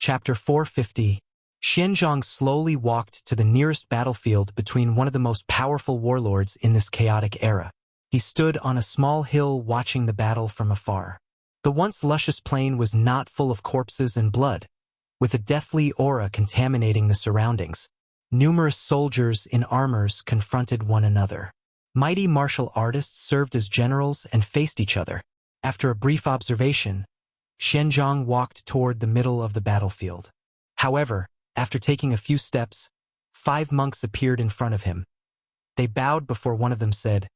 Chapter 450. Xianzhang slowly walked to the nearest battlefield between one of the most powerful warlords in this chaotic era. He stood on a small hill watching the battle from afar. The once luscious plain was not full of corpses and blood, with a deathly aura contaminating the surroundings. Numerous soldiers in armors confronted one another. Mighty martial artists served as generals and faced each other. After a brief observation, Xianzhang walked toward the middle of the battlefield. However, after taking a few steps, 5 monks appeared in front of him. They bowed before one of them said,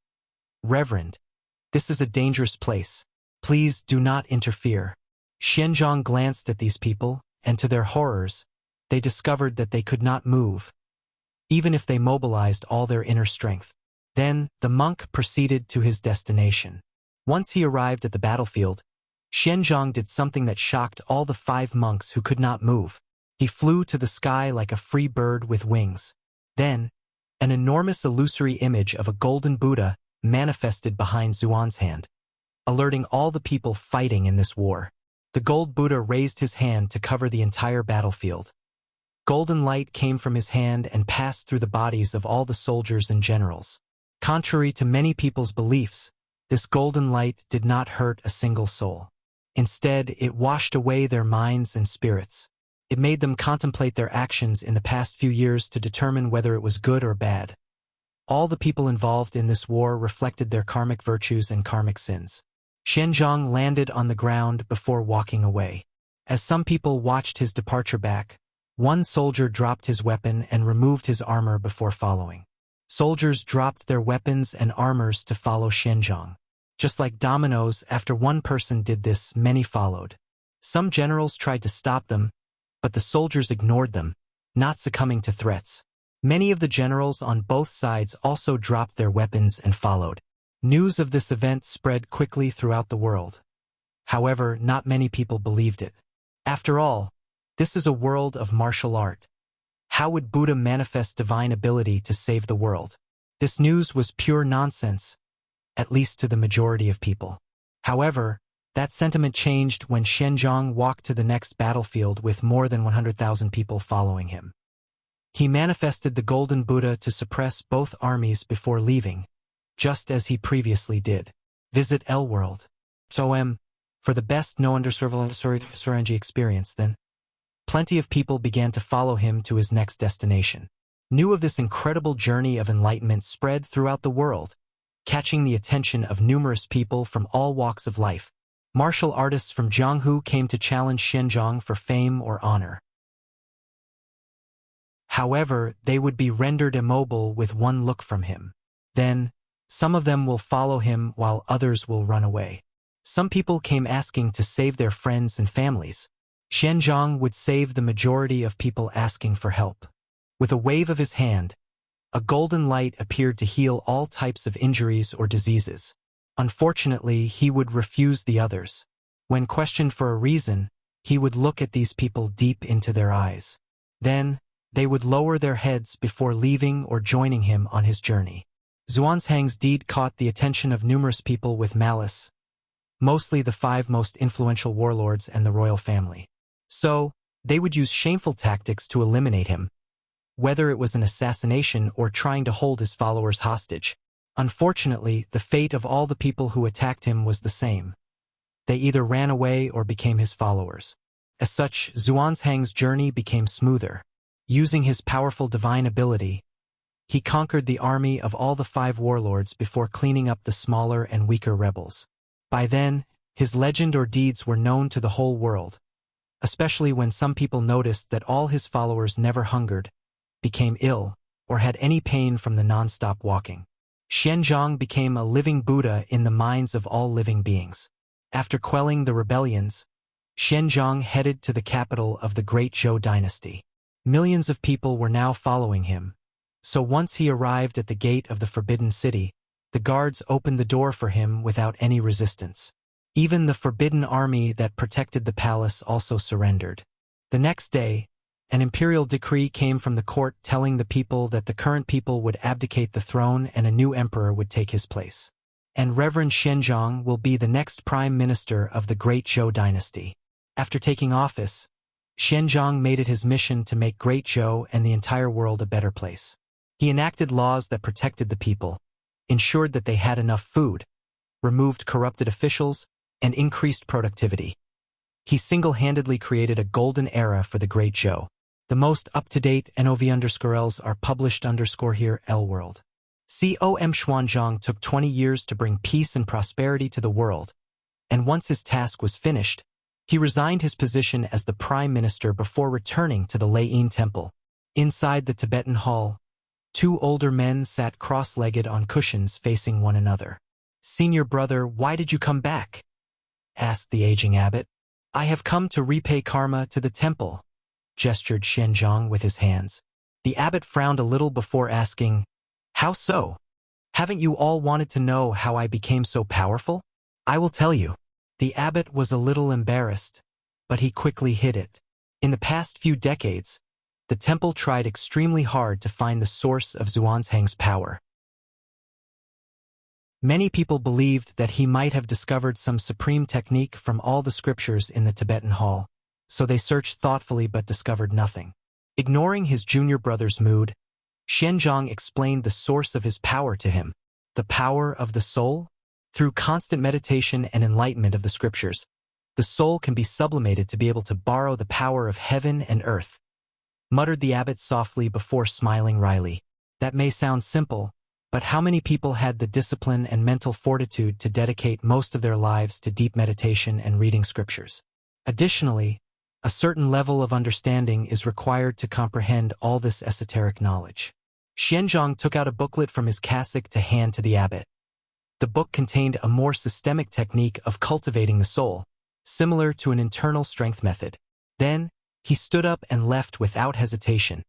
"Reverend, this is a dangerous place. Please do not interfere." Xianzhang glanced at these people, and to their horrors, they discovered that they could not move, even if they mobilized all their inner strength. Then, the monk proceeded to his destination. Once he arrived at the battlefield, Xianzhang did something that shocked all the 5 monks who could not move. He flew to the sky like a free bird with wings. Then, an enormous illusory image of a golden Buddha manifested behind Xuan's hand, alerting all the people fighting in this war. The gold Buddha raised his hand to cover the entire battlefield. Golden light came from his hand and passed through the bodies of all the soldiers and generals. Contrary to many people's beliefs, this golden light did not hurt a single soul. Instead, it washed away their minds and spirits. It made them contemplate their actions in the past few years to determine whether it was good or bad. All the people involved in this war reflected their karmic virtues and karmic sins. Xianzhang landed on the ground before walking away. As some people watched his departure back, one soldier dropped his weapon and removed his armor before following. Soldiers dropped their weapons and armors to follow Xianzhang. Just like dominoes, after one person did this, many followed. Some generals tried to stop them, but the soldiers ignored them, not succumbing to threats. Many of the generals on both sides also dropped their weapons and followed. News of this event spread quickly throughout the world. However, not many people believed it. After all, this is a world of martial art. How would Buddha manifest divine ability to save the world? This news was pure nonsense, at least to the majority of people. However, that sentiment changed when Xianzhang walked to the next battlefield with more than 100,000 people following him. He manifested the golden Buddha to suppress both armies before leaving, just as he previously did. Visit L-World. For the best no Suranji experience then. Plenty of people began to follow him to his next destination. News of this incredible journey of enlightenment spread throughout the world, catching the attention of numerous people from all walks of life. Martial artists from Jianghu came to challenge Xianzhang for fame or honor. However, they would be rendered immobile with one look from him. Then, some of them will follow him while others will run away. Some people came asking to save their friends and families. Xianzhang would save the majority of people asking for help. With a wave of his hand, a golden light appeared to heal all types of injuries or diseases. Unfortunately, he would refuse the others. When questioned for a reason, he would look at these people deep into their eyes. Then, they would lower their heads before leaving or joining him on his journey. Xuanzhang's deed caught the attention of numerous people with malice, mostly the 5 most influential warlords and the royal family. So, they would use shameful tactics to eliminate him, whether it was an assassination or trying to hold his followers hostage. Unfortunately, the fate of all the people who attacked him was the same. They either ran away or became his followers. As such, Xuanzhang's journey became smoother. Using his powerful divine ability, he conquered the army of all the 5 warlords before cleaning up the smaller and weaker rebels. By then, his legend or deeds were known to the whole world, especially when some people noticed that all his followers never hungered, became ill, or had any pain from the non-stop walking. Xianzhang became a living Buddha in the minds of all living beings. After quelling the rebellions, Xianzhang headed to the capital of the Great Zhou dynasty. Millions of people were now following him, so once he arrived at the gate of the Forbidden City, the guards opened the door for him without any resistance. Even the forbidden army that protected the palace also surrendered. The next day, an imperial decree came from the court telling the people that the current people would abdicate the throne and a new emperor would take his place. And Reverend Xianzhang will be the next prime minister of the Great Zhou dynasty. After taking office, Xianzhong made it his mission to make Great Zhou and the entire world a better place. He enacted laws that protected the people, ensured that they had enough food, removed corrupted officials, and increased productivity. He single-handedly created a golden era for the Great Zhou. The most up-to-date NOV_Ls are published _here L-World. Com Xuanzhang took 20 years to bring peace and prosperity to the world, and once his task was finished, he resigned his position as the prime minister before returning to the Lei Temple. Inside the Tibetan hall, two older men sat cross-legged on cushions facing one another. "Senior brother, why did you come back?" asked the aging abbot. "I have come to repay karma to the temple," gestured Xianzhang with his hands. The abbot frowned a little before asking, "How so? Haven't you all wanted to know how I became so powerful? I will tell you." The abbot was a little embarrassed, but he quickly hid it. In the past few decades, the temple tried extremely hard to find the source of Xuanzang's power. Many people believed that he might have discovered some supreme technique from all the scriptures in the Tibetan hall, so they searched thoughtfully but discovered nothing. Ignoring his junior brother's mood, Xianzhang explained the source of his power to him. The power of the soul? Through constant meditation and enlightenment of the scriptures, the soul can be sublimated to be able to borrow the power of heaven and earth, muttered the abbot softly before smiling wryly. That may sound simple, but how many people had the discipline and mental fortitude to dedicate most of their lives to deep meditation and reading scriptures? Additionally, a certain level of understanding is required to comprehend all this esoteric knowledge. Xianzhang took out a booklet from his cassock to hand to the abbot. The book contained a more systemic technique of cultivating the soul, similar to an internal strength method. Then, he stood up and left without hesitation.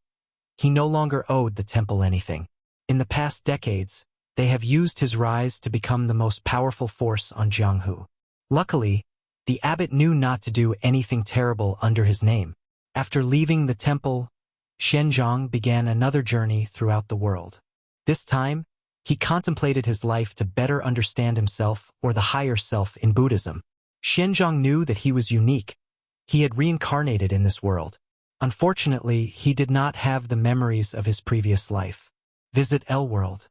He no longer owed the temple anything. In the past decades, they have used his rise to become the most powerful force on Jianghu. Luckily, the abbot knew not to do anything terrible under his name. After leaving the temple, Xianzhang began another journey throughout the world. This time, he contemplated his life to better understand himself or the higher self in Buddhism. Xianzhang knew that he was unique. He had reincarnated in this world. Unfortunately, he did not have the memories of his previous life. Visit L-World.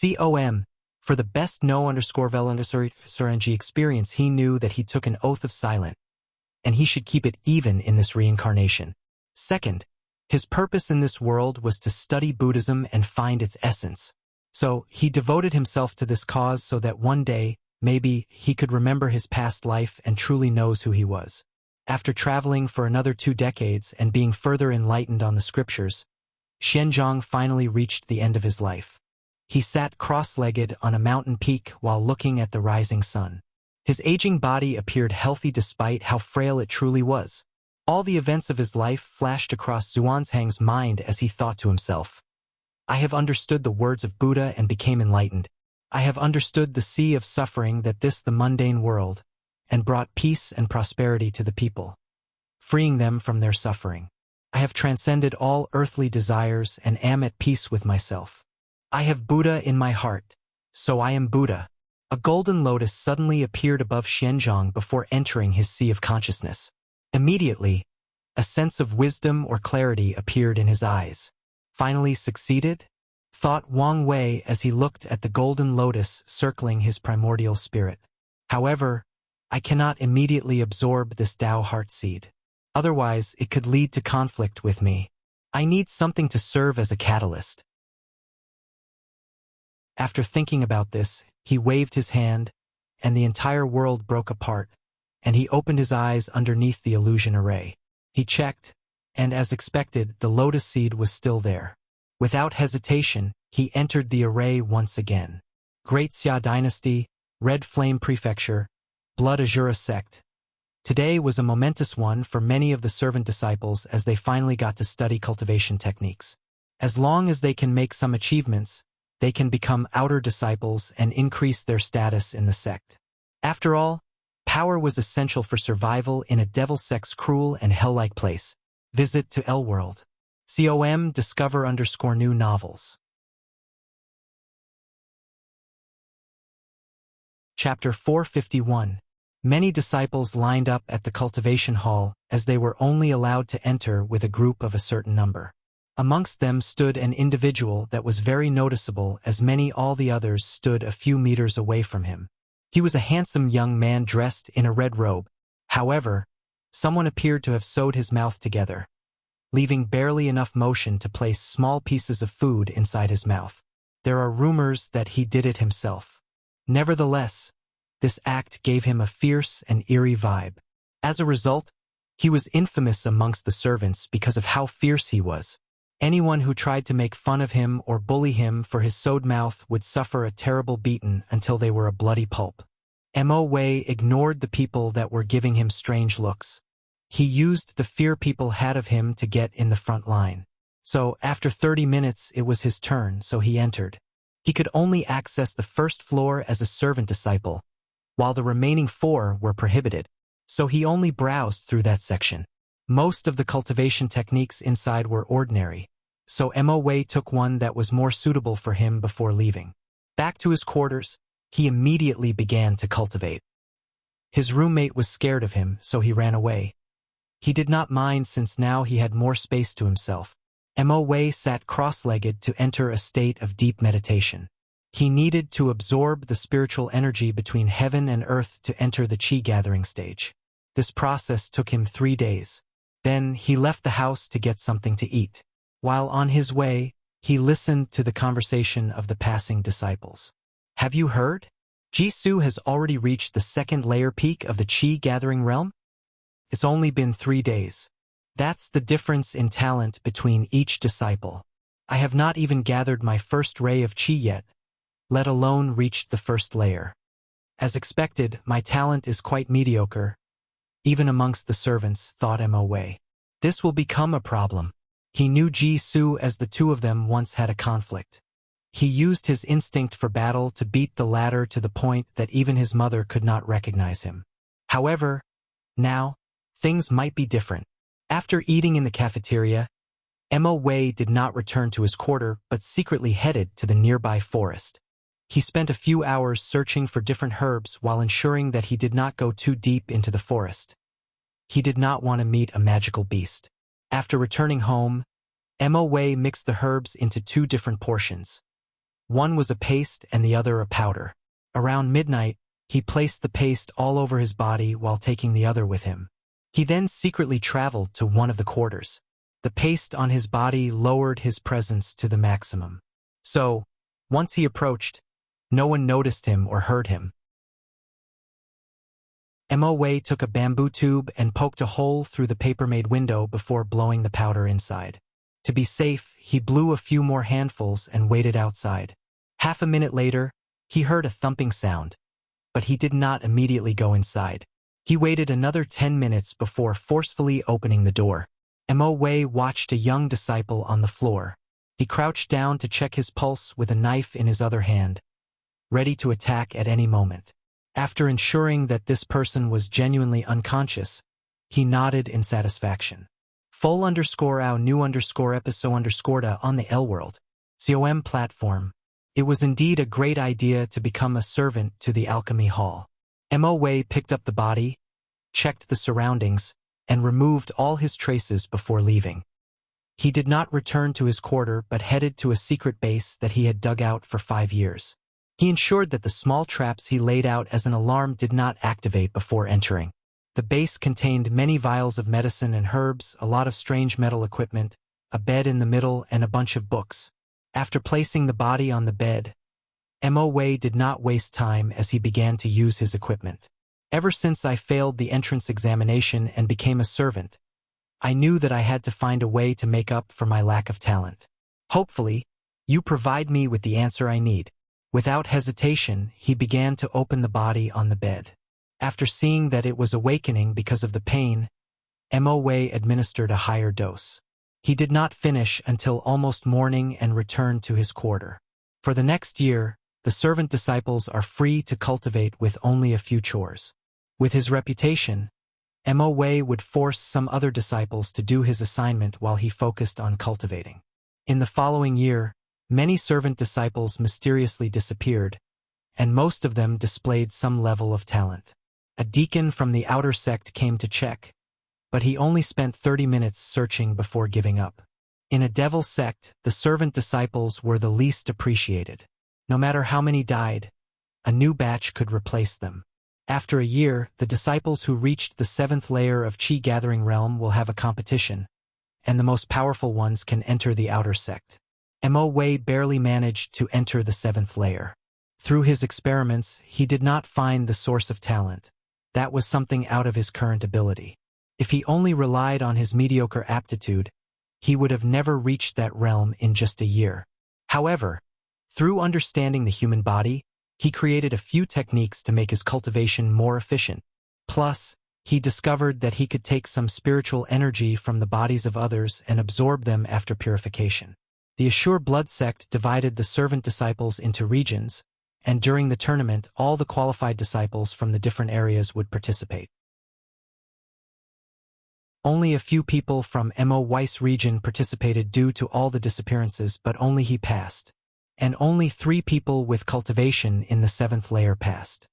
Com. For the best no_vel_ng experience, he knew that he took an oath of silence, and he should keep it even in this reincarnation. Second, his purpose in this world was to study Buddhism and find its essence. So, he devoted himself to this cause so that one day, maybe, he could remember his past life and truly knows who he was. After traveling for another 2 decades and being further enlightened on the scriptures, Xianzhang finally reached the end of his life. He sat cross-legged on a mountain peak while looking at the rising sun. His aging body appeared healthy despite how frail it truly was. All the events of his life flashed across Xuanzang's mind as he thought to himself, "I have understood the words of Buddha and became enlightened. I have understood the sea of suffering that this the mundane world, and brought peace and prosperity to the people, freeing them from their suffering. I have transcended all earthly desires and am at peace with myself. I have Buddha in my heart, so I am Buddha." A golden lotus suddenly appeared above Xianzhang before entering his sea of consciousness. Immediately, a sense of wisdom or clarity appeared in his eyes. "Finally succeeded?" thought Wang Wei as he looked at the golden lotus circling his primordial spirit. "However, I cannot immediately absorb this Tao heart seed. Otherwise, it could lead to conflict with me. I need something to serve as a catalyst." After thinking about this, he waved his hand, and the entire world broke apart, and he opened his eyes underneath the illusion array. He checked, and as expected, the lotus seed was still there. Without hesitation, he entered the array once again. Great Xia Dynasty, Red Flame Prefecture, Blood Azura Sect. Today was a momentous one for many of the servant disciples as they finally got to study cultivation techniques. As long as they can make some achievements, they can become outer disciples and increase their status in the sect. After all, power was essential for survival in a devil sect's cruel and hell-like place. Visit to L-World. Com. Discover_new novels. Chapter 451. Many disciples lined up at the cultivation hall, as they were only allowed to enter with a group of a certain number. Amongst them stood an individual that was very noticeable, as all the others stood a few meters away from him. He was a handsome young man dressed in a red robe. However, someone appeared to have sewed his mouth together, leaving barely enough motion to place small pieces of food inside his mouth. There are rumors that he did it himself. Nevertheless, this act gave him a fierce and eerie vibe. As a result, he was infamous amongst the servants because of how fierce he was. Anyone who tried to make fun of him or bully him for his sewed mouth would suffer a terrible beating until they were a bloody pulp. Mo Wei ignored the people that were giving him strange looks. He used the fear people had of him to get in the front line. So, after 30 minutes it was his turn, so he entered. He could only access the first floor as a servant disciple, while the remaining 4 were prohibited, so he only browsed through that section. Most of the cultivation techniques inside were ordinary, so Mo Wei took one that was more suitable for him before leaving. Back to his quarters, he immediately began to cultivate. His roommate was scared of him, so he ran away. He did not mind since now he had more space to himself. Mo Wei sat cross-legged to enter a state of deep meditation. He needed to absorb the spiritual energy between heaven and earth to enter the Qi gathering stage. This process took him 3 days. Then he left the house to get something to eat. While on his way, he listened to the conversation of the passing disciples. Have you heard? Jisoo has already reached the 2nd layer peak of the Qi gathering realm? It's only been 3 days. That's the difference in talent between each disciple. I have not even gathered my first ray of Qi yet, let alone reached the 1st layer. As expected, my talent is quite mediocre, even amongst the servants, thought Mo Wei. This will become a problem. He knew Jisoo as the two of them once had a conflict. He used his instinct for battle to beat the latter to the point that even his mother could not recognize him. However, now, things might be different. After eating in the cafeteria, Mo Wei did not return to his quarter but secretly headed to the nearby forest. He spent a few hours searching for different herbs while ensuring that he did not go too deep into the forest. He did not want to meet a magical beast. After returning home, Mo Wei mixed the herbs into 2 different portions. One was a paste and the other a powder. Around midnight, he placed the paste all over his body while taking the other with him. He then secretly traveled to one of the quarters. The paste on his body lowered his presence to the maximum. So, once he approached, no one noticed him or heard him. Mo Wei took a bamboo tube and poked a hole through the paper-made window before blowing the powder inside. To be safe, he blew a few more handfuls and waited outside. Half a minute later, he heard a thumping sound, but he did not immediately go inside. He waited another 10 minutes before forcefully opening the door. Mo Wei watched a young disciple on the floor. He crouched down to check his pulse with a knife in his other hand, ready to attack at any moment. After ensuring that this person was genuinely unconscious, he nodded in satisfaction. Full_au new_episode_ on the L World COM platform. It was indeed a great idea to become a servant to the alchemy hall. Mo Wei picked up the body, checked the surroundings, and removed all his traces before leaving. He did not return to his quarter but headed to a secret base that he had dug out for 5 years. He ensured that the small traps he laid out as an alarm did not activate before entering. The base contained many vials of medicine and herbs, a lot of strange metal equipment, a bed in the middle, and a bunch of books. After placing the body on the bed, Mo Wei did not waste time as he began to use his equipment. Ever since I failed the entrance examination and became a servant, I knew that I had to find a way to make up for my lack of talent. Hopefully, you provide me with the answer I need. Without hesitation, he began to open the body on the bed. After seeing that it was awakening because of the pain, Mo Wei administered a higher dose. He did not finish until almost morning and returned to his quarter. For the next year, the servant disciples are free to cultivate with only a few chores. With his reputation, Mo Wei would force some other disciples to do his assignment while he focused on cultivating. In the following year, many servant disciples mysteriously disappeared, and most of them displayed some level of talent. A deacon from the outer sect came to check, but he only spent 30 minutes searching before giving up. In a devil sect, the servant disciples were the least appreciated. No matter how many died, a new batch could replace them. After a year, the disciples who reached the 7th layer of Qi Gathering Realm will have a competition, and the most powerful ones can enter the outer sect. Mo Wei barely managed to enter the 7th layer. Through his experiments, he did not find the source of talent. That was something out of his current ability. If he only relied on his mediocre aptitude, he would have never reached that realm in just a year. However, through understanding the human body, he created a few techniques to make his cultivation more efficient. Plus, he discovered that he could take some spiritual energy from the bodies of others and absorb them after purification. The Assure Blood sect divided the servant disciples into regions, and during the tournament, all the qualified disciples from the different areas would participate. Only a few people from Mo Weiss region participated due to all the disappearances, but only he passed. And only 3 people with cultivation in the 7th layer passed.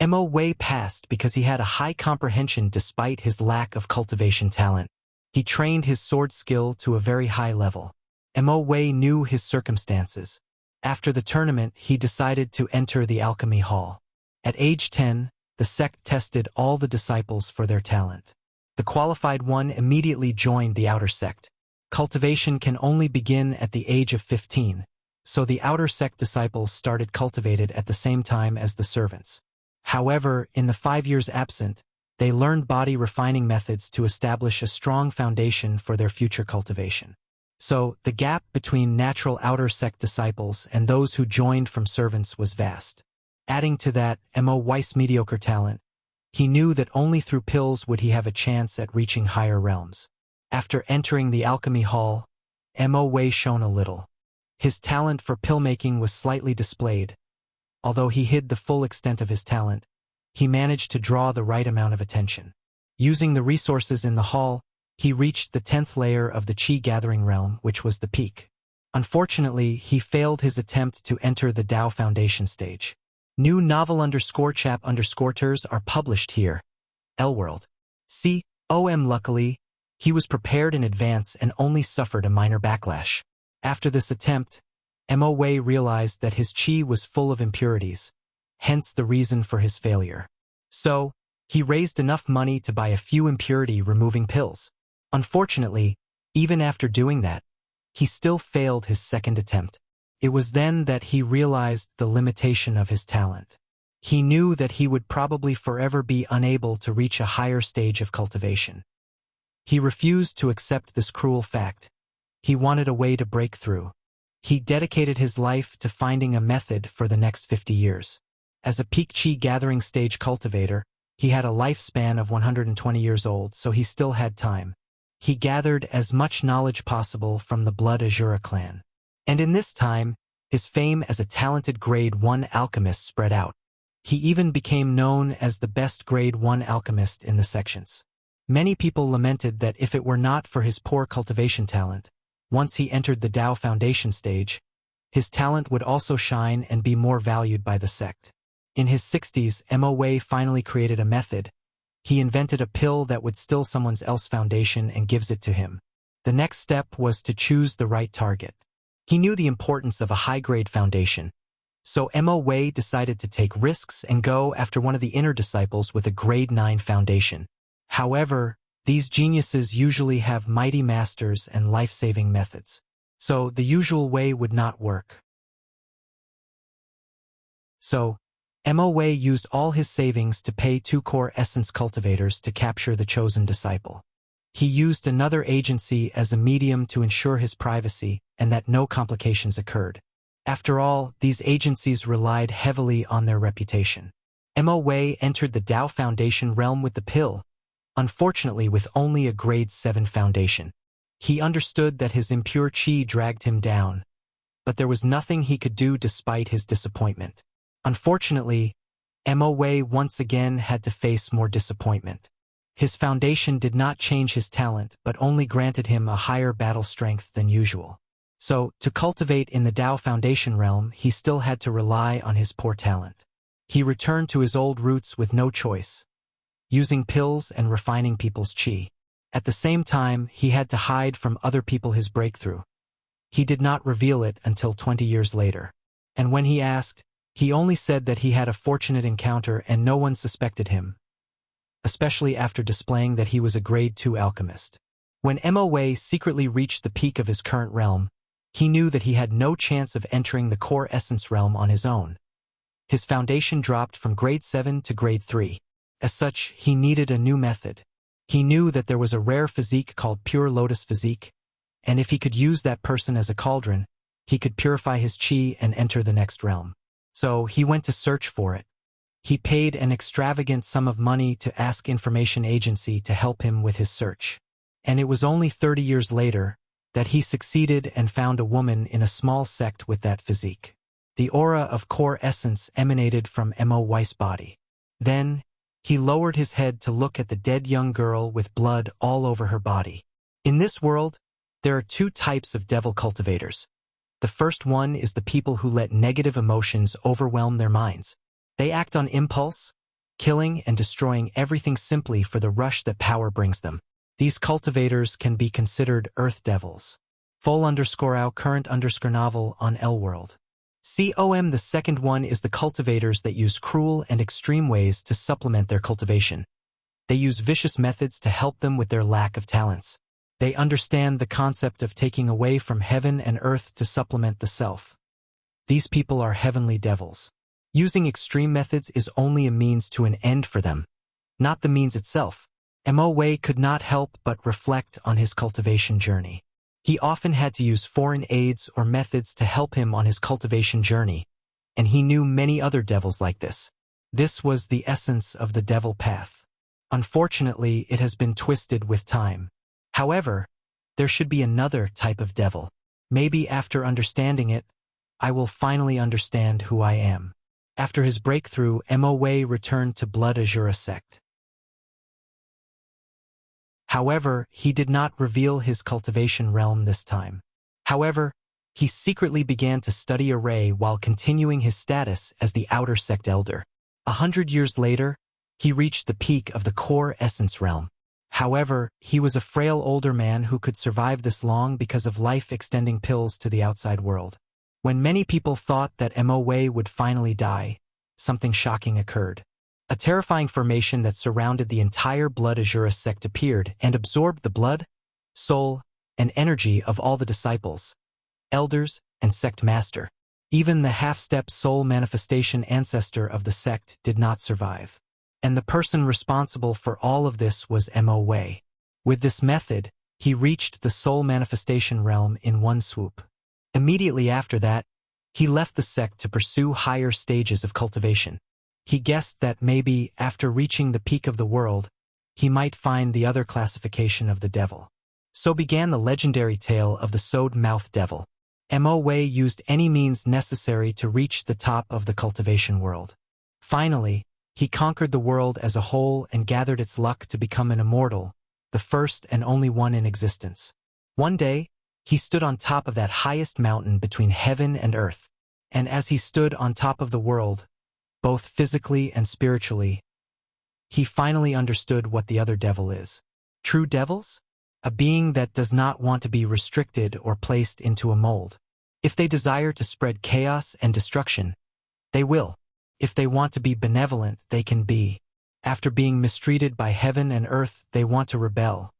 Mo Wei passed because he had a high comprehension despite his lack of cultivation talent. He trained his sword skill to a very high level. Mo Wei knew his circumstances. After the tournament, he decided to enter the alchemy hall. At age 10, the sect tested all the disciples for their talent. The qualified one immediately joined the outer sect. Cultivation can only begin at the age of 15, so the outer sect disciples started cultivated at the same time as the servants. However, in the 5 years absent, they learned body refining methods to establish a strong foundation for their future cultivation. So, the gap between natural outer sect disciples and those who joined from servants was vast. Adding to that, Mo Weiss' mediocre talent, he knew that only through pills would he have a chance at reaching higher realms. After entering the alchemy hall, Mo Wei shone a little. His talent for pill-making was slightly displayed. Although he hid the full extent of his talent, he managed to draw the right amount of attention. Using the resources in the hall, he reached the 10th layer of the Qi Gathering Realm, which was the peak. Unfortunately, he failed his attempt to enter the Dao Foundation stage. New novel_chap_ters are published here. L-World. Luckily, he was prepared in advance and only suffered a minor backlash. After this attempt, Mo Wei realized that his qi was full of impurities, hence the reason for his failure. So, he raised enough money to buy a few impurity-removing pills. Unfortunately, even after doing that, he still failed his second attempt. It was then that he realized the limitation of his talent. He knew that he would probably forever be unable to reach a higher stage of cultivation. He refused to accept this cruel fact. He wanted a way to break through. He dedicated his life to finding a method for the next 50 years. As a peak Qi gathering stage cultivator, he had a lifespan of 120 years old, so he still had time. He gathered as much knowledge possible from the Blood Azura clan. And in this time, his fame as a talented Grade 1 alchemist spread out. He even became known as the best Grade 1 alchemist in the sections. Many people lamented that if it were not for his poor cultivation talent, once he entered the Dao Foundation stage, his talent would also shine and be more valued by the sect. In his 60s, Mo Wei finally created a method. He invented a pill that would still someone else's foundation and gives it to him. The next step was to choose the right target. He knew the importance of a high-grade foundation, so Mo Wei decided to take risks and go after one of the inner disciples with a Grade 9 foundation. However, these geniuses usually have mighty masters and life-saving methods, so the usual way would not work. So, Mo Wei used all his savings to pay 2 core essence cultivators to capture the chosen disciple. He used another agency as a medium to ensure his privacy and that no complications occurred. After all, these agencies relied heavily on their reputation. Mo Wei entered the Dao Foundation realm with the pill, unfortunately with only a Grade 7 foundation. He understood that his impure qi dragged him down, but there was nothing he could do despite his disappointment. Unfortunately, Mo Wei once again had to face more disappointment. His foundation did not change his talent but only granted him a higher battle strength than usual. So, to cultivate in the Dao Foundation realm, he still had to rely on his poor talent. He returned to his old roots with no choice. using pills and refining people's chi. At the same time, he had to hide from other people his breakthrough. He did not reveal it until 20 years later. And when he asked, he only said that he had a fortunate encounter and no one suspected him, especially after displaying that he was a grade 2 alchemist. When Mo Wei secretly reached the peak of his current realm, he knew that he had no chance of entering the core essence realm on his own. His foundation dropped from grade 7 to grade 3. As such, he needed a new method. He knew that there was a rare physique called Pure Lotus Physique, and if he could use that person as a cauldron, he could purify his chi and enter the next realm. So he went to search for it. He paid an extravagant sum of money to Ask Information Agency to help him with his search. And it was only 30 years later that he succeeded and found a woman in a small sect with that physique. The aura of core essence emanated from Mo Wei's body. Then, he lowered his head to look at the dead young girl with blood all over her body. In this world, there are two types of devil cultivators. The first one is the people who let negative emotions overwhelm their minds. They act on impulse, killing and destroying everything simply for the rush that power brings them. These cultivators can be considered earth devils. Full_out current_novel on L-World. The second one is the cultivators that use cruel and extreme ways to supplement their cultivation. They use vicious methods to help them with their lack of talents. They understand the concept of taking away from heaven and earth to supplement the self. These people are heavenly devils. Using extreme methods is only a means to an end for them, not the means itself. Mo Wei could not help but reflect on his cultivation journey. He often had to use foreign aids or methods to help him on his cultivation journey, and he knew many other devils like this. This was the essence of the devil path. Unfortunately, it has been twisted with time. However, there should be another type of devil. Maybe after understanding it, I will finally understand who I am. After his breakthrough, Mo Wei returned to Blood Azura sect. However, he did not reveal his cultivation realm this time. However, he secretly began to study Array while continuing his status as the outer sect elder. 100 years later, he reached the peak of the core essence realm. However, he was a frail older man who could survive this long because of life-extending pills to the outside world. When many people thought that Mo Wei would finally die, something shocking occurred. A terrifying formation that surrounded the entire Blood Azura sect appeared and absorbed the blood, soul, and energy of all the disciples, elders, and sect master. Even the half-step soul manifestation ancestor of the sect did not survive. And the person responsible for all of this was Mo Wei. With this method, he reached the soul manifestation realm in one swoop. Immediately after that, he left the sect to pursue higher stages of cultivation. He guessed that maybe, after reaching the peak of the world, he might find the other classification of the devil. So began the legendary tale of the sewed-mouth devil. Mo Wei used any means necessary to reach the top of the cultivation world. Finally, he conquered the world as a whole and gathered its luck to become an immortal, the first and only one in existence. One day, he stood on top of that highest mountain between heaven and earth, and as he stood on top of the world, both physically and spiritually, he finally understood what the other devil is. True devils? A being that does not want to be restricted or placed into a mold. If they desire to spread chaos and destruction, they will. If they want to be benevolent, they can be. After being mistreated by heaven and earth, they want to rebel.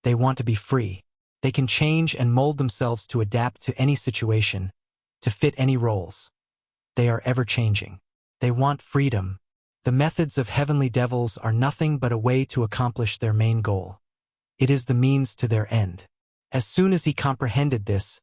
They want to be free. They can change and mold themselves to adapt to any situation, to fit any roles. They are ever-changing. They want freedom. The methods of heavenly devils are nothing but a way to accomplish their main goal. It is the means to their end. As soon as he comprehended this,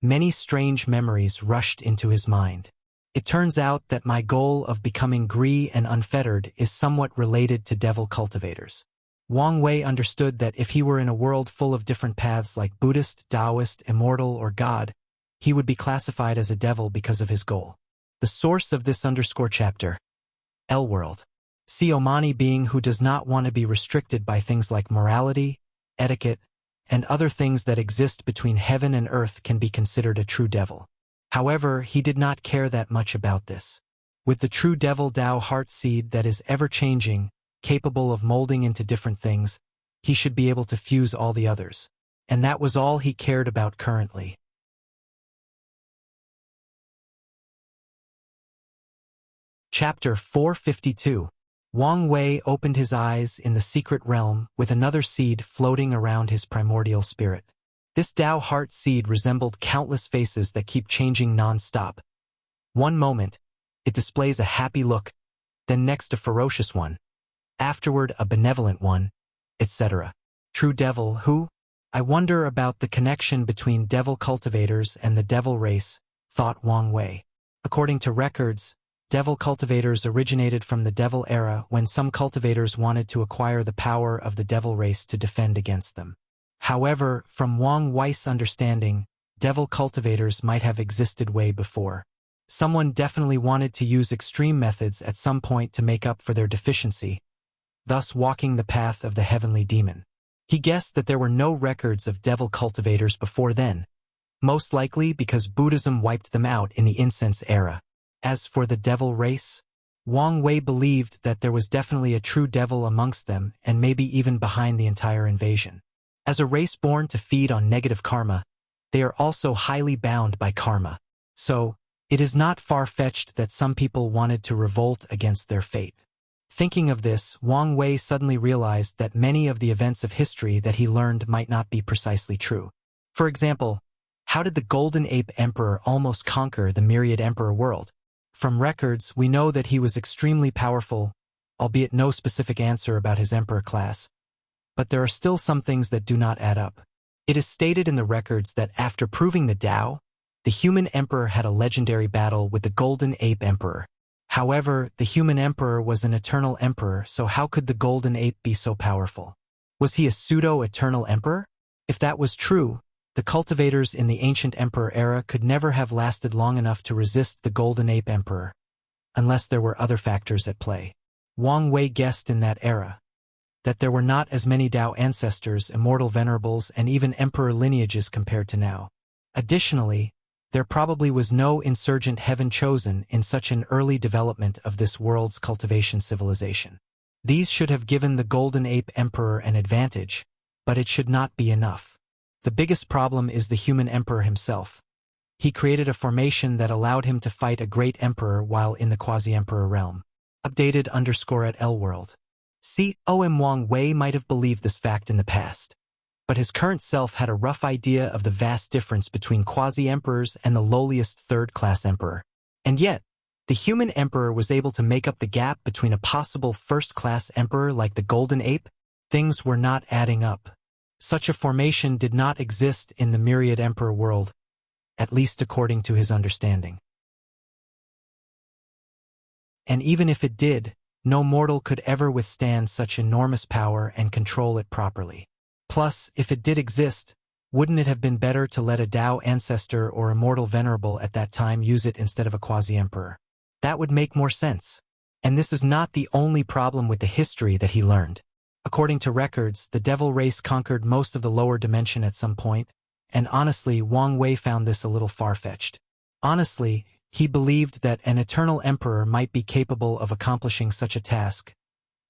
many strange memories rushed into his mind. It turns out that my goal of becoming free and unfettered is somewhat related to devil cultivators. Wang Wei understood that if he were in a world full of different paths like Buddhist, Taoist, immortal, or God, he would be classified as a devil because of his goal. The source of this _chapter. L-World. See Omani being who does not want to be restricted by things like morality, etiquette, and other things that exist between heaven and earth can be considered a true devil. However, he did not care that much about this. With the true devil Tao heart seed that is ever-changing, capable of molding into different things, he should be able to fuse all the others. And that was all he cared about currently. Chapter 452. Wang Wei opened his eyes in the secret realm with another seed floating around his primordial spirit. This Tao heart seed resembled countless faces that keep changing non-stop. One moment, it displays a happy look, then next a ferocious one, afterward a benevolent one, etc. True devil who? I wonder about the connection between devil cultivators and the devil race, thought Wang Wei. According to records, devil cultivators originated from the devil era when some cultivators wanted to acquire the power of the devil race to defend against them. However, from Wang Wei's understanding, devil cultivators might have existed way before. Someone definitely wanted to use extreme methods at some point to make up for their deficiency, thus walking the path of the heavenly demon. He guessed that there were no records of devil cultivators before then, most likely because Buddhism wiped them out in the incense era. As for the devil race, Wang Wei believed that there was definitely a true devil amongst them and maybe even behind the entire invasion. As a race born to feed on negative karma, they are also highly bound by karma. So, it is not far-fetched that some people wanted to revolt against their fate. Thinking of this, Wang Wei suddenly realized that many of the events of history that he learned might not be precisely true. For example, how did the Golden Ape Emperor almost conquer the Myriad Emperor world? From records, we know that he was extremely powerful, albeit no specific answer about his emperor class. But there are still some things that do not add up. It is stated in the records that after proving the Tao, the human emperor had a legendary battle with the Golden Ape Emperor. However, the human emperor was an eternal emperor, so how could the Golden Ape be so powerful? Was he a pseudo-eternal emperor? If that was true, the cultivators in the ancient emperor era could never have lasted long enough to resist the Golden Ape Emperor, unless there were other factors at play. Wang Wei guessed in that era that there were not as many Tao ancestors, immortal venerables, and even emperor lineages compared to now. Additionally, there probably was no insurgent heaven chosen in such an early development of this world's cultivation civilization. These should have given the Golden Ape Emperor an advantage, but it should not be enough. The biggest problem is the human emperor himself. He created a formation that allowed him to fight a great emperor while in the quasi-emperor realm. Updated _ at L World. Wang Wei might have believed this fact in the past, but his current self had a rough idea of the vast difference between quasi-emperors and the lowliest third-class emperor. And yet, the human emperor was able to make up the gap between a possible first-class emperor like the Golden Ape. Things were not adding up. Such a formation did not exist in the Myriad Emperor world, at least according to his understanding. And even if it did, no mortal could ever withstand such enormous power and control it properly. Plus, if it did exist, wouldn't it have been better to let a Tao ancestor or immortal venerable at that time use it instead of a quasi-emperor? That would make more sense. And this is not the only problem with the history that he learned. According to records, the devil race conquered most of the lower dimension at some point, and honestly, Wang Wei found this a little far-fetched. Honestly, he believed that an eternal emperor might be capable of accomplishing such a task,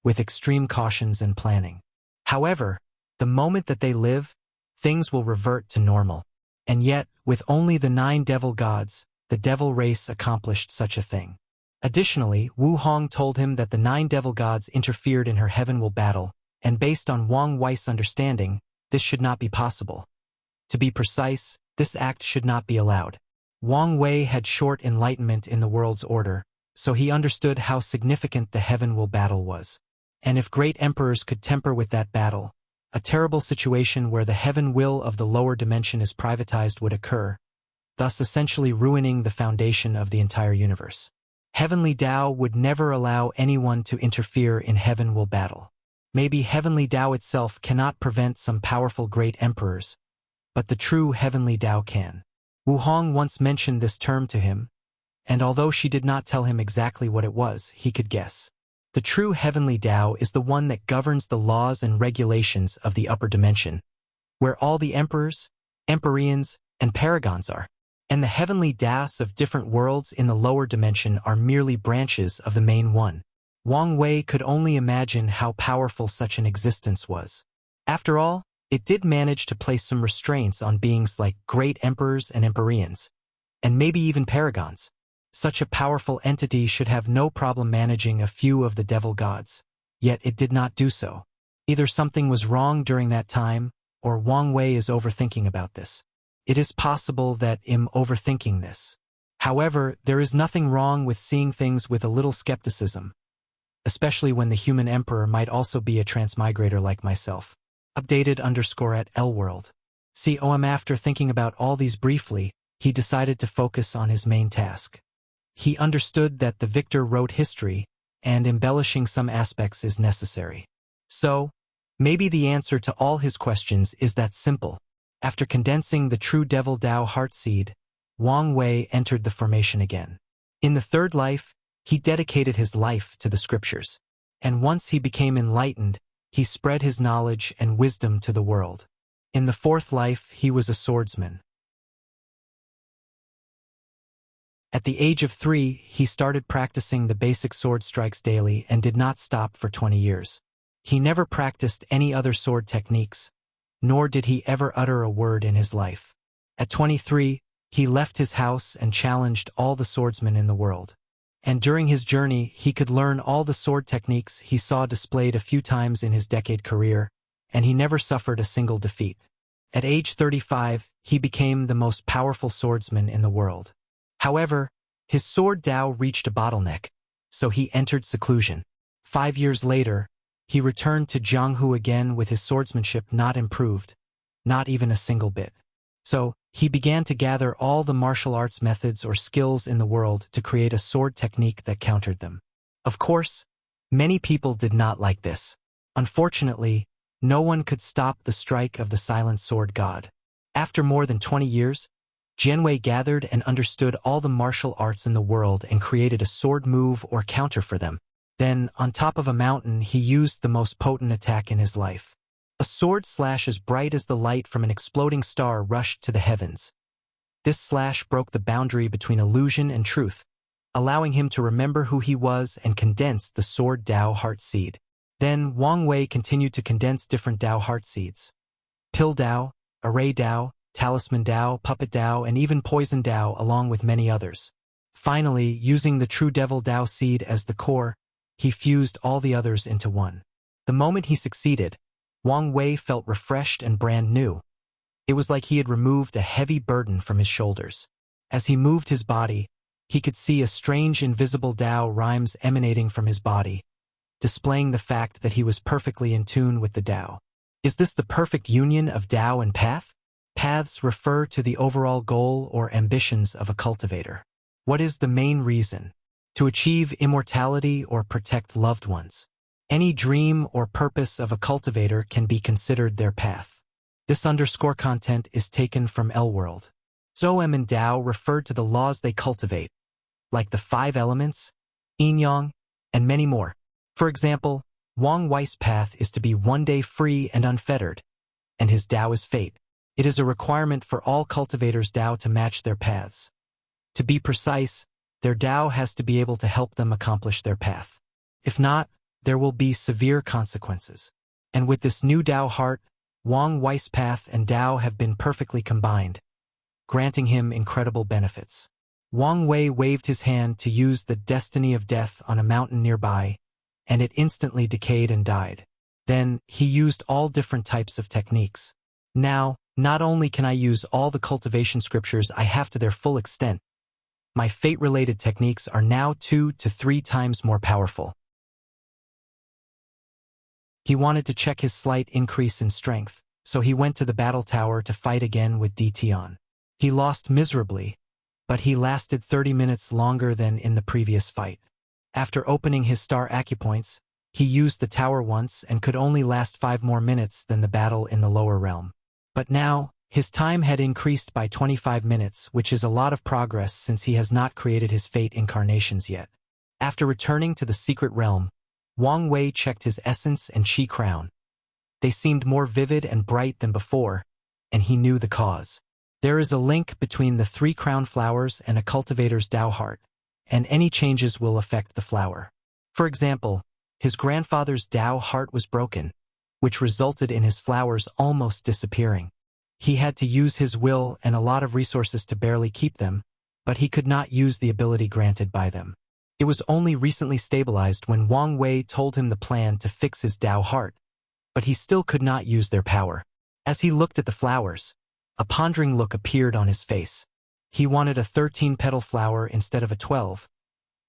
with extreme cautions and planning. However, the moment that they live, things will revert to normal. And yet, with only the 9 devil gods, the devil race accomplished such a thing. Additionally, Wu Hong told him that the 9 devil gods interfered in her heavenward battle, and based on Wang Wei's understanding, this should not be possible. To be precise, this act should not be allowed. Wang Wei had short enlightenment in the world's order, so he understood how significant the heavenward battle was. And if great emperors could temper with that battle, a terrible situation where the heaven will of the lower dimension is privatized would occur, thus essentially ruining the foundation of the entire universe. Heavenly Tao would never allow anyone to interfere in heavenward battle. Maybe Heavenly Tao itself cannot prevent some powerful great emperors, but the true Heavenly Tao can. Wu Hong once mentioned this term to him, and although she did not tell him exactly what it was, he could guess. The true Heavenly Tao is the one that governs the laws and regulations of the upper dimension, where all the emperors, empyreans, and paragons are, and the heavenly Taos of different worlds in the lower dimension are merely branches of the main one. Wang Wei could only imagine how powerful such an existence was. After all, it did manage to place some restraints on beings like great emperors and empyreans, and maybe even paragons. Such a powerful entity should have no problem managing a few of the devil gods. Yet it did not do so. Either something was wrong during that time, or Wang Wei is overthinking about this. It is possible that I'm overthinking this. However, there is nothing wrong with seeing things with a little skepticism, especially when the human emperor might also be a transmigrator like myself. Updated _@lworld. After thinking about all these briefly, he decided to focus on his main task. He understood that the victor wrote history, and embellishing some aspects is necessary. So, maybe the answer to all his questions is that simple. After condensing the true Devil Dao Heartseed, Wang Wei entered the formation again. In the third life, he dedicated his life to the scriptures. And once he became enlightened, he spread his knowledge and wisdom to the world. In the fourth life, he was a swordsman. At the age of 3, he started practicing the basic sword strikes daily and did not stop for 20 years. He never practiced any other sword techniques, nor did he ever utter a word in his life. At 23, he left his house and challenged all the swordsmen in the world. And during his journey, he could learn all the sword techniques he saw displayed a few times in his decade career, and he never suffered a single defeat. At age 35, he became the most powerful swordsman in the world. However, his sword Dao reached a bottleneck, so he entered seclusion. 5 years later, he returned to Jianghu again with his swordsmanship not improved, not even a single bit. So, he began to gather all the martial arts methods or skills in the world to create a sword technique that countered them. Of course, many people did not like this. Unfortunately, no one could stop the strike of the silent sword god. After more than 20 years, Jianwei gathered and understood all the martial arts in the world and created a sword move or counter for them. Then, on top of a mountain, he used the most potent attack in his life. A sword slash as bright as the light from an exploding star rushed to the heavens. This slash broke the boundary between illusion and truth, allowing him to remember who he was and condensed the sword Dao Heartseed. Then, Wang Wei continued to condense different Dao Heartseeds. Pill Dao, Array Dao, Talisman Dao, Puppet Dao, and even Poison Dao, along with many others. Finally, using the true Devil Dao Seed as the core, he fused all the others into one. The moment he succeeded, Wang Wei felt refreshed and brand new. It was like he had removed a heavy burden from his shoulders. As he moved his body, he could see a strange invisible Dao rhymes emanating from his body, displaying the fact that he was perfectly in tune with the Dao. Is this the perfect union of Dao and path? Paths refer to the overall goal or ambitions of a cultivator. What is the main reason? To achieve immortality or protect loved ones. Any dream or purpose of a cultivator can be considered their path. This _ content is taken from L-World. Zoem and Dao refer to the laws they cultivate, like the 5 elements, yin-yang, and many more. For example, Wang Wei's path is to be one day free and unfettered, and his Dao is fate. It is a requirement for all cultivators' Dao to match their paths. To be precise, their Dao has to be able to help them accomplish their path. If not, there will be severe consequences. And with this new Dao heart, Wang Wei's path and Dao have been perfectly combined, granting him incredible benefits. Wang Wei waved his hand to use the destiny of death on a mountain nearby, and it instantly decayed and died. Then, he used all different types of techniques. Now, not only can I use all the cultivation scriptures I have to their full extent, my fate-related techniques are now 2 to 3 times more powerful. He wanted to check his slight increase in strength, so he went to the battle tower to fight again with Dtion. He lost miserably, but he lasted 30 minutes longer than in the previous fight. After opening his star acupoints, he used the tower once and could only last 5 more minutes than the battle in the lower realm. But now, his time had increased by 25 minutes, which is a lot of progress since he has not created his fate incarnations yet. After returning to the secret realm, Wang Wei checked his essence and chi crown. They seemed more vivid and bright than before, and he knew the cause. There is a link between the 3 crown flowers and a cultivator's Dao heart, and any changes will affect the flower. For example, his grandfather's Tao heart was broken, which resulted in his flowers almost disappearing. He had to use his will and a lot of resources to barely keep them, but he could not use the ability granted by them. It was only recently stabilized when Wang Wei told him the plan to fix his Tao heart, but he still could not use their power. As he looked at the flowers, a pondering look appeared on his face. He wanted a 13-petal flower instead of a 12,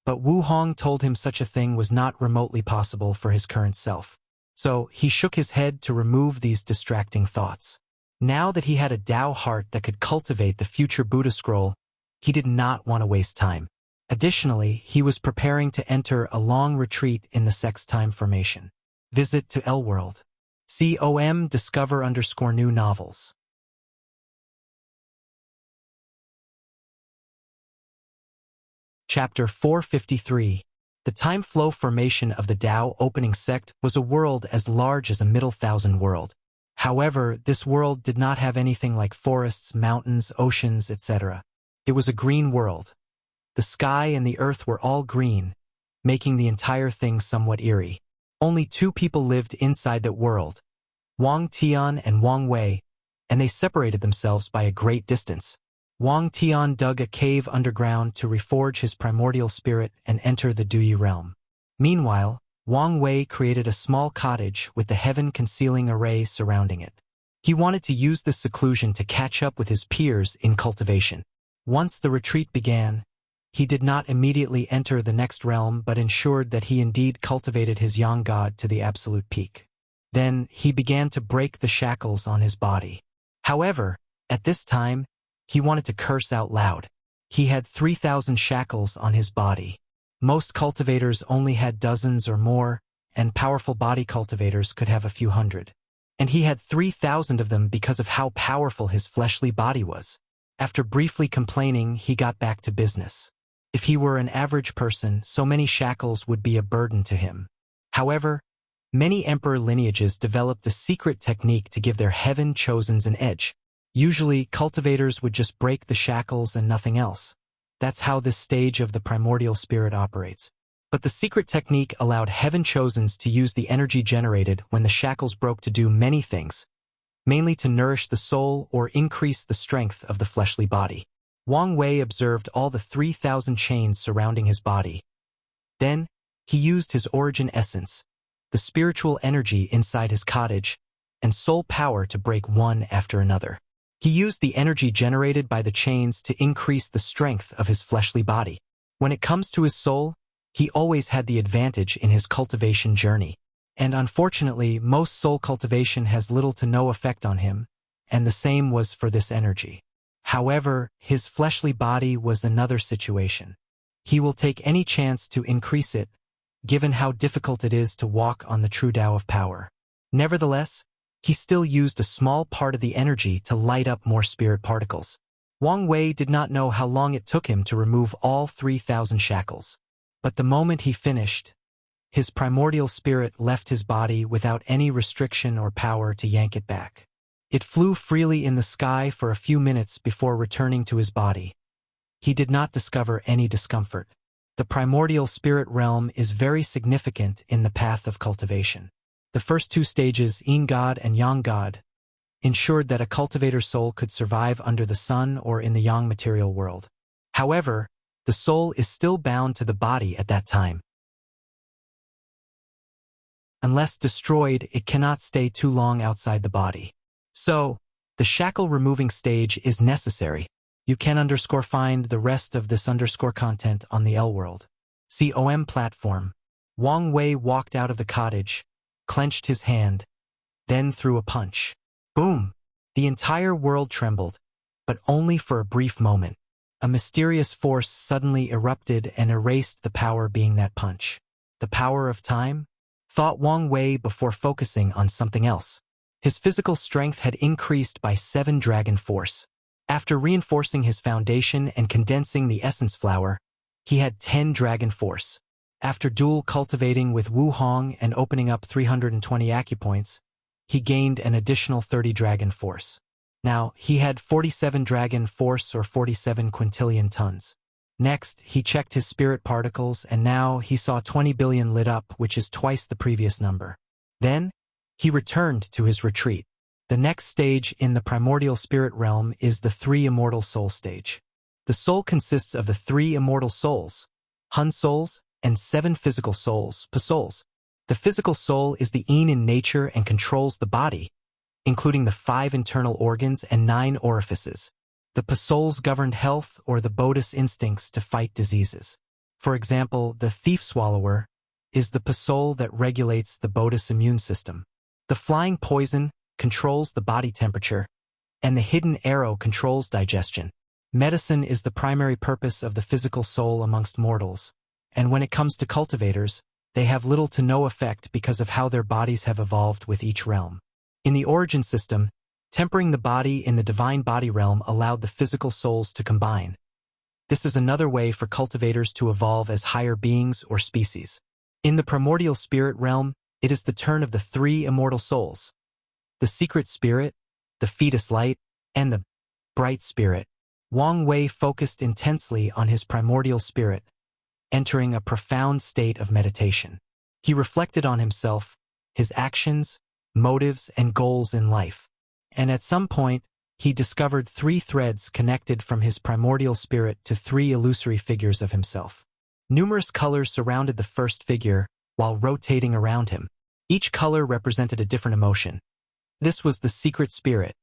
but Wu Hong told him such a thing was not remotely possible for his current self. So he shook his head to remove these distracting thoughts. Now that he had a Tao heart that could cultivate the future Buddha scroll, he did not want to waste time. Additionally, he was preparing to enter a long retreat in the sex time formation. Visit to L-World. COM discover_new novels. Chapter 453. The time flow formation of the Tao opening sect was a world as large as a middle thousand world. However, this world did not have anything like forests, mountains, oceans, etc. It was a green world. The sky and the earth were all green, making the entire thing somewhat eerie. Only 2 people lived inside that world, Wang Tian and Wang Wei, and they separated themselves by a great distance. Wang Tian dug a cave underground to reforge his primordial spirit and enter the Duyi realm. Meanwhile, Wang Wei created a small cottage with the heaven-concealing array surrounding it. He wanted to use this seclusion to catch up with his peers in cultivation. Once the retreat began, he did not immediately enter the next realm but ensured that he indeed cultivated his yang god to the absolute peak. Then he began to break the shackles on his body. However, at this time, he wanted to curse out loud. He had 3,000 shackles on his body. Most cultivators only had dozens or more, and powerful body cultivators could have a few hundred. And he had 3,000 of them because of how powerful his fleshly body was. After briefly complaining, he got back to business. If he were an average person, so many shackles would be a burden to him. However, many emperor lineages developed a secret technique to give their heaven-chosens an edge. Usually, cultivators would just break the shackles and nothing else. That's how this stage of the primordial spirit operates. But the secret technique allowed heaven-chosens to use the energy generated when the shackles broke to do many things, mainly to nourish the soul or increase the strength of the fleshly body. Wang Wei observed all the 3,000 chains surrounding his body. Then, he used his origin essence, the spiritual energy inside his cottage, and soul power to break one after another. He used the energy generated by the chains to increase the strength of his fleshly body. When it comes to his soul, he always had the advantage in his cultivation journey. And unfortunately, most soul cultivation has little to no effect on him, and the same was for this energy. However, his fleshly body was another situation. He will take any chance to increase it, given how difficult it is to walk on the true Tao of power. Nevertheless, he still used a small part of the energy to light up more spirit particles. Wang Wei did not know how long it took him to remove all 3,000 shackles. But the moment he finished, his primordial spirit left his body without any restriction or power to yank it back. It flew freely in the sky for a few minutes before returning to his body. He did not discover any discomfort. The primordial spirit realm is very significant in the path of cultivation. The first 2 stages, Yin God and Yang God, ensured that a cultivator's soul could survive under the sun or in the Yang material world. However, the soul is still bound to the body at that time. Unless destroyed, it cannot stay too long outside the body. So, the shackle removing stage is necessary. You can find the rest of this content on the L-World. COM platform. Wang Wei walked out of the cottage, clenched his hand, then threw a punch. Boom! The entire world trembled, but only for a brief moment. A mysterious force suddenly erupted and erased the power being that punch. The power of time? Thought Wang Wei before focusing on something else. His physical strength had increased by 7 dragon force. After reinforcing his foundation and condensing the essence flower, he had 10 dragon force. After dual cultivating with Wu Hong and opening up 320 acupoints, he gained an additional 30 dragon force. Now, he had 47 dragon force or 47 quintillion tons. Next, he checked his spirit particles, and now he saw 20 billion lit up, which is twice the previous number. Then, he returned to his retreat. The next stage in the primordial spirit realm is the 3 immortal soul stage. The soul consists of the 3 immortal souls, Hun souls, and 7 physical souls, Pa souls. The physical soul is the Yin in nature and controls the body, including the 5 internal organs and 9 orifices. The Pa souls governed health or the Bodhi's instincts to fight diseases. For example, the thief swallower is the Pa soul that regulates the Bodhi's immune system. The flying poison controls the body temperature, and the hidden arrow controls digestion. Medicine is the primary purpose of the physical soul amongst mortals, and when it comes to cultivators, they have little to no effect because of how their bodies have evolved with each realm. In the origin system, tempering the body in the divine body realm allowed the physical souls to combine. This is another way for cultivators to evolve as higher beings or species. In the primordial spirit realm, it is the turn of the 3 immortal souls, the secret spirit, the fetus light, and the bright spirit. Wang Wei focused intensely on his primordial spirit, entering a profound state of meditation. He reflected on himself, his actions, motives, and goals in life. And at some point, he discovered 3 threads connected from his primordial spirit to 3 illusory figures of himself. Numerous colors surrounded the first figure while rotating around him. Each color represented a different emotion. This was the secret spirit.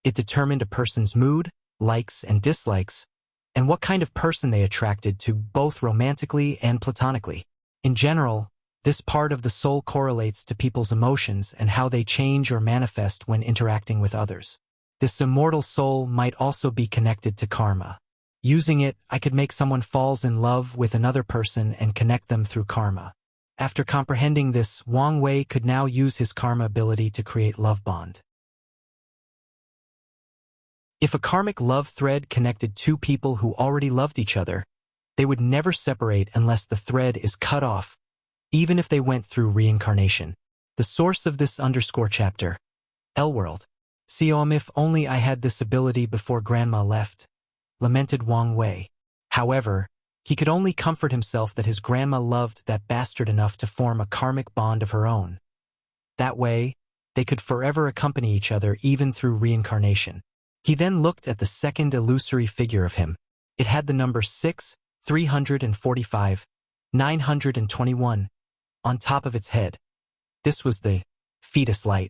It determined a person's mood, likes and dislikes, and what kind of person they attracted to both romantically and platonically. In general, this part of the soul correlates to people's emotions and how they change or manifest when interacting with others. This immortal soul might also be connected to karma. Using it, I could make someone falls in love with another person and connect them through karma. After comprehending this, Wang Wei could now use his karma ability to create love bond. If a karmic love thread connected 2 people who already loved each other, they would never separate unless the thread is cut off, even if they went through reincarnation. The source of this chapter. L-World. If only I had this ability before Grandma left, lamented Wang Wei. However, he could only comfort himself that his grandma loved that bastard enough to form a karmic bond of her own. That way, they could forever accompany each other even through reincarnation. He then looked at the second illusory figure of him. It had the number 6, 345, 921 on top of its head. This was the fetus light,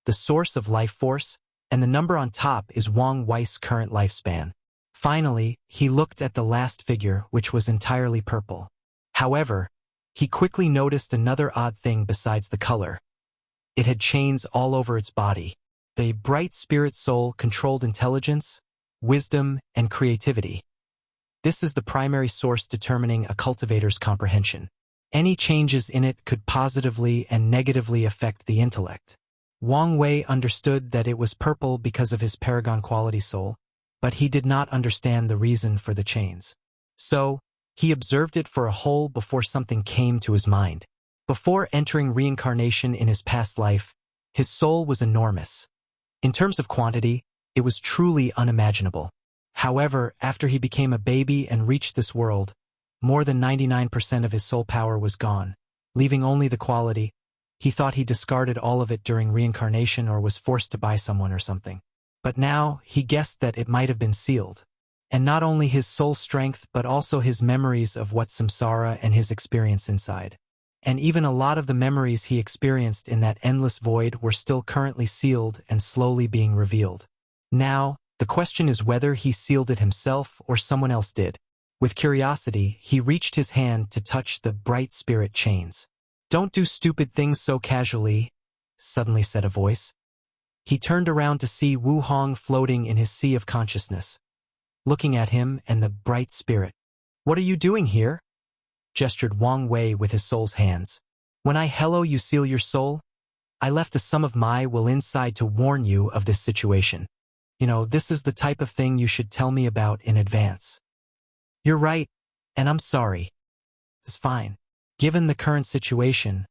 the source of life force, and the number on top is Wang Wei's current lifespan. Finally, he looked at the last figure, which was entirely purple. However, he quickly noticed another odd thing besides the color. It had chains all over its body. The bright spirit soul controlled intelligence, wisdom, and creativity. This is the primary source determining a cultivator's comprehension. Any changes in it could positively and negatively affect the intellect. Wang Wei understood that it was purple because of his paragon quality soul, but he did not understand the reason for the chains. So, he observed it for a whole before something came to his mind. Before entering reincarnation in his past life, his soul was enormous. In terms of quantity, it was truly unimaginable. However, after he became a baby and reached this world, more than 99% of his soul power was gone, leaving only the quality. He thought he discarded all of it during reincarnation or was forced to buy someone or something. But now, he guessed that it might have been sealed. And not only his soul strength but also his memories of what samsara and his experience inside. And even a lot of the memories he experienced in that endless void were still currently sealed and slowly being revealed. Now, the question is whether he sealed it himself or someone else did. With curiosity, he reached his hand to touch the bright spirit chains. "Don't do stupid things so casually," suddenly said a voice. He turned around to see Wu Hong floating in his sea of consciousness, looking at him and the bright spirit. "What are you doing here?" gestured Wang Wei with his soul's hands. "When I hello you seal your soul? I left a sum of my will inside to warn you of this situation. This is the type of thing you should tell me about in advance." "You're right, and I'm sorry." "It's fine. Given the current situation,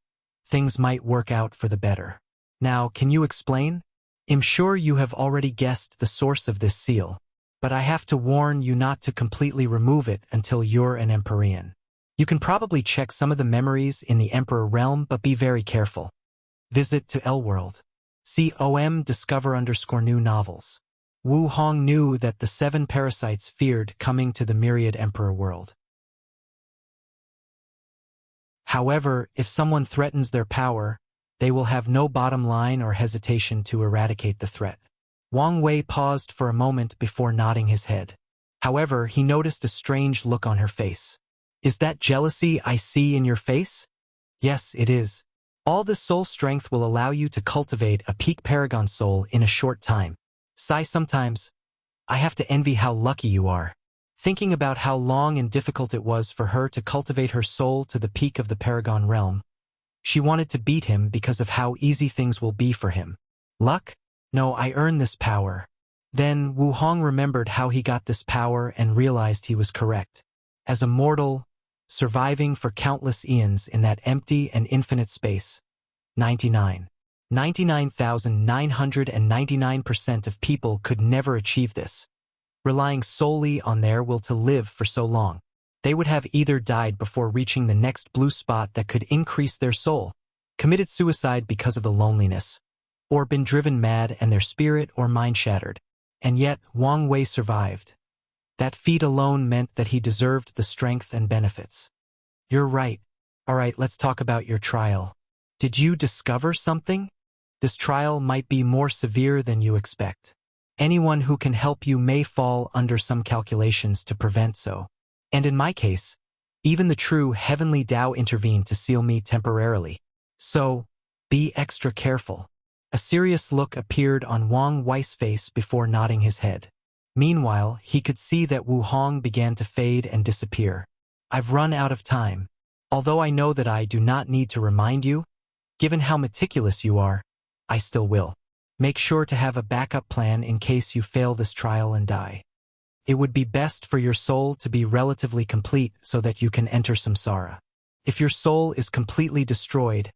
things might work out for the better. Now, can you explain? I'm sure you have already guessed the source of this seal. but I have to warn you not to completely remove it until you're an Empyrean. You can probably check some of the memories in the Emperor realm, but be very careful. Visit to L-World. COM discover_new novels. Wu Hong knew that the 7 parasites feared coming to the myriad Emperor world. However, if someone threatens their power, they will have no bottom line or hesitation to eradicate the threat. Wang Wei paused for a moment before nodding his head. However, he noticed a strange look on her face. Is that jealousy I see in your face? Yes, it is. All this soul strength will allow you to cultivate a peak paragon soul in a short time. Sigh sometimes. I have to envy how lucky you are. Thinking about how long and difficult it was for her to cultivate her soul to the peak of the paragon realm, she wanted to beat him because of how easy things will be for him. Luck? No, I earned this power. Then Wu Hong remembered how he got this power and realized he was correct. As a mortal, surviving for countless eons in that empty and infinite space, 99,999% of people could never achieve this, relying solely on their will to live for so long. They would have either died before reaching the next blue spot that could increase their soul, committed suicide because of the loneliness, or been driven mad and their spirit or mind shattered. And yet, Wang Wei survived. That feat alone meant that he deserved the strength and benefits. You're right. All right, let's talk about your trial. Did you discover something? This trial might be more severe than you expect. Anyone who can help you may fall under some calculations to prevent so. And in my case, even the true heavenly Tao intervened to seal me temporarily. So, be extra careful. A serious look appeared on Wang Wei's face before nodding his head. Meanwhile, he could see that Wu Hong began to fade and disappear. I've run out of time. Although I know that I do not need to remind you, given how meticulous you are, I still will. Make sure to have a backup plan in case you fail this trial and die. It would be best for your soul to be relatively complete so that you can enter samsara. If your soul is completely destroyed,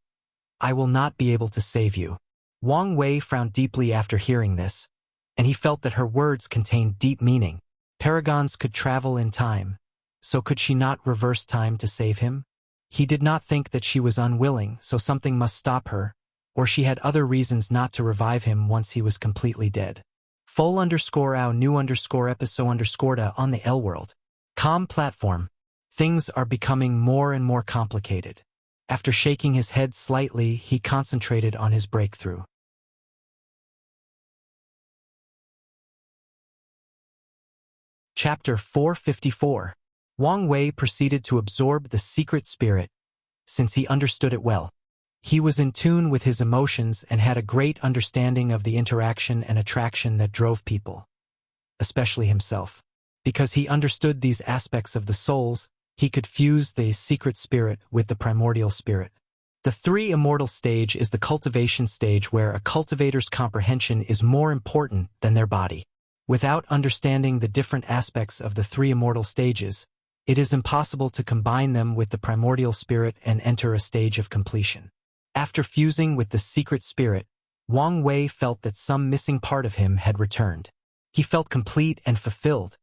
I will not be able to save you. Wang Wei frowned deeply after hearing this, and he felt that her words contained deep meaning. Paragons could travel in time, so could she not reverse time to save him? He did not think that she was unwilling, so something must stop her, or she had other reasons not to revive him once he was completely dead. Full_ow new_episode_da on the L-World. Com platform. Things are becoming more and more complicated. After shaking his head slightly, he concentrated on his breakthrough. Chapter 454. Wang Wei proceeded to absorb the secret spirit, since he understood it well. He was in tune with his emotions and had a great understanding of the interaction and attraction that drove people, especially himself. Because he understood these aspects of the souls, he could fuse the secret spirit with the primordial spirit. The 3 immortal stage is the cultivation stage where a cultivator's comprehension is more important than their body. Without understanding the different aspects of the 3 immortal stages, it is impossible to combine them with the primordial spirit and enter a stage of completion. After fusing with the secret spirit, Wang Wei felt that some missing part of him had returned. He felt complete and fulfilled.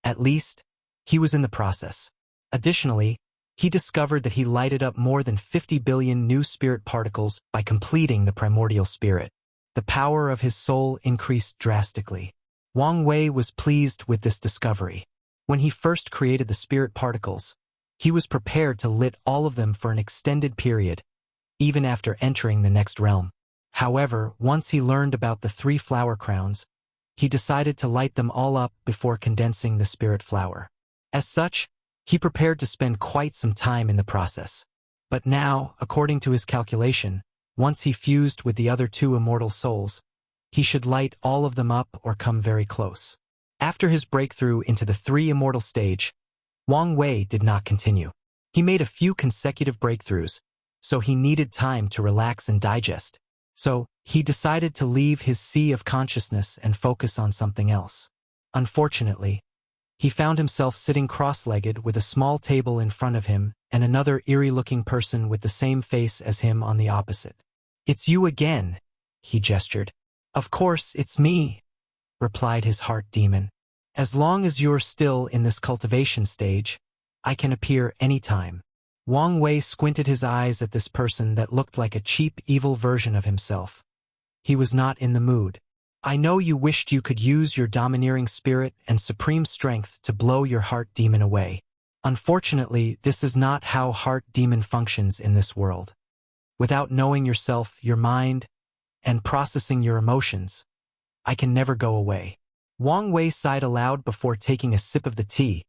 At least, he was in the process. Additionally, he discovered that he lighted up more than 50 billion new spirit particles by completing the primordial spirit. The power of his soul increased drastically. Wang Wei was pleased with this discovery. When he first created the spirit particles, he was prepared to lit all of them for an extended period, even after entering the next realm. However, once he learned about the 3 flower crowns, he decided to light them all up before condensing the spirit flower. As such, he prepared to spend quite some time in the process. But now, according to his calculation, once he fused with the other 2 immortal souls, he should light all of them up or come very close. After his breakthrough into the 3 immortal stage, Wang Wei did not continue. He made a few consecutive breakthroughs, so he needed time to relax and digest. So, he decided to leave his sea of consciousness and focus on something else. Unfortunately, he found himself sitting cross-legged with a small table in front of him and another eerie-looking person with the same face as him on the opposite. "It's you again," he gestured. "Of course, it's me," replied his heart demon. As long as you're still in this cultivation stage, I can appear anytime. Wang Wei squinted his eyes at this person that looked like a cheap, evil version of himself. He was not in the mood. I know you wished you could use your domineering spirit and supreme strength to blow your heart demon away. Unfortunately, this is not how heart demon functions in this world. Without knowing yourself, your mind, and processing your emotions, I can never go away. Wang Wei sighed aloud before taking a sip of the tea.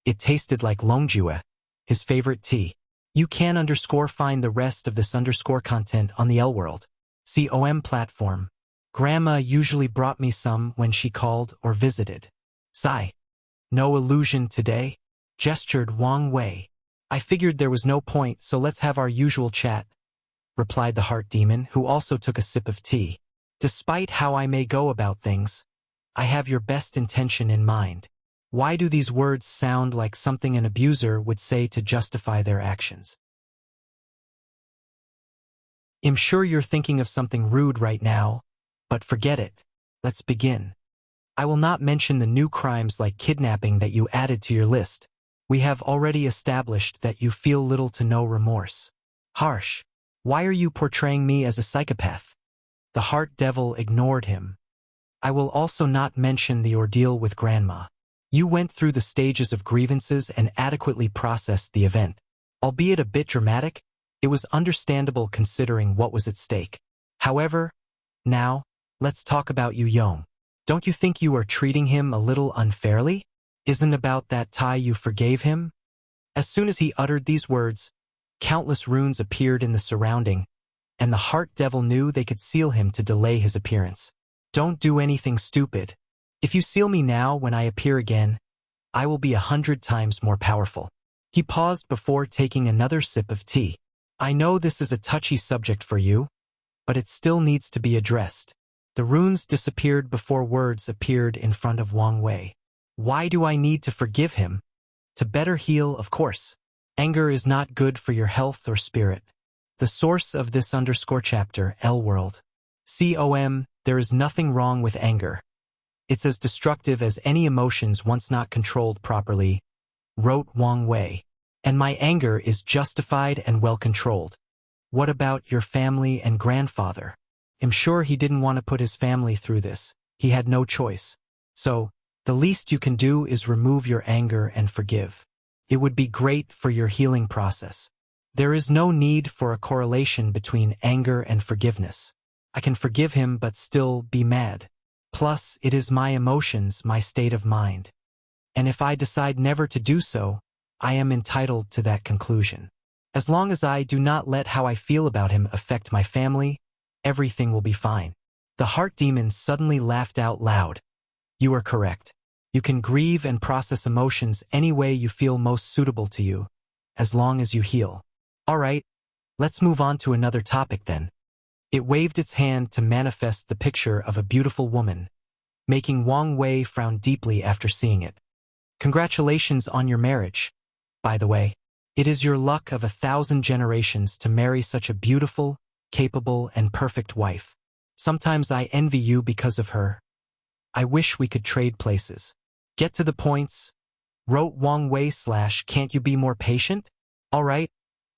It tasted like Longjue, his favorite tea. You can find the rest of this content on the L World COM platform. Grandma usually brought me some when she called or visited. Sigh. No illusion today? Gestured Wang Wei. I figured there was no point, so let's have our usual chat, replied the heart demon, who also took a sip of tea. Despite how I may go about things, I have your best intention in mind. Why do these words sound like something an abuser would say to justify their actions? I'm sure you're thinking of something rude right now, but forget it. Let's begin. I will not mention the new crimes like kidnapping that you added to your list. We have already established that you feel little to no remorse. Harsh. Why are you portraying me as a psychopath? The heart devil ignored him. I will also not mention the ordeal with Grandma. You went through the stages of grievances and adequately processed the event. Albeit a bit dramatic, it was understandable considering what was at stake. However, now, let's talk about Yu Yong. Don't you think you are treating him a little unfairly? Isn't about that tie you forgave him? As soon as he uttered these words, countless runes appeared in the surrounding, and the heart devil knew they could seal him to delay his appearance. Don't do anything stupid. If you seal me now when I appear again, I will be 100 times more powerful. He paused before taking another sip of tea. I know this is a touchy subject for you, but it still needs to be addressed. The runes disappeared before words appeared in front of Wang Wei. Why do I need to forgive him? To better heal, of course. Anger is not good for your health or spirit. The source of this chapter, L World. COM, there is nothing wrong with anger. It's as destructive as any emotions once not controlled properly, wrote Wang Wei. And my anger is justified and well controlled. What about your family and grandfather? I'm sure he didn't want to put his family through this. He had no choice. So, the least you can do is remove your anger and forgive. It would be great for your healing process. There is no need for a correlation between anger and forgiveness. I can forgive him but still be mad. Plus, it is my emotions, my state of mind. And if I decide never to do so, I am entitled to that conclusion. As long as I do not let how I feel about him affect my family, everything will be fine. The heart demon suddenly laughed out loud. You are correct. You can grieve and process emotions any way you feel most suitable to you, as long as you heal. All right, let's move on to another topic then. It waved its hand to manifest the picture of a beautiful woman, making Wang Wei frown deeply after seeing it. Congratulations on your marriage. By the way, it is your luck of 1,000 generations to marry such a beautiful, capable, and perfect wife. Sometimes I envy you because of her. I wish we could trade places. Get to the points, wrote Wang Wei / can't you be more patient? All right,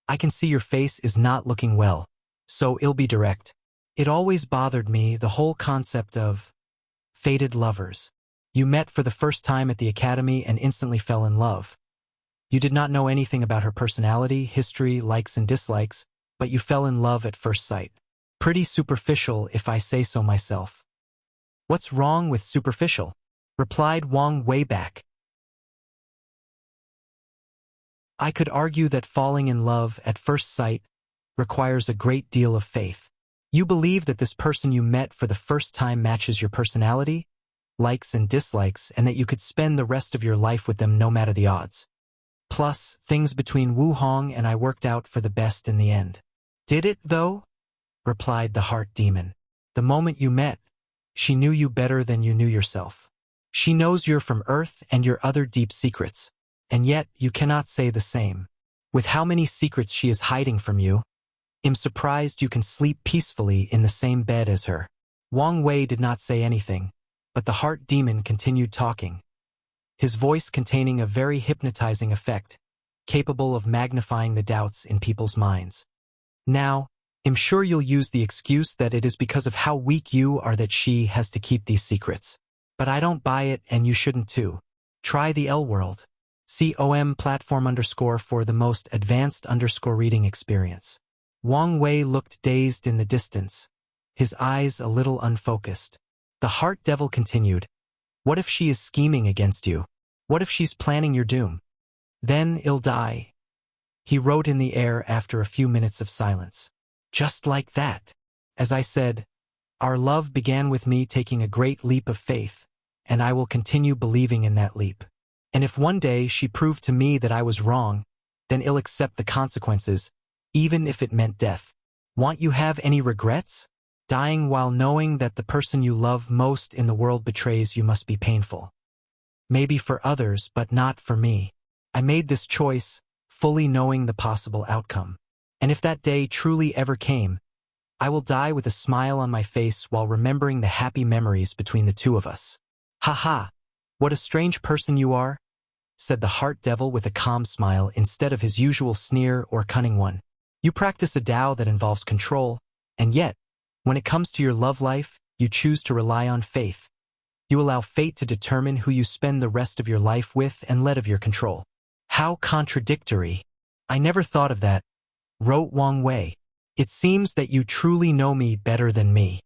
I can see your face is not looking well, so I'll be direct. It always bothered me, the whole concept of fated lovers. You met for the first time at the academy and instantly fell in love. You did not know anything about her personality, history, likes and dislikes, but you fell in love at first sight. Pretty superficial if I say so myself. What's wrong with superficial? Replied Wang Wei back. I could argue that falling in love at first sight requires a great deal of faith. You believe that this person you met for the first time matches your personality, likes and dislikes, and that you could spend the rest of your life with them no matter the odds. Plus, things between Wu Hong and I worked out for the best in the end. Did it, though? Replied the heart demon. The moment you met, she knew you better than you knew yourself. She knows you're from Earth and your other deep secrets, and yet you cannot say the same. With how many secrets she is hiding from you, I'm surprised you can sleep peacefully in the same bed as her. Wang Wei did not say anything, but the heart demon continued talking. his voice containing a very hypnotizing effect, capable of magnifying the doubts in people's minds. Now, I'm sure you'll use the excuse that it is because of how weak you are that she has to keep these secrets. But I don't buy it, and you shouldn't too. Try the L World. COM platform _ for the most advanced _ reading experience. Wang Wei looked dazed in the distance, his eyes a little unfocused. The Heart Devil continued, "What if she is scheming against you? What if she's planning your doom? Then I'll die." He wrote in the air after a few minutes of silence. "Just like that. As I said, our love began with me taking a great leap of faith, and I will continue believing in that leap. And if one day she proved to me that I was wrong, then I'll accept the consequences, even if it meant death. Want you have any regrets? Dying while knowing that the person you love most in the world betrays you must be painful. Maybe for others, but not for me. I made this choice, fully knowing the possible outcome. And if that day truly ever came, I will die with a smile on my face while remembering the happy memories between the two of us." "Ha ha! What a strange person you are," said the Heart Devil with a calm smile instead of his usual sneer or cunning one. "You practice a Tao that involves control, and yet, when it comes to your love life, you choose to rely on faith. You allow fate to determine who you spend the rest of your life with and let of your control. How contradictory. I never thought of that," wrote Wang Wei. "It seems that you truly know me better than me.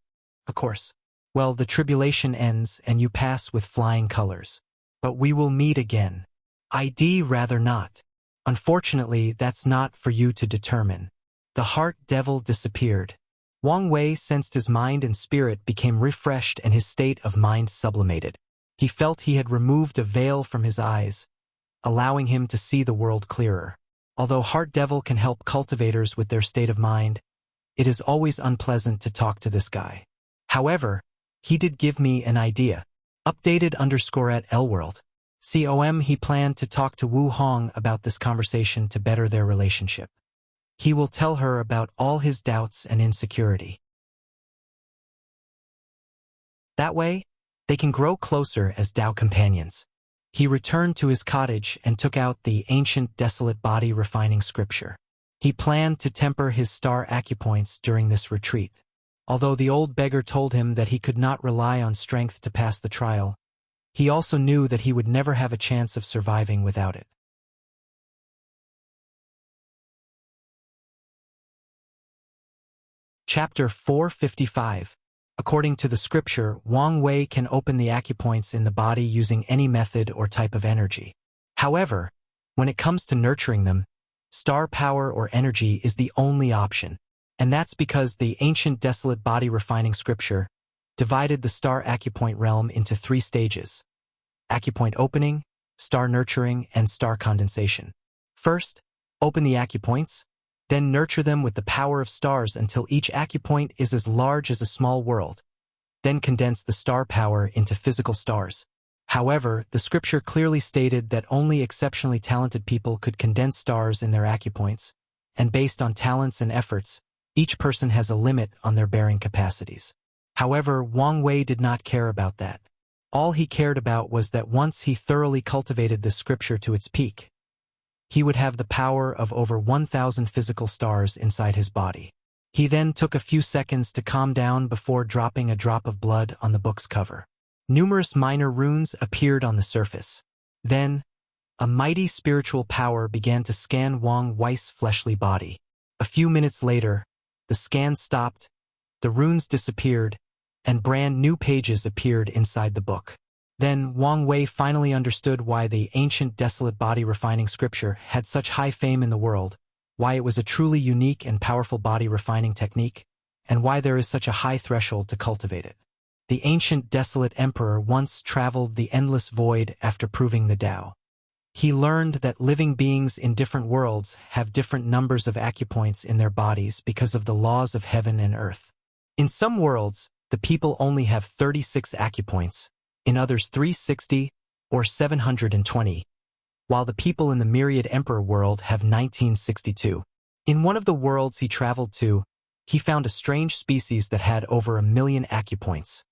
Of course. Well, the tribulation ends and you pass with flying colors. But we will meet again. I'd rather not. Unfortunately, that's not for you to determine." The Heart Devil disappeared. Wang Wei sensed his mind and spirit became refreshed and his state of mind sublimated. He felt he had removed a veil from his eyes, allowing him to see the world clearer. Although Heart Devil can help cultivators with their state of mind, it is always unpleasant to talk to this guy. However, he did give me an idea. Updated _ @ Lworld. COM he planned to talk to Wu Hong about this conversation to better their relationship. He will tell her about all his doubts and insecurity. That way, they can grow closer as Tao companions. He returned to his cottage and took out the ancient desolate body refining scripture. He planned to temper his star acupoints during this retreat. Although the old beggar told him that he could not rely on strength to pass the trial, he also knew that he would never have a chance of surviving without it. Chapter 455. According to the scripture, Wang Wei can open the acupoints in the body using any method or type of energy. However, when it comes to nurturing them, star power or energy is the only option, and that's because the ancient desolate body refining scripture divided the star acupoint realm into 3 stages: acupoint opening, star nurturing, and star condensation. First, open the acupoints, then nurture them with the power of stars until each acupoint is as large as a small world. Then condense the star power into physical stars. However, the scripture clearly stated that only exceptionally talented people could condense stars in their acupoints, and based on talents and efforts, each person has a limit on their bearing capacities. However, Wang Wei did not care about that. All he cared about was that once he thoroughly cultivated the scripture to its peak, he would have the power of over 1,000 physical stars inside his body. He then took a few seconds to calm down before dropping a drop of blood on the book's cover. Numerous minor runes appeared on the surface. Then, a mighty spiritual power began to scan Wang Wei's fleshly body. A few minutes later, the scan stopped, the runes disappeared, and brand new pages appeared inside the book. Then Wang Wei finally understood why the ancient desolate body refining scripture had such high fame in the world, why it was a truly unique and powerful body refining technique, and why there is such a high threshold to cultivate it. The ancient desolate emperor once traveled the endless void after proving the Tao. He learned that living beings in different worlds have different numbers of acupoints in their bodies because of the laws of heaven and earth. In some worlds, the people only have 36 acupoints, in others 360 or 720, while the people in the Myriad Emperor world have 1962. In one of the worlds he traveled to, he found a strange species that had over 1 million acupoints.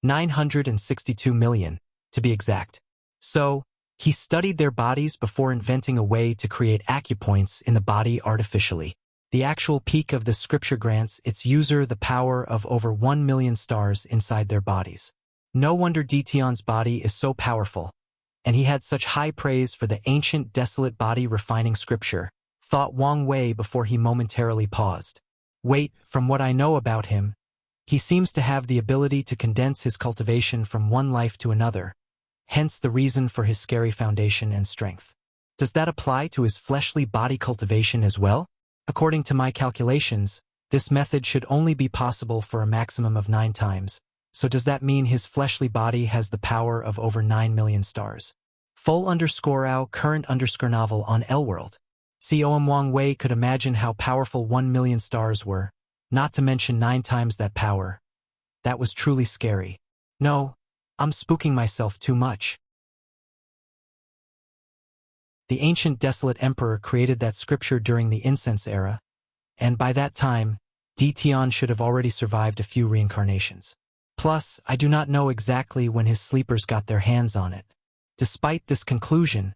962 million. to be exact. So, he studied their bodies before inventing a way to create acupoints in the body artificially. The actual peak of this scripture grants its user the power of over 1 million stars inside their bodies. No wonder Dition's body is so powerful, and he had such high praise for the ancient desolate body refining scripture, thought Wang Wei before he momentarily paused. Wait, from what I know about him, he seems to have the ability to condense his cultivation from one life to another, hence the reason for his scary foundation and strength. Does that apply to his fleshly body cultivation as well? According to my calculations, this method should only be possible for a maximum of 9 times, so does that mean his fleshly body has the power of over 9 million stars? Full_out current_novel on L-World. COM Wang Wei could imagine how powerful 1 million stars were, not to mention 9 times that power. That was truly scary. No, I'm spooking myself too much. The ancient desolate emperor created that scripture during the incense era, and by that time, Dition should have already survived a few reincarnations. Plus, I do not know exactly when his sleepers got their hands on it. Despite this conclusion,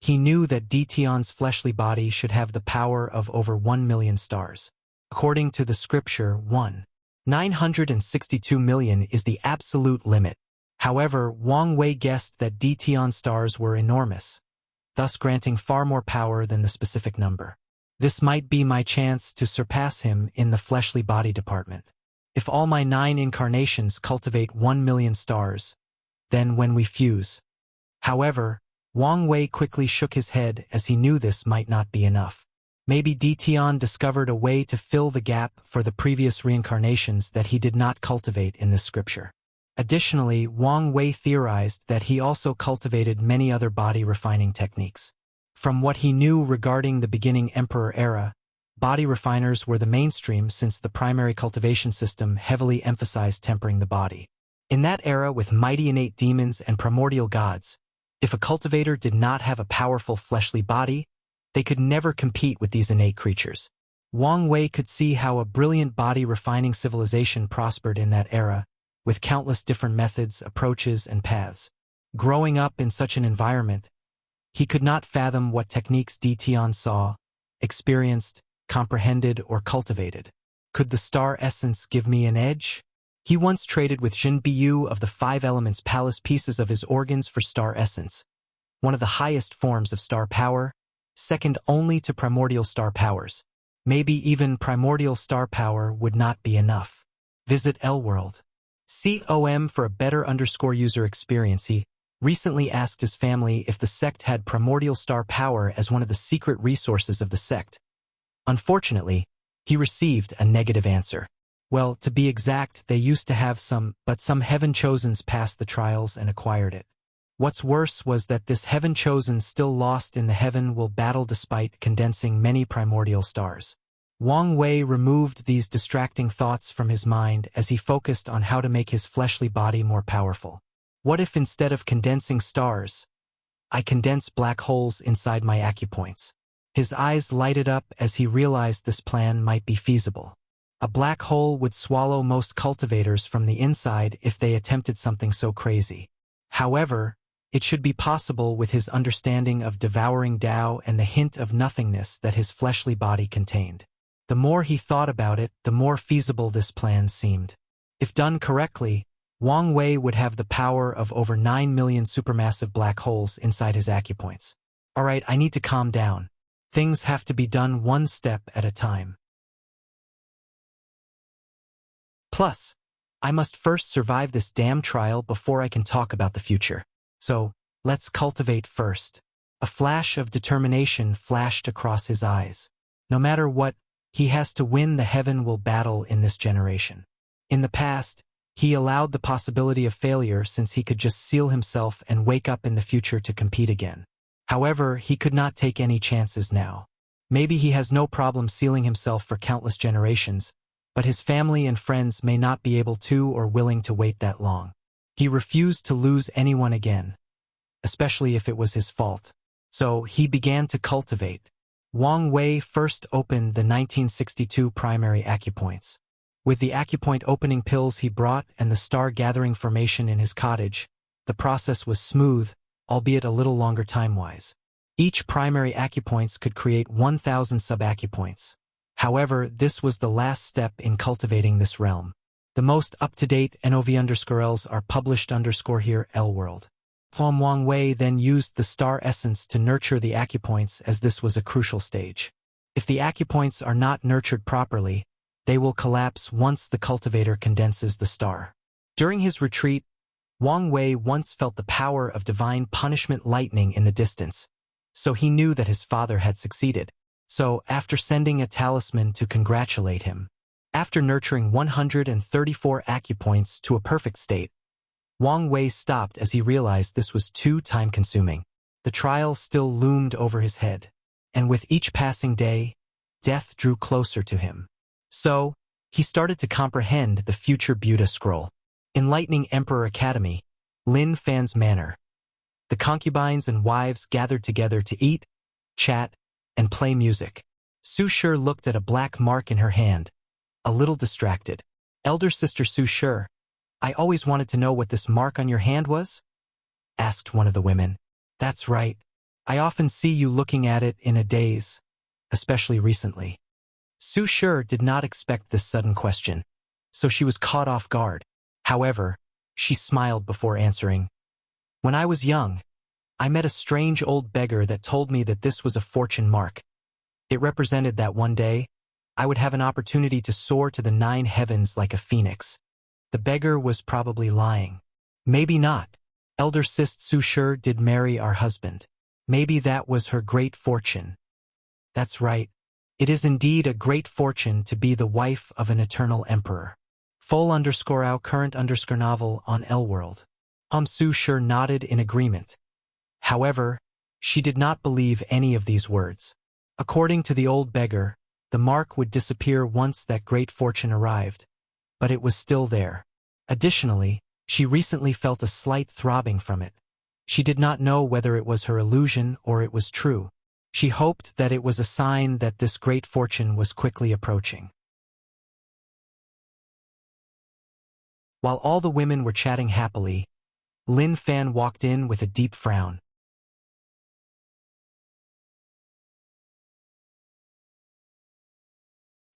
he knew that Dition's fleshly body should have the power of over 1 million stars. According to the scripture, 1,962 million is the absolute limit. However, Wang Wei guessed that Dition's stars were enormous, thus granting far more power than the specific number. This might be my chance to surpass him in the fleshly body department. If all my 9 incarnations cultivate 1 million stars, then when we fuse. However, Wang Wei quickly shook his head as he knew this might not be enough. Maybe Dition discovered a way to fill the gap for the previous reincarnations that he did not cultivate in this scripture. Additionally, Wang Wei theorized that he also cultivated many other body refining techniques. From what he knew regarding the beginning emperor era, body refiners were the mainstream since the primary cultivation system heavily emphasized tempering the body. In that era with mighty innate demons and primordial gods, if a cultivator did not have a powerful fleshly body, they could never compete with these innate creatures. Wang Wei could see how a brilliant body refining civilization prospered in that era, with countless different methods, approaches, and paths. Growing up in such an environment, he could not fathom what techniques Dition saw, experienced, comprehended, or cultivated. Could the star essence give me an edge? He once traded with Jin Biyu of the 5 Elements Palace pieces of his organs for star essence, one of the highest forms of star power, second only to primordial star powers. Maybe even primordial star power would not be enough. Visit L-World. COM for a better user experience. He recently asked his family if the sect had primordial star power as one of the secret resources of the sect. Unfortunately, he received a negative answer. Well, to be exact, they used to have some, but some heaven-chosens passed the trials and acquired it. What's worse was that this heaven-chosen still lost in the heaven will battle despite condensing many primordial stars. Wang Wei removed these distracting thoughts from his mind as he focused on how to make his fleshly body more powerful. What if instead of condensing stars, I condense black holes inside my acupoints? His eyes lighted up as he realized this plan might be feasible. A black hole would swallow most cultivators from the inside if they attempted something so crazy. However, it should be possible with his understanding of devouring Tao and the hint of nothingness that his fleshly body contained. The more he thought about it, the more feasible this plan seemed. If done correctly, Wang Wei would have the power of over 9 million supermassive black holes inside his acupoints. Alright, I need to calm down. Things have to be done one step at a time. Plus, I must first survive this damn trial before I can talk about the future. So, let's cultivate first. A flash of determination flashed across his eyes. No matter what, he has to win the heaven will battle in this generation. In the past, he allowed the possibility of failure since he could just seal himself and wake up in the future to compete again. However, he could not take any chances now. Maybe he has no problem sealing himself for countless generations, but his family and friends may not be able to or willing to wait that long. He refused to lose anyone again, especially if it was his fault. So he began to cultivate. Wang Wei first opened the 1962 primary acupoints. With the acupoint opening pills he brought and the star-gathering formation in his cottage, The process was smooth, albeit a little longer time-wise. Each primary acupoints could create 1,000 sub-acupoints. However, this was the last step in cultivating this realm. The most up-to-date NOV_Ls are published_here L-World. Huang Wang Wei then used the star essence to nurture the acupoints, as this was a crucial stage. If the acupoints are not nurtured properly, they will collapse once the cultivator condenses the star. During his retreat, Wang Wei once felt the power of divine punishment lightning in the distance, so he knew that his father had succeeded. So, after sending a talisman to congratulate him, after nurturing 134 acupoints to a perfect state, Wang Wei stopped as he realized this was too time-consuming. The trial still loomed over his head, and with each passing day, death drew closer to him. So, he started to comprehend the future Buddha scroll. Enlightening Emperor Academy, Lin Fan's manor. The concubines and wives gathered together to eat, chat, and play music. Su Shi looked at a black mark in her hand, a little distracted. Elder sister Su Shi, I always wanted to know what this mark on your hand was? Asked one of the women. That's right. I often see you looking at it in a daze, especially recently. Su Shi did not expect this sudden question, so she was caught off guard. However, she smiled before answering. When I was young, I met a strange old beggar that told me that this was a fortune mark. It represented that one day, I would have an opportunity to soar to the 9 heavens like a phoenix. The beggar was probably lying. Maybe not. Elder Sis Su Shi did marry our husband. Maybe that was her great fortune. That's right. It is indeed a great fortune to be the wife of an eternal emperor. Full_out current_novel on L-World. Su Shi nodded in agreement. However, she did not believe any of these words. According to the old beggar, the mark would disappear once that great fortune arrived, but it was still there. Additionally, she recently felt a slight throbbing from it. She did not know whether it was her illusion or it was true. She hoped that it was a sign that this great fortune was quickly approaching. While all the women were chatting happily, Lin Fan walked in with a deep frown.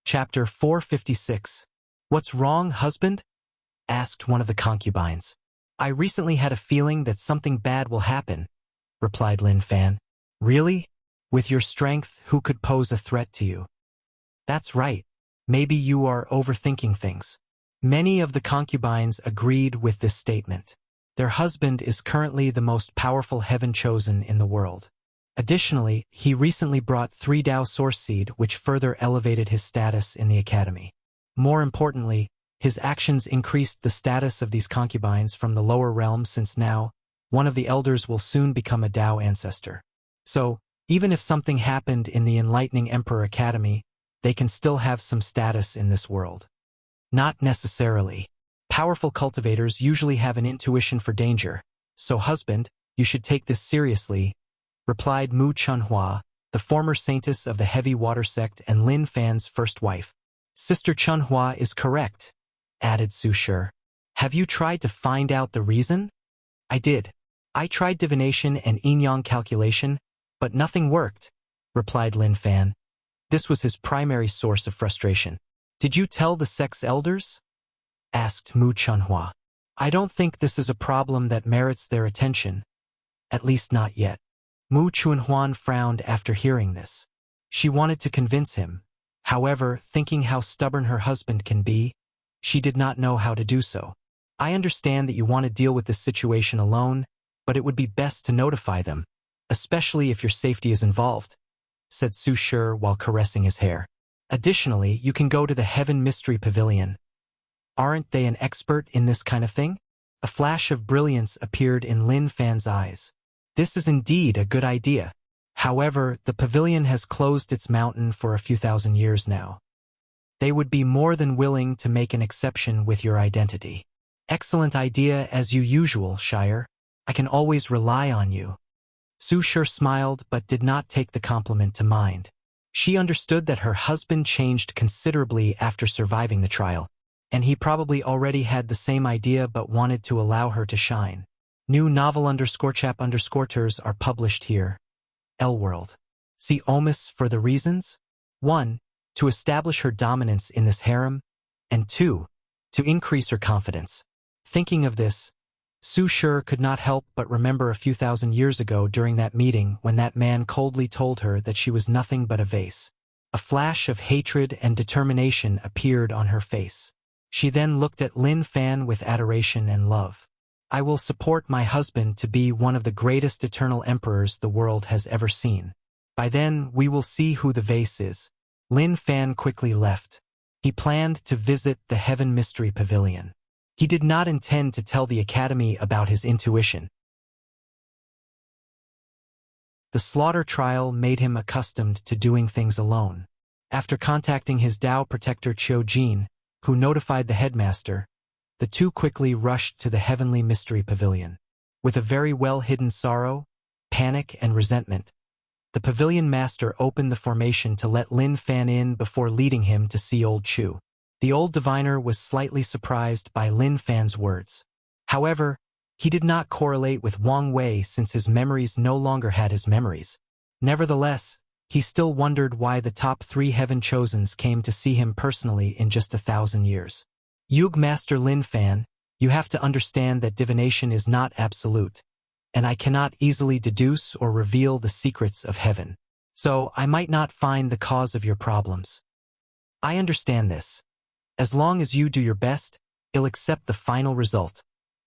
Chapter 456. What's wrong, husband? Asked one of the concubines. I recently had a feeling that something bad will happen, replied Lin Fan. Really? With your strength, who could pose a threat to you? That's right. Maybe you are overthinking things. Many of the concubines agreed with this statement. Their husband is currently the most powerful heaven-chosen in the world. Additionally, he recently brought 3 Dao Source Seed, which further elevated his status in the academy. More importantly, his actions increased the status of these concubines from the lower realm, since now, one of the elders will soon become a Dao ancestor. So, even if something happened in the Enlightening Emperor Academy, they can still have some status in this world. Not necessarily. Powerful cultivators usually have an intuition for danger, so husband, you should take this seriously, replied Mu Chunhua, the former saintess of the Heavy Water Sect and Lin Fan's first wife. Sister Chunhua is correct, added Su Shi. Have you tried to find out the reason? I did. I tried divination and yin-yang calculation, but nothing worked, replied Lin Fan. This was his primary source of frustration. Did you tell the sect's elders? Asked Mu Chunhua. I don't think this is a problem that merits their attention. At least not yet. Mu Chunhuan frowned after hearing this. She wanted to convince him. However, thinking how stubborn her husband can be, she did not know how to do so. I understand that you want to deal with this situation alone, but it would be best to notify them, especially if your safety is involved, said Su Shi while caressing his hair. Additionally, you can go to the Heaven Mystery Pavilion. Aren't they an expert in this kind of thing? A flash of brilliance appeared in Lin Fan's eyes. This is indeed a good idea. However, the pavilion has closed its mountain for a few thousand years now. They would be more than willing to make an exception with your identity. Excellent idea as usual, Shire. I can always rely on you. Su Shi smiled but did not take the compliment to mind. She understood that her husband changed considerably after surviving the trial, and he probably already had the same idea but wanted to allow her to shine. New novel _chap_ters are published here. L-World. See Omis for the reasons? 1. To establish her dominance in this harem, and 2. To increase her confidence. Thinking of this, Su Sure could not help but remember a few thousand years ago during that meeting when that man coldly told her that she was nothing but a vase. A flash of hatred and determination appeared on her face. She then looked at Lin Fan with adoration and love. I will support my husband to be one of the greatest eternal emperors the world has ever seen. By then, we will see who the vase is. Lin Fan quickly left. He planned to visit the Heaven Mystery Pavilion. He did not intend to tell the Academy about his intuition. The slaughter trial made him accustomed to doing things alone. After contacting his Dao protector Qiu Jin, who notified the headmaster, the two quickly rushed to the Heavenly Mystery Pavilion. With a very well-hidden sorrow, panic, and resentment, the pavilion master opened the formation to let Lin Fan in before leading him to see Old Chu. The old diviner was slightly surprised by Lin Fan's words. However, he did not correlate with Wang Wei since his memories no longer had his memories. Nevertheless, he still wondered why the top 3 Heaven Chosens came to see him personally in just 1,000 years. Yug Master Lin Fan, you have to understand that divination is not absolute, and I cannot easily deduce or reveal the secrets of heaven. So I might not find the cause of your problems. I understand this. As long as you do your best, I'll accept the final result,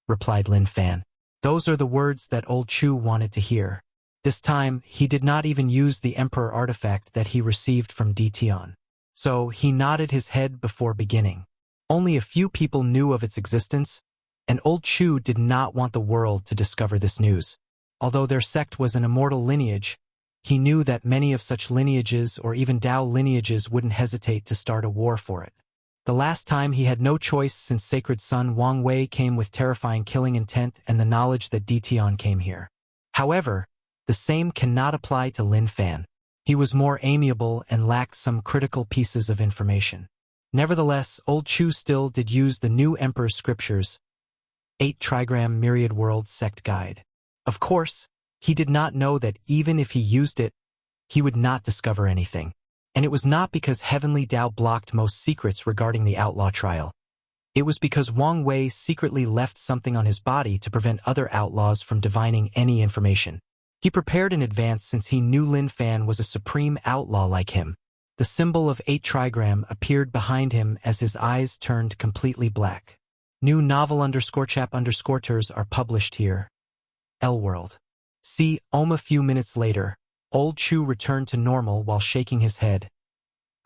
replied Lin Fan. Those are the words that Old Chu wanted to hear. This time, he did not even use the Emperor artifact that he received from Dition. So he nodded his head before beginning. Only a few people knew of its existence, and Old Chu did not want the world to discover this news. Although their sect was an immortal lineage, he knew that many of such lineages or even Dao lineages wouldn't hesitate to start a war for it. The last time he had no choice since Sacred Son Wang Wei came with terrifying killing intent and the knowledge that Dition came here. However, the same cannot apply to Lin Fan. He was more amiable and lacked some critical pieces of information. Nevertheless, Old Chu still did use the new Emperor's scriptures, 8 Trigram Myriad World Sect Guide. Of course, he did not know that even if he used it, he would not discover anything. And it was not because Heavenly Dao blocked most secrets regarding the outlaw trial. It was because Wang Wei secretly left something on his body to prevent other outlaws from divining any information. He prepared in advance since he knew Lin Fan was a supreme outlaw like him. The symbol of 8 Trigram appeared behind him as his eyes turned completely black. New novel _chap_ters are published here. L-World. See a few minutes later, Old Chu returned to normal while shaking his head.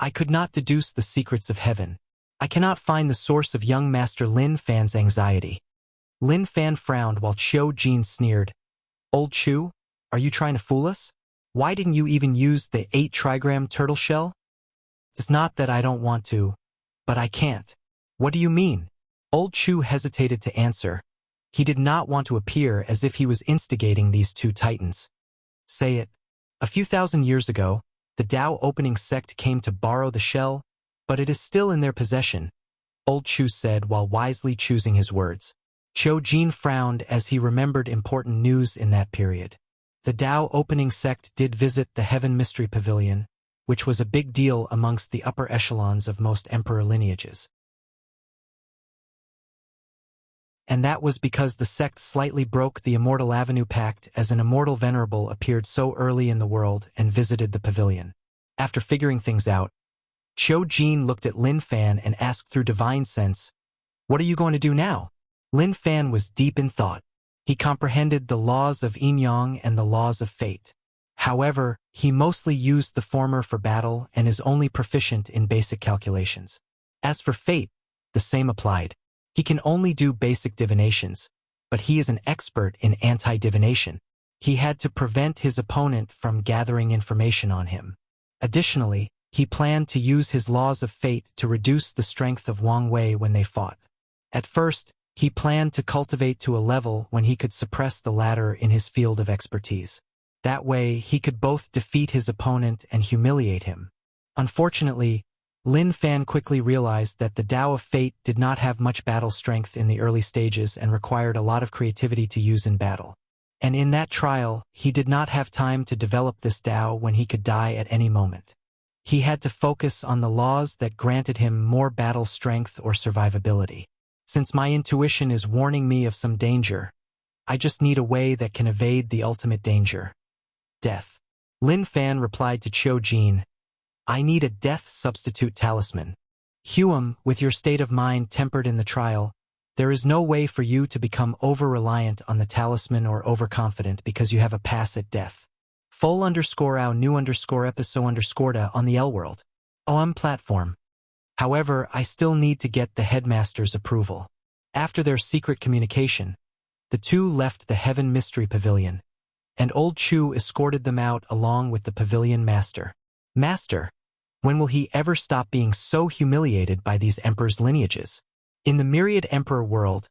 I could not deduce the secrets of heaven. I cannot find the source of young Master Lin Fan's anxiety. Lin Fan frowned while Qiu Jin sneered. Old Chu, are you trying to fool us? Why didn't you even use the 8 Trigram turtle shell? It's not that I don't want to, but I can't. What do you mean? Old Chu hesitated to answer. He did not want to appear as if he was instigating these two titans. Say it. A few thousand years ago, the Dao opening sect came to borrow the shell, but it is still in their possession, Old Chu said while wisely choosing his words. Qiu Jin frowned as he remembered important news in that period. The Dao opening sect did visit the Heaven Mystery Pavilion, which was a big deal amongst the upper echelons of most emperor lineages. And that was because the sect slightly broke the Immortal Avenue Pact as an immortal venerable appeared so early in the world and visited the pavilion. After figuring things out, Qiu Jin looked at Lin Fan and asked through divine sense, "What are you going to do now?" Lin Fan was deep in thought. He comprehended the laws of yin-yang and the laws of fate. However, he mostly used the former for battle and is only proficient in basic calculations. As for fate, the same applied. He can only do basic divinations, but he is an expert in anti-divination. He had to prevent his opponent from gathering information on him. Additionally, he planned to use his laws of fate to reduce the strength of Wang Wei when they fought. At first, he planned to cultivate to a level when he could suppress the latter in his field of expertise. That way, he could both defeat his opponent and humiliate him. Unfortunately, Lin Fan quickly realized that the Tao of Fate did not have much battle strength in the early stages and required a lot of creativity to use in battle. And in that trial, he did not have time to develop this Tao when he could die at any moment. He had to focus on the laws that granted him more battle strength or survivability. Since my intuition is warning me of some danger, I just need a way that can evade the ultimate danger. Death. Lin Fan replied to Qiu Jin, I need a death substitute talisman. Huam, with your state of mind tempered in the trial, there is no way for you to become over-reliant on the talisman or overconfident because you have a pass at death. Full_ow new_episode_da on the L World. OM platform. However, I still need to get the headmaster's approval. After their secret communication, the two left the Heaven Mystery Pavilion, and Old Chu escorted them out along with the pavilion master. Master, when will he ever stop being so humiliated by these emperors' lineages? In the myriad emperor world,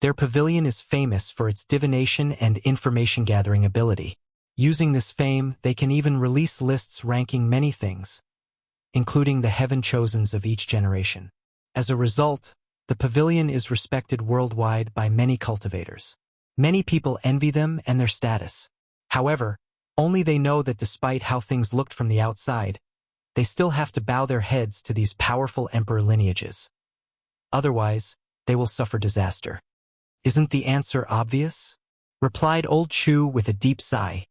their pavilion is famous for its divination and information-gathering ability. Using this fame, they can even release lists ranking many things, including the heaven chosens of each generation. As a result, the pavilion is respected worldwide by many cultivators. Many people envy them and their status. However, only they know that despite how things looked from the outside, they still have to bow their heads to these powerful emperor lineages. Otherwise, they will suffer disaster. Isn't the answer obvious? Replied Old Chu with a deep sigh.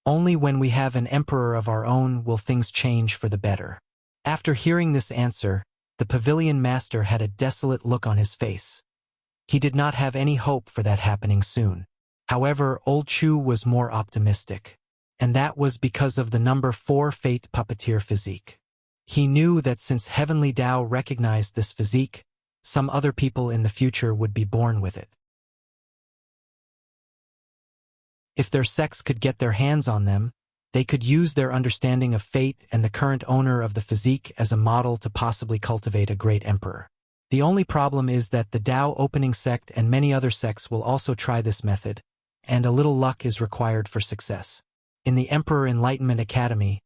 Only when we have an emperor of our own will things change for the better. After hearing this answer, the pavilion master had a desolate look on his face. He did not have any hope for that happening soon. However, Old Chu was more optimistic, and that was because of the number 4 Fate Puppeteer physique. He knew that since Heavenly Tao recognized this physique, some other people in the future would be born with it. If their sex could get their hands on them, they could use their understanding of fate and the current owner of the physique as a model to possibly cultivate a great emperor. The only problem is that the Tao opening sect and many other sects will also try this method, and a little luck is required for success. In the Emperor Enlightenment Academy,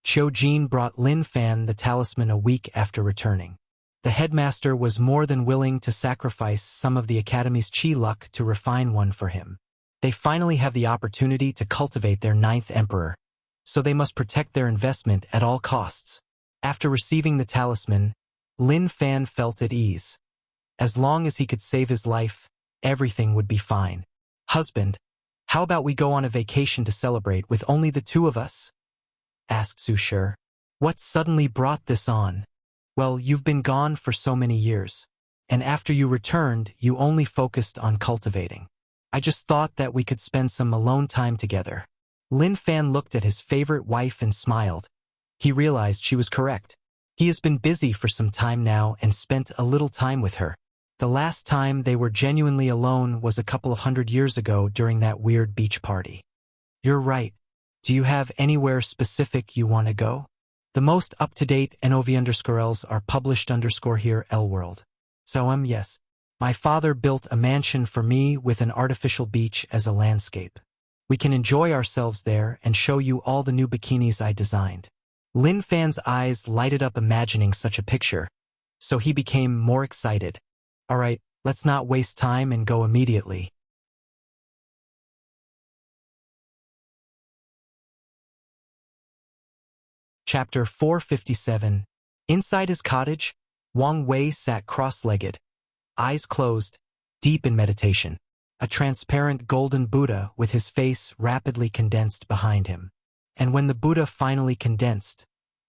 Qiu Jin brought Lin Fan the talisman a week after returning. The headmaster was more than willing to sacrifice some of the Academy's chi luck to refine one for him. They finally have the opportunity to cultivate their 9th emperor, so they must protect their investment at all costs. After receiving the talisman, Lin Fan felt at ease. As long as he could save his life, everything would be fine. Husband, how about we go on a vacation to celebrate with only the two of us? Asked Su Shi. What suddenly brought this on? Well, you've been gone for so many years, and after you returned, you only focused on cultivating. I just thought that we could spend some alone time together. Lin Fan looked at his favorite wife and smiled. He realized she was correct. He has been busy for some time now and spent a little time with her. The last time they were genuinely alone was a couple of 100 years ago during that weird beach party. You're right. Do you have anywhere specific you want to go? The most up-to-date NOV_Ls are published _here L World. So yes. My father built a mansion for me with an artificial beach as a landscape. We can enjoy ourselves there and show you all the new bikinis I designed. Lin Fan's eyes lighted up imagining such a picture, so he became more excited. Alright, let's not waste time and go immediately. Chapter 457. Inside his cottage, Wang Wei sat cross-legged, eyes closed, deep in meditation. A transparent golden Buddha with his face rapidly condensed behind him. And when the Buddha finally condensed,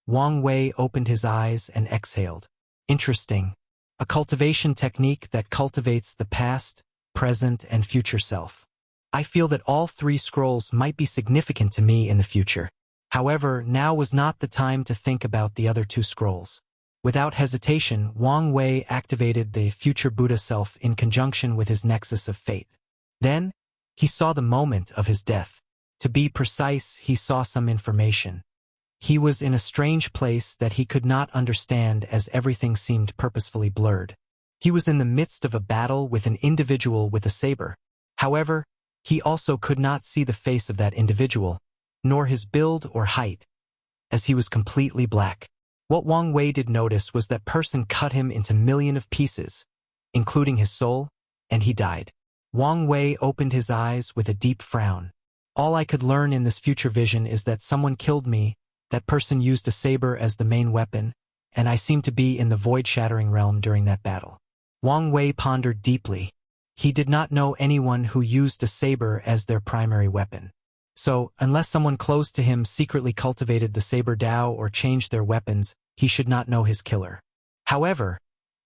Wang Wei opened his eyes and exhaled. Interesting. A cultivation technique that cultivates the past, present, and future self. I feel that all 3 scrolls might be significant to me in the future. However, now was not the time to think about the other 2 scrolls. Without hesitation, Wang Wei activated the future Buddha self in conjunction with his nexus of fate. Then, he saw the moment of his death. To be precise, he saw some information. He was in a strange place that he could not understand as everything seemed purposefully blurred. He was in the midst of a battle with an individual with a saber. However, he also could not see the face of that individual, nor his build or height, as he was completely black. What Wang Wei did notice was that person cut him into millions of pieces, including his soul, and he died. Wang Wei opened his eyes with a deep frown. All I could learn in this future vision is that someone killed me, that person used a saber as the main weapon, and I seemed to be in the void-shattering realm during that battle. Wang Wei pondered deeply. He did not know anyone who used a saber as their primary weapon. So, unless someone close to him secretly cultivated the saber Dao or changed their weapons, he should not know his killer. However,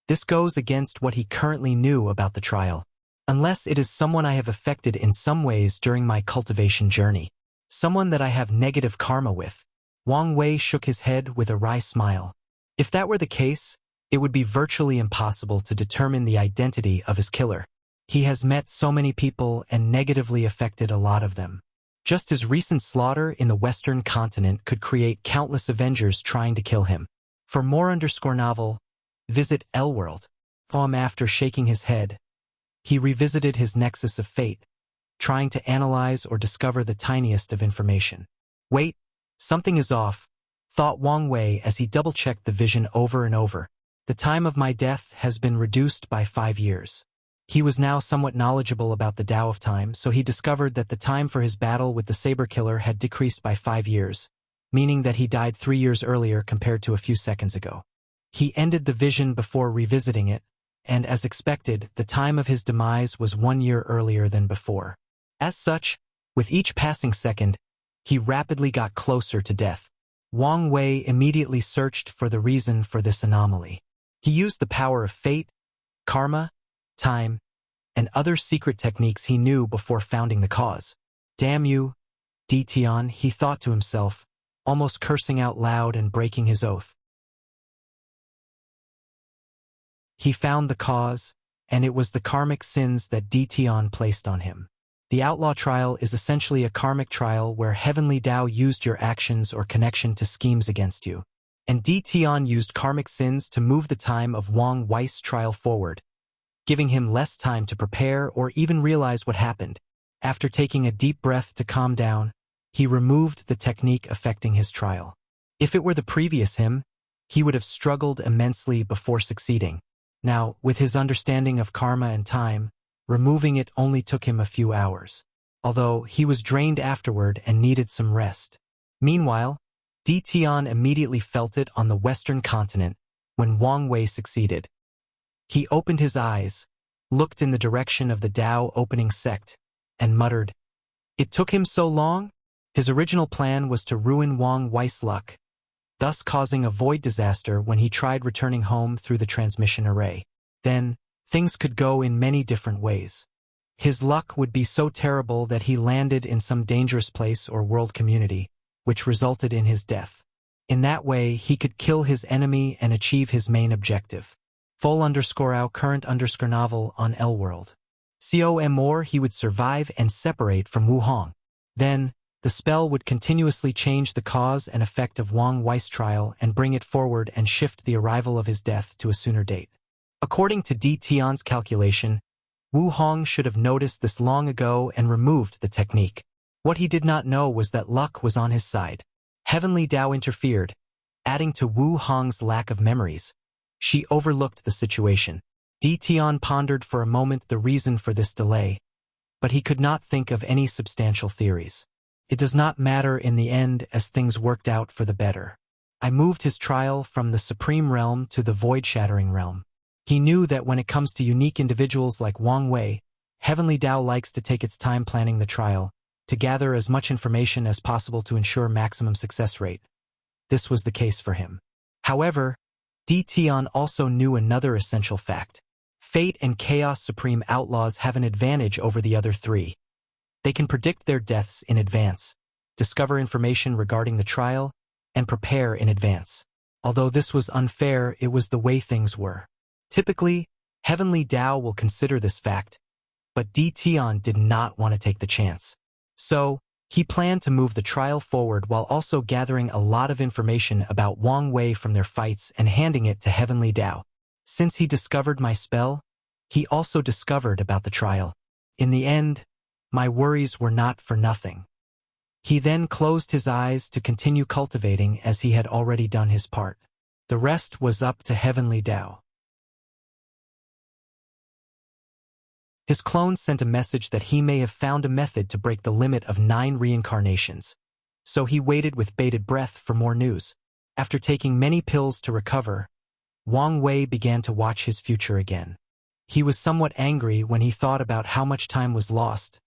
this goes against what he currently knew about the trial. Unless it is someone I have affected in some ways during my cultivation journey. Someone that I have negative karma with. Wang Wei shook his head with a wry smile. If that were the case, it would be virtually impossible to determine the identity of his killer. He has met so many people and negatively affected a lot of them. Just his recent slaughter in the Western continent could create countless Avengers trying to kill him. For more _novel, visit L-World. After shaking his head, he revisited his nexus of fate, trying to analyze or discover the tiniest of information. Wait, something is off, thought Wang Wei as he double-checked the vision over and over. The time of my death has been reduced by 5 years. He was now somewhat knowledgeable about the Tao of time, so he discovered that the time for his battle with the saber killer had decreased by 5 years, meaning that he died 3 years earlier compared to a few seconds ago. He ended the vision before revisiting it, and as expected, the time of his demise was 1 year earlier than before. As such, with each passing second, he rapidly got closer to death. Wang Wei immediately searched for the reason for this anomaly. He used the power of fate, karma, time, and other secret techniques he knew before founding the cause. Damn you, Tian, he thought to himself, almost cursing out loud and breaking his oath. He found the cause, and it was the karmic sins that Tian placed on him. The outlaw trial is essentially a karmic trial where Heavenly Tao used your actions or connection to schemes against you. And Tian used karmic sins to move the time of Wang Wei's trial forward, giving him less time to prepare or even realize what happened. After taking a deep breath to calm down, he removed the technique affecting his trial. If it were the previous him, he would have struggled immensely before succeeding. Now, with his understanding of karma and time, removing it only took him a few hours, although he was drained afterward and needed some rest. Meanwhile, Tian immediately felt it on the Western continent when Wang Wei succeeded. He opened his eyes, looked in the direction of the Tao opening sect, and muttered, "It took him so long?" His original plan was to ruin Wang Wei's luck, thus causing a void disaster when he tried returning home through the transmission array. Then, things could go in many different ways. His luck would be so terrible that he landed in some dangerous place or world community, which resulted in his death. In that way, he could kill his enemy and achieve his main objective. Full_our current_novel on L-World. Or he would survive and separate from Wu Hong. Then, the spell would continuously change the cause and effect of Wang Wei's trial and bring it forward and shift the arrival of his death to a sooner date. According to Tian's calculation, Wu Hong should have noticed this long ago and removed the technique. What he did not know was that luck was on his side. Heavenly Tao interfered, adding to Wu Hong's lack of memories. She overlooked the situation. Tian pondered for a moment the reason for this delay, but he could not think of any substantial theories. It does not matter in the end as things worked out for the better. I moved his trial from the Supreme Realm to the Void-Shattering Realm. He knew that when it comes to unique individuals like Wang Wei, Heavenly Tao likes to take its time planning the trial, to gather as much information as possible to ensure maximum success rate. This was the case for him. However, Tian also knew another essential fact. Fate and Chaos Supreme Outlaws have an advantage over the other three. They can predict their deaths in advance, discover information regarding the trial, and prepare in advance. Although this was unfair, it was the way things were. Typically, Heavenly Tao will consider this fact, but Tian did not want to take the chance. So, he planned to move the trial forward while also gathering a lot of information about Wang Wei from their fights and handing it to Heavenly Tao. Since he discovered my spell, he also discovered about the trial. In the end, my worries were not for nothing. He then closed his eyes to continue cultivating as he had already done his part. The rest was up to heavenly Tao. His clone sent a message that he may have found a method to break the limit of 9 reincarnations. So he waited with bated breath for more news. After taking many pills to recover, Wang Wei began to watch his future again. He was somewhat angry when he thought about how much time was lost,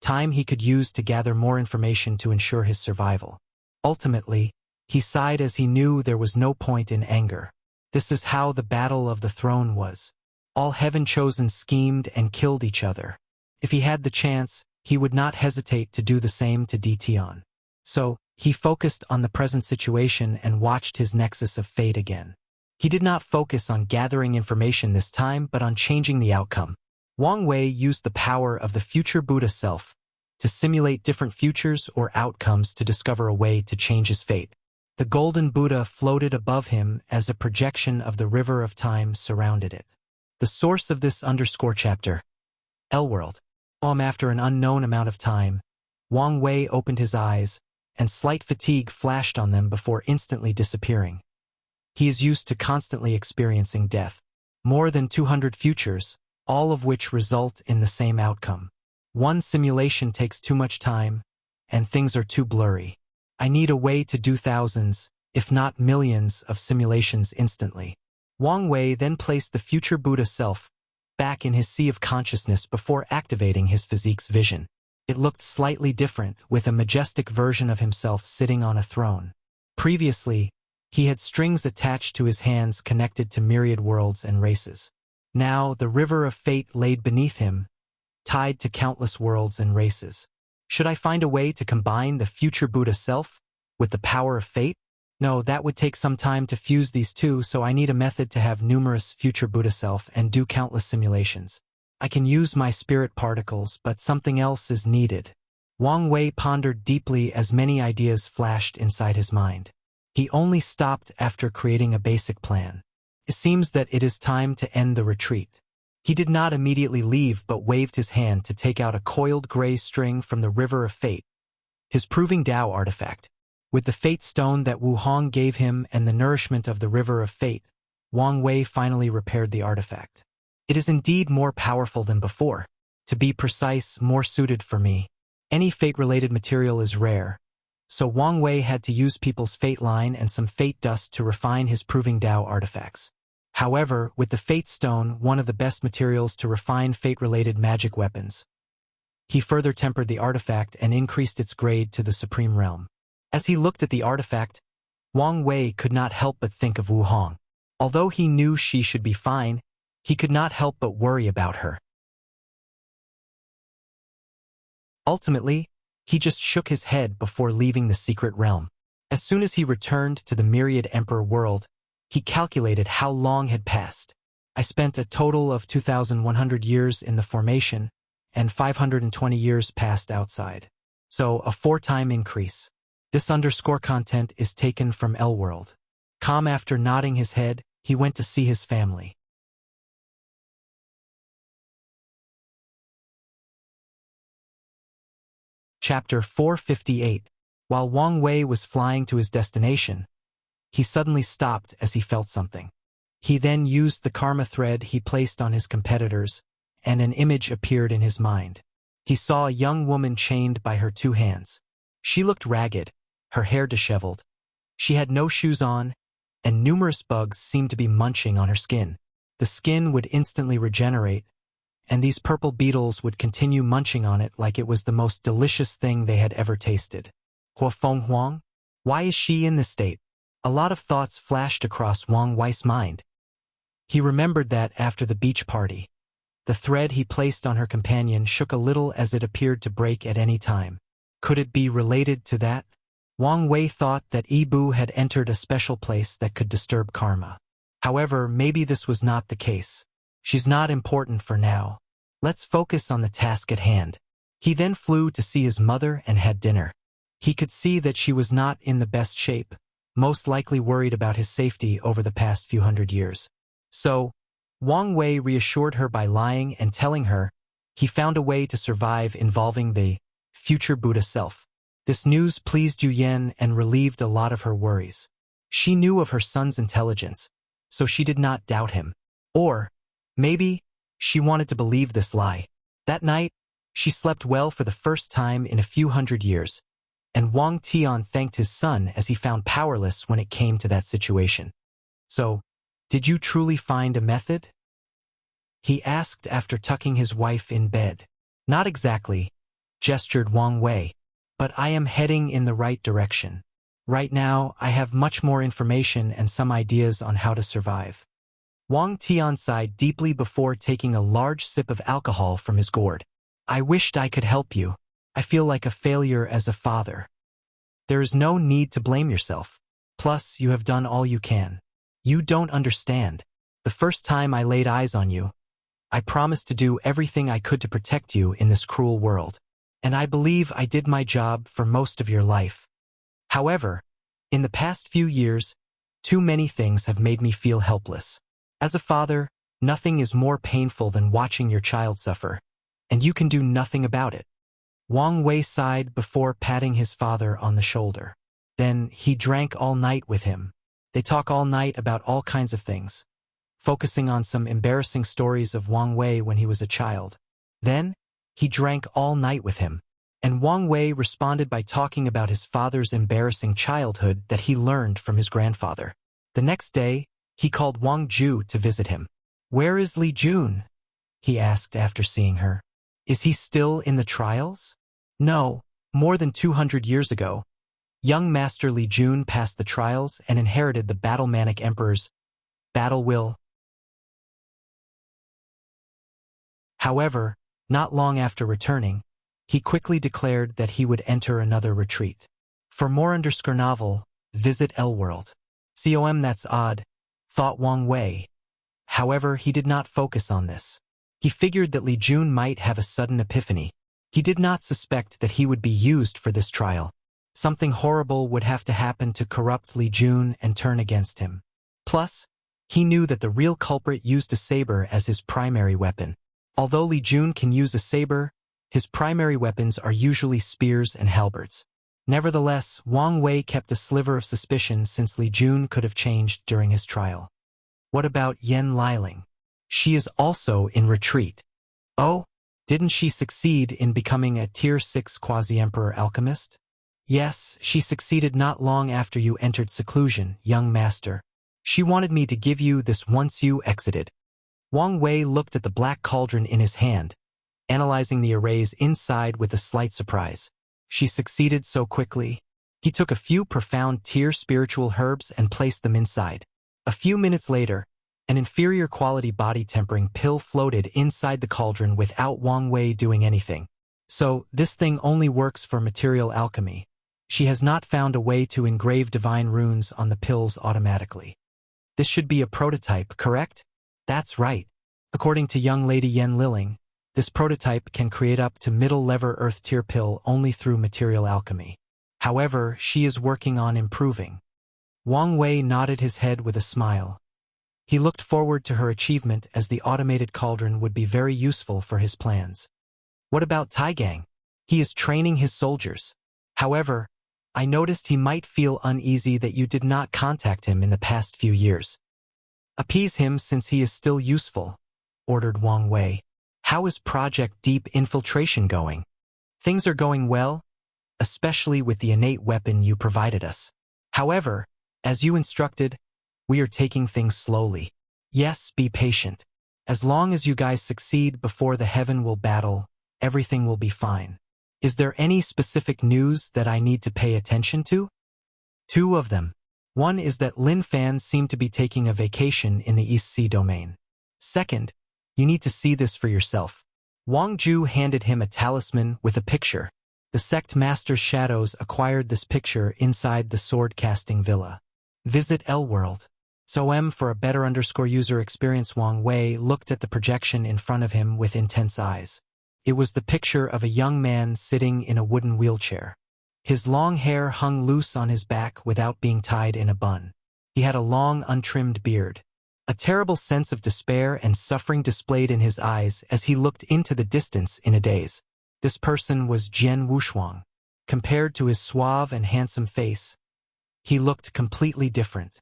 time he could use to gather more information to ensure his survival. Ultimately, he sighed as he knew there was no point in anger. This is how the battle of the throne was. All heaven-chosen schemed and killed each other. If he had the chance, he would not hesitate to do the same to Dition. So, he focused on the present situation and watched his nexus of fate again. He did not focus on gathering information this time, but on changing the outcome. Wang Wei used the power of the future Buddha self to simulate different futures or outcomes to discover a way to change his fate. The golden Buddha floated above him as a projection of the river of time surrounded it. The source of this chapter, L-World. After an unknown amount of time, Wang Wei opened his eyes, and slight fatigue flashed on them before instantly disappearing. He is used to constantly experiencing death. More than 200 futures, all of which result in the same outcome. One simulation takes too much time, and things are too blurry. I need a way to do thousands, if not millions, of simulations instantly. Wang Wei then placed the future Buddha self back in his sea of consciousness before activating his physique's vision. It looked slightly different, with a majestic version of himself sitting on a throne. Previously, he had strings attached to his hands connected to myriad worlds and races. Now, the river of fate laid beneath him, tied to countless worlds and races. Should I find a way to combine the future Buddha self with the power of fate? No, that would take some time to fuse these two, so I need a method to have numerous future Buddha self and do countless simulations. I can use my spirit particles, but something else is needed. Wang Wei pondered deeply as many ideas flashed inside his mind. He only stopped after creating a basic plan. It seems that it is time to end the retreat. He did not immediately leave but waved his hand to take out a coiled gray string from the river of fate, his proving Tao artifact. With the fate stone that Wu Hong gave him and the nourishment of the river of fate, Wang Wei finally repaired the artifact. It is indeed more powerful than before. To be precise, more suited for me. Any fate-related material is rare, so Wang Wei had to use people's fate line and some fate dust to refine his proving Tao artifacts. However, with the fate stone, one of the best materials to refine fate-related magic weapons, he further tempered the artifact and increased its grade to the supreme realm. As he looked at the artifact, Wang Wei could not help but think of Wu Hong. Although he knew she should be fine, he could not help but worry about her. Ultimately, he just shook his head before leaving the secret realm. As soon as he returned to the Myriad Emperor world, he calculated how long had passed. I spent a total of 2,100 years in the formation, and 520 years passed outside. So, a 4-time increase. This content is taken from L-World. Calm after nodding his head, he went to see his family. Chapter 458. While Wang Wei was flying to his destination, he suddenly stopped as he felt something. He then used the karma thread he placed on his competitors, and an image appeared in his mind. He saw a young woman chained by her 2 hands. She looked ragged, her hair disheveled. She had no shoes on, and numerous bugs seemed to be munching on her skin. The skin would instantly regenerate, and these purple beetles would continue munching on it like it was the most delicious thing they had ever tasted. Hua Feng Huang? Why is she in this state? A lot of thoughts flashed across Wang Wei's mind. He remembered that after the beach party, the thread he placed on her companion shook a little as it appeared to break at any time. Could it be related to that? Wang Wei thought that Ibu had entered a special place that could disturb karma. However, maybe this was not the case. She's not important for now. Let's focus on the task at hand. He then flew to see his mother and had dinner. He could see that she was not in the best shape, most likely worried about his safety over the past few hundred years. So, Wang Wei reassured her by lying and telling her he found a way to survive involving the future Buddha self. This news pleased Yu Yan and relieved a lot of her worries. She knew of her son's intelligence, so she did not doubt him. Or, maybe, she wanted to believe this lie. That night, she slept well for the first time in a few hundred years, and Wang Tian thanked his son as he found powerless when it came to that situation. So, did you truly find a method? He asked after tucking his wife in bed. Not exactly, gestured Wang Wei, but I am heading in the right direction. Right now, I have much more information and some ideas on how to survive. Wang Tian sighed deeply before taking a large sip of alcohol from his gourd. I wished I could help you. I feel like a failure as a father. There is no need to blame yourself. Plus, you have done all you can. You don't understand. The first time I laid eyes on you, I promised to do everything I could to protect you in this cruel world. And I believe I did my job for most of your life. However, in the past few years, too many things have made me feel helpless. As a father, nothing is more painful than watching your child suffer, and you can do nothing about it. Wang Wei sighed before patting his father on the shoulder. Then he drank all night with him. They talk all night about all kinds of things, focusing on some embarrassing stories of Wang Wei when he was a child. Then, he drank all night with him, and Wang Wei responded by talking about his father's embarrassing childhood that he learned from his grandfather. The next day, he called Wang Ju to visit him. Where is Li Jun? He asked after seeing her. Is he still in the trials? No, more than 200 years ago, young Master Li Jun passed the trials and inherited the Battle-Manic Emperor's battle will. However, not long after returning, he quickly declared that he would enter another retreat. For more underscore novel, visit L-World. That's odd, thought Wang Wei. However, he did not focus on this. He figured that Li Jun might have a sudden epiphany. He did not suspect that he would be used for this trial. Something horrible would have to happen to corrupt Li Jun and turn against him. Plus, he knew that the real culprit used a saber as his primary weapon. Although Li Jun can use a saber, his primary weapons are usually spears and halberds. Nevertheless, Wang Wei kept a sliver of suspicion since Li Jun could have changed during his trial. What about Yen Liling? She is also in retreat. Oh, didn't she succeed in becoming a Tier 6 quasi-emperor alchemist? Yes, she succeeded not long after you entered seclusion, young master. She wanted me to give you this once you exited. Wang Wei looked at the black cauldron in his hand, analyzing the arrays inside with a slight surprise. She succeeded so quickly. He took a few profound tier spiritual herbs and placed them inside. A few minutes later, an inferior quality body tempering pill floated inside the cauldron without Wang Wei doing anything. So, this thing only works for material alchemy. She has not found a way to engrave divine runes on the pills automatically. This should be a prototype, correct? That's right. According to young lady Yen Liling, this prototype can create up to middle-level earth tier pill only through material alchemy. However, she is working on improving. Wang Wei nodded his head with a smile. He looked forward to her achievement as the automated cauldron would be very useful for his plans. What about Taigang? He is training his soldiers. However, I noticed he might feel uneasy that you did not contact him in the past few years. Appease him since he is still useful, ordered Wang Wei. How is Project Deep Infiltration going? Things are going well, especially with the innate weapon you provided us. However, as you instructed, we are taking things slowly. Yes, be patient. As long as you guys succeed before the heaven will battle, everything will be fine. Is there any specific news that I need to pay attention to? Two of them. One is that Lin Fan seemed to be taking a vacation in the East Sea domain. Second, you need to see this for yourself. Wang Ju handed him a talisman with a picture. The sect master's shadows acquired this picture inside the sword-casting villa. Visit L-World. For a better underscore user experience, Wang Wei looked at the projection in front of him with intense eyes. It was the picture of a young man sitting in a wooden wheelchair. His long hair hung loose on his back without being tied in a bun. He had a long, untrimmed beard. A terrible sense of despair and suffering displayed in his eyes as he looked into the distance in a daze. This person was Jian Wushuang. Compared to his suave and handsome face, He looked completely different.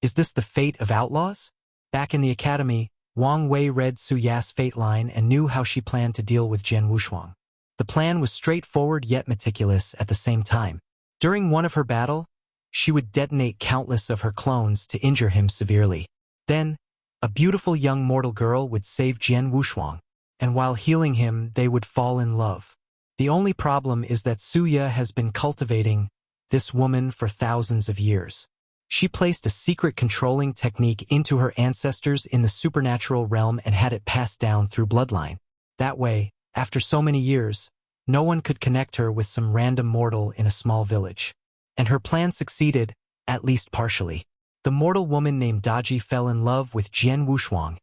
Is this the fate of outlaws? Back in the academy, Wang Wei read Su Ya's fate line and knew how she planned to deal with Jian Wushuang. The plan was straightforward yet meticulous at the same time. During one of her battle, she would detonate countless of her clones to injure him severely. Then, a beautiful young mortal girl would save Jian Wushuang, and while healing him they would fall in love. The only problem is that Su Ya has been cultivating this woman for thousands of years. She placed a secret controlling technique into her ancestors in the supernatural realm and had it passed down through bloodline. That way, after so many years, no one could connect her with some random mortal in a small village. And her plan succeeded, at least partially. The mortal woman named Daji fell in love with Jian Wushuang,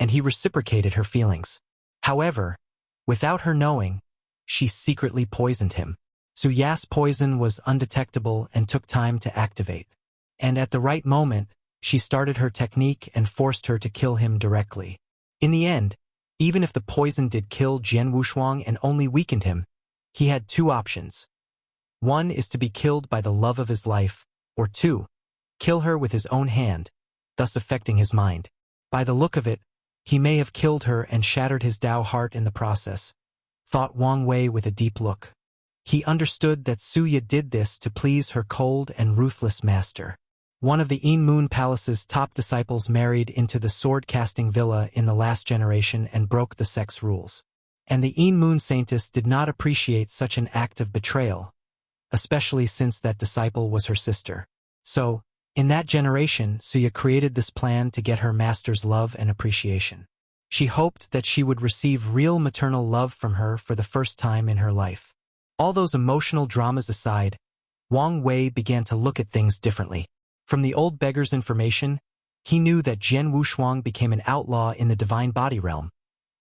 and he reciprocated her feelings. However, without her knowing, she secretly poisoned him. Su Ya's poison was undetectable and took time to activate. And at the right moment, she started her technique and forced her to kill him directly. In the end, even if the poison did kill Jian Wushuang and only weakened him, he had two options. One is to be killed by the love of his life, or two, kill her with his own hand, thus affecting his mind. By the look of it, he may have killed her and shattered his Dao heart in the process, thought Wang Wei with a deep look. He understood that Su Ya did this to please her cold and ruthless master. One of the Yin Moon Palace's top disciples married into the sword-casting villa in the last generation and broke the sex rules. And the Yin Moon Saintess did not appreciate such an act of betrayal, especially since that disciple was her sister. So, in that generation, Su Ya created this plan to get her master's love and appreciation. She hoped that she would receive real maternal love from her for the first time in her life. All those emotional dramas aside, Wang Wei began to look at things differently. From the old beggar's information, he knew that Jian Wushuang became an outlaw in the divine body realm,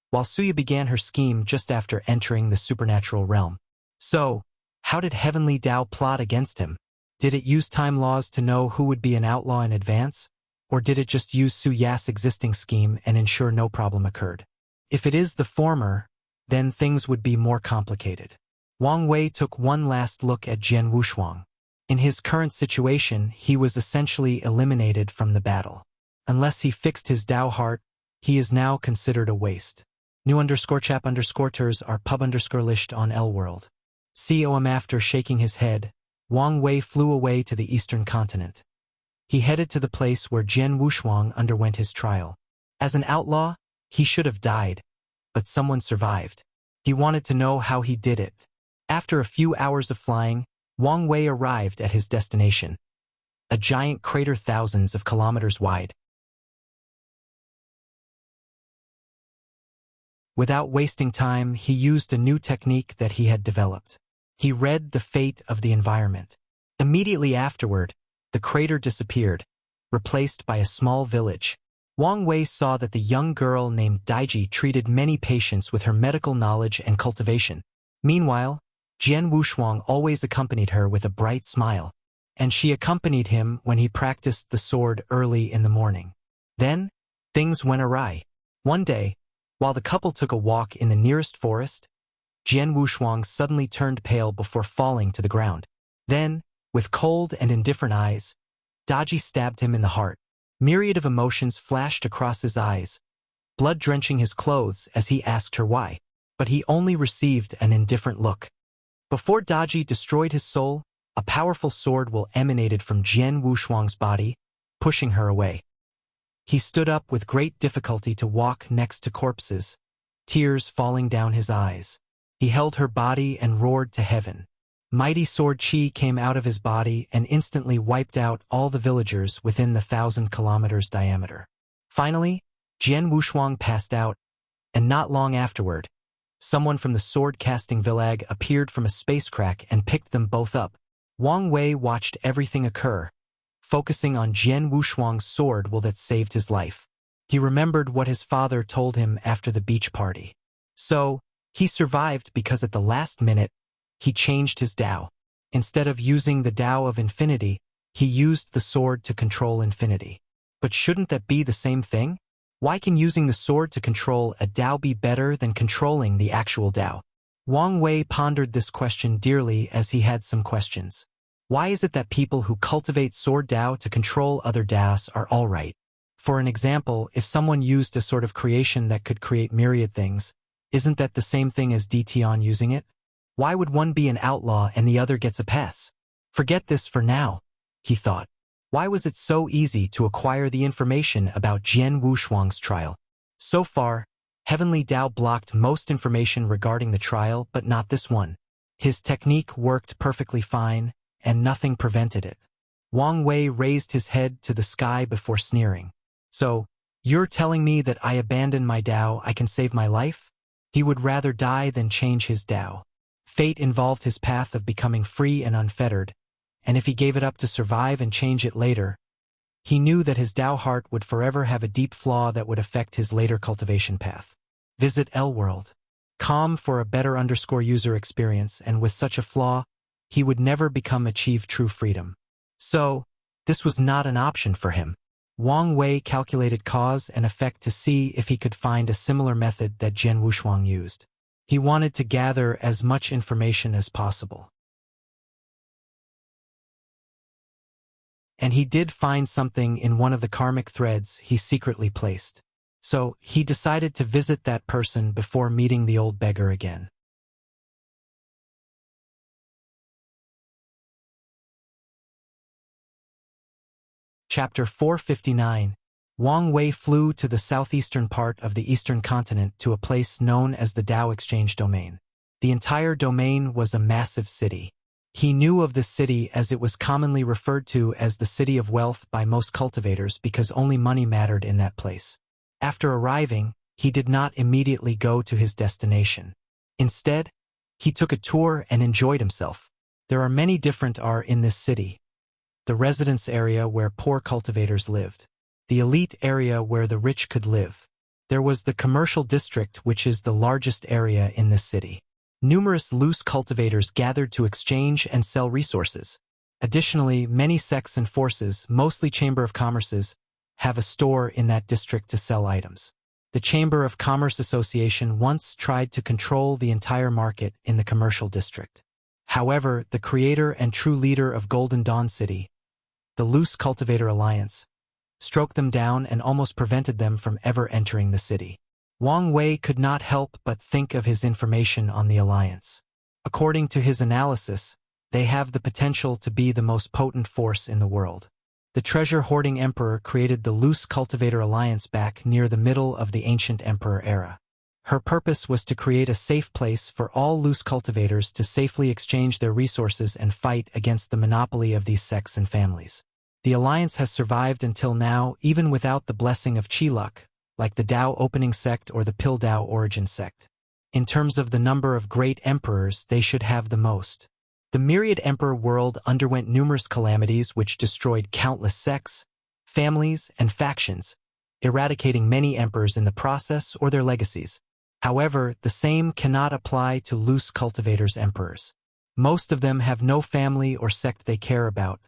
while Su Ya began her scheme just after entering the supernatural realm. So, how did Heavenly Dao plot against him? Did it use time laws to know who would be an outlaw in advance? Or did it just use Su Ya's existing scheme and ensure no problem occurred? If it is the former, then things would be more complicated. Wang Wei took one last look at Jian Wushuang. In his current situation, he was essentially eliminated from the battle. Unless he fixed his Dao heart, he is now considered a waste. New_chap_ters are pub_list on L-World. COM. After shaking his head, Wang Wei flew away to the eastern continent. He headed to the place where Jian Wushuang underwent his trial. As an outlaw, he should have died, but someone survived. He wanted to know how he did it. After a few hours of flying, Wang Wei arrived at his destination, a giant crater thousands of kilometers wide. Without wasting time, he used a new technique that he had developed. He read the fate of the environment. Immediately afterward, the crater disappeared, replaced by a small village. Wang Wei saw that the young girl named Daiji treated many patients with her medical knowledge and cultivation. Meanwhile, Jian Wushuang always accompanied her with a bright smile, and she accompanied him when he practiced the sword early in the morning. Then, things went awry. One day, while the couple took a walk in the nearest forest, Jian Wushuang suddenly turned pale before falling to the ground. Then, with cold and indifferent eyes, Daji stabbed him in the heart. Myriad of emotions flashed across his eyes, blood drenching his clothes as he asked her why. But he only received an indifferent look. Before Daji destroyed his soul, a powerful sword will emanated from Jian Wushuang's body, pushing her away. He stood up with great difficulty to walk next to corpses, tears falling down his eyes. He held her body and roared to heaven. Mighty sword chi came out of his body and instantly wiped out all the villagers within the 1,000 kilometers diameter. Finally, Jian Wushuang passed out, and not long afterward, someone from the sword-casting village appeared from a space crack and picked them both up. Wang Wei watched everything occur, focusing on Jian Wushuang's sword that saved his life. He remembered what his father told him after the beach party. So, he survived because at the last minute, he changed his Dao. Instead of using the Dao of infinity, he used the sword to control infinity. But shouldn't that be the same thing? Why can using the sword to control a Dao be better than controlling the actual Dao? Wang Wei pondered this question dearly as he had some questions. Why is it that people who cultivate sword Dao to control other Daos are all right? For an example, if someone used a sort of creation that could create myriad things, isn't that the same thing as Dtion using it? Why would one be an outlaw and the other gets a pass? Forget this for now, he thought. Why was it so easy to acquire the information about Jian Wushuang's trial? So far, Heavenly Dao blocked most information regarding the trial, but not this one. His technique worked perfectly fine, and nothing prevented it. Wang Wei raised his head to the sky before sneering. So, you're telling me that I abandon my Dao, I can save my life? He would rather die than change his Dao. Fate involved his path of becoming free and unfettered, and if he gave it up to survive and change it later, he knew that his Dao heart would forever have a deep flaw that would affect his later cultivation path. Visit L-World. Com for a better user experience, and with such a flaw, he would never achieve true freedom. So, this was not an option for him. Wang Wei calculated cause and effect to see if he could find a similar method that Jian Wushuang used. He wanted to gather as much information as possible. And he did find something in one of the karmic threads he secretly placed. So, he decided to visit that person before meeting the old beggar again. Chapter 459. Wang Wei flew to the southeastern part of the eastern continent to a place known as the Dao Exchange Domain. The entire domain was a massive city. He knew of this city as it was commonly referred to as the City of Wealth by most cultivators because only money mattered in that place. After arriving, he did not immediately go to his destination. Instead, he took a tour and enjoyed himself. There are many different in this city. The residence area where poor cultivators lived. The elite area where the rich could live. There was the commercial district, which is the largest area in this city. Numerous loose cultivators gathered to exchange and sell resources. Additionally, many sects and forces, mostly Chamber of Commerce's, have a store in that district to sell items. The Chamber of Commerce Association once tried to control the entire market in the commercial district. However, the creator and true leader of Golden Dawn City, the Loose Cultivator Alliance, struck them down and almost prevented them from ever entering the city. Wang Wei could not help but think of his information on the alliance. According to his analysis, they have the potential to be the most potent force in the world. The treasure-hoarding emperor created the Loose Cultivator Alliance back near the middle of the ancient emperor era. Her purpose was to create a safe place for all loose cultivators to safely exchange their resources and fight against the monopoly of these sects and families. The alliance has survived until now even without the blessing of Qiluk, like the Dao Opening Sect or the Pil Dao Origin Sect. In terms of the number of great emperors, they should have the most. The Myriad Emperor world underwent numerous calamities which destroyed countless sects, families, and factions, eradicating many emperors in the process or their legacies. However, the same cannot apply to loose cultivators' emperors. Most of them have no family or sect they care about.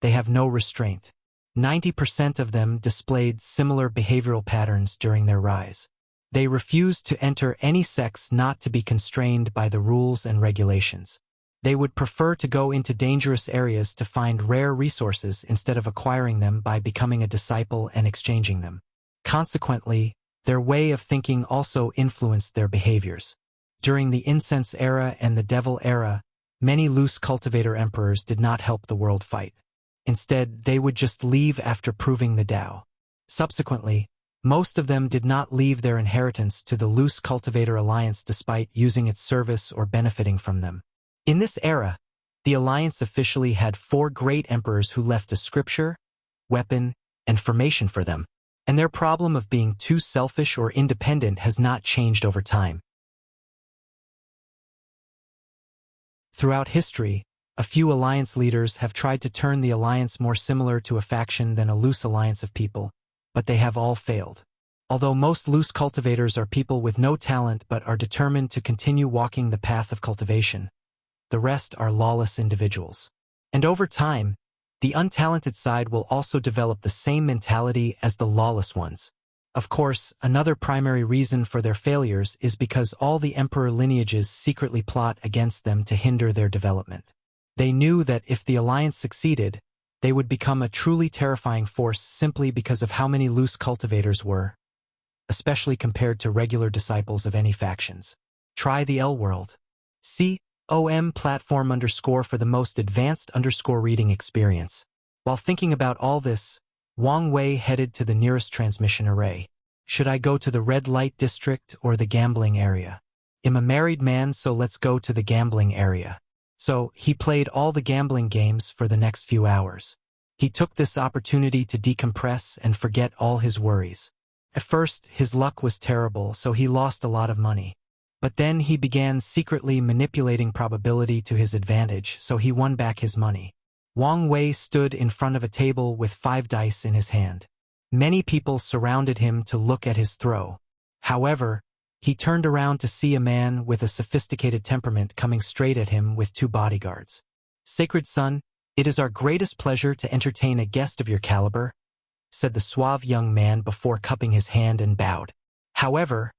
They have no restraint. 90% of them displayed similar behavioral patterns during their rise. They refused to enter any sects not to be constrained by the rules and regulations. They would prefer to go into dangerous areas to find rare resources instead of acquiring them by becoming a disciple and exchanging them. Consequently, their way of thinking also influenced their behaviors. During the Incense era and the Devil era, many loose cultivator emperors did not help the world fight. Instead, they would just leave after proving the Dao. Subsequently, most of them did not leave their inheritance to the Loose Cultivator Alliance despite using its service or benefiting from them. In this era, the Alliance officially had 4 great emperors who left a scripture, weapon, and formation for them, and their problem of being too selfish or independent has not changed over time. Throughout history, a few alliance leaders have tried to turn the alliance more similar to a faction than a loose alliance of people, but they have all failed. Although most loose cultivators are people with no talent but are determined to continue walking the path of cultivation, the rest are lawless individuals. And over time, the untalented side will also develop the same mentality as the lawless ones. Of course, another primary reason for their failures is because all the emperor lineages secretly plot against them to hinder their development. They knew that if the alliance succeeded, they would become a truly terrifying force simply because of how many loose cultivators were, especially compared to regular disciples of any factions. Try the L world. COM platform _ for the most advanced _ reading experience. While thinking about all this, Wang Wei headed to the nearest transmission array. Should I go to the red light district or the gambling area? I'm a married man, so let's go to the gambling area. So, he played all the gambling games for the next few hours. He took this opportunity to decompress and forget all his worries. At first, his luck was terrible, so he lost a lot of money. But then he began secretly manipulating probability to his advantage, so he won back his money. Wang Wei stood in front of a table with 5 dice in his hand. Many people surrounded him to look at his throw. However, he turned around to see a man with a sophisticated temperament coming straight at him with 2 bodyguards. "Sacred son, it is our greatest pleasure to entertain a guest of your caliber," said the suave young man before cupping his hand and bowed. "However,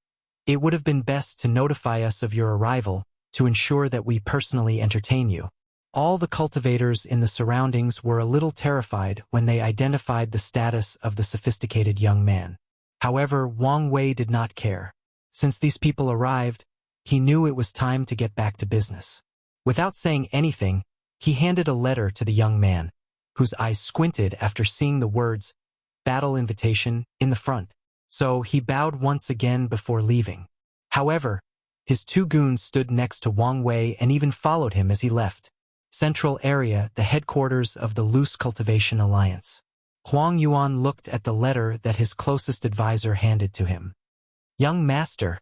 it would have been best to notify us of your arrival to ensure that we personally entertain you." All the cultivators in the surroundings were a little terrified when they identified the status of the sophisticated young man. However, Wang Wei did not care. Since these people arrived, he knew it was time to get back to business. Without saying anything, he handed a letter to the young man, whose eyes squinted after seeing the words, "Battle Invitation," in the front. So he bowed once again before leaving. However, his 2 goons stood next to Wang Wei and even followed him as he left. Central area, the headquarters of the Loose Cultivation Alliance. Huang Yuan looked at the letter that his closest advisor handed to him. "Young master,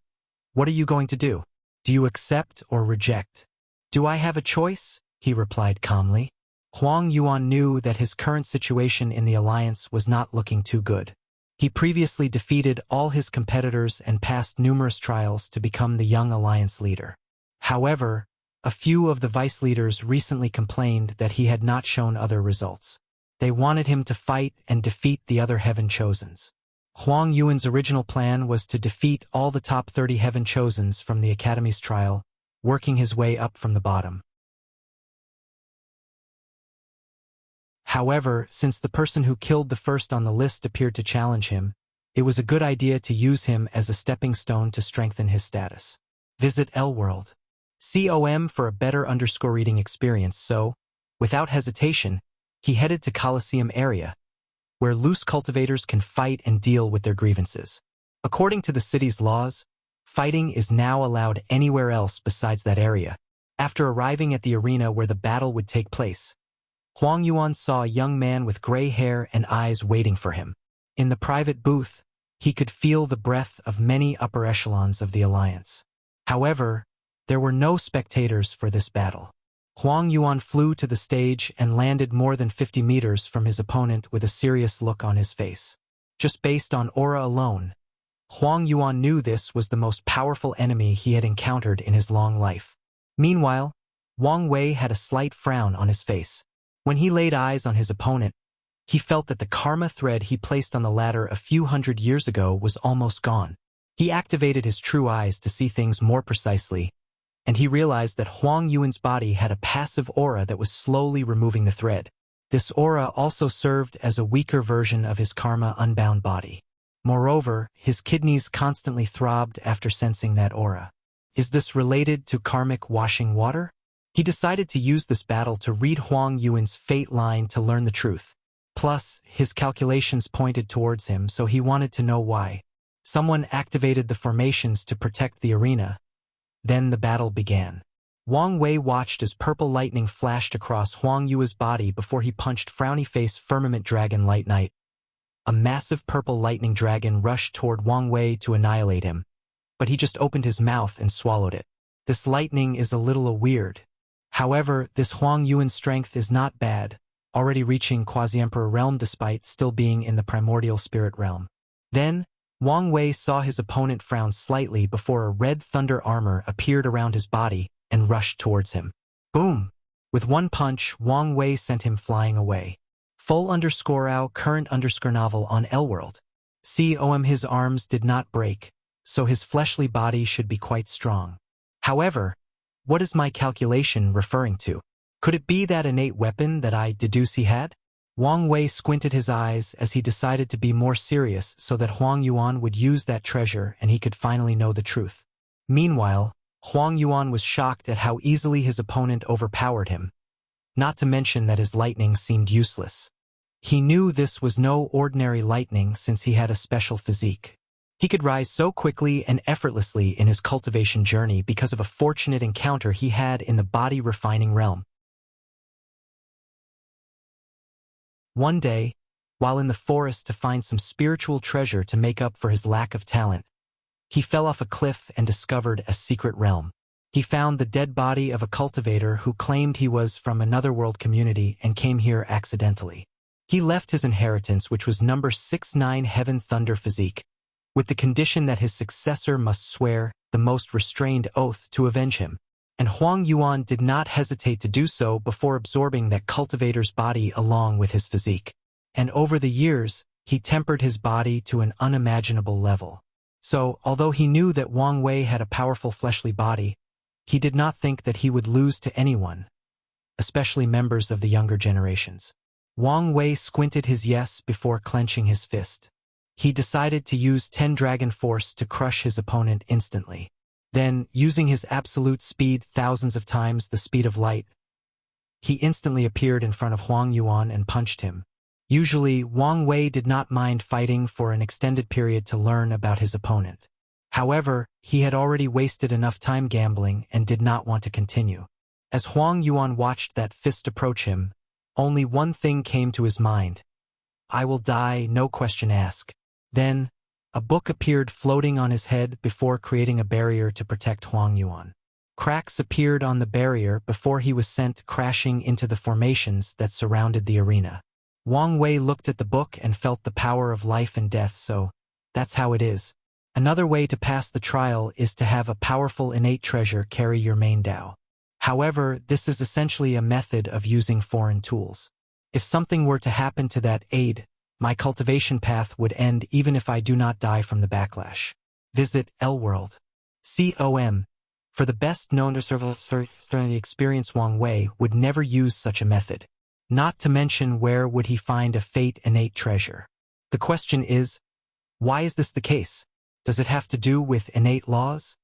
what are you going to do? Do you accept or reject?" "Do I have a choice?" he replied calmly. Huang Yuan knew that his current situation in the alliance was not looking too good. He previously defeated all his competitors and passed numerous trials to become the young alliance leader. However, a few of the vice leaders recently complained that he had not shown other results. They wanted him to fight and defeat the other Heaven Chosens. Huang Yuan's original plan was to defeat all the top 30 Heaven Chosens from the Academy's trial, working his way up from the bottom. However, since the person who killed the first on the list appeared to challenge him, it was a good idea to use him as a stepping stone to strengthen his status. Visit L World. COM for a better _ reading experience, so, without hesitation, he headed to Coliseum area, where loose cultivators can fight and deal with their grievances. According to the city's laws, fighting is now allowed anywhere else besides that area. After arriving at the arena where the battle would take place, Huang Yuan saw a young man with gray hair and eyes waiting for him. In the private booth, he could feel the breath of many upper echelons of the alliance. However, there were no spectators for this battle. Huang Yuan flew to the stage and landed more than 50 meters from his opponent with a serious look on his face. Just based on aura alone, Huang Yuan knew this was the most powerful enemy he had encountered in his long life. Meanwhile, Wang Wei had a slight frown on his face. When he laid eyes on his opponent, he felt that the karma thread he placed on the ladder a few hundred years ago was almost gone. He activated his true eyes to see things more precisely, and he realized that Huang Yuan's body had a passive aura that was slowly removing the thread. This aura also served as a weaker version of his karma unbound body. Moreover, his kidneys constantly throbbed after sensing that aura. Is this related to karmic washing water? He decided to use this battle to read Huang Yuan's fate line to learn the truth. Plus, his calculations pointed towards him, so he wanted to know why. Someone activated the formations to protect the arena. Then the battle began. Wang Wei watched as purple lightning flashed across Huang Yuan's body before he punched frowny-face Firmament Dragon Light Knight. A massive purple lightning dragon rushed toward Wang Wei to annihilate him, but he just opened his mouth and swallowed it. This lightning is a little weird. However, this Huang Yuan's strength is not bad, already reaching Quasi-Emperor realm despite still being in the primordial spirit realm. Then, Wang Wei saw his opponent frown slightly before a red thunder armor appeared around his body and rushed towards him. Boom! With one punch, Wang Wei sent him flying away. Full _ current _ novel on L World. His arms did not break, so his fleshly body should be quite strong. However, what is my calculation referring to? Could it be that innate weapon that I deduce he had? Wang Wei squinted his eyes as he decided to be more serious so that Huang Yuan would use that treasure and he could finally know the truth. Meanwhile, Huang Yuan was shocked at how easily his opponent overpowered him, not to mention that his lightning seemed useless. He knew this was no ordinary lightning since he had a special physique. He could rise so quickly and effortlessly in his cultivation journey because of a fortunate encounter he had in the body-refining realm. One day, while in the forest to find some spiritual treasure to make up for his lack of talent, he fell off a cliff and discovered a secret realm. He found the dead body of a cultivator who claimed he was from another world community and came here accidentally. He left his inheritance, which was number 69 Heaven Thunder Physique, with the condition that his successor must swear the most restrained oath to avenge him. And Huang Yuan did not hesitate to do so before absorbing that cultivator's body along with his physique. And over the years, he tempered his body to an unimaginable level. So, although he knew that Wang Wei had a powerful fleshly body, he did not think that he would lose to anyone, especially members of the younger generations. Wang Wei squinted his yes before clenching his fist. He decided to use 10 Dragon Force to crush his opponent instantly. Then, using his absolute speed thousands of times the speed of light, he instantly appeared in front of Huang Yuan and punched him. Usually, Wang Wei did not mind fighting for an extended period to learn about his opponent. However, he had already wasted enough time gambling and did not want to continue. As Huang Yuan watched that fist approach him, only one thing came to his mind. I will die, no question asked. Then, a book appeared floating on his head before creating a barrier to protect Huang Yuan. Cracks appeared on the barrier before he was sent crashing into the formations that surrounded the arena. Wang Wei looked at the book and felt the power of life and death, so that's how it is. Another way to pass the trial is to have a powerful innate treasure carry your main Dao. However, this is essentially a method of using foreign tools. If something were to happen to that aid, my cultivation path would end even if I do not die from the backlash. Visit L-World. COM. For the best known to the experience, Wang Wei would never use such a method. Not to mention, where would he find a fate innate treasure? The question is, why is this the case? Does it have to do with innate laws?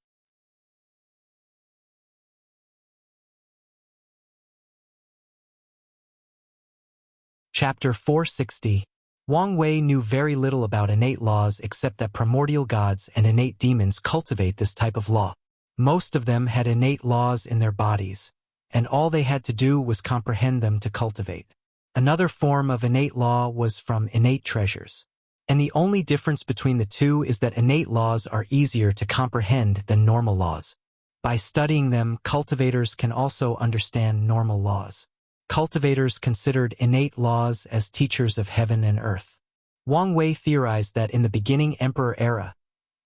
Chapter 460. Wang Wei knew very little about innate laws except that primordial gods and innate demons cultivate this type of law. Most of them had innate laws in their bodies, and all they had to do was comprehend them to cultivate. Another form of innate law was from innate treasures. And the only difference between the two is that innate laws are easier to comprehend than normal laws. By studying them, cultivators can also understand normal laws. Cultivators considered innate laws as teachers of heaven and earth. Wang Wei theorized that in the beginning Emperor era,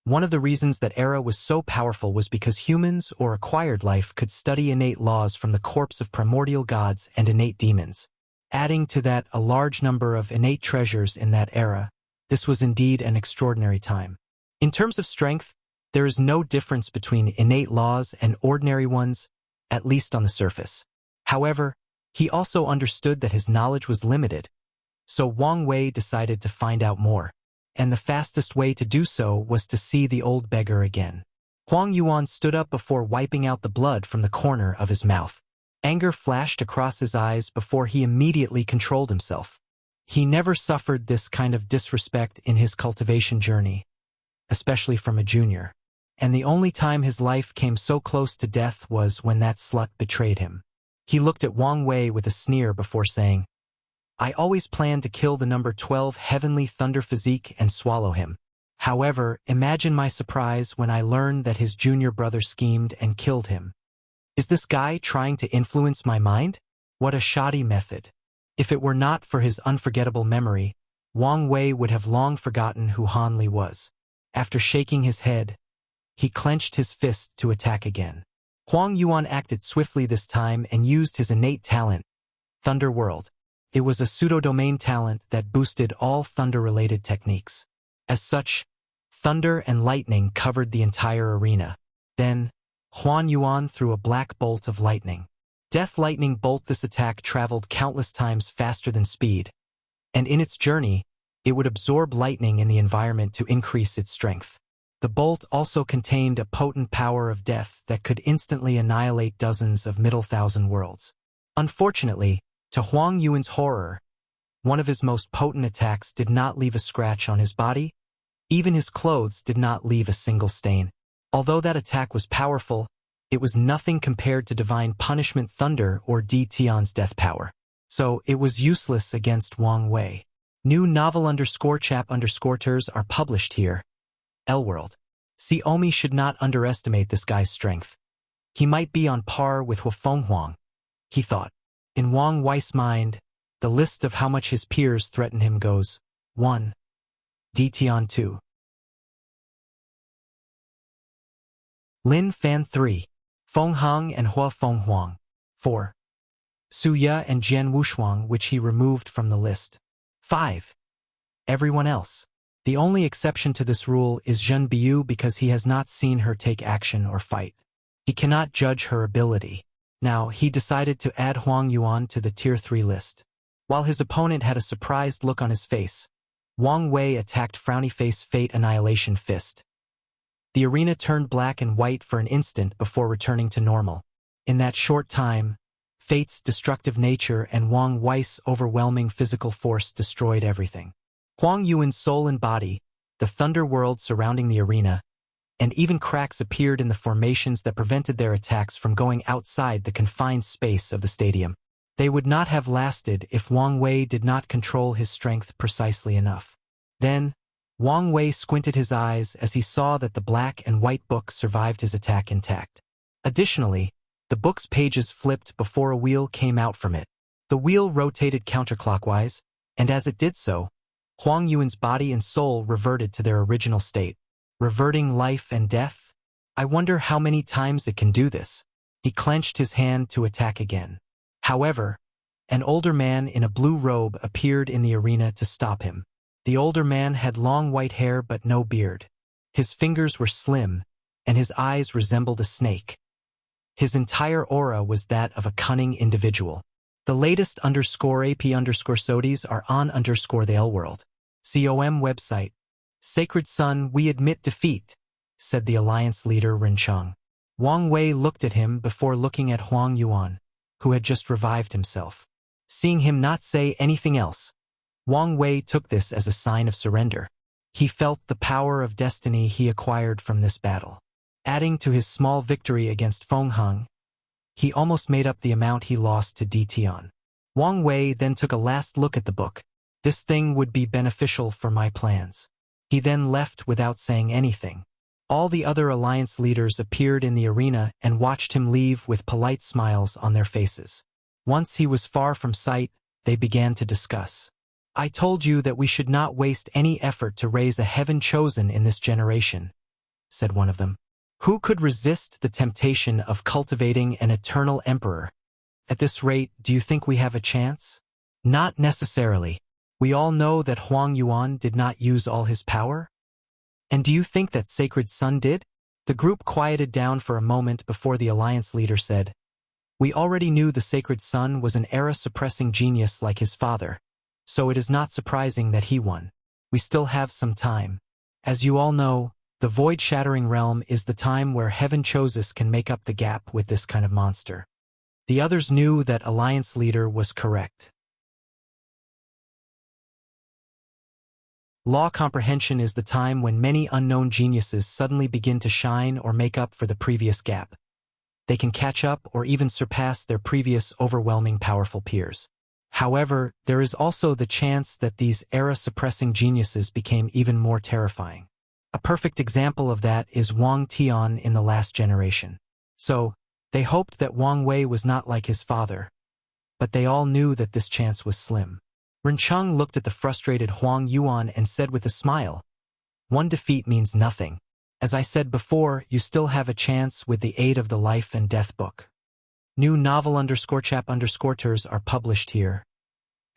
one of the reasons that era was so powerful was because humans or acquired life could study innate laws from the corpse of primordial gods and innate demons. Adding to that a large number of innate treasures in that era, this was indeed an extraordinary time. In terms of strength, there is no difference between innate laws and ordinary ones, at least on the surface. However, he also understood that his knowledge was limited, so Wang Wei decided to find out more, and the fastest way to do so was to see the old beggar again. Huang Yuan stood up before wiping out the blood from the corner of his mouth. Anger flashed across his eyes before he immediately controlled himself. He never suffered this kind of disrespect in his cultivation journey, especially from a junior, and the only time his life came so close to death was when that slut betrayed him. He looked at Wang Wei with a sneer before saying, I always planned to kill the number 12 Heavenly Thunder Physique and swallow him. However, imagine my surprise when I learned that his junior brother schemed and killed him. Is this guy trying to influence my mind? What a shoddy method. If it were not for his unforgettable memory, Wang Wei would have long forgotten who Han Li was. After shaking his head, he clenched his fist to attack again. Huang Yuan acted swiftly this time and used his innate talent, Thunder World. It was a pseudo-domain talent that boosted all thunder-related techniques. As such, thunder and lightning covered the entire arena. Then, Huan Yuan threw a black bolt of lightning. Death lightning bolt. This attack traveled countless times faster than speed, and in its journey, it would absorb lightning in the environment to increase its strength. The bolt also contained a potent power of death that could instantly annihilate dozens of Middle Thousand Worlds. Unfortunately, to Huang Yuan's horror, one of his most potent attacks did not leave a scratch on his body. Even his clothes did not leave a single stain. Although that attack was powerful, it was nothing compared to Divine Punishment Thunder or Di Tian's death power. So it was useless against Wang Wei. New novel _chap_ters are published here. L-World. Xiaomi should not underestimate this guy's strength. He might be on par with Hufeng Huang, he thought. In Wang Wei's mind, the list of how much his peers threaten him goes 1. Di Tian 2. Lin Fan 3. Feng Hang and Hua Feng Huang 4. Su Ye and Jian Wushuang, which he removed from the list. 5. Everyone else. The only exception to this rule is Zhen Biu because he has not seen her take action or fight. He cannot judge her ability. Now, he decided to add Huang Yuan to the Tier 3 list. While his opponent had a surprised look on his face, Wang Wei attacked Frowny Face Fate Annihilation Fist. The arena turned black and white for an instant before returning to normal. In that short time, Fate's destructive nature and Wang Wei's overwhelming physical force destroyed everything. Huang Yuan's soul and body, the thunder world surrounding the arena, and even cracks appeared in the formations that prevented their attacks from going outside the confined space of the stadium. They would not have lasted if Wang Wei did not control his strength precisely enough. Then, Wang Wei squinted his eyes as he saw that the black and white book survived his attack intact. Additionally, the book's pages flipped before a wheel came out from it. The wheel rotated counterclockwise, and as it did so, Huang Yuan's body and soul reverted to their original state. Reverting life and death? I wonder how many times it can do this. He clenched his hand to attack again. However, an older man in a blue robe appeared in the arena to stop him. The older man had long white hair but no beard. His fingers were slim, and his eyes resembled a snake. His entire aura was that of a cunning individual. The latest _AP_SODIs are on _the L-World. COM website. Sacred Son, we admit defeat, said the alliance leader Rincheng. Wang Wei looked at him before looking at Huang Yuan, who had just revived himself. Seeing him not say anything else, Wang Wei took this as a sign of surrender. He felt the power of destiny he acquired from this battle. Adding to his small victory against Feng Hang, he almost made up the amount he lost to Di Tian. Wang Wei then took a last look at the book. This thing would be beneficial for my plans. He then left without saying anything. All the other alliance leaders appeared in the arena and watched him leave with polite smiles on their faces. Once he was far from sight, they began to discuss. I told you that we should not waste any effort to raise a heaven chosen in this generation, said one of them. Who could resist the temptation of cultivating an eternal emperor? At this rate, do you think we have a chance? Not necessarily. We all know that Huang Yuan did not use all his power. And do you think that Sacred Son did? The group quieted down for a moment before the alliance leader said, We already knew the Sacred Son was an era-suppressing genius like his father, so it is not surprising that he won. We still have some time. As you all know, the Void-Shattering Realm is the time where Heaven Chosus can make up the gap with this kind of monster. The others knew that Alliance Leader was correct. Law comprehension is the time when many unknown geniuses suddenly begin to shine or make up for the previous gap. They can catch up or even surpass their previous overwhelming powerful peers. However, there is also the chance that these era-suppressing geniuses became even more terrifying. A perfect example of that is Wang Tian in the last generation. So, they hoped that Wang Wei was not like his father, but they all knew that this chance was slim. Rincheng looked at the frustrated Huang Yuan and said with a smile, One defeat means nothing. As I said before, you still have a chance with the aid of the Life and Death book. New novel _chap_ters are published here.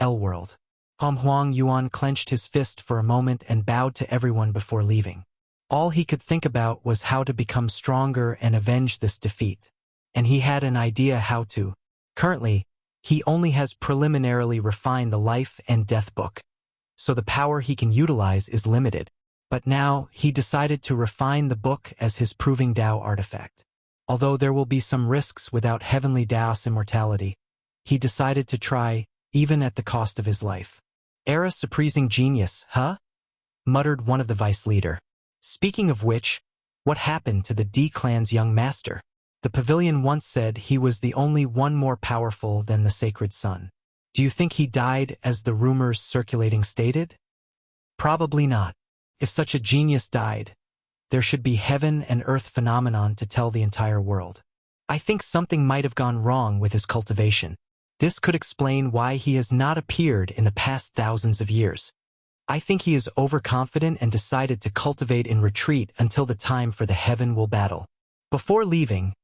L-World. Huang Yuan clenched his fist for a moment and bowed to everyone before leaving. All he could think about was how to become stronger and avenge this defeat. And he had an idea how to. Currently, he only has preliminarily refined the life and death book, so the power he can utilize is limited. But now, he decided to refine the book as his proving Dao artifact. Although there will be some risks without heavenly Dao's immortality, he decided to try, even at the cost of his life. Era surprising genius, huh? Muttered one of the vice leader. Speaking of which, what happened to the D clan's young master? The pavilion once said he was the only one more powerful than the sacred sun. Do you think he died as the rumors circulating stated? Probably not. If such a genius died, there should be heaven and earth phenomenon to tell the entire world. I think something might have gone wrong with his cultivation. This could explain why he has not appeared in the past thousands of years. I think he is overconfident and decided to cultivate in retreat until the time for the heaven will battle. Before leaving,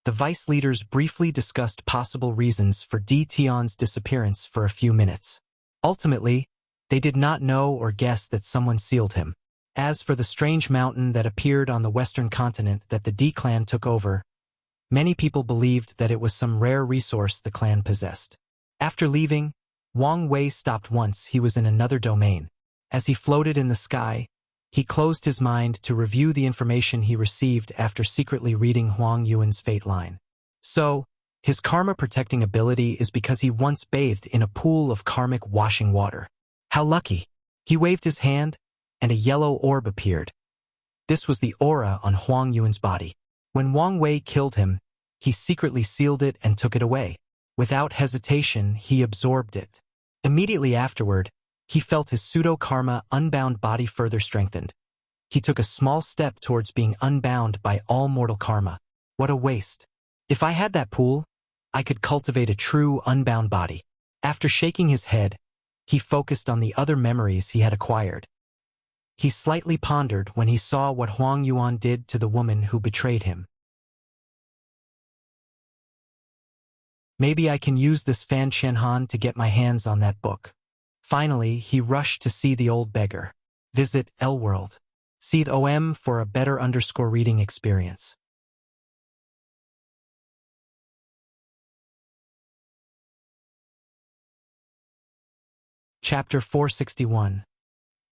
the vice leaders briefly discussed possible reasons for Di Tian's disappearance for a few minutes. Ultimately, they did not know or guess that someone sealed him. As for the strange mountain that appeared on the western continent that the D clan took over, many people believed that it was some rare resource the clan possessed. After leaving, Wang Wei stopped once he was in another domain. As he floated in the sky, he closed his mind to review the information he received after secretly reading Huang Yuan's fate line. So, his karma-protecting ability is because he once bathed in a pool of karmic washing water. How lucky! He waved his hand, and a yellow orb appeared. This was the aura on Huang Yuan's body. When Wang Wei killed him, he secretly sealed it and took it away. Without hesitation, he absorbed it. Immediately afterward, he felt his pseudo-karma unbound body further strengthened. He took a small step towards being unbound by all mortal karma. What a waste. If I had that pool, I could cultivate a true unbound body. After shaking his head, he focused on the other memories he had acquired. He slightly pondered when he saw what Huang Yuan did to the woman who betrayed him. Maybe I can use this Fan Qianhan to get my hands on that book. Finally, he rushed to see the old beggar. Visit L-World. See the OM for a better reading experience. Chapter 461.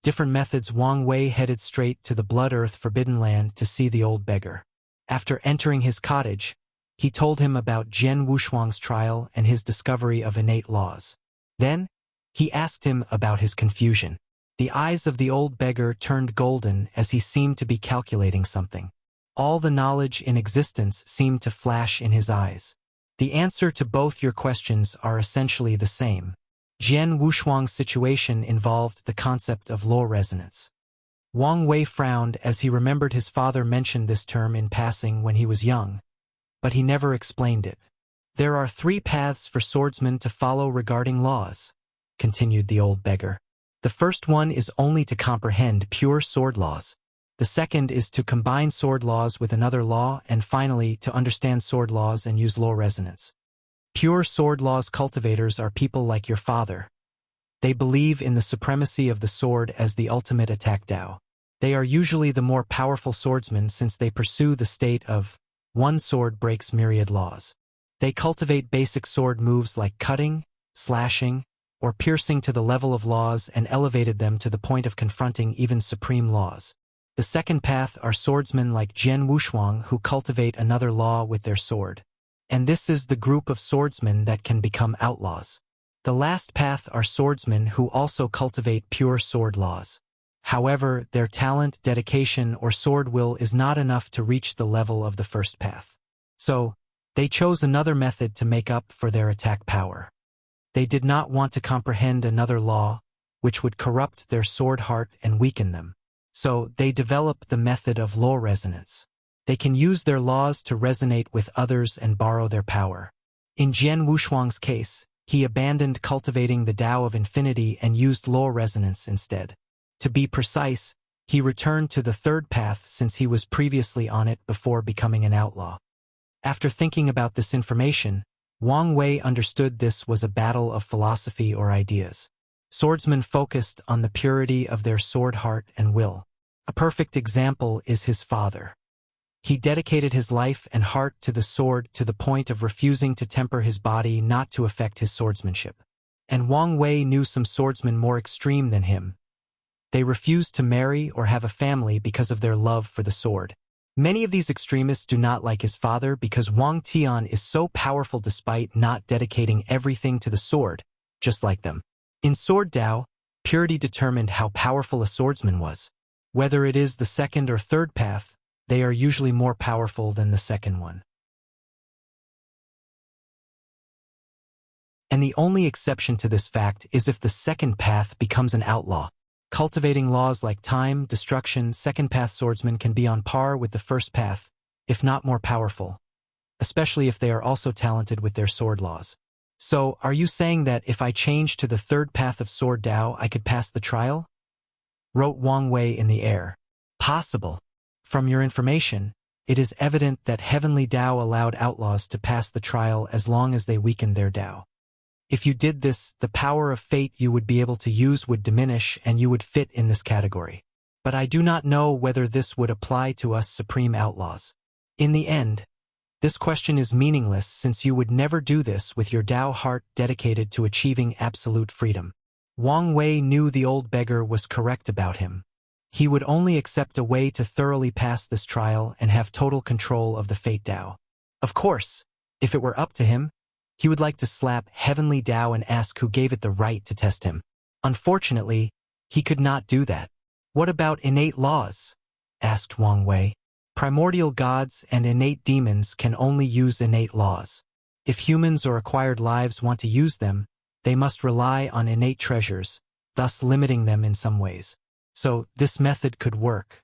Different methods. Wang Wei headed straight to the Blood Earth Forbidden Land to see the old beggar. After entering his cottage, he told him about Jian Wushuang's trial and his discovery of innate laws. Then, he asked him about his confusion. The eyes of the old beggar turned golden as he seemed to be calculating something. All the knowledge in existence seemed to flash in his eyes. The answer to both your questions are essentially the same. Jian Wushuang's situation involved the concept of law resonance. Wang Wei frowned as he remembered his father mentioned this term in passing when he was young, but he never explained it. There are 3 paths for swordsmen to follow regarding laws, continued the old beggar. The first one is only to comprehend pure sword laws. The second is to combine sword laws with another law, and finally to understand sword laws and use law resonance. Pure sword laws cultivators are people like your father. They believe in the supremacy of the sword as the ultimate attack Dao. They are usually the more powerful swordsmen since they pursue the state of one sword breaks myriad laws. They cultivate basic sword moves like cutting, slashing, or piercing to the level of laws and elevated them to the point of confronting even supreme laws. The second path are swordsmen like Jian Wushuang who cultivate another law with their sword. And this is the group of swordsmen that can become outlaws. The last path are swordsmen who also cultivate pure sword laws. However, their talent, dedication, or sword will is not enough to reach the level of the first path. So, they chose another method to make up for their attack power. They did not want to comprehend another law, which would corrupt their sword heart and weaken them. So, they developed the method of law resonance. They can use their laws to resonate with others and borrow their power. In Jian Wushuang's case, he abandoned cultivating the Tao of Infinity and used law resonance instead. To be precise, he returned to the third path since he was previously on it before becoming an outlaw. After thinking about this information, Wang Wei understood this was a battle of philosophy or ideas. Swordsmen focused on the purity of their sword heart and will. A perfect example is his father. He dedicated his life and heart to the sword to the point of refusing to temper his body not to affect his swordsmanship. And Wang Wei knew some swordsmen more extreme than him. They refused to marry or have a family because of their love for the sword. Many of these extremists do not like his father because Wang Tian is so powerful despite not dedicating everything to the sword, just like them. In Sword Dao, purity determined how powerful a swordsman was. Whether it is the second or third path, they are usually more powerful than the second one. And the only exception to this fact is if the second path becomes an outlaw. Cultivating laws like time, destruction, second path swordsmen can be on par with the first path, if not more powerful, especially if they are also talented with their sword laws. So, are you saying that if I change to the third path of Sword Dao, I could pass the trial? Wrote Wang Wei in the air. Possible. From your information, it is evident that Heavenly Dao allowed outlaws to pass the trial as long as they weakened their Dao. If you did this, the power of fate you would be able to use would diminish and you would fit in this category. But I do not know whether this would apply to us supreme outlaws. In the end, this question is meaningless since you would never do this with your Dao heart dedicated to achieving absolute freedom. Wang Wei knew the old beggar was correct about him. He would only accept a way to thoroughly pass this trial and have total control of the Fate Dao. Of course, if it were up to him, he would like to slap Heavenly Dao and ask who gave it the right to test him. Unfortunately, he could not do that. What about innate laws? Asked Wang Wei. Primordial gods and innate demons can only use innate laws. If humans or acquired lives want to use them, they must rely on innate treasures, thus limiting them in some ways. So, this method could work.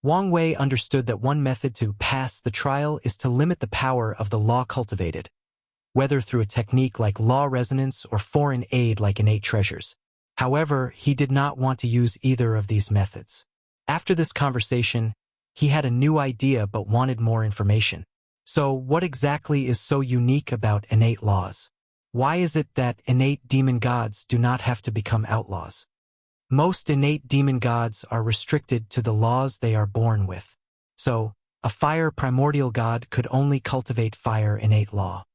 Wang Wei understood that one method to pass the trial is to limit the power of the law cultivated, whether through a technique like law resonance or foreign aid like innate treasures. However, he did not want to use either of these methods. After this conversation, he had a new idea but wanted more information. So, what exactly is so unique about innate laws? Why is it that innate demon gods do not have to become outlaws? Most innate demon gods are restricted to the laws they are born with. So, a fire primordial god could only cultivate fire innate law.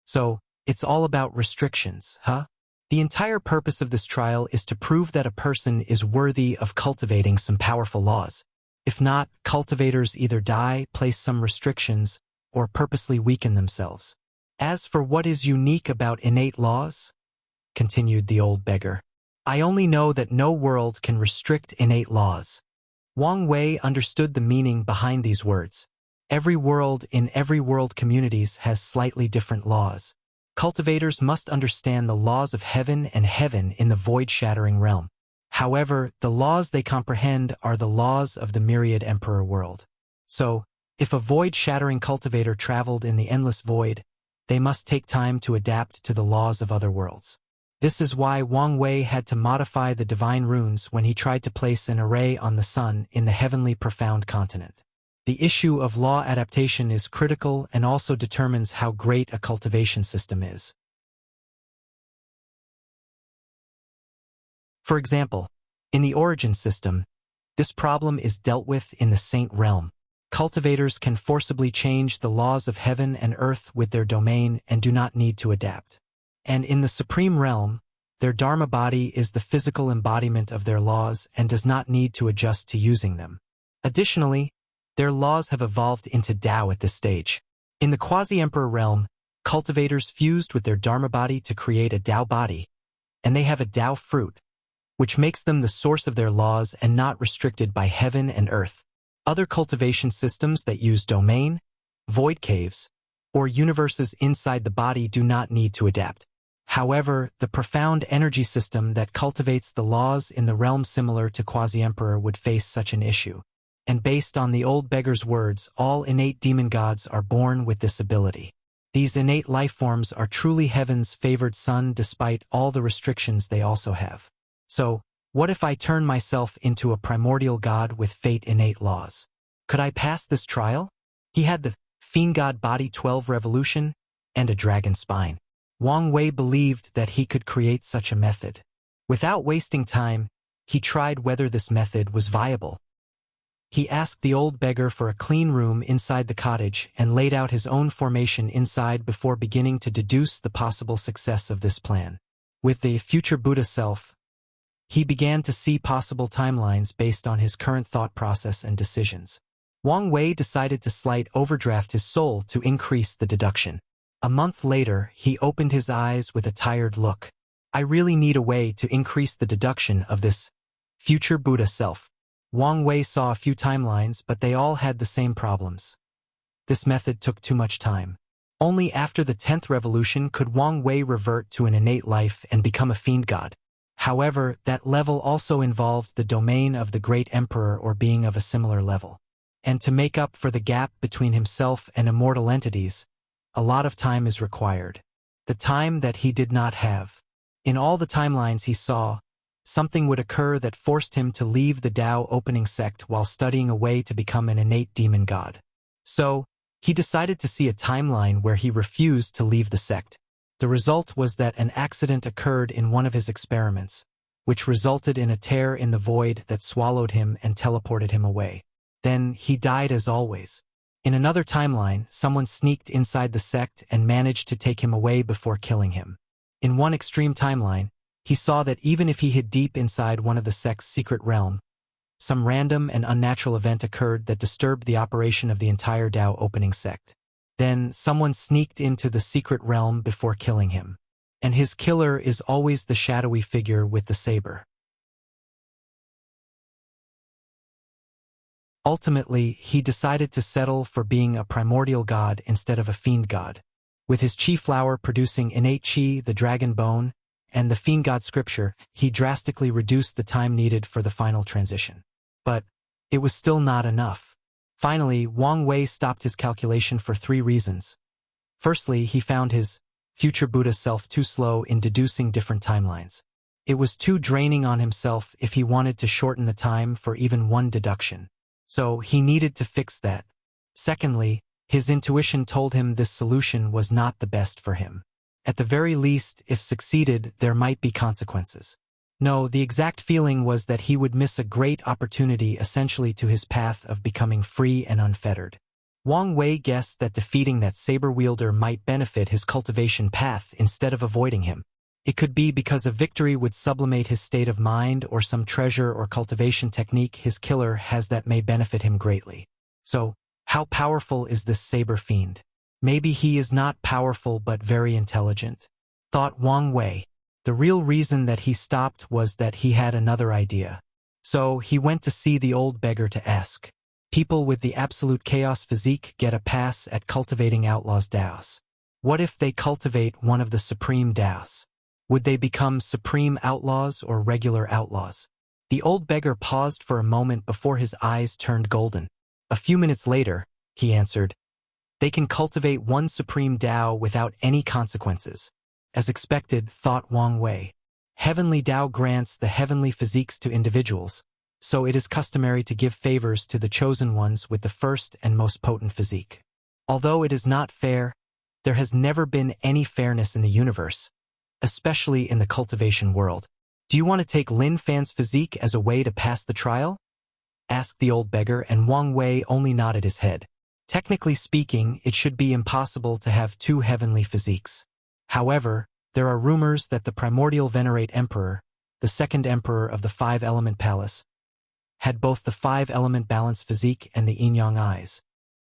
So, it's all about restrictions, huh? The entire purpose of this trial is to prove that a person is worthy of cultivating some powerful laws. If not, cultivators either die, place some restrictions, or purposely weaken themselves. As for what is unique about innate laws, continued the old beggar, I only know that no world can restrict innate laws. Wang Wei understood the meaning behind these words. Every world in every world communities has slightly different laws. Cultivators must understand the laws of heaven and heaven in the void-shattering realm. However, the laws they comprehend are the laws of the myriad emperor world. So, if a void-shattering cultivator traveled in the endless void, they must take time to adapt to the laws of other worlds. This is why Wang Wei had to modify the divine runes when he tried to place an array on the sun in the heavenly profound continent. The issue of law adaptation is critical and also determines how great a cultivation system is. For example, in the origin system, this problem is dealt with in the saint realm. Cultivators can forcibly change the laws of heaven and earth with their domain and do not need to adapt. And in the supreme realm, their dharma body is the physical embodiment of their laws and does not need to adjust to using them. Additionally, their laws have evolved into Tao at this stage. In the quasi-emperor realm, cultivators fused with their dharma body to create a Tao body, and they have a Tao fruit, which makes them the source of their laws and not restricted by heaven and earth. Other cultivation systems that use domain, void caves, or universes inside the body do not need to adapt. However, the profound energy system that cultivates the laws in the realm similar to quasi-emperor would face such an issue. And based on the old beggar's words, all innate demon gods are born with this ability. These innate life forms are truly heaven's favored son despite all the restrictions they also have. So, what if I turn myself into a primordial god with fate innate laws? Could I pass this trial? He had the Fiend God Body 12 Revolution and a dragon spine. Wang Wei believed that he could create such a method. Without wasting time, he tried whether this method was viable. He asked the old beggar for a clean room inside the cottage and laid out his own formation inside before beginning to deduce the possible success of this plan. With the future Buddha self, he began to see possible timelines based on his current thought process and decisions. Wang Wei decided to slight overdraft his soul to increase the deduction. A month later, he opened his eyes with a tired look. I really need a way to increase the deduction of this future Buddha self. Wang Wei saw a few timelines, but they all had the same problems. This method took too much time. Only after the 10th revolution could Wang Wei revert to an innate life and become a fiend god. However, that level also involved the domain of the great emperor or being of a similar level. And to make up for the gap between himself and immortal entities, a lot of time is required. The time that he did not have. In all the timelines he saw, something would occur that forced him to leave the Tao opening sect while studying a way to become an innate demon god. So, he decided to see a timeline where he refused to leave the sect. The result was that an accident occurred in one of his experiments, which resulted in a tear in the void that swallowed him and teleported him away. Then, he died as always. In another timeline, someone sneaked inside the sect and managed to take him away before killing him. In one extreme timeline, he saw that even if he hid deep inside one of the sect's secret realm, some random and unnatural event occurred that disturbed the operation of the entire Tao opening sect. Then, someone sneaked into the secret realm before killing him. And his killer is always the shadowy figure with the saber. Ultimately, he decided to settle for being a primordial god instead of a fiend god. With his chi flower producing innate chi, the dragon bone, and the fiend god scripture, he drastically reduced the time needed for the final transition. But it was still not enough. Finally, Wang Wei stopped his calculation for 3 reasons. Firstly, he found his future Buddha self too slow in deducing different timelines. It was too draining on himself if he wanted to shorten the time for even one deduction. So he needed to fix that. Secondly, his intuition told him this solution was not the best for him. At the very least, if succeeded, there might be consequences. No, the exact feeling was that he would miss a great opportunity essentially to his path of becoming free and unfettered. Wang Wei guessed that defeating that saber-wielder might benefit his cultivation path instead of avoiding him. It could be because a victory would sublimate his state of mind or some treasure or cultivation technique his killer has that may benefit him greatly. So, how powerful is this saber fiend? Maybe he is not powerful but very intelligent, thought Wang Wei. The real reason that he stopped was that he had another idea. So he went to see the old beggar to ask. People with the absolute chaos physique get a pass at cultivating outlaws' Daos. What if they cultivate one of the supreme Daos? Would they become supreme outlaws or regular outlaws? The old beggar paused for a moment before his eyes turned golden. A few minutes later, he answered, "They can cultivate one supreme Tao without any consequences." As expected, thought Wang Wei. Heavenly Tao grants the heavenly physiques to individuals, so it is customary to give favors to the chosen ones with the first and most potent physique. Although it is not fair, there has never been any fairness in the universe, especially in the cultivation world. Do you want to take Lin Fan's physique as a way to pass the trial? Asked the old beggar, and Wang Wei only nodded his head. Technically speaking, it should be impossible to have 2 heavenly physiques. However, there are rumors that the primordial venerate emperor, the second emperor of the 5-element palace, had both the 5-element balance physique and the yin-yang eyes.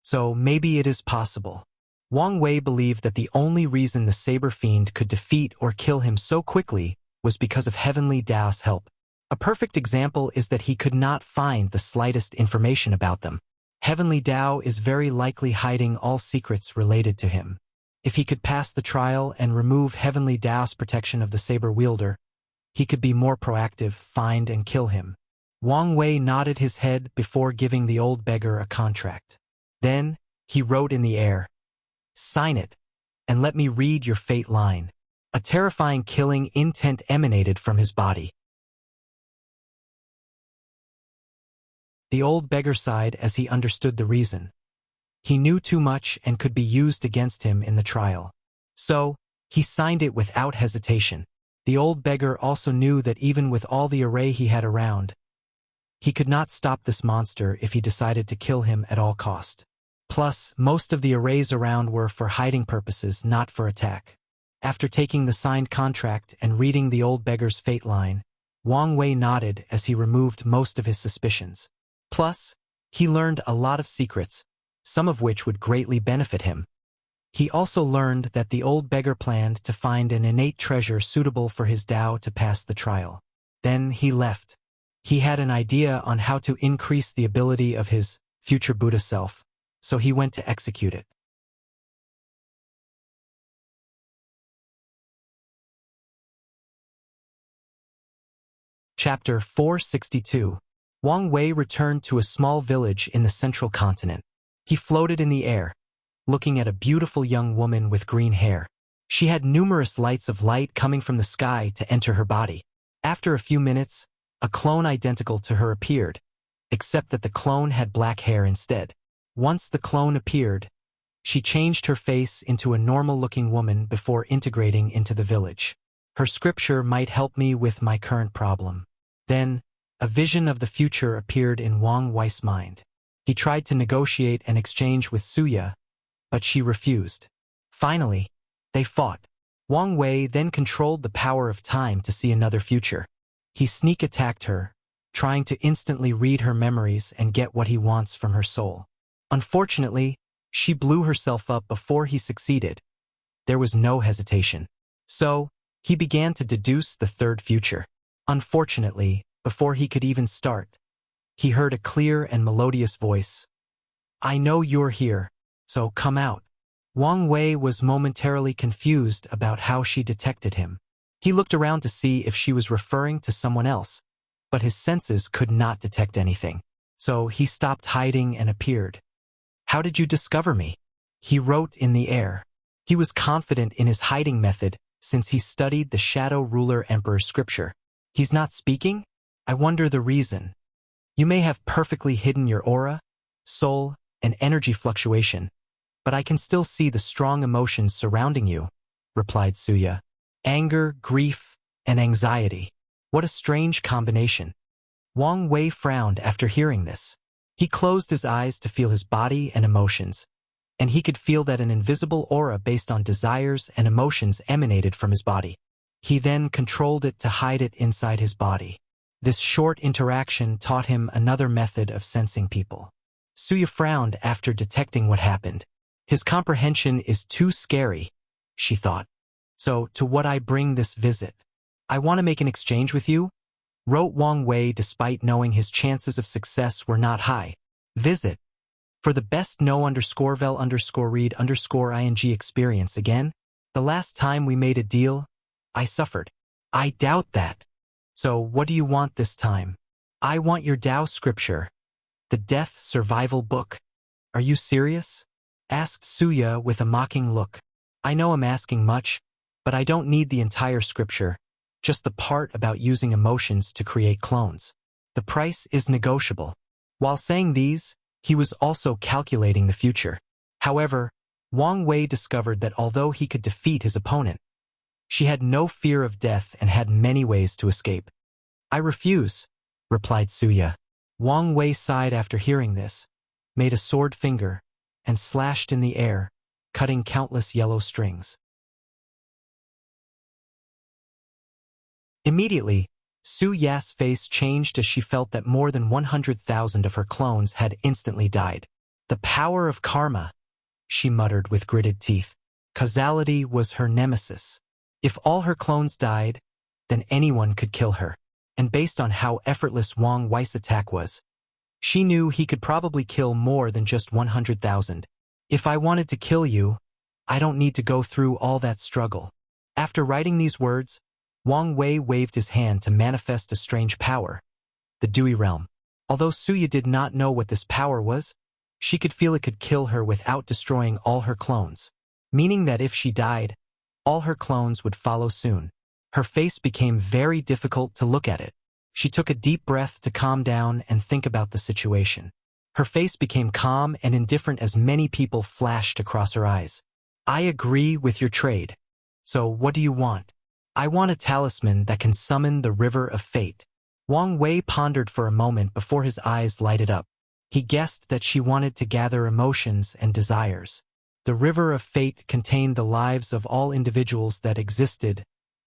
So maybe it is possible. Wang Wei believed that the only reason the saber fiend could defeat or kill him so quickly was because of heavenly Dao's help. A perfect example is that he could not find the slightest information about them. Heavenly Tao is very likely hiding all secrets related to him. If he could pass the trial and remove Heavenly Dao's protection of the saber wielder, he could be more proactive, find and kill him. Wang Wei nodded his head before giving the old beggar a contract. Then, he wrote in the air, "Sign it, and let me read your fate line." A terrifying killing intent emanated from his body. The old beggar sighed as he understood the reason. He knew too much and could be used against him in the trial. So, he signed it without hesitation. The old beggar also knew that even with all the array he had around, he could not stop this monster if he decided to kill him at all cost. Plus, most of the arrays around were for hiding purposes, not for attack. After taking the signed contract and reading the old beggar's fate line, Wang Wei nodded as he removed most of his suspicions. Plus, he learned a lot of secrets, some of which would greatly benefit him. He also learned that the old beggar planned to find an innate treasure suitable for his Tao to pass the trial. Then he left. He had an idea on how to increase the ability of his future Buddha self, so he went to execute it. Chapter 462. Wang Wei returned to a small village in the central continent. He floated in the air, looking at a beautiful young woman with green hair. She had numerous lights of light coming from the sky to enter her body. After a few minutes, a clone identical to her appeared, except that the clone had black hair instead. Once the clone appeared, she changed her face into a normal-looking woman before integrating into the village. Her scripture might help me with my current problem. Then, a vision of the future appeared in Wang Wei's mind. He tried to negotiate an exchange with Suya, but she refused. Finally, they fought. Wang Wei then controlled the power of time to see another future. He sneak-attacked her, trying to instantly read her memories and get what he wants from her soul. Unfortunately, she blew herself up before he succeeded. There was no hesitation. So, he began to deduce the third future. Unfortunately, before he could even start, he heard a clear and melodious voice. "I know you're here, so come out." Wang Wei was momentarily confused about how she detected him. He looked around to see if she was referring to someone else, but his senses could not detect anything. So he stopped hiding and appeared. "How did you discover me?" He wrote in the air. He was confident in his hiding method since he studied the Shadow Ruler Emperor's scripture. He's not speaking? I wonder the reason. You may have perfectly hidden your aura, soul, and energy fluctuation, but I can still see the strong emotions surrounding you, replied Suya. Anger, grief, and anxiety. What a strange combination. Wang Wei frowned after hearing this. He closed his eyes to feel his body and emotions, and he could feel that an invisible aura based on desires and emotions emanated from his body. He then controlled it to hide it inside his body. This short interaction taught him another method of sensing people. Suya frowned after detecting what happened. His comprehension is too scary, she thought. So, to what I bring this visit? I want to make an exchange with you, wrote Wang Wei despite knowing his chances of success were not high. Visit. For the best no_vel_read_ing experience again, the last time we made a deal, I suffered. I doubt that. So what do you want this time? I want your Tao scripture. The Death Survival Book. Are you serious? Asked Suya with a mocking look. I know I'm asking much, but I don't need the entire scripture, just the part about using emotions to create clones. The price is negotiable. While saying these, he was also calculating the future. However, Wang Wei discovered that although he could defeat his opponent, she had no fear of death and had many ways to escape. I refuse, replied Suya. Wang Wei sighed after hearing this, made a sword finger, and slashed in the air, cutting countless yellow strings. Immediately, Su Ya's face changed as she felt that more than 100,000 of her clones had instantly died. The power of karma, she muttered with gritted teeth. Causality was her nemesis. If all her clones died, then anyone could kill her. And based on how effortless Wang Wei's attack was, she knew he could probably kill more than just 100,000. If I wanted to kill you, I don't need to go through all that struggle. After writing these words, Wang Wei waved his hand to manifest a strange power, the Dewy Realm. Although Suya did not know what this power was, she could feel it could kill her without destroying all her clones, meaning that if she died, all her clones would follow soon. Her face became very difficult to look at it. She took a deep breath to calm down and think about the situation. Her face became calm and indifferent as many people flashed across her eyes. I agree with your trade. So what do you want? I want a talisman that can summon the river of fate. Wang Wei pondered for a moment before his eyes lighted up. He guessed that she wanted to gather emotions and desires. The river of fate contained the lives of all individuals that existed,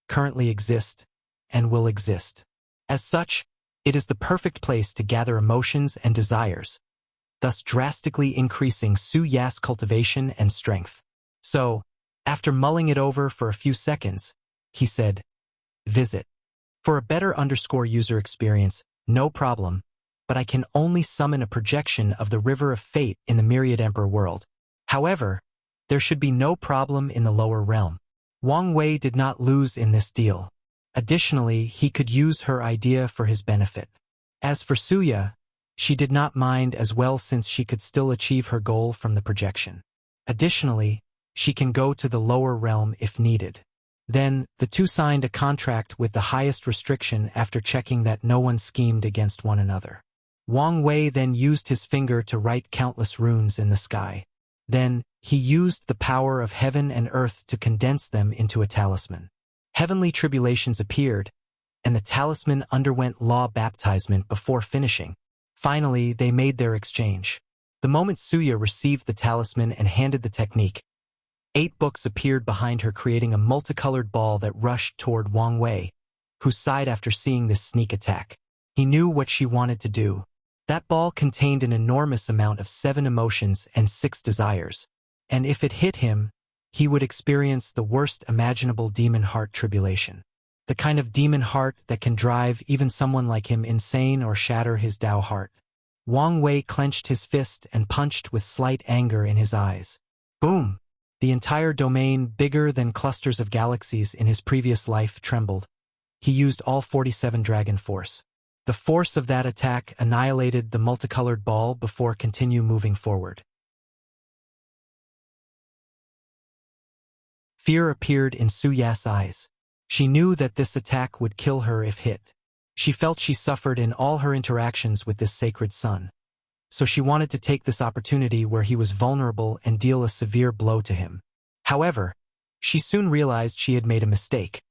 currently exist, and will exist. As such, it is the perfect place to gather emotions and desires, thus drastically increasing Su Ya's cultivation and strength. So, after mulling it over for a few seconds, he said, "Visit. For a better user experience, no problem, but I can only summon a projection of the River of Fate in the Myriad Emperor world. However, there should be no problem in the lower realm." Wang Wei did not lose in this deal. Additionally, he could use her idea for his benefit. As for Suya, she did not mind as well since she could still achieve her goal from the projection. Additionally, she can go to the lower realm if needed. Then, the two signed a contract with the highest restriction after checking that no one schemed against one another. Wang Wei then used his finger to write countless runes in the sky. Then, he used the power of heaven and earth to condense them into a talisman. Heavenly tribulations appeared, and the talisman underwent law baptizement before finishing. Finally, they made their exchange. The moment Suya received the talisman and handed the technique, 8 books appeared behind her, creating a multicolored ball that rushed toward Wang Wei, who sighed after seeing this sneak attack. He knew what she wanted to do. That ball contained an enormous amount of 7 emotions and 6 desires, and if it hit him, he would experience the worst imaginable demon heart tribulation. The kind of demon heart that can drive even someone like him insane or shatter his Tao heart. Wang Wei clenched his fist and punched with slight anger in his eyes. Boom! The entire domain, bigger than clusters of galaxies in his previous life, trembled. He used all 47 dragon force. The force of that attack annihilated the multicolored ball before continue moving forward. Fear appeared in Su Ya's eyes. She knew that this attack would kill her if hit. She felt she suffered in all her interactions with this sacred son. So she wanted to take this opportunity where he was vulnerable and deal a severe blow to him. However, she soon realized she had made a mistake.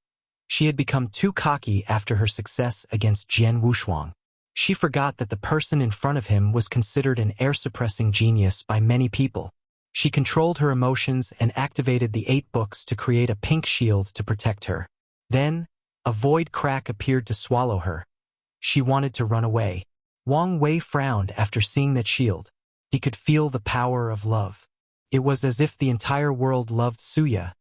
She had become too cocky after her success against Jian Wushuang. She forgot that the person in front of him was considered an air-suppressing genius by many people. She controlled her emotions and activated the 8 books to create a pink shield to protect her. Then, a void crack appeared to swallow her. She wanted to run away. Wang Wei frowned after seeing that shield. He could feel the power of love. It was as if the entire world loved Suya,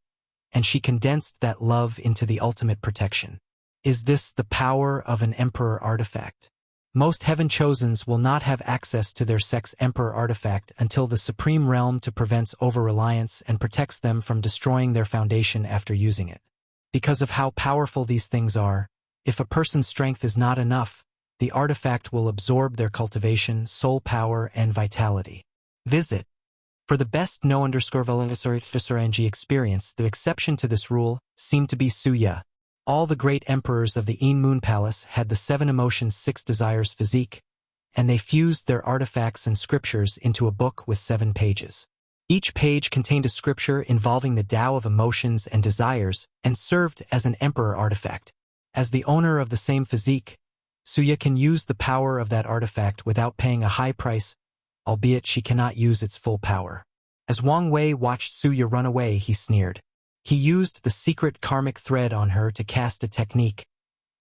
and she condensed that love into the ultimate protection. Is this the power of an emperor artifact? Most heaven chosens will not have access to their sex emperor artifact until the supreme realm to prevents over-reliance and protects them from destroying their foundation after using it. Because of how powerful these things are, if a person's strength is not enough, the artifact will absorb their cultivation, soul power, and vitality. Visit. For the best no_VLNG experience, the exception to this rule seemed to be Suya. All the great emperors of the Een Moon Palace had the 7 emotions 6 desires physique, and they fused their artifacts and scriptures into a book with 7 pages. Each page contained a scripture involving the Tao of emotions and desires and served as an emperor artifact. As the owner of the same physique, Suya can use the power of that artifact without paying a high price, albeit she cannot use its full power. As Wang Wei watched Suya run away, he sneered. He used the secret karmic thread on her to cast a technique.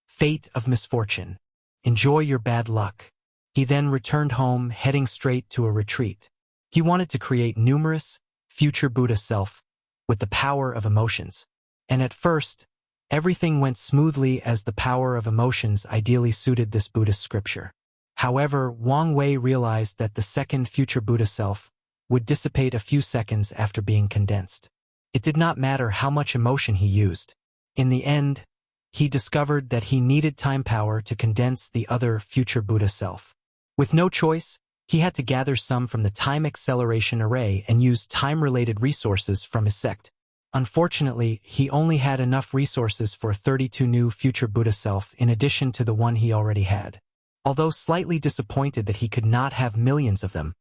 Fate of misfortune. Enjoy your bad luck. He then returned home, heading straight to a retreat. He wanted to create numerous, future Buddha self, with the power of emotions. And at first, everything went smoothly as the power of emotions ideally suited this Buddhist scripture. However, Wang Wei realized that the second future Buddha self would dissipate a few seconds after being condensed. It did not matter how much emotion he used. In the end, he discovered that he needed time power to condense the other future Buddha self. With no choice, he had to gather some from the time acceleration array and use time-related resources from his sect. Unfortunately, he only had enough resources for 32 new future Buddha self in addition to the one he already had. Although slightly disappointed that he could not have millions of them,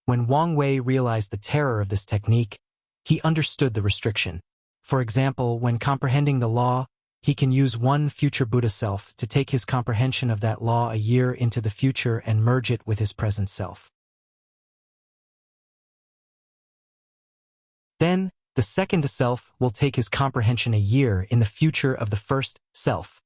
when Wang Wei realized the terror of this technique, he understood the restriction. For example, when comprehending the law, he can use one future Buddha self to take his comprehension of that law a year into the future and merge it with his present self. Then, the second self will take his comprehension a year in the future of the first self,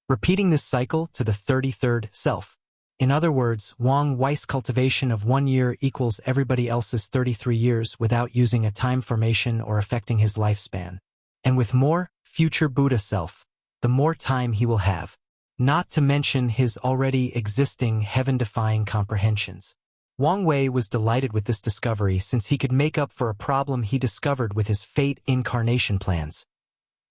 repeating this cycle to the 33rd self. In other words, Wang Wei's cultivation of 1 year equals everybody else's 33 years without using a time formation or affecting his lifespan. And with more future Buddha self, the more time he will have, not to mention his already existing heaven-defying comprehensions. Wang Wei was delighted with this discovery since he could make up for a problem he discovered with his fate incarnation plans.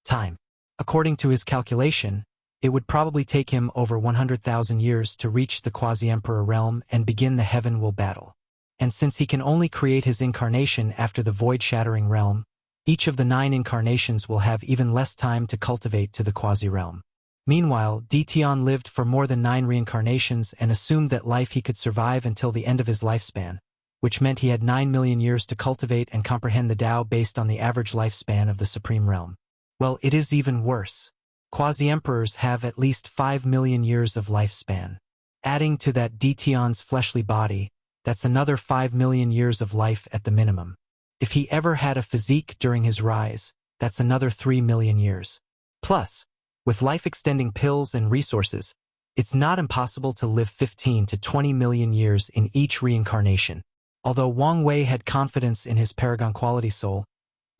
Time. According to his calculation, it would probably take him over 100,000 years to reach the quasi-emperor realm and begin the heaven will battle. And since he can only create his incarnation after the void-shattering realm, each of the 9 incarnations will have even less time to cultivate to the quasi-realm. Meanwhile, Ditian lived for more than 9 reincarnations and assumed that life he could survive until the end of his lifespan, which meant he had 9 million years to cultivate and comprehend the Tao based on the average lifespan of the Supreme Realm. Well, it is even worse. Quasi-emperors have at least 5 million years of lifespan. Adding to that Ditian's fleshly body, that's another 5 million years of life at the minimum. If he ever had a physique during his rise, that's another 3 million years. Plus, with life-extending pills and resources, it's not impossible to live 15 to 20 million years in each reincarnation. Although Wang Wei had confidence in his paragon quality soul,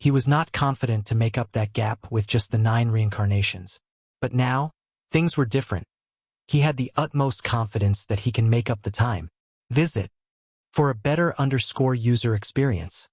he was not confident to make up that gap with just the 9 reincarnations. But now, things were different. He had the utmost confidence that he can make up the time. Visit for a better user experience.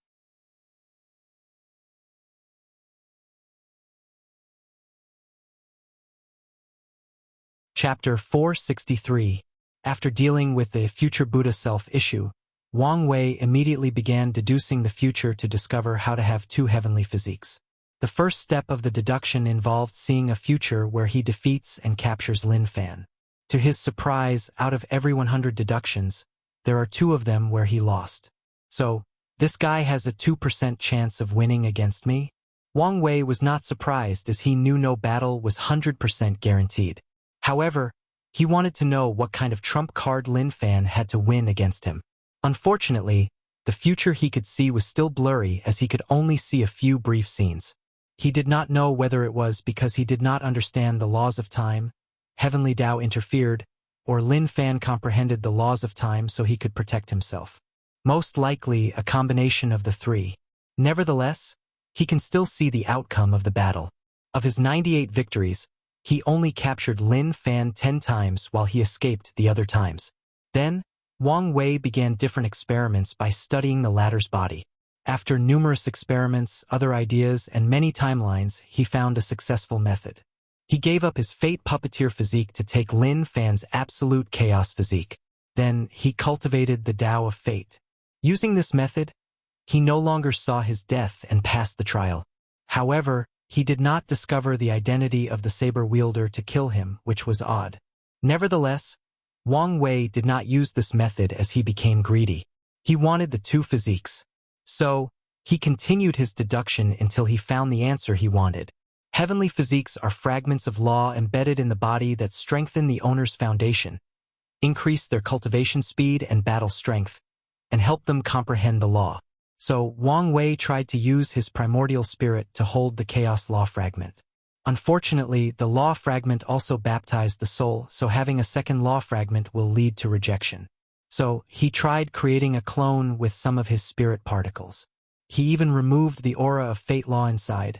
Chapter 463. After dealing with the future Buddha self issue, Wang Wei immediately began deducing the future to discover how to have 2 heavenly physiques. The first step of the deduction involved seeing a future where he defeats and captures Lin Fan. To his surprise, out of every 100 deductions, there are 2 of them where he lost. So, this guy has a 2% chance of winning against me? Wang Wei was not surprised as he knew no battle was 100% guaranteed. However, he wanted to know what kind of trump card Lin Fan had to win against him. Unfortunately, the future he could see was still blurry as he could only see a few brief scenes. He did not know whether it was because he did not understand the laws of time, Heavenly Tao interfered, or Lin Fan comprehended the laws of time so he could protect himself. Most likely a combination of the 3. Nevertheless, he can still see the outcome of the battle. Of his 98 victories, he only captured Lin Fan 10 times while he escaped the other times. Then, Wang Wei began different experiments by studying the latter's body. After numerous experiments, other ideas, and many timelines, he found a successful method. He gave up his fate puppeteer physique to take Lin Fan's absolute chaos physique. Then, he cultivated the Tao of fate. Using this method, he no longer saw his death and passed the trial. However, he did not discover the identity of the saber wielder to kill him, which was odd. Nevertheless, Wang Wei did not use this method as he became greedy. He wanted the 2 physiques. So, he continued his deduction until he found the answer he wanted. Heavenly physiques are fragments of law embedded in the body that strengthen the owner's foundation, increase their cultivation speed and battle strength, and help them comprehend the law. So, Wang Wei tried to use his primordial spirit to hold the chaos law fragment. Unfortunately, the law fragment also baptized the soul, so having a second law fragment will lead to rejection. So, he tried creating a clone with some of his spirit particles. He even removed the aura of fate law inside,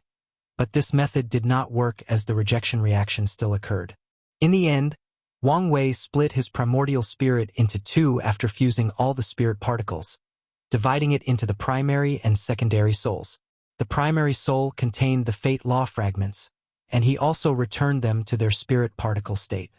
but this method did not work as the rejection reaction still occurred. In the end, Wang Wei split his primordial spirit into 2 after fusing all the spirit particles, dividing it into the primary and secondary souls. The primary soul contained the fate law fragments, and he also returned them to their spirit particle state.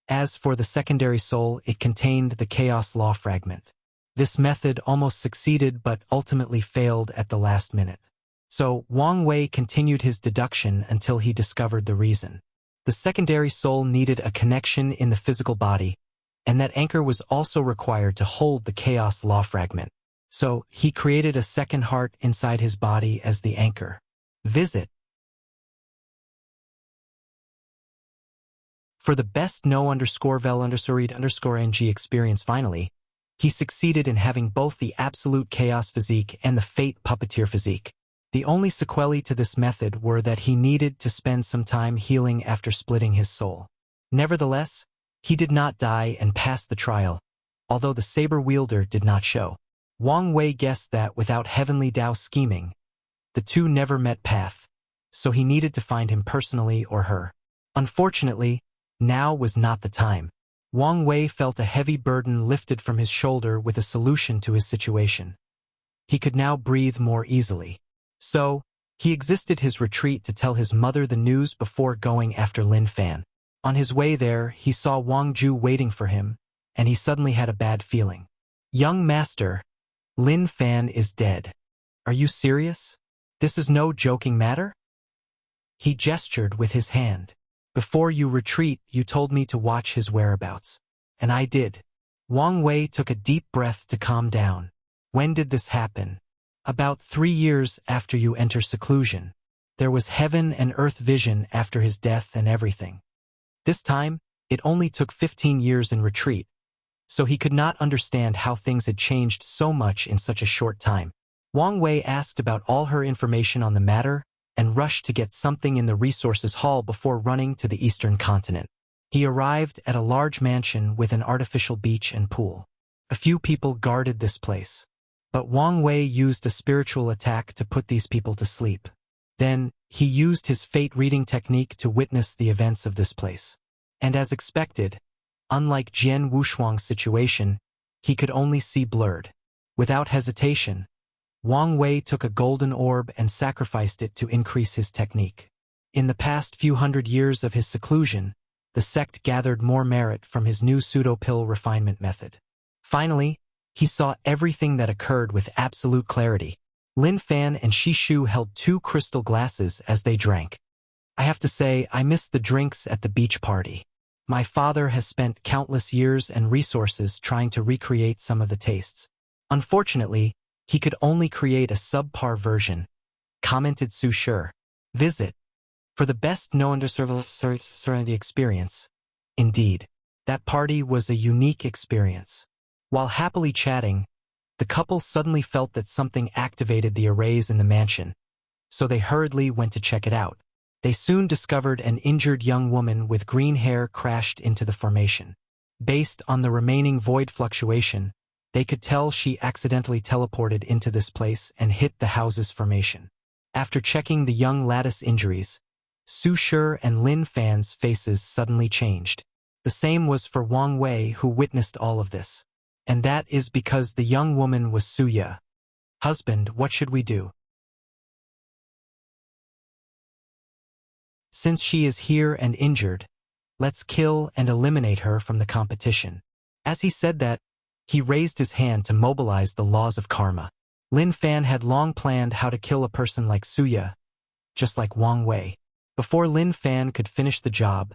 As for the secondary soul, it contained the chaos law fragment. This method almost succeeded but ultimately failed at the last minute. So, Wang Wei continued his deduction until he discovered the reason. The secondary soul needed a connection in the physical body, and that anchor was also required to hold the chaos law fragment. So, he created a second heart inside his body as the anchor. Visit For the best no_vel_read_ng experience finally, he succeeded in having both the absolute chaos physique and the fate puppeteer physique. The only sequelae to this method were that he needed to spend some time healing after splitting his soul. Nevertheless, he did not die and passed the trial, although the saber wielder did not show. Wang Wei guessed that without Heavenly Dao scheming, the two never met path, so he needed to find him personally or her. Unfortunately, now was not the time. Wang Wei felt a heavy burden lifted from his shoulder with a solution to his situation. He could now breathe more easily. So, he exited his retreat to tell his mother the news before going after Lin Fan. On his way there, he saw Wang Ju waiting for him, and he suddenly had a bad feeling. "Young master, Lin Fan is dead. Are you serious? This is no joking matter?" He gestured with his hand. "Before you retreat, you told me to watch his whereabouts. And I did." Wang Wei took a deep breath to calm down. "When did this happen?" "About 3 years after you enter seclusion. There was heaven and earth vision after his death and everything. This time, it only took 15 years in retreat, so he could not understand how things had changed so much in such a short time." Wang Wei asked about all her information on the matter and rushed to get something in the resources hall before running to the eastern continent. He arrived at a large mansion with an artificial beach and pool. A few people guarded this place, but Wang Wei used a spiritual attack to put these people to sleep. Then, he used his fate-reading technique to witness the events of this place. And as expected, unlike Jian Wushuang's situation, he could only see blurred. Without hesitation, Wang Wei took a golden orb and sacrificed it to increase his technique. In the past few hundred years of his seclusion, the sect gathered more merit from his new pseudo-pill refinement method. Finally, he saw everything that occurred with absolute clarity. Lin Fan and Shi Shu held 2 crystal glasses as they drank. "I have to say, I missed the drinks at the beach party. My father has spent countless years and resources trying to recreate some of the tastes. Unfortunately, he could only create a subpar version," commented Su Shi. "Visit. For the best no-underserved experience." Indeed, that party was a unique experience. While happily chatting, the couple suddenly felt that something activated the arrays in the mansion, so they hurriedly went to check it out. They soon discovered an injured young woman with green hair crashed into the formation. Based on the remaining void fluctuation, they could tell she accidentally teleported into this place and hit the house's formation. After checking the young lattice injuries, Su Shi and Lin Fan's faces suddenly changed. The same was for Wang Wei, who witnessed all of this. And that is because the young woman was Suya. "Husband, what should we do? Since she is here and injured, let's kill and eliminate her from the competition." As he said that, he raised his hand to mobilize the laws of karma. Lin Fan had long planned how to kill a person like Suya, just like Wang Wei. Before Lin Fan could finish the job,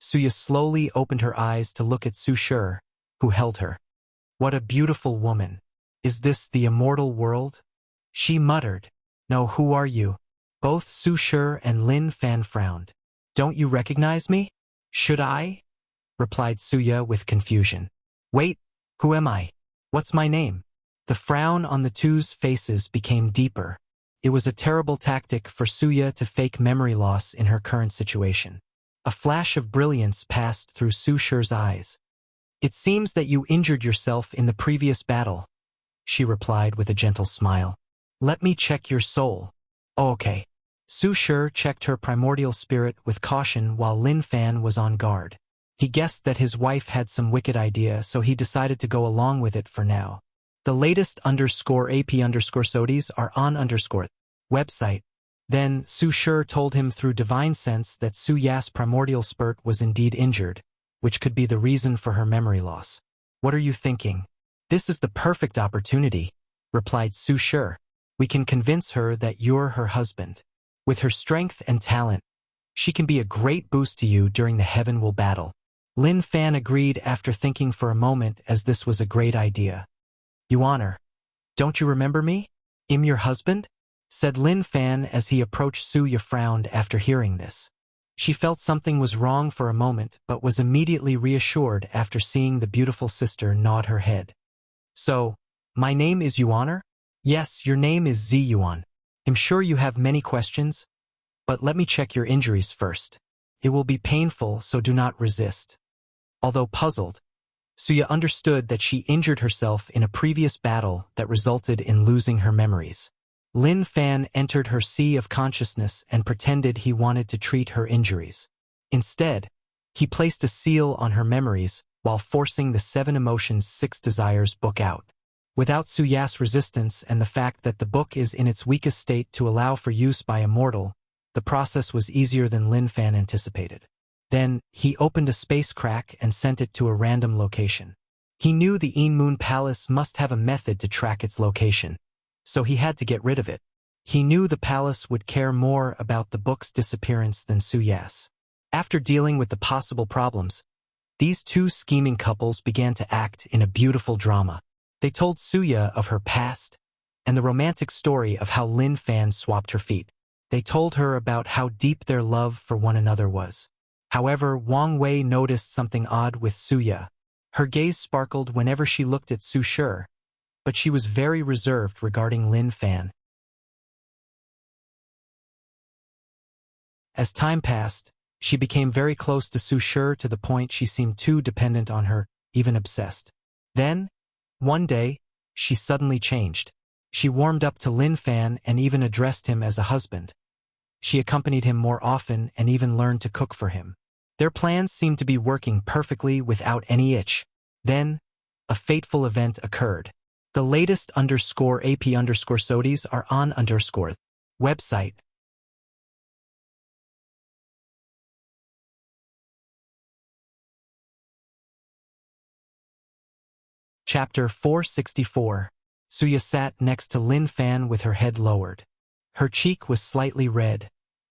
Suya slowly opened her eyes to look at Su Shi, who held her. "What a beautiful woman. Is this the immortal world?" she muttered. "No, who are you?" Both Su Shi and Lin Fan frowned. "Don't you recognize me?" "Should I?" replied Suya with confusion. "Wait, who am I? What's my name?" The frown on the two's faces became deeper. It was a terrible tactic for Suya to fake memory loss in her current situation. A flash of brilliance passed through Su Shi's eyes. "It seems that you injured yourself in the previous battle," she replied with a gentle smile. "Let me check your soul." "Oh, okay." Su Shi checked her primordial spirit with caution while Lin Fan was on guard. He guessed that his wife had some wicked idea, so he decided to go along with it for now. The latest _AP_SODIES are on website. Then Su Shi told him through divine sense that Su Ya's primordial spirit was indeed injured, which could be the reason for her memory loss. "What are you thinking?" "This is the perfect opportunity," replied Su Shi. "We can convince her that you're her husband. With her strength and talent, she can be a great boost to you during the Heaven Will battle." Lin Fan agreed after thinking for a moment, as this was a great idea. "You honor. Don't you remember me? I'm your husband?" said Lin Fan as he approached. Suya frowned after hearing this. She felt something was wrong for a moment but was immediately reassured after seeing the beautiful sister nod her head. So, my name is Yuan? Yes, your name is Z Yuan. I'm sure you have many questions, but let me check your injuries first. It will be painful, so do not resist. Although puzzled, Suya understood that she injured herself in a previous battle that resulted in losing her memories. Lin Fan entered her sea of consciousness and pretended he wanted to treat her injuries. Instead, he placed a seal on her memories while forcing the 7 Emotions 6 Desires book out. Without Suya's resistance and the fact that the book is in its weakest state to allow for use by a mortal, the process was easier than Lin Fan anticipated. Then, he opened a space crack and sent it to a random location. He knew the Een Moon Palace must have a method to track its location, so he had to get rid of it. He knew the palace would care more about the book's disappearance than Suya's. After dealing with the possible problems, these two scheming couples began to act in a beautiful drama. They told Suya of her past and the romantic story of how Lin Fan swapped her feet. They told her about how deep their love for one another was. However, Wang Wei noticed something odd with Suya. Her gaze sparkled whenever she looked at Su Shi, but she was very reserved regarding Lin Fan. As time passed, she became very close to Su Shi to the point she seemed too dependent on her, even obsessed. Then, one day, she suddenly changed. She warmed up to Lin Fan and even addressed him as a husband. She accompanied him more often and even learned to cook for him. Their plans seemed to be working perfectly without any itch. Then, a fateful event occurred. The latest _AP_SODIES are on website. Chapter 464. Suya sat next to Lin Fan with her head lowered. Her cheek was slightly red,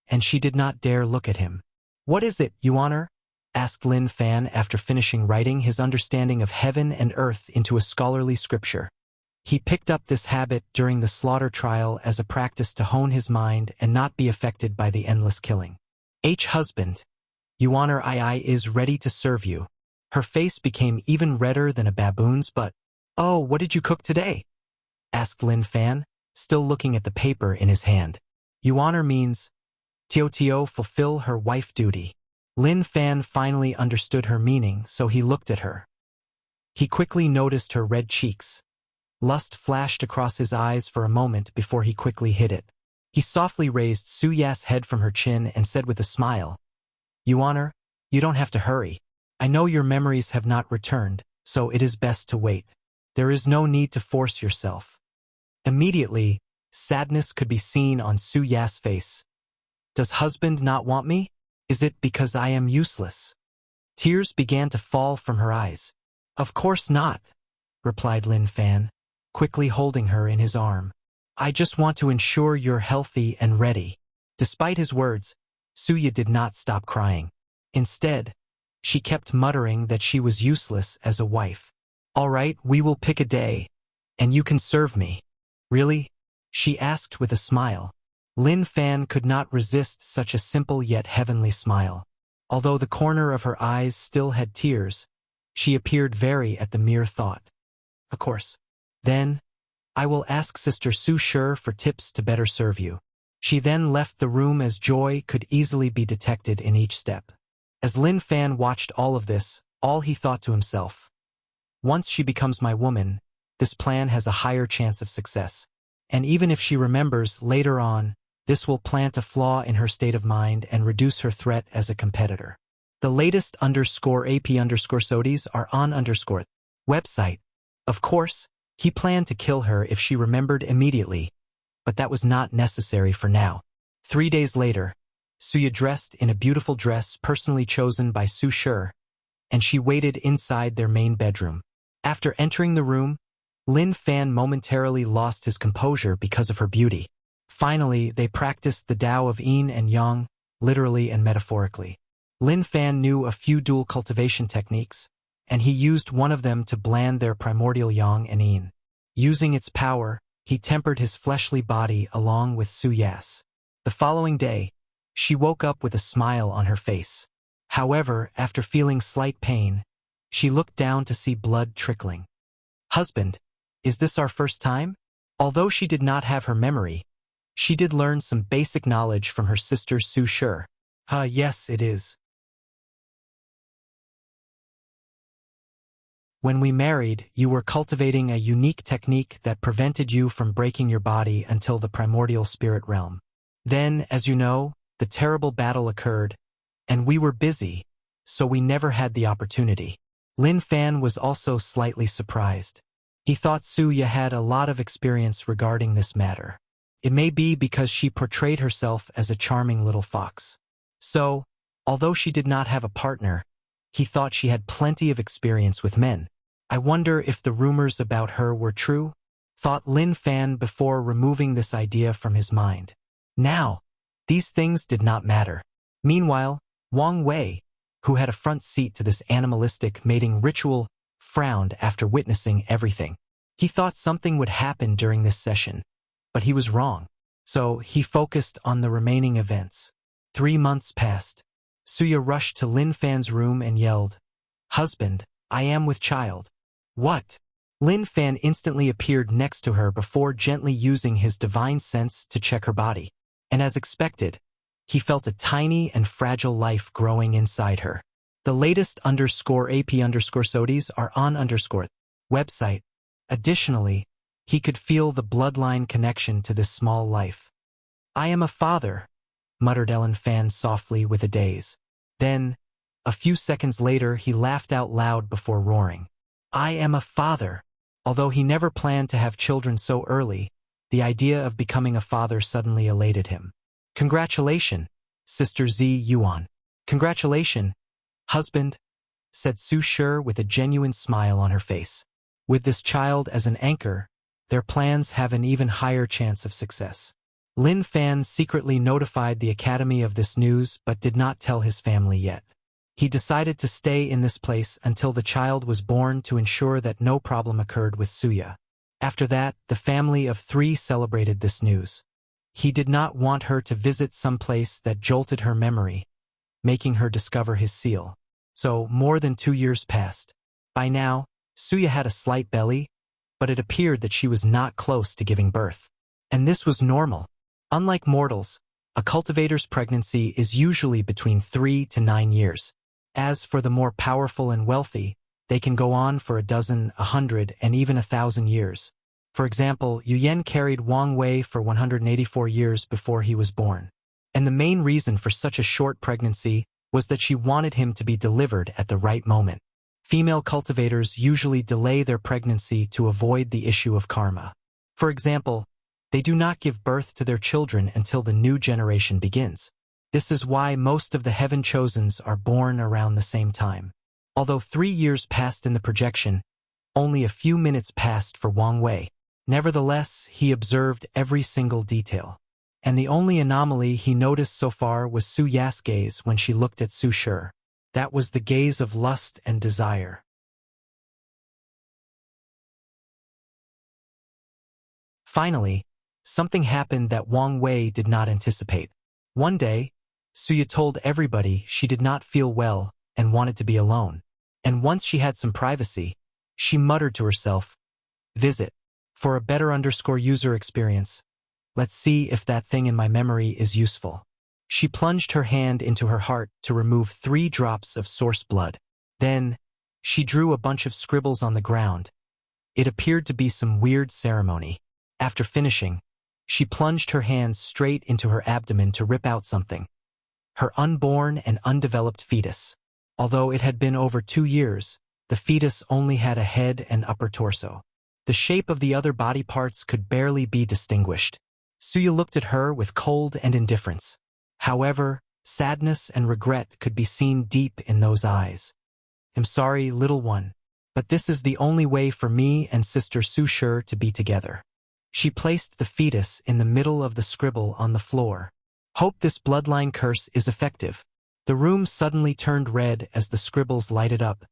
and she did not dare look at him. "What is it, Yuan?" asked Lin Fan after finishing writing his understanding of heaven and earth into a scholarly scripture. He picked up this habit during the slaughter trial as a practice to hone his mind and not be affected by the endless killing. Husband, Yuan I is ready to serve you." Her face became even redder than a baboon's, but, "Oh, what did you cook today?" asked Lin Fan, still looking at the paper in his hand. Yuan means, Tio fulfill her wife duty. Lin Fan finally understood her meaning, so he looked at her. He quickly noticed her red cheeks. Lust flashed across his eyes for a moment before he quickly hid it. He softly raised Suya's head from her chin and said with a smile, "Yuan, you don't have to hurry. I know your memories have not returned, so it is best to wait. There is no need to force yourself." Immediately, sadness could be seen on Suya's face. "Does husband not want me? Is it because I am useless?" Tears began to fall from her eyes. "Of course not," replied Lin Fan, quickly holding her in his arm. "I just want to ensure you're healthy and ready." Despite his words, Suya did not stop crying. Instead, she kept muttering that she was useless as a wife. "All right, we will pick a day, and you can serve me." "Really?" she asked with a smile. Lin Fan could not resist such a simple yet heavenly smile. Although the corner of her eyes still had tears, she appeared very at the mere thought. "Of course. Then, I will ask Sister Su Shi for tips to better serve you." She then left the room as joy could easily be detected in each step. As Lin Fan watched all of this, all he thought to himself, "Once she becomes my woman, this plan has a higher chance of success. And even if she remembers later on, this will plant a flaw in her state of mind and reduce her threat as a competitor." The latest _AP_SODIES are on website. Of course, he planned to kill her if she remembered immediately, but that was not necessary for now. 3 days later, Suya dressed in a beautiful dress personally chosen by Su Shi, and she waited inside their main bedroom. After entering the room, Lin Fan momentarily lost his composure because of her beauty. Finally, they practiced the Tao of Yin and Yang, literally and metaphorically. Lin Fan knew a few dual cultivation techniques, and he used one of them to blend their primordial Yang and Yin. Using its power, he tempered his fleshly body along with Suya's. The following day, She woke up with a smile on her face. However, after feeling slight pain, she looked down to see blood trickling. Husband, is this our first time? Although she did not have her memory, she did learn some basic knowledge from her sister Su Shi. Yes, it is. When we married, you were cultivating a unique technique that prevented you from breaking your body until the primordial spirit realm. Then, as you know, the terrible battle occurred, and we were busy, so we never had the opportunity. Lin Fan was also slightly surprised. He thought Suya had a lot of experience regarding this matter. It may be because she portrayed herself as a charming little fox. So, although she did not have a partner, he thought she had plenty of experience with men. I wonder if the rumors about her were true, thought Lin Fan before removing this idea from his mind. Now, these things did not matter. Meanwhile, Wang Wei, who had a front seat to this animalistic mating ritual, frowned after witnessing everything. He thought something would happen during this session, but he was wrong. So he focused on the remaining events. 3 months passed. Suya rushed to Lin Fan's room and yelled, "Husband, I am with child." "What?" Lin Fan instantly appeared next to her before gently using his divine sense to check her body. And as expected, he felt a tiny and fragile life growing inside her. The latest _AP_SODIES are on website. Additionally, he could feel the bloodline connection to this small life. "I am a father," muttered Ellen Fan softly with a daze. Then, a few seconds later, he laughed out loud before roaring, "I am a father." Although he never planned to have children so early, the idea of becoming a father suddenly elated him. "Congratulations, Sister Z Yuan." "Congratulations, husband," said Su Shi with a genuine smile on her face. With this child as an anchor, their plans have an even higher chance of success. Lin Fan secretly notified the academy of this news but did not tell his family yet. He decided to stay in this place until the child was born to ensure that no problem occurred with Suya. After that, the family of 3 celebrated this news. He did not want her to visit some place that jolted her memory, making her discover his seal. So, more than 2 years passed. By now, Suya had a slight belly, but it appeared that she was not close to giving birth. And this was normal. Unlike mortals, a cultivator's pregnancy is usually between 3 to 9 years. As for the more powerful and wealthy, they can go on for 12, 100, and even 1,000 years. For example, Yu Yan carried Wang Wei for 184 years before he was born. And the main reason for such a short pregnancy was that she wanted him to be delivered at the right moment. Female cultivators usually delay their pregnancy to avoid the issue of karma. For example, they do not give birth to their children until the new generation begins. This is why most of the Heaven Chosens are born around the same time. Although 3 years passed in the projection, only a few minutes passed for Wang Wei. Nevertheless, he observed every single detail. And the only anomaly he noticed so far was Su Ya's gaze when she looked at Su Shi. That was the gaze of lust and desire. Finally, something happened that Wang Wei did not anticipate. One day, Suya told everybody she did not feel well and wanted to be alone. And once she had some privacy, she muttered to herself, "Visit. For a better user experience, let's see if that thing in my memory is useful." She plunged her hand into her heart to remove 3 drops of source blood. Then, she drew a bunch of scribbles on the ground. It appeared to be some weird ceremony. After finishing, she plunged her hands straight into her abdomen to rip out something. Her unborn and undeveloped fetus. Although it had been over 2 years, the fetus only had a head and upper torso. The shape of the other body parts could barely be distinguished. Suya looked at her with cold and indifference. However, sadness and regret could be seen deep in those eyes. "I'm sorry, little one, but this is the only way for me and Sister Su Shi to be together." She placed the fetus in the middle of the scribble on the floor. "Hope this bloodline curse is effective." The room suddenly turned red as the scribbles lighted up,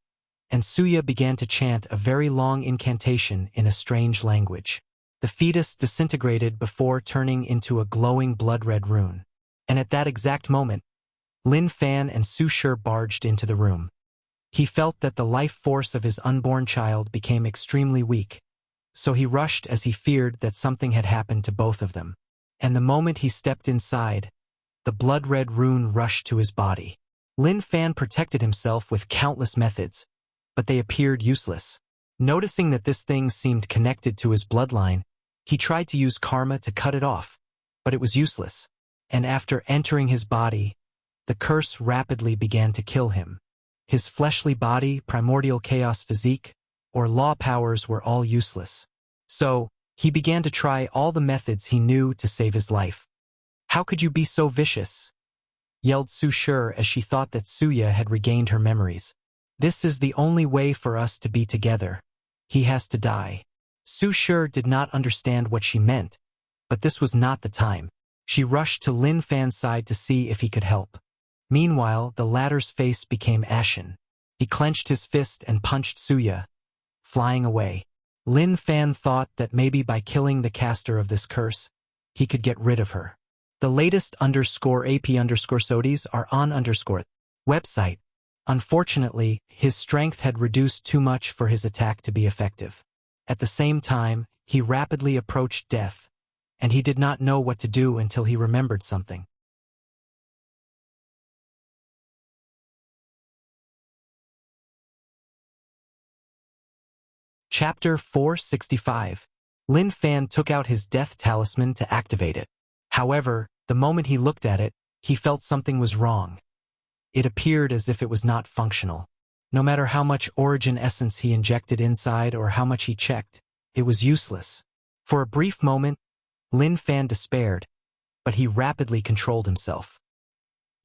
and Suya began to chant a very long incantation in a strange language. The fetus disintegrated before turning into a glowing blood-red rune. And at that exact moment, Lin Fan and Su Shi barged into the room. He felt that the life force of his unborn child became extremely weak, so he rushed as he feared that something had happened to both of them. And the moment he stepped inside, the blood-red rune rushed to his body. Lin Fan protected himself with countless methods, but they appeared useless. Noticing that this thing seemed connected to his bloodline, he tried to use karma to cut it off, but it was useless. And after entering his body, the curse rapidly began to kill him. His fleshly body, primordial chaos physique, or law powers were all useless. So, he began to try all the methods he knew to save his life. "How could you be so vicious?" yelled Su Shi as she thought that Suya had regained her memories. "This is the only way for us to be together. He has to die." Su Shi did not understand what she meant, but this was not the time. She rushed to Lin Fan's side to see if he could help. Meanwhile, the latter's face became ashen. He clenched his fist and punched Suya, flying away. Lin Fan thought that maybe by killing the caster of this curse, he could get rid of her. The latest _AP_SODIes are on website. Unfortunately, his strength had reduced too much for his attack to be effective. At the same time, he rapidly approached death, and he did not know what to do until he remembered something. Chapter 465. Lin Fan took out his death talisman to activate it. However, the moment he looked at it, he felt something was wrong. It appeared as if it was not functional. No matter how much origin essence he injected inside or how much he checked, it was useless. For a brief moment, Lin Fan despaired, but he rapidly controlled himself.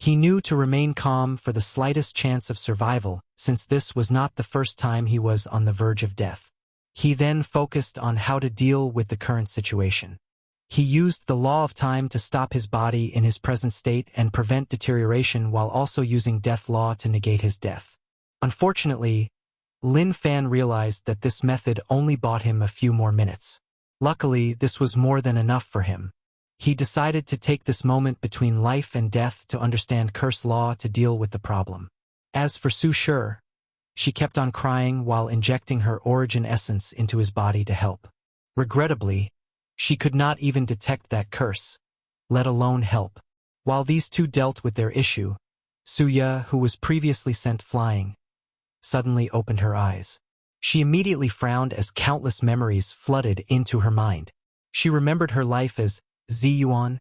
He knew to remain calm for the slightest chance of survival, since this was not the first time he was on the verge of death. He then focused on how to deal with the current situation. He used the law of time to stop his body in his present state and prevent deterioration while also using death law to negate his death. Unfortunately, Lin Fan realized that this method only bought him a few more minutes. Luckily, this was more than enough for him. He decided to take this moment between life and death to understand curse law to deal with the problem. As for Su Shi, she kept on crying while injecting her origin essence into his body to help. Regrettably, she could not even detect that curse, let alone help. While these two dealt with their issue, Suya, who was previously sent flying, suddenly opened her eyes. She immediately frowned as countless memories flooded into her mind. She remembered her life as Ziyuan,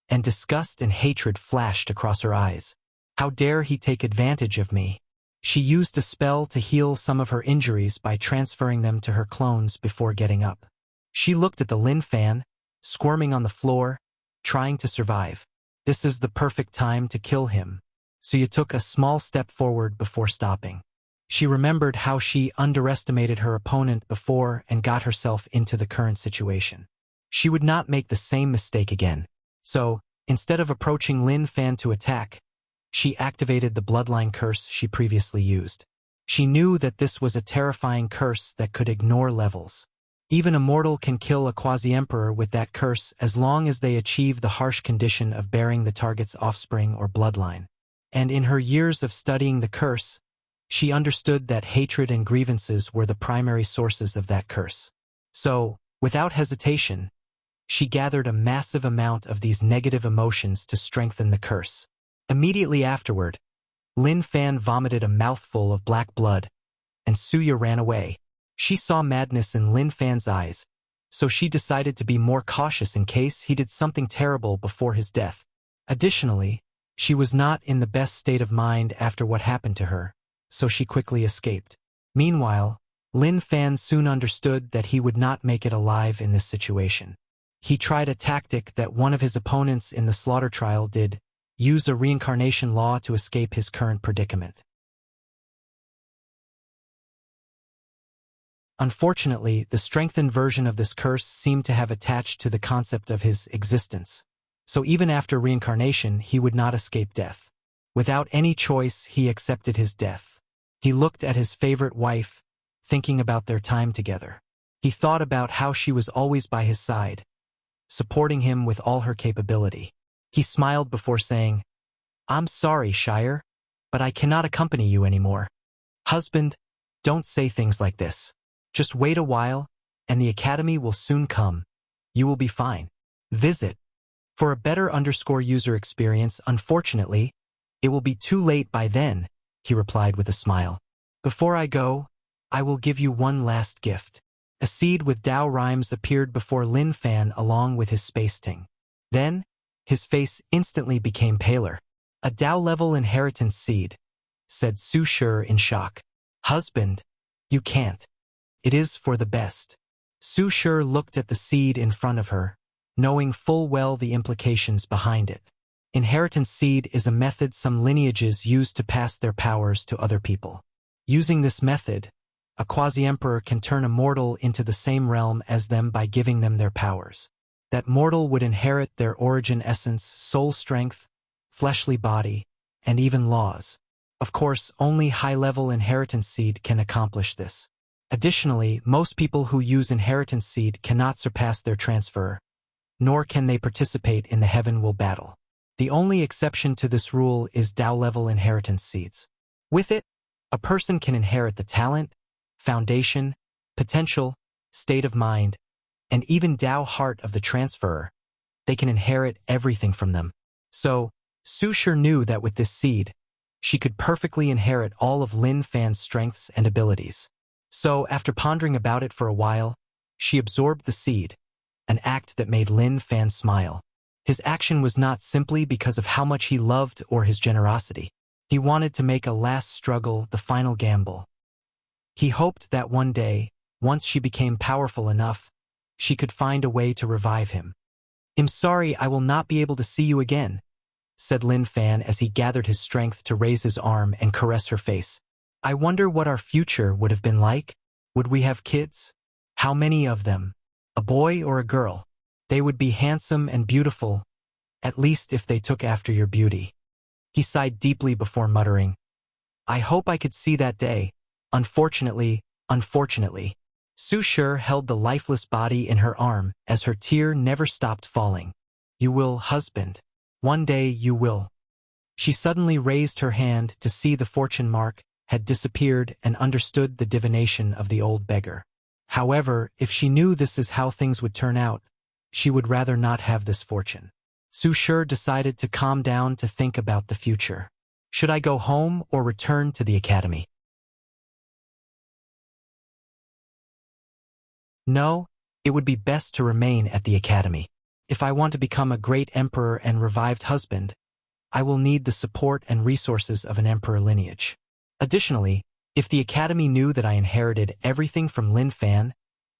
and disgust and hatred flashed across her eyes. How dare he take advantage of me? She used a spell to heal some of her injuries by transferring them to her clones before getting up. She looked at the Lin Fan, squirming on the floor, trying to survive. This is the perfect time to kill him. Suya took a small step forward before stopping. She remembered how she underestimated her opponent before and got herself into the current situation. She would not make the same mistake again. So, instead of approaching Lin Fan to attack, she activated the bloodline curse she previously used. She knew that this was a terrifying curse that could ignore levels. Even a mortal can kill a quasi-emperor with that curse as long as they achieve the harsh condition of bearing the target's offspring or bloodline. And in her years of studying the curse, she understood that hatred and grievances were the primary sources of that curse. So, without hesitation, she gathered a massive amount of these negative emotions to strengthen the curse. Immediately afterward, Lin Fan vomited a mouthful of black blood, and Suya ran away. She saw madness in Lin Fan's eyes, so she decided to be more cautious in case he did something terrible before his death. Additionally, she was not in the best state of mind after what happened to her, so she quickly escaped. Meanwhile, Lin Fan soon understood that he would not make it alive in this situation. He tried a tactic that one of his opponents in the slaughter trial did, use a reincarnation law to escape his current predicament. Unfortunately, the strengthened version of this curse seemed to have attached to the concept of his existence, so even after reincarnation he would not escape death. Without any choice, he accepted his death. He looked at his favorite wife, thinking about their time together. He thought about how she was always by his side, supporting him with all her capability. He smiled before saying, I'm sorry, Shire, but I cannot accompany you anymore. Husband, don't say things like this. Just wait a while, and the academy will soon come. You will be fine. Visit. For a better user experience, unfortunately, it will be too late by then, he replied with a smile. Before I go, I will give you one last gift. A seed with Dao rhymes appeared before Lin Fan along with his space ting. Then, his face instantly became paler. A Dao-level inheritance seed, said Su Shi in shock. Husband, you can't. It is for the best. Su Shi looked at the seed in front of her, knowing full well the implications behind it. Inheritance seed is a method some lineages use to pass their powers to other people. Using this method, a quasi-emperor can turn a mortal into the same realm as them by giving them their powers. That mortal would inherit their origin essence, soul strength, fleshly body, and even laws. Of course, only high-level inheritance seed can accomplish this. Additionally, most people who use inheritance seed cannot surpass their transfer, nor can they participate in the Heaven Will battle. The only exception to this rule is Dao-level inheritance seeds. With it, a person can inherit the talent, foundation, potential, state of mind, and even Dao heart of the transferor. They can inherit everything from them. So, Su Shi knew that with this seed, she could perfectly inherit all of Lin Fan's strengths and abilities. So, after pondering about it for a while, she absorbed the seed, an act that made Lin Fan smile. His action was not simply because of how much he loved or his generosity. He wanted to make a last struggle, the final gamble. He hoped that one day, once she became powerful enough, she could find a way to revive him. I'm sorry I will not be able to see you again, said Lin Fan as he gathered his strength to raise his arm and caress her face. I wonder what our future would have been like. Would we have kids? How many of them? A boy or a girl? They would be handsome and beautiful, at least if they took after your beauty. He sighed deeply before muttering, I hope I could see that day. Unfortunately. Su Shi held the lifeless body in her arm as her tear never stopped falling. You will, husband. One day you will. She suddenly raised her hand to see the fortune mark had disappeared and understood the divination of the old beggar. However, if she knew this is how things would turn out, she would rather not have this fortune. Su Shi decided to calm down to think about the future. Should I go home or return to the academy? No, it would be best to remain at the academy. If I want to become a great emperor and revived husband, I will need the support and resources of an emperor lineage. Additionally, if the academy knew that I inherited everything from Lin Fan,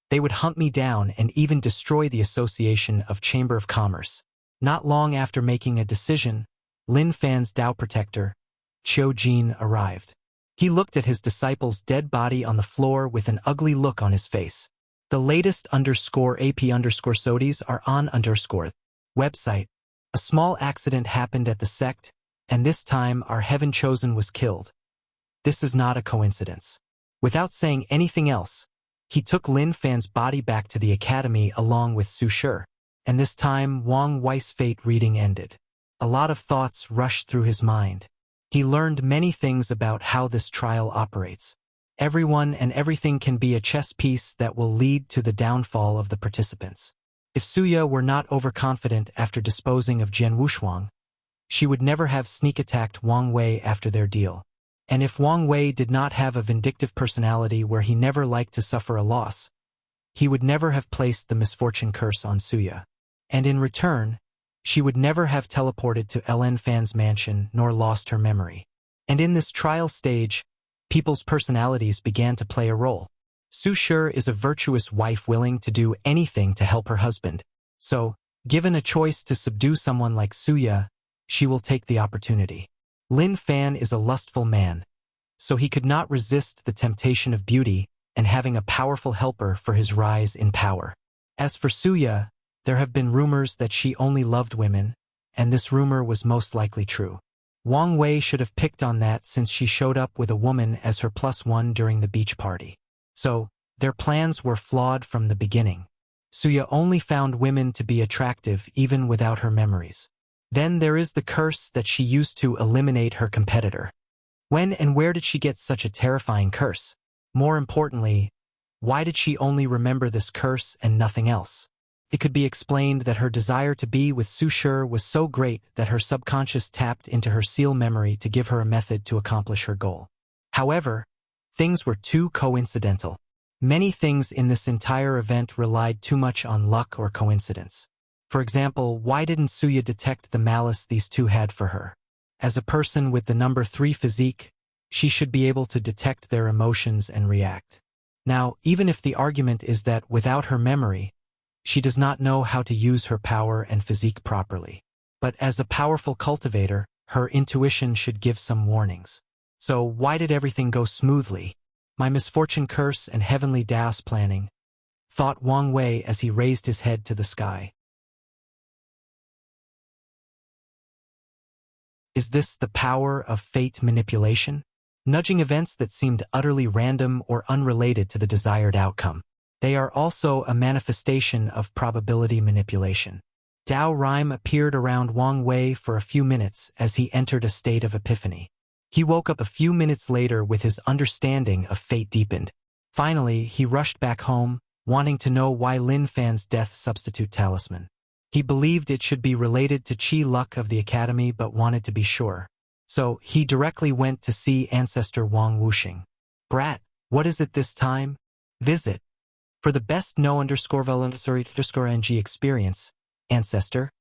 they would hunt me down and even destroy the Association of Chamber of Commerce. Not long after making a decision, Lin Fan's Dao protector, Qiu Jin, arrived. He looked at his disciple's dead body on the floor with an ugly look on his face. The latest _AP_SODIES are on website. A small accident happened at the sect, and this time our Heaven Chosen was killed. This is not a coincidence. Without saying anything else, he took Lin Fan's body back to the academy along with Su Shi, and this time Wang Wei's fate reading ended. A lot of thoughts rushed through his mind. He learned many things about how this trial operates. Everyone and everything can be a chess piece that will lead to the downfall of the participants. If Suya were not overconfident after disposing of Jian Wushuang, she would never have sneak-attacked Wang Wei after their deal. And if Wang Wei did not have a vindictive personality where he never liked to suffer a loss, he would never have placed the misfortune curse on Suya. And in return, she would never have teleported to Lin Fan's mansion nor lost her memory. And in this trial stage, people's personalities began to play a role. Su Shi is a virtuous wife willing to do anything to help her husband. So, given a choice to subdue someone like Suya, she will take the opportunity. Lin Fan is a lustful man, so he could not resist the temptation of beauty and having a powerful helper for his rise in power. As for Suya, there have been rumors that she only loved women, and this rumor was most likely true. Wang Wei should have picked on that since she showed up with a woman as her +1 during the beach party. So, their plans were flawed from the beginning. Suya only found women to be attractive even without her memories. Then there is the curse that she used to eliminate her competitor. When and where did she get such a terrifying curse? More importantly, why did she only remember this curse and nothing else? It could be explained that her desire to be with Su Shi was so great that her subconscious tapped into her seal memory to give her a method to accomplish her goal. However, things were too coincidental. Many things in this entire event relied too much on luck or coincidence. For example, why didn't Suya detect the malice these two had for her? As a person with the number 3 physique, she should be able to detect their emotions and react. Now, even if the argument is that without her memory, she does not know how to use her power and physique properly. But as a powerful cultivator, her intuition should give some warnings. So why did everything go smoothly? My misfortune curse and heavenly Daos planning, thought Wang Wei as he raised his head to the sky. Is this the power of fate manipulation? Nudging events that seemed utterly random or unrelated to the desired outcome. They are also a manifestation of probability manipulation. Dao Rime appeared around Wang Wei for a few minutes as he entered a state of epiphany. He woke up a few minutes later with his understanding of fate deepened. Finally, he rushed back home, wanting to know why Lin Fan's death substitute talisman. He believed it should be related to Qi luck of the academy but wanted to be sure. So, he directly went to see Ancestor Wang Wuxing. Brat, what is it this time? Visit. For the best no_vel_ng experience, Ancestor,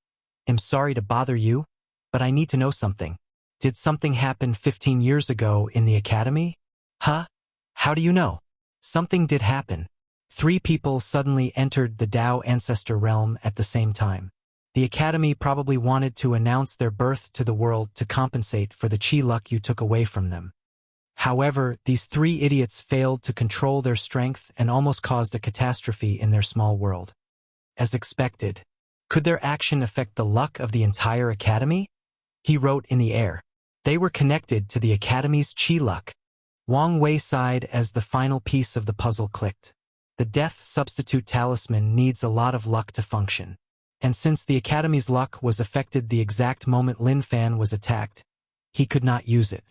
I'm sorry to bother you, but I need to know something. Did something happen 15 years ago in the academy? Huh? How do you know? Something did happen. 3 people suddenly entered the Dao Ancestor realm at the same time. The academy probably wanted to announce their birth to the world to compensate for the Qi luck you took away from them. However, these 3 idiots failed to control their strength and almost caused a catastrophe in their small world. As expected, could their action affect the luck of the entire academy? He wrote in the air. They were connected to the academy's Qi luck. Wang Wei sighed as the final piece of the puzzle clicked. The death substitute talisman needs a lot of luck to function. And since the academy's luck was affected the exact moment Lin Fan was attacked, he could not use it.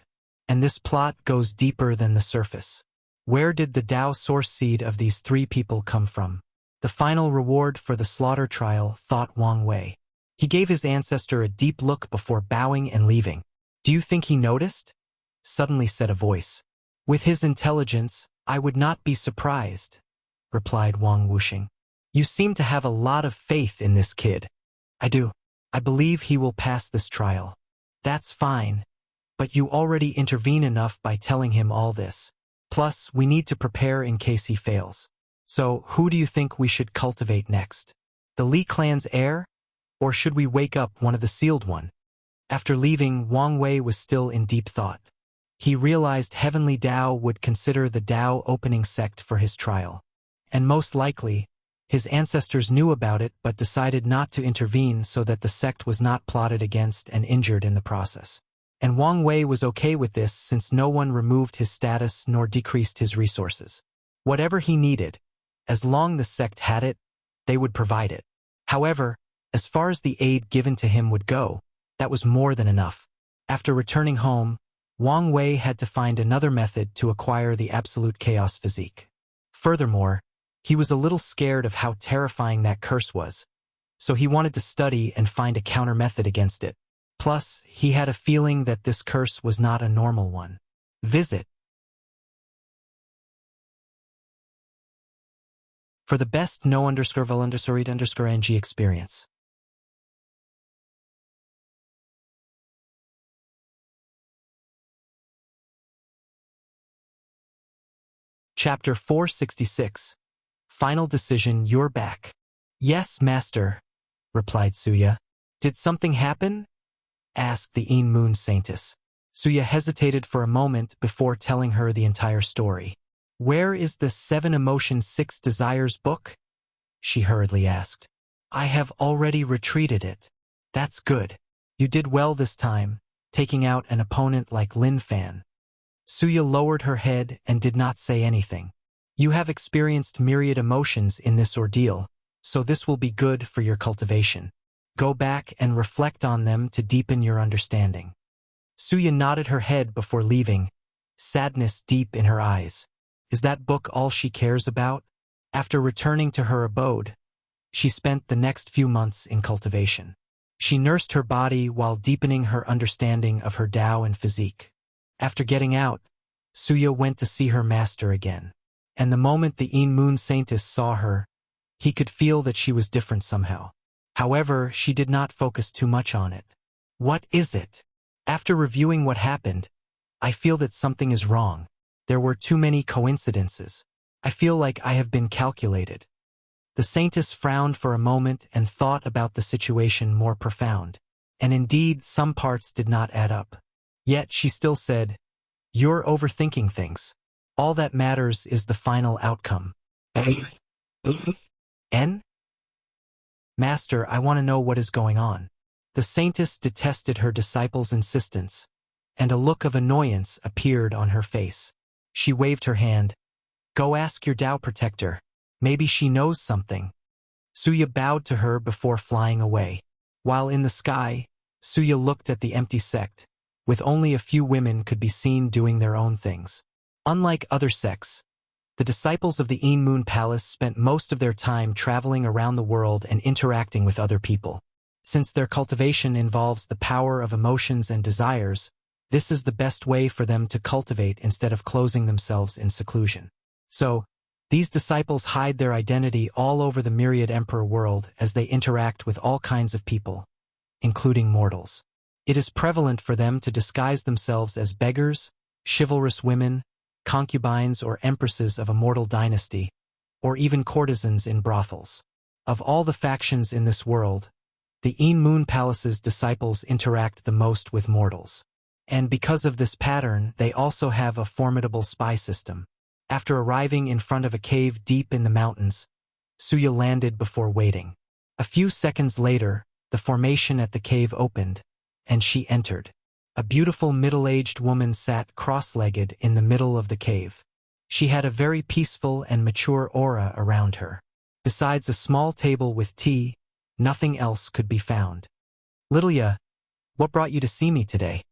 And this plot goes deeper than the surface. Where did the Dao source seed of these 3 people come from? The final reward for the slaughter trial, thought Wang Wei. He gave his ancestor a deep look before bowing and leaving. Do you think he noticed? Suddenly said a voice. With his intelligence, I would not be surprised, replied Wang Wuxing. You seem to have a lot of faith in this kid. I do. I believe he will pass this trial. That's fine. But you already intervene enough by telling him all this. Plus, we need to prepare in case he fails. So, who do you think we should cultivate next? The Li clan's heir? Or should we wake up one of the sealed one? After leaving, Wang Wei was still in deep thought. He realized Heavenly Dao would consider the Dao opening sect for his trial. And most likely, his ancestors knew about it but decided not to intervene so that the sect was not plotted against and injured in the process. And Wang Wei was okay with this since no one removed his status nor decreased his resources. Whatever he needed, as long the sect had it, they would provide it. However, as far as the aid given to him would go, that was more than enough. After returning home, Wang Wei had to find another method to acquire the absolute chaos physique. Furthermore, he was a little scared of how terrifying that curse was, so he wanted to study and find a counter method against it. Plus, he had a feeling that this curse was not a normal one. Visit. For the best no_vel_read_ng experience. Chapter 466. Final decision, you're back. Yes, master, replied Suya. Did something happen? Asked the Een Moon Saintess. Suya hesitated for a moment before telling her the entire story. Where is the 7 Emotions 6 Desires book? She hurriedly asked. I have already retreated it. That's good. You did well this time, taking out an opponent like Lin Fan. Suya lowered her head and did not say anything. You have experienced myriad emotions in this ordeal, so this will be good for your cultivation. Go back and reflect on them to deepen your understanding. Suya nodded her head before leaving, sadness deep in her eyes. Is that book all she cares about? After returning to her abode, she spent the next few months in cultivation. She nursed her body while deepening her understanding of her Tao and physique. After getting out, Suya went to see her master again. And the moment the Moon Saintess saw her, he could feel that she was different somehow. However, she did not focus too much on it. What is it? After reviewing what happened, I feel that something is wrong. There were too many coincidences. I feel like I have been calculated. The Saintess frowned for a moment and thought about the situation more profound. And indeed, some parts did not add up. Yet she still said, "You're overthinking things. All that matters is the final outcome." N? Master, I want to know what is going on. The Saintess detested her disciple's insistence, and a look of annoyance appeared on her face. She waved her hand. Go ask your Tao protector. Maybe she knows something. Suya bowed to her before flying away. While in the sky, Suya looked at the empty sect. With only a few women could be seen doing their own things. Unlike other sects, the disciples of the Moon Palace spent most of their time traveling around the world and interacting with other people. Since their cultivation involves the power of emotions and desires, this is the best way for them to cultivate instead of closing themselves in seclusion. So, these disciples hide their identity all over the myriad emperor world as they interact with all kinds of people, including mortals. It is prevalent for them to disguise themselves as beggars, chivalrous women, concubines or empresses of a mortal dynasty, or even courtesans in brothels. Of all the factions in this world, the Moon Palace's disciples interact the most with mortals. And because of this pattern, they also have a formidable spy system. After arriving in front of a cave deep in the mountains, Suya landed before waiting. A few seconds later, the formation at the cave opened, and she entered. A beautiful middle-aged woman sat cross-legged in the middle of the cave. She had a very peaceful and mature aura around her. Besides a small table with tea, nothing else could be found. Lilia, what brought you to see me today?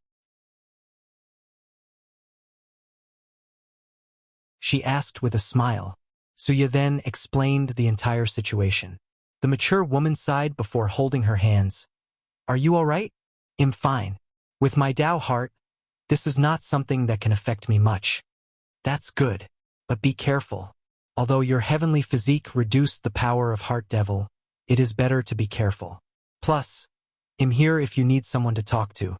She asked with a smile. Suya then explained the entire situation. The mature woman sighed before holding her hands. Are you all right? I'm fine. With my Tao heart, this is not something that can affect me much. That's good, but be careful. Although your heavenly physique reduced the power of Heart Devil, it is better to be careful. Plus, I'm here if you need someone to talk to.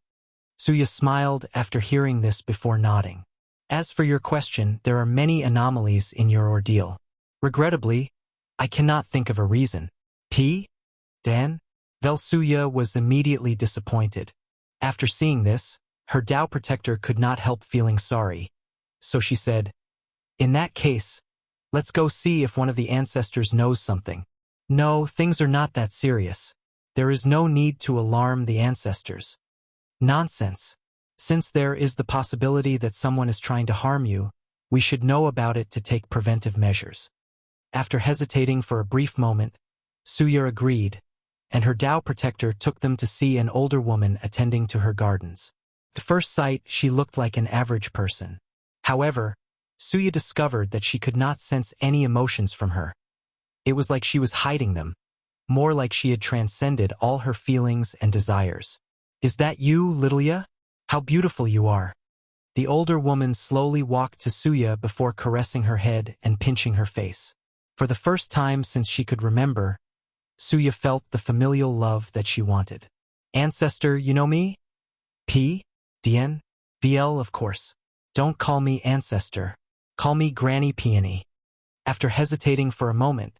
Suya smiled after hearing this before nodding. As for your question, there are many anomalies in your ordeal. Regrettably, I cannot think of a reason. Dan? Suya was immediately disappointed. After seeing this, her Tao protector could not help feeling sorry. So she said, in that case, let's go see if one of the ancestors knows something. No, things are not that serious. There is no need to alarm the ancestors. Nonsense. Since there is the possibility that someone is trying to harm you, we should know about it to take preventive measures. After hesitating for a brief moment, Suya agreed, and her Tao protector took them to see an older woman attending to her gardens. At first sight, she looked like an average person. However, Suya discovered that she could not sense any emotions from her. It was like she was hiding them, more like she had transcended all her feelings and desires. Is that you, Lilia? How beautiful you are. The older woman slowly walked to Suya before caressing her head and pinching her face. For the first time since she could remember, Suya felt the familial love that she wanted. Ancestor, you know me? Dien? VL, of course. Don't call me ancestor. Call me Granny Peony. After hesitating for a moment,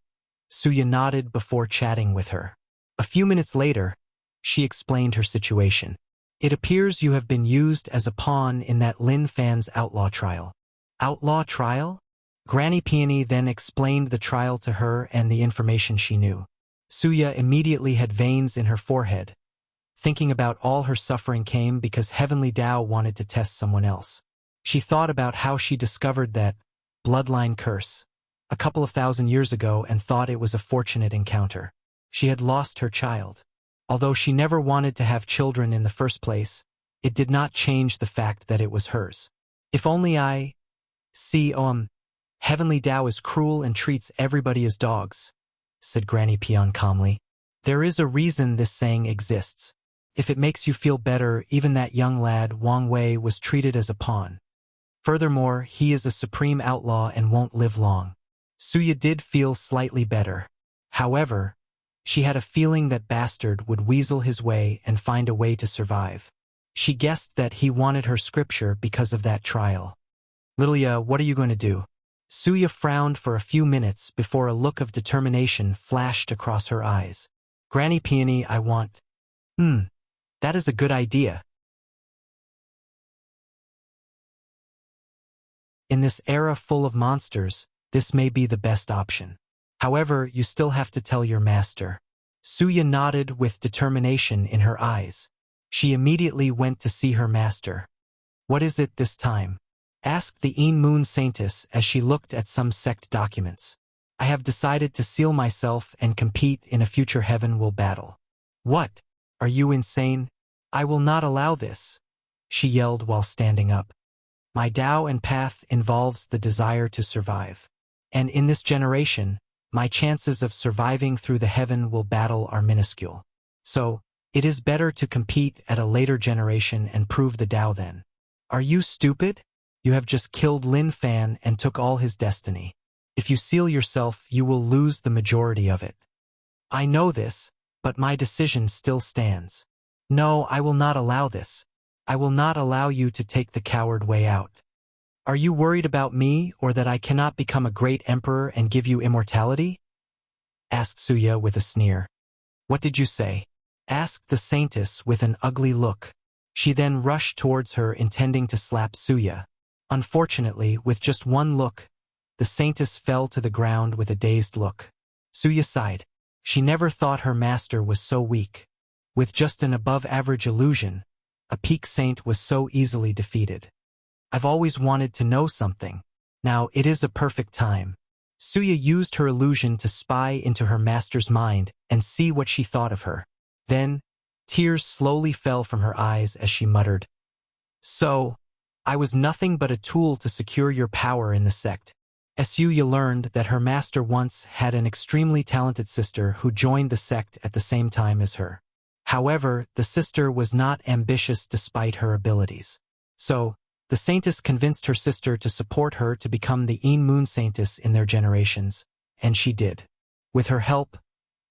Suya nodded before chatting with her. A few minutes later, she explained her situation. It appears you have been used as a pawn in that Lin Fan's outlaw trial. Outlaw trial? Granny Peony then explained the trial to her and the information she knew. Suya immediately had veins in her forehead. Thinking about all her suffering came because Heavenly Tao wanted to test someone else. She thought about how she discovered that bloodline curse a couple of thousand years ago and thought it was a fortunate encounter. She had lost her child. Although she never wanted to have children in the first place, it did not change the fact that it was hers. If only I see, Heavenly Tao is cruel and treats everybody as dogs, said Granny Peon calmly. There is a reason this saying exists. If it makes you feel better, even that young lad, Wang Wei, was treated as a pawn. Furthermore, he is a supreme outlaw and won't live long. Suya did feel slightly better. However, she had a feeling that Bastard would weasel his way and find a way to survive. She guessed that he wanted her scripture because of that trial. Lilia, what are you going to do? Suya frowned for a few minutes before a look of determination flashed across her eyes. Granny Peony, I want. That is a good idea. In this era full of monsters, this may be the best option. However, you still have to tell your master. Suya nodded with determination in her eyes. She immediately went to see her master. What is it this time? Asked the Een Moon Saintess as she looked at some sect documents. I have decided to seal myself and compete in a future heaven will battle. What? Are you insane? I will not allow this, she yelled while standing up. My Tao and path involves the desire to survive. And in this generation, my chances of surviving through the heaven will battle are minuscule. So, it is better to compete at a later generation and prove the Tao then. Are you stupid? You have just killed Lin Fan and took all his destiny. If you seal yourself, you will lose the majority of it. I know this, but my decision still stands. No, I will not allow this. I will not allow you to take the coward way out. Are you worried about me or that I cannot become a great emperor and give you immortality? Asked Suya with a sneer. What did you say? Asked the Saintess with an ugly look. She then rushed towards her intending to slap Suya. Unfortunately, with just one look, the Saintess fell to the ground with a dazed look. Suya sighed. She never thought her master was so weak. With just an above-average illusion, a peak saint was so easily defeated. I've always wanted to know something. Now it is a perfect time. Suya used her illusion to spy into her master's mind and see what she thought of her. Then, tears slowly fell from her eyes as she muttered. So, I was nothing but a tool to secure your power in the sect. Suya learned that her master once had an extremely talented sister who joined the sect at the same time as her. However, the sister was not ambitious despite her abilities. So, the Saintess convinced her sister to support her to become the Een Moon Saintess in their generations, and she did. With her help,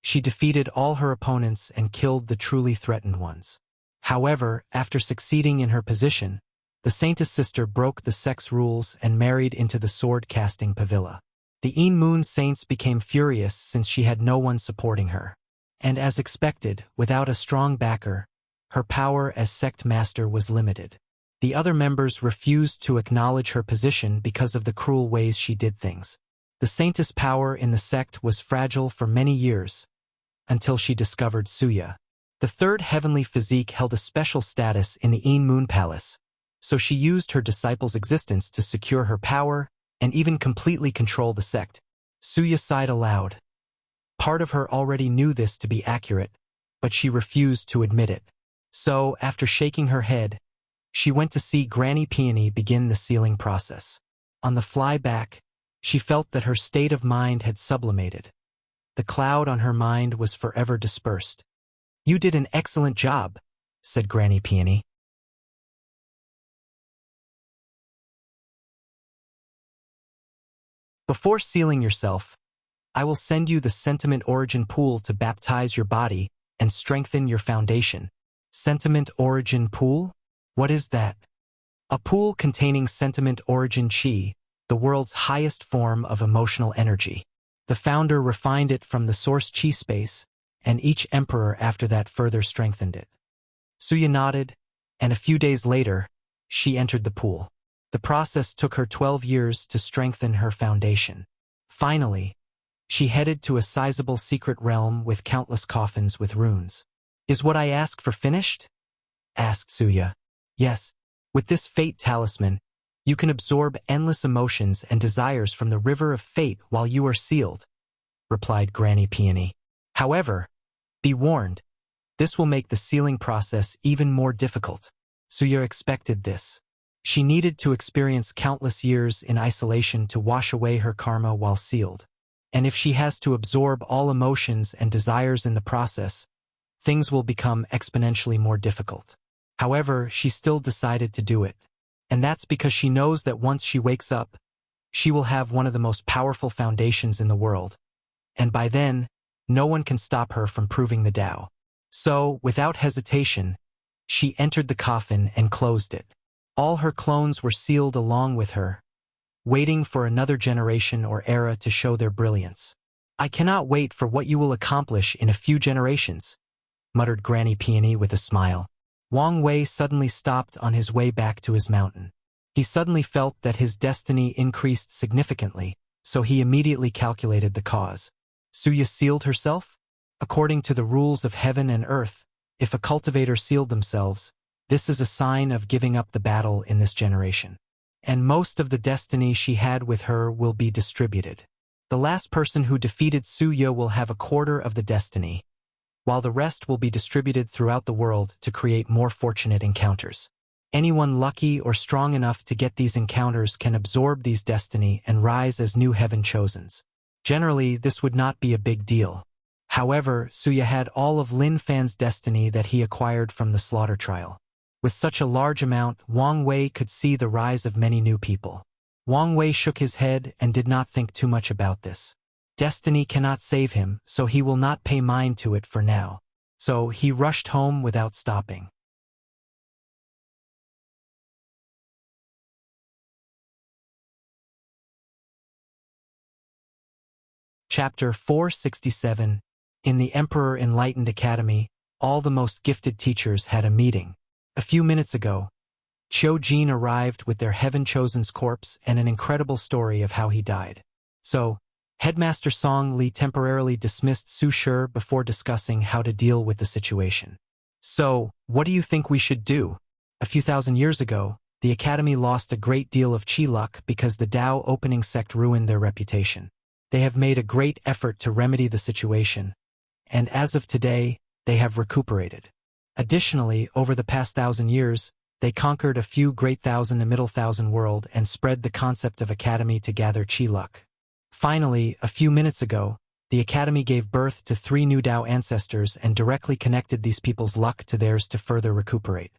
she defeated all her opponents and killed the truly threatened ones. However, after succeeding in her position, the Saintess sister broke the sex rules and married into the sword-casting Pavilla. The Een Moon Saints became furious since she had no one supporting her. And as expected, without a strong backer, her power as sect master was limited. The other members refused to acknowledge her position because of the cruel ways she did things. The Saintess' power in the sect was fragile for many years, until she discovered Suya. The third heavenly physique held a special status in the Een Moon Palace, so she used her disciple's existence to secure her power and even completely control the sect. Suya sighed aloud. Part of her already knew this to be accurate, but she refused to admit it. So, after shaking her head, she went to see Granny Peony begin the sealing process. On the fly back, she felt that her state of mind had sublimated. The cloud on her mind was forever dispersed. You did an excellent job, said Granny Peony. Before sealing yourself, I will send you the Sentiment Origin Pool to baptize your body and strengthen your foundation. Sentiment Origin Pool? What is that? A pool containing Sentiment Origin Qi, the world's highest form of emotional energy. The founder refined it from the source Qi space, and each emperor after that further strengthened it. Suya nodded, and a few days later, she entered the pool. The process took her 12 years to strengthen her foundation. Finally, she headed to a sizable secret realm with countless coffins with runes. Is what I ask for finished? Asked Suya. Yes, with this fate talisman, you can absorb endless emotions and desires from the river of fate while you are sealed, replied Granny Peony. However, be warned, This will make the sealing process even more difficult. Suya expected this. She needed to experience countless years in isolation to wash away her karma while sealed. And if she has to absorb all emotions and desires in the process, things will become exponentially more difficult. However, she still decided to do it. And that's because she knows that once she wakes up, she will have one of the most powerful foundations in the world. And by then, no one can stop her from proving the Tao. So, without hesitation, she entered the coffin and closed it. All her clones were sealed along with her, waiting for another generation or era to show their brilliance. "I cannot wait for what you will accomplish in a few generations," muttered Granny Peony with a smile. Wang Wei suddenly stopped on his way back to his mountain. He suddenly felt that his destiny increased significantly, so he immediately calculated the cause. Suya sealed herself? According to the rules of heaven and earth, if a cultivator sealed themselves, this is a sign of giving up the battle in this generation. And most of the destiny she had with her will be distributed. The last person who defeated Suya will have a quarter of the destiny, while the rest will be distributed throughout the world to create more fortunate encounters. Anyone lucky or strong enough to get these encounters can absorb these destiny and rise as new heaven chosens. Generally, this would not be a big deal. However, Suya had all of Lin Fan's destiny that he acquired from the slaughter trial. With such a large amount, Wang Wei could see the rise of many new people. Wang Wei shook his head and did not think too much about this. Destiny cannot save him, so he will not pay mind to it for now. So he rushed home without stopping. Chapter 467. In the Emperor Enlightened Academy, all the most gifted teachers had a meeting. A few minutes ago, Qiu Jin arrived with their heaven-chosen's corpse and an incredible story of how he died. So, Headmaster Song Li temporarily dismissed Su Shi before discussing how to deal with the situation. "So, what do you think we should do? A few thousand years ago, the Academy lost a great deal of chi luck because the Tao opening sect ruined their reputation. They have made a great effort to remedy the situation, and as of today, they have recuperated. Additionally, over the past 1,000 years, they conquered a few great thousand and middle thousand world and spread the concept of Academy to gather chi luck. Finally, a few minutes ago, the Academy gave birth to 3 new Tao ancestors and directly connected these people's luck to theirs to further recuperate.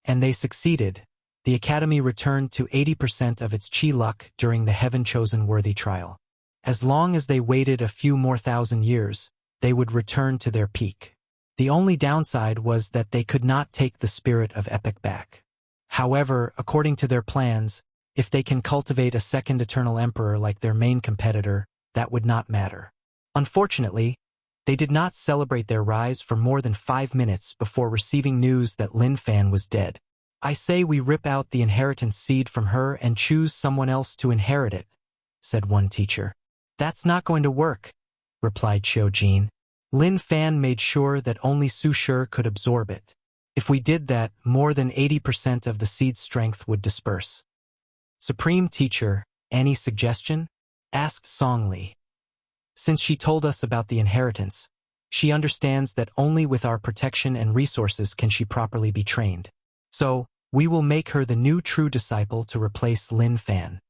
And they succeeded. The Academy returned to 80% of its chi luck during the heaven-chosen worthy trial. As long as they waited a few more thousand years, they would return to their peak. The only downside was that they could not take the spirit of Epic back. However, according to their plans, if they can cultivate a second Eternal Emperor like their main competitor, that would not matter. Unfortunately, they did not celebrate their rise for more than 5 minutes before receiving news that Lin Fan was dead. "I say we rip out the inheritance seed from her and choose someone else to inherit it," said one teacher. "That's not going to work," replied Qiu Jin. "Lin Fan made sure that only Su Shi could absorb it. If we did that, more than 80% of the seed's strength would disperse." "Supreme Teacher, any suggestion?" asked Song Li. "Since she told us about the inheritance, she understands that only with our protection and resources can she properly be trained. So, we will make her the new true disciple to replace Lin Fan.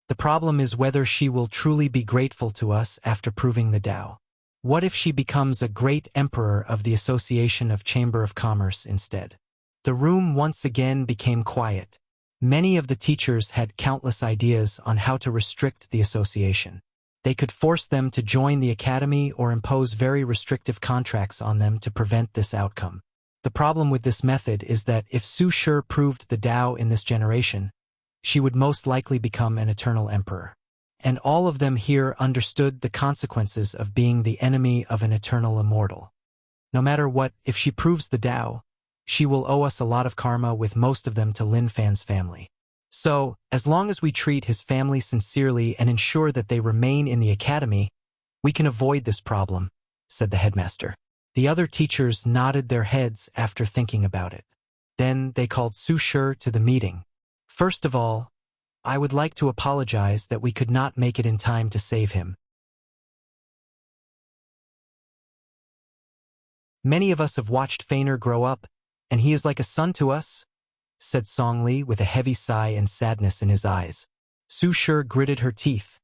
The problem is whether she will truly be grateful to us after proving the Tao. What if she becomes a great emperor of the Association of Chamber of Commerce instead?" The room once again became quiet. Many of the teachers had countless ideas on how to restrict the association. They could force them to join the academy or impose very restrictive contracts on them to prevent this outcome. The problem with this method is that if Su Shi proved the Tao in this generation, she would most likely become an eternal emperor. And all of them here understood the consequences of being the enemy of an eternal immortal. No matter what, if she proves the Tao, she will owe us a lot of karma, with most of them to Lin Fan's family. So, as long as we treat his family sincerely and ensure that they remain in the academy, we can avoid this problem, said the headmaster. The other teachers nodded their heads after thinking about it. Then they called Su Shi to the meeting. "First of all, I would like to apologize that we could not make it in time to save him. Many of us have watched Feiner grow up, and he is like a son to us, said Song Li with a heavy sigh and sadness in his eyes. Su Shi gritted her teeth,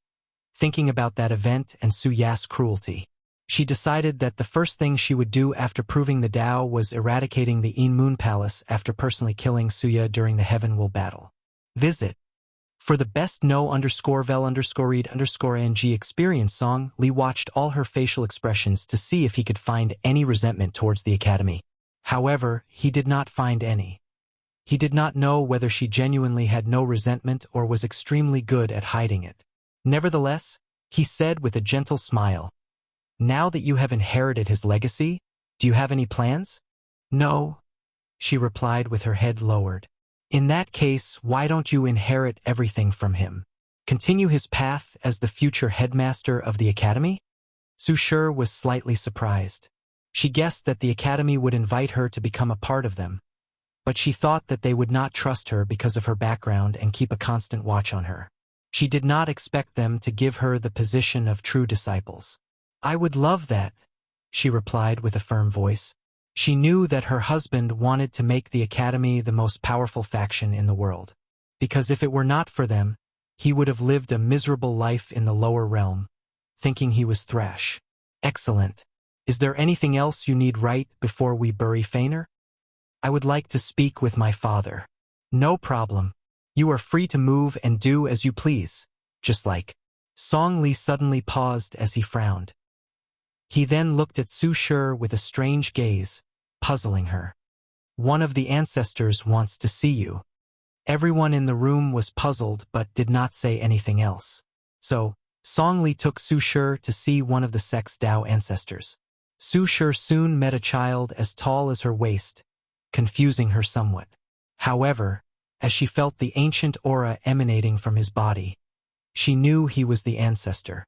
thinking about that event and Su Ya's cruelty. She decided that the first thing she would do after proving the Tao was eradicating the Yin Moon Palace after personally killing Su Ya during the Heaven Will battle. Visit. For the best know_vel_read_ng experience, Song Li watched all her facial expressions to see if he could find any resentment towards the academy. However, he did not find any. He did not know whether she genuinely had no resentment or was extremely good at hiding it. Nevertheless, he said with a gentle smile, "Now that you have inherited his legacy, do you have any plans?" "No," she replied with her head lowered. "In that case, why don't you inherit everything from him? Continue his path as the future headmaster of the academy?" Su Shi was slightly surprised. She guessed that the academy would invite her to become a part of them, but she thought that they would not trust her because of her background and keep a constant watch on her. She did not expect them to give her the position of true disciples. "I would love that," she replied with a firm voice. She knew that her husband wanted to make the academy the most powerful faction in the world, because if it were not for them, he would have lived a miserable life in the lower realm, thinking he was Thrash. "Excellent. Is there anything else you need right before we bury Feiner?" "I would like to speak with my father." "No problem. You are free to move and do as you please, just like." Song Li suddenly paused as he frowned. He then looked at Su Shi with a strange gaze, puzzling her. "One of the ancestors wants to see you." Everyone in the room was puzzled but did not say anything else. So, Song Li took Su Shi to see one of the sect's Tao ancestors. Su Shi soon met a child as tall as her waist, confusing her somewhat. However, as she felt the ancient aura emanating from his body, she knew he was the ancestor.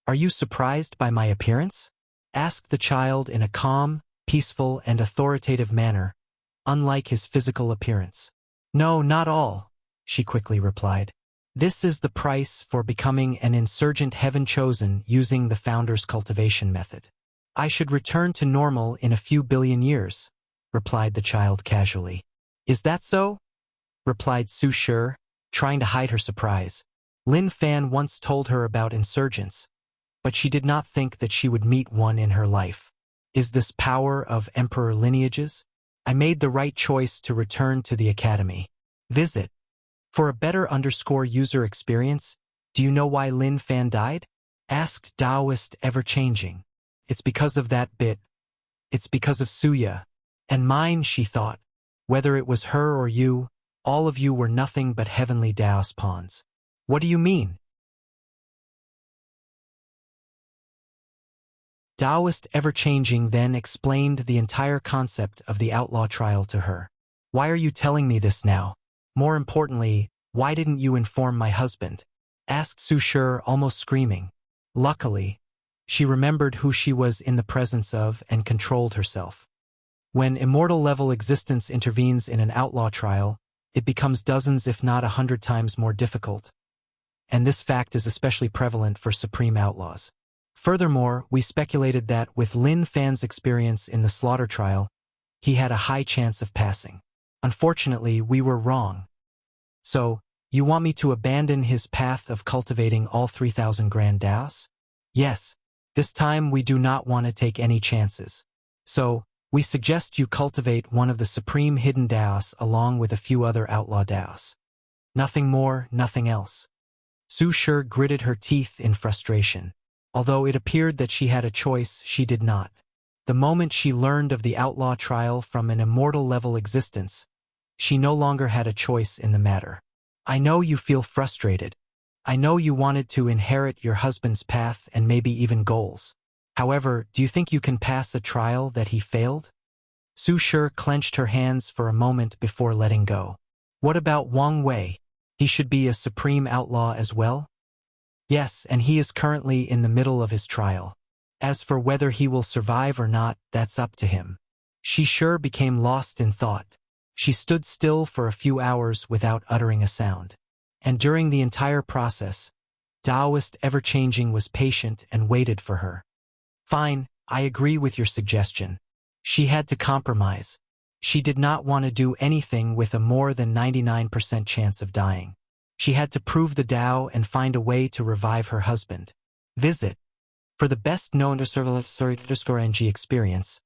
"Are you surprised by my appearance?" asked the child in a calm, peaceful, and authoritative manner, unlike his physical appearance. "No, not all," she quickly replied. "This is the price for becoming an insurgent heaven chosen using the founder's cultivation method." "I should return to normal in a few billion years," replied the child casually. "Is that so?" replied Su Shi, trying to hide her surprise. Lin Fan once told her about insurgents, but she did not think that she would meet one in her life. "Is this power of emperor lineages? I made the right choice to return to the academy." Visit. For a better_user experience, do you know why Lin Fan died? Asked Taoist ever-changing. "It's because of that bit. It's because of Suya. And mine," she thought. "Whether it was her or you, all of you were nothing but heavenly Taoist pawns." "What do you mean?" Taoist ever-changing then explained the entire concept of the outlaw trial to her. "Why are you telling me this now? More importantly, why didn't you inform my husband?" asked Su Shi, almost screaming. Luckily, she remembered who she was in the presence of and controlled herself. When immortal-level existence intervenes in an outlaw trial, it becomes dozens if not 100 times more difficult. And this fact is especially prevalent for supreme outlaws. Furthermore, we speculated that with Lin Fan's experience in the slaughter trial, he had a high chance of passing. Unfortunately, we were wrong. "So, you want me to abandon his path of cultivating all 3,000 grand Taos?" "Yes. This time we do not want to take any chances. So, we suggest you cultivate one of the supreme hidden Taos along with a few other outlaw Taos. Nothing more, nothing else." Su Shi gritted her teeth in frustration. Although it appeared that she had a choice, she did not. The moment she learned of the outlaw trial from an immortal-level existence, she no longer had a choice in the matter. "I know you feel frustrated. I know you wanted to inherit your husband's path and maybe even goals. However, do you think you can pass a trial that he failed?" Su Shi clenched her hands for a moment before letting go. "What about Wang Wei? He should be a supreme outlaw as well?" "Yes, and he is currently in the middle of his trial. As for whether he will survive or not, that's up to him." She sure became lost in thought. She stood still for a few hours without uttering a sound. And during the entire process, Taoist ever-changing was patient and waited for her. "Fine, I agree with your suggestion. She had to compromise. She did not want to do anything with a more than 99% chance of dying. She had to prove the Tao and find a way to revive her husband. Visit. For the best known _NG experience,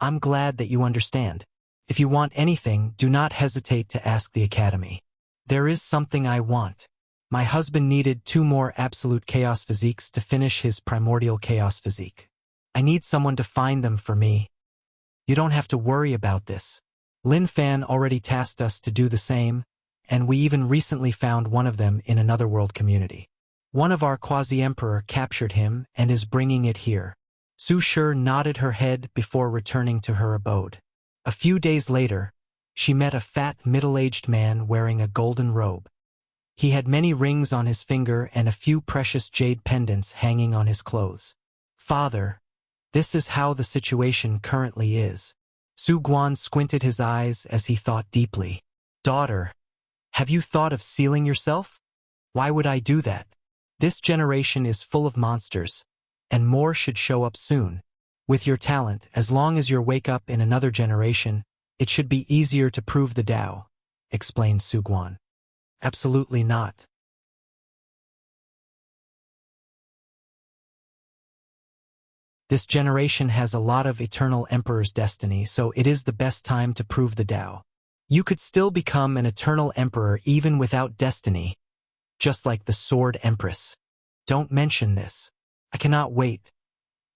I'm glad that you understand. If you want anything, do not hesitate to ask the Academy. There is something I want. My husband needed 2 more absolute chaos physiques to finish his primordial chaos physique. I need someone to find them for me. You don't have to worry about this. Lin Fan already tasked us to do the same, and we even recently found one of them in another world community. One of our quasi-emperor captured him and is bringing it here. Su Shi nodded her head before returning to her abode. A few days later, she met a fat middle-aged man wearing a golden robe. He had many rings on his finger and a few precious jade pendants hanging on his clothes. Father, this is how the situation currently is. Su Guan squinted his eyes as he thought deeply. Daughter, have you thought of sealing yourself? Why would I do that? This generation is full of monsters, and more should show up soon. With your talent, as long as you wake up in another generation, it should be easier to prove the Tao, explained Su Guan. Absolutely not. This generation has a lot of eternal emperor's destiny, so it is the best time to prove the Tao. You could still become an eternal emperor even without destiny, just like the Sword Empress. Don't mention this. I cannot wait.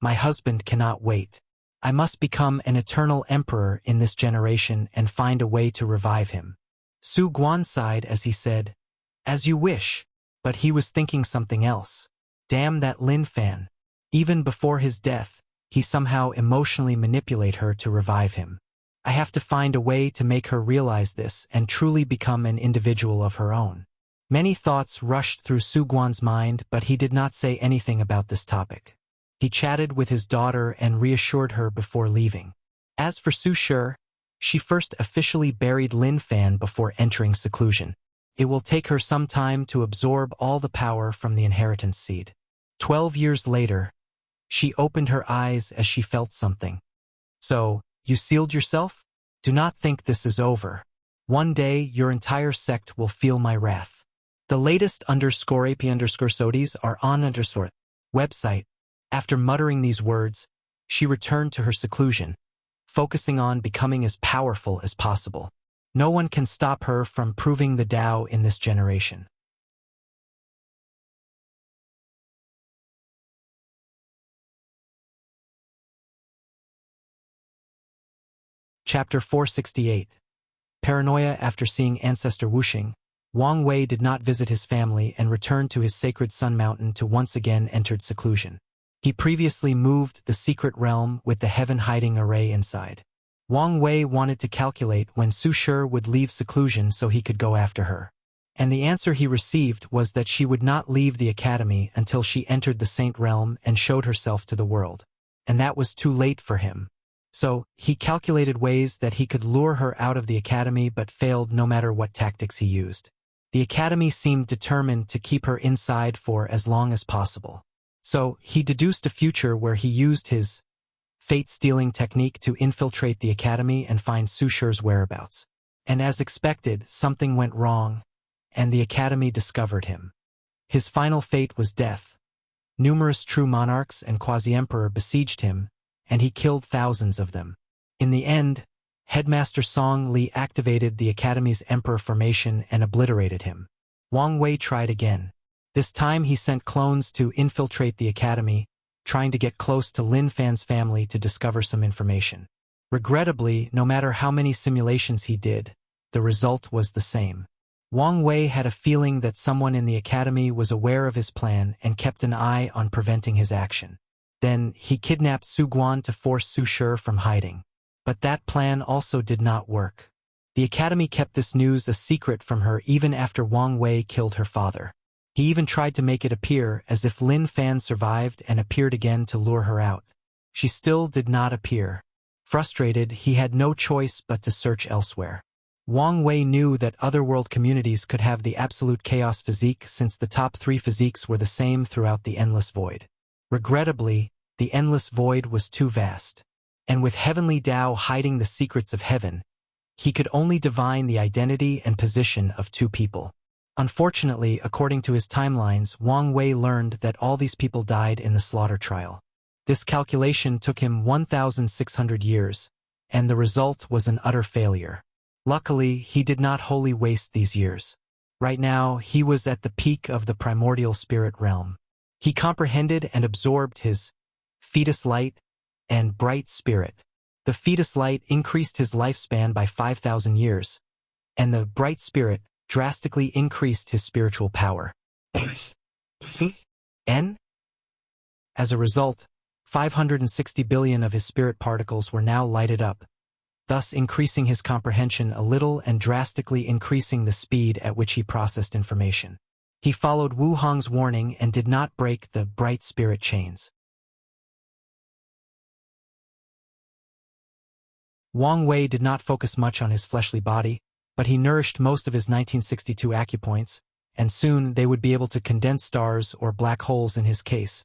My husband cannot wait. I must become an eternal emperor in this generation and find a way to revive him. Su Guan sighed as he said, As you wish, but he was thinking something else. Damn that Lin Fan. Even before his death, he somehow emotionally manipulated her to revive him. I have to find a way to make her realize this and truly become an individual of her own. Many thoughts rushed through Su Guan's mind, but he did not say anything about this topic. He chatted with his daughter and reassured her before leaving. As for Su Shi, she first officially buried Lin Fan before entering seclusion. It will take her some time to absorb all the power from the inheritance seed. 12 years later, she opened her eyes as she felt something. So, you sealed yourself? Do not think this is over. One day, your entire sect will feel my wrath. The latest _AP_SODIs are on website. After muttering these words, she returned to her seclusion, focusing on becoming as powerful as possible. No one can stop her from proving the Tao in this generation. Chapter 468. Paranoia. After seeing ancestor Wuxia, Wang Wei did not visit his family and returned to his sacred Sun Mountain to once again enter seclusion. He previously moved the secret realm with the heaven hiding array inside. Wang Wei wanted to calculate when Su Shi would leave seclusion so he could go after her. And the answer he received was that she would not leave the academy until she entered the Saint Realm and showed herself to the world. And that was too late for him. So, he calculated ways that he could lure her out of the academy but failed no matter what tactics he used. The academy seemed determined to keep her inside for as long as possible. So, he deduced a future where he used his fate-stealing technique to infiltrate the academy and find Su Shi's whereabouts. And as expected, something went wrong, and the academy discovered him. His final fate was death. Numerous true monarchs and quasi-emperor besieged him, and he killed thousands of them. In the end, Headmaster Song Li activated the Academy's Emperor formation and obliterated him. Wang Wei tried again. This time he sent clones to infiltrate the Academy, trying to get close to Lin Fan's family to discover some information. Regrettably, no matter how many simulations he did, the result was the same. Wang Wei had a feeling that someone in the Academy was aware of his plan and kept an eye on preventing his action. Then, he kidnapped Su Guan to force Su Shi from hiding. But that plan also did not work. The Academy kept this news a secret from her even after Wang Wei killed her father. He even tried to make it appear as if Lin Fan survived and appeared again to lure her out. She still did not appear. Frustrated, he had no choice but to search elsewhere. Wang Wei knew that other world communities could have the absolute chaos physique since the top 3 physiques were the same throughout the endless void. Regrettably, the endless void was too vast. And with heavenly Tao hiding the secrets of heaven, he could only divine the identity and position of two people. Unfortunately, according to his timelines, Wang Wei learned that all these people died in the slaughter trial. This calculation took him 1,600 years, and the result was an utter failure. Luckily, he did not wholly waste these years. Right now, he was at the peak of the primordial spirit realm. He comprehended and absorbed his fetus light and bright spirit. The fetus light increased his lifespan by 5,000 years, and the bright spirit drastically increased his spiritual power. N? As a result, 560 billion of his spirit particles were now lighted up, thus increasing his comprehension a little and drastically increasing the speed at which he processed information. He followed Wu Hong's warning and did not break the bright spirit chains. Wang Wei did not focus much on his fleshly body, but he nourished most of his 1962 acupoints, and soon they would be able to condense stars or black holes in his case,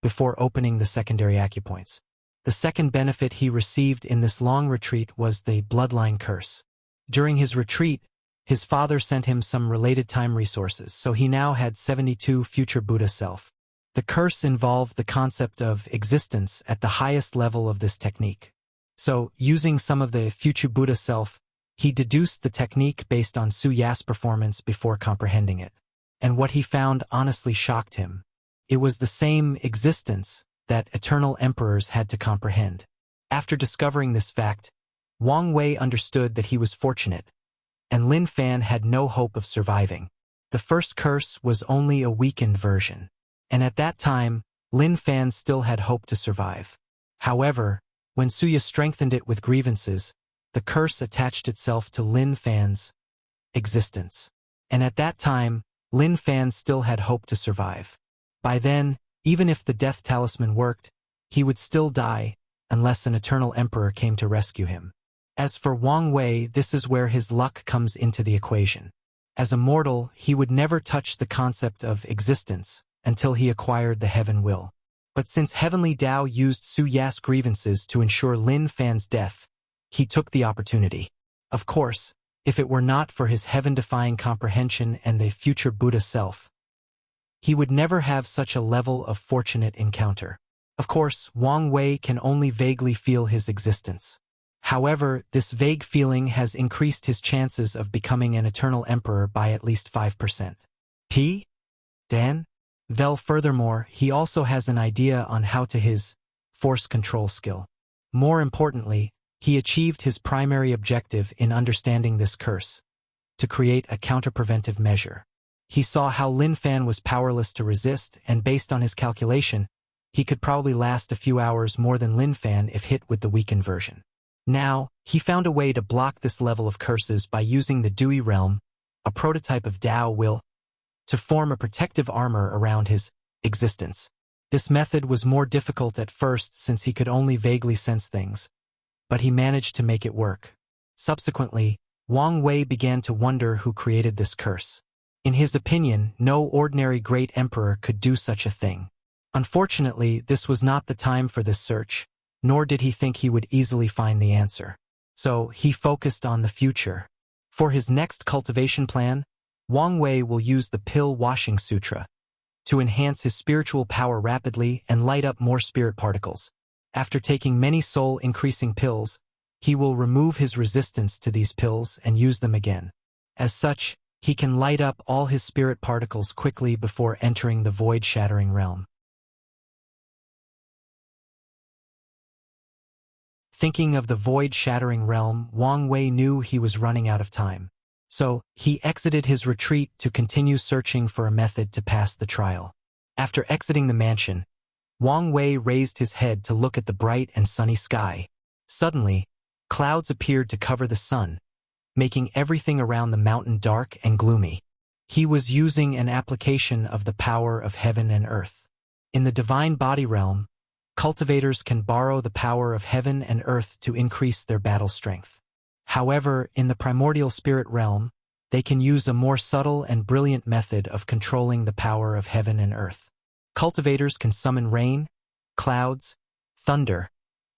before opening the secondary acupoints. The second benefit he received in this long retreat was the bloodline curse. During his retreat, his father sent him some related time resources, so he now had 72 future Buddha self. The curse involved the concept of existence at the highest level of this technique. So, using some of the future Buddha self, he deduced the technique based on Su Ya's performance before comprehending it. And what he found honestly shocked him. It was the same existence that eternal emperors had to comprehend. After discovering this fact, Wang Wei understood that he was fortunate, and Lin Fan had no hope of surviving. The first curse was only a weakened version, and at that time, Lin Fan still had hope to survive. However, when Suya strengthened it with grievances, the curse attached itself to Lin Fan's existence. And at that time, Lin Fan still had hope to survive. By then, even if the death talisman worked, he would still die unless an eternal emperor came to rescue him. As for Wang Wei, this is where his luck comes into the equation. As a mortal, he would never touch the concept of existence until he acquired the heaven will. But since Heavenly Tao used Su Ya's grievances to ensure Lin Fan's death, he took the opportunity. Of course, if it were not for his heaven-defying comprehension and the future Buddha self, he would never have such a level of fortunate encounter. Of course, Wang Wei can only vaguely feel his existence. However, this vague feeling has increased his chances of becoming an eternal emperor by at least 5%. Dan? Well, furthermore, he also has an idea on how to his force control skill. More importantly, he achieved his primary objective in understanding this curse, to create a counter-preventive measure. He saw how Lin Fan was powerless to resist, and based on his calculation, he could probably last a few hours more than Lin Fan if hit with the weakened version. Now, he found a way to block this level of curses by using the Dewey Realm, a prototype of Tao will, to form a protective armor around his existence. This method was more difficult at first since he could only vaguely sense things, but he managed to make it work. Subsequently, Wang Wei began to wonder who created this curse. In his opinion, no ordinary great emperor could do such a thing. Unfortunately, this was not the time for this search, nor did he think he would easily find the answer. So, he focused on the future. For his next cultivation plan, Wang Wei will use the Pill Washing Sutra to enhance his spiritual power rapidly and light up more spirit particles. After taking many soul-increasing pills, he will remove his resistance to these pills and use them again. As such, he can light up all his spirit particles quickly before entering the void-shattering realm. Thinking of the void-shattering realm, Wang Wei knew he was running out of time. So, he exited his retreat to continue searching for a method to pass the trial. After exiting the mansion, Wang Wei raised his head to look at the bright and sunny sky. Suddenly, clouds appeared to cover the sun, making everything around the mountain dark and gloomy. He was using an application of the power of heaven and earth. In the divine body realm, cultivators can borrow the power of heaven and earth to increase their battle strength. However, in the primordial spirit realm, they can use a more subtle and brilliant method of controlling the power of heaven and earth. Cultivators can summon rain, clouds, thunder,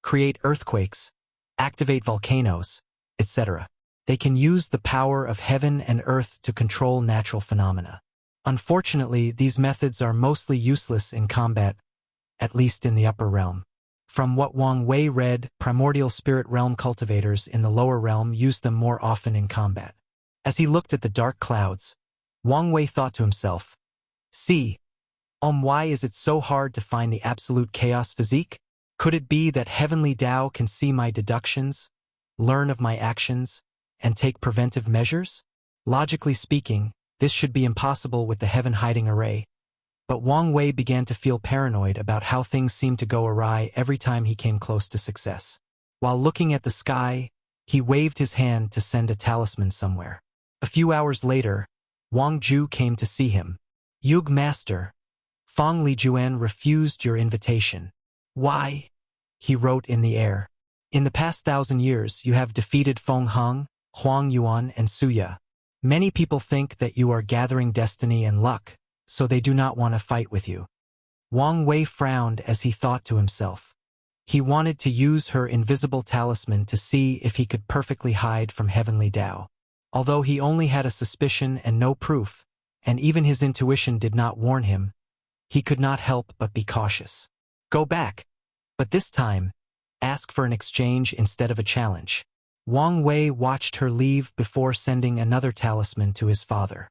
create earthquakes, activate volcanoes, etc. They can use the power of heaven and earth to control natural phenomena. Unfortunately, these methods are mostly useless in combat, at least in the upper realm. From what Wang Wei read, primordial spirit realm cultivators in the lower realm use them more often in combat. As he looked at the dark clouds, Wang Wei thought to himself, "See, why is it so hard to find the absolute chaos physique? Could it be that heavenly Tao can see my deductions, learn of my actions, and take preventive measures? Logically speaking, this should be impossible with the heaven hiding array." But Wang Wei began to feel paranoid about how things seemed to go awry every time he came close to success. While looking at the sky, he waved his hand to send a talisman somewhere. A few hours later, Wang Ju came to see him. "Yug Master, Feng Lijuan refused your invitation." "Why?" he wrote in the air. "In the past 1,000 years, you have defeated Feng Heng, Huang Yuan, and Suya. Many people think that you are gathering destiny and luck, so they do not want to fight with you." Wang Wei frowned as he thought to himself. He wanted to use her invisible talisman to see if he could perfectly hide from heavenly Tao. Although he only had a suspicion and no proof, and even his intuition did not warn him, he could not help but be cautious. Go back, but this time, ask for an exchange instead of a challenge. Wang Wei watched her leave before sending another talisman to his father.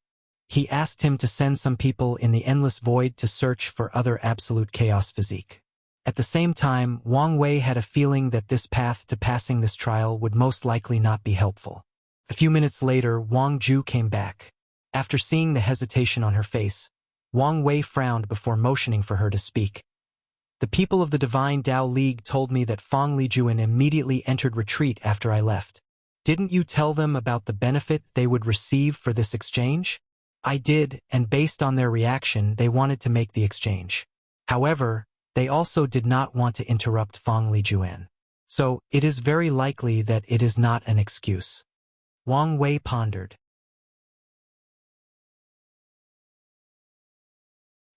He asked him to send some people in the endless void to search for other absolute chaos physique. At the same time, Wang Wei had a feeling that this path to passing this trial would most likely not be helpful. A few minutes later, Wang Ju came back. After seeing the hesitation on her face, Wang Wei frowned before motioning for her to speak. "The people of the Divine Tao League told me that Feng Lijuan immediately entered retreat after I left. Didn't you tell them about the benefit they would receive for this exchange?" "I did, and based on their reaction, they wanted to make the exchange. However, they also did not want to interrupt Feng Lijuan. So, it is very likely that it is not an excuse." Wang Wei pondered.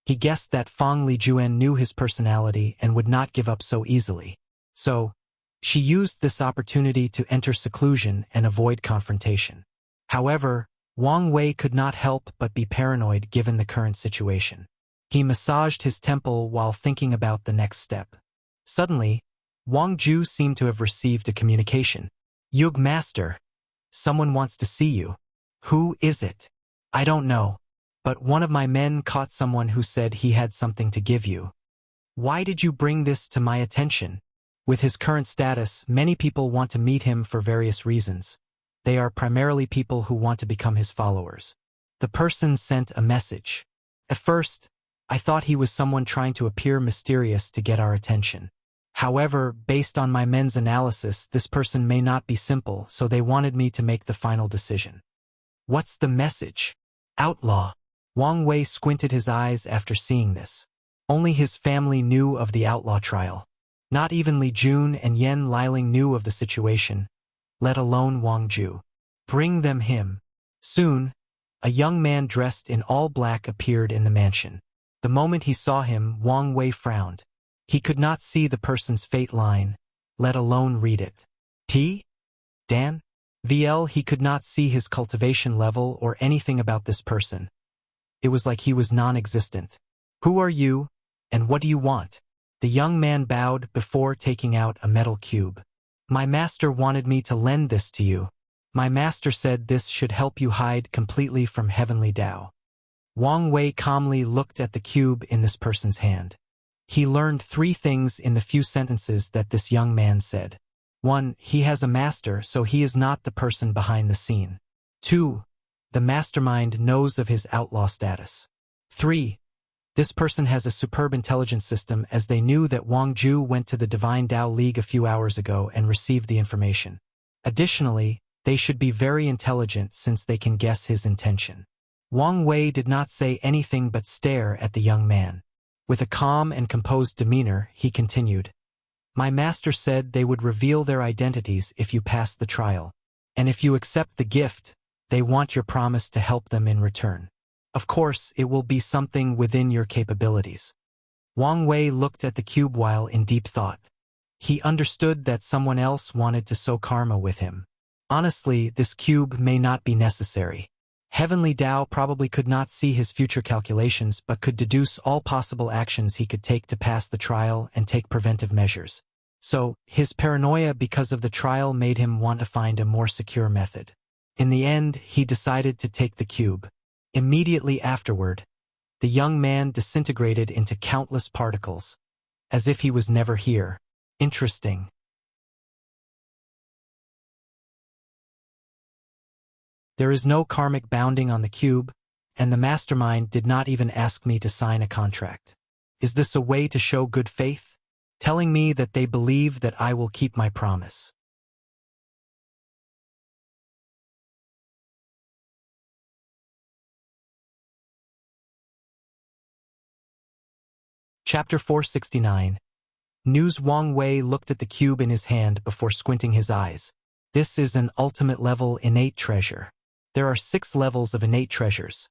He guessed that Feng Lijuan knew his personality and would not give up so easily. So, she used this opportunity to enter seclusion and avoid confrontation. However, Wang Wei could not help but be paranoid given the current situation. He massaged his temple while thinking about the next step. Suddenly, Wang Ju seemed to have received a communication. "Yug Master, someone wants to see you." "Who is it?" "I don't know, but one of my men caught someone who said he had something to give you." "Why did you bring this to my attention?" With his current status, many people want to meet him for various reasons. They are primarily people who want to become his followers. The person sent a message. At first, I thought he was someone trying to appear mysterious to get our attention. However, based on my men's analysis, this person may not be simple, so they wanted me to make the final decision. "What's the message?" "Outlaw." Wang Wei squinted his eyes after seeing this. Only his family knew of the outlaw trial. Not even Li Jun and Yen Liling knew of the situation, let alone Wang Ju. "Bring them him." Soon, a young man dressed in all black appeared in the mansion. The moment he saw him, Wang Wei frowned. He could not see the person's fate line, let alone read it. P? Dan? VL. He could not see his cultivation level or anything about this person. It was like he was non-existent. "Who are you, and what do you want?" The young man bowed before taking out a metal cube. "My master wanted me to lend this to you. My master said this should help you hide completely from heavenly Tao." Wang Wei calmly looked at the cube in this person's hand. He learned 3 things in the few sentences that this young man said. 1. He has a master, so he is not the person behind the scene. 2. The mastermind knows of his outlaw status. 3. This person has a superb intelligence system, as they knew that Wang Ju went to the Divine Tao League a few hours ago and received the information. Additionally, they should be very intelligent since they can guess his intention. Wang Wei did not say anything but stare at the young man. With a calm and composed demeanor, he continued, "My master said they would reveal their identities if you pass the trial. And if you accept the gift, they want your promise to help them in return. Of course, it will be something within your capabilities." Wang Wei looked at the cube while in deep thought. He understood that someone else wanted to sow karma with him. Honestly, this cube may not be necessary. Heavenly Tao probably could not see his future calculations but could deduce all possible actions he could take to pass the trial and take preventive measures. So, his paranoia because of the trial made him want to find a more secure method. In the end, he decided to take the cube. Immediately afterward, the young man disintegrated into countless particles, as if he was never here. Interesting. There is no karmic bounding on the cube, and the mastermind did not even ask me to sign a contract. Is this a way to show good faith? Telling me that they believe that I will keep my promise. Chapter 469. News Wang Wei looked at the cube in his hand before squinting his eyes. This is an ultimate level innate treasure. There are 6 levels of innate treasures: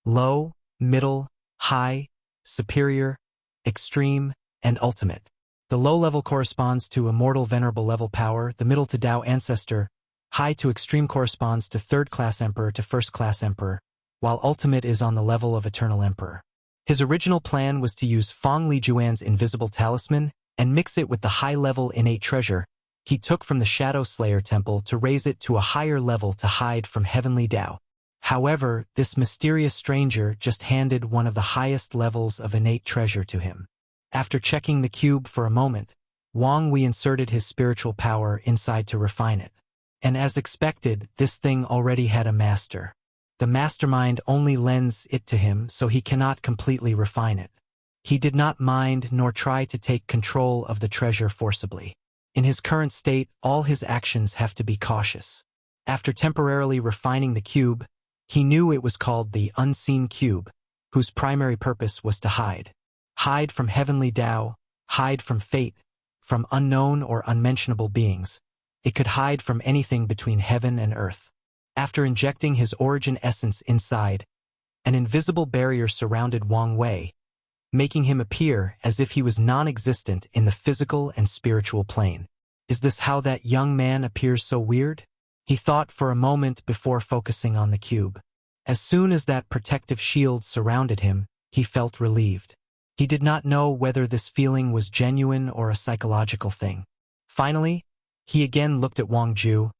low, middle, high, superior, extreme, and ultimate. The low level corresponds to immortal venerable level power, the middle to Tao ancestor, high to extreme corresponds to 3rd class emperor to 1st class emperor, while ultimate is on the level of eternal emperor. His original plan was to use Feng Lijuan's invisible talisman and mix it with the high-level innate treasure he took from the Shadow Slayer temple to raise it to a higher level to hide from Heavenly Tao. However, this mysterious stranger just handed one of the highest levels of innate treasure to him. After checking the cube for a moment, Wang Wei inserted his spiritual power inside to refine it. And as expected, this thing already had a master. The mastermind only lends it to him, so he cannot completely refine it. He did not mind nor try to take control of the treasure forcibly. In his current state, all his actions have to be cautious. After temporarily refining the cube, he knew it was called the Unseen Cube, whose primary purpose was to hide. Hide from Heavenly Tao, hide from fate, from unknown or unmentionable beings. It could hide from anything between heaven and earth. After injecting his origin essence inside, an invisible barrier surrounded Wang Wei, making him appear as if he was non-existent in the physical and spiritual plane. Is this how that young man appears so weird? He thought for a moment before focusing on the cube. As soon as that protective shield surrounded him, he felt relieved. He did not know whether this feeling was genuine or a psychological thing. Finally, he again looked at Wang Ju.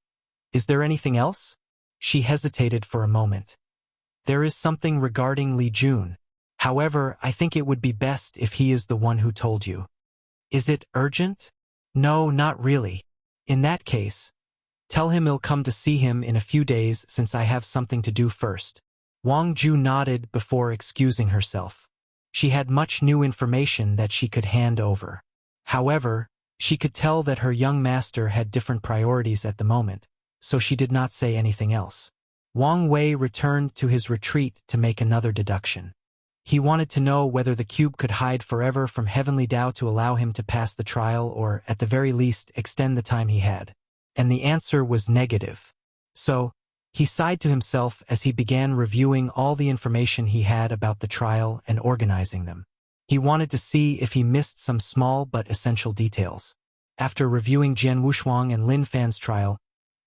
Is there anything else? She hesitated for a moment. There is something regarding Li Jun. However, I think it would be best if he is the one who told you. Is it urgent? No, not really. In that case, tell him I'll come to see him in a few days since I have something to do first. Wang Ju nodded before excusing herself. She had much new information that she could hand over. However, she could tell that her young master had different priorities at the moment, so she did not say anything else. Wang Wei returned to his retreat to make another deduction. He wanted to know whether the cube could hide forever from Heavenly Tao to allow him to pass the trial or, at the very least, extend the time he had. And the answer was negative. So, he sighed to himself as he began reviewing all the information he had about the trial and organizing them. He wanted to see if he missed some small but essential details. After reviewing Jian Wushuang and Lin Fan's trial,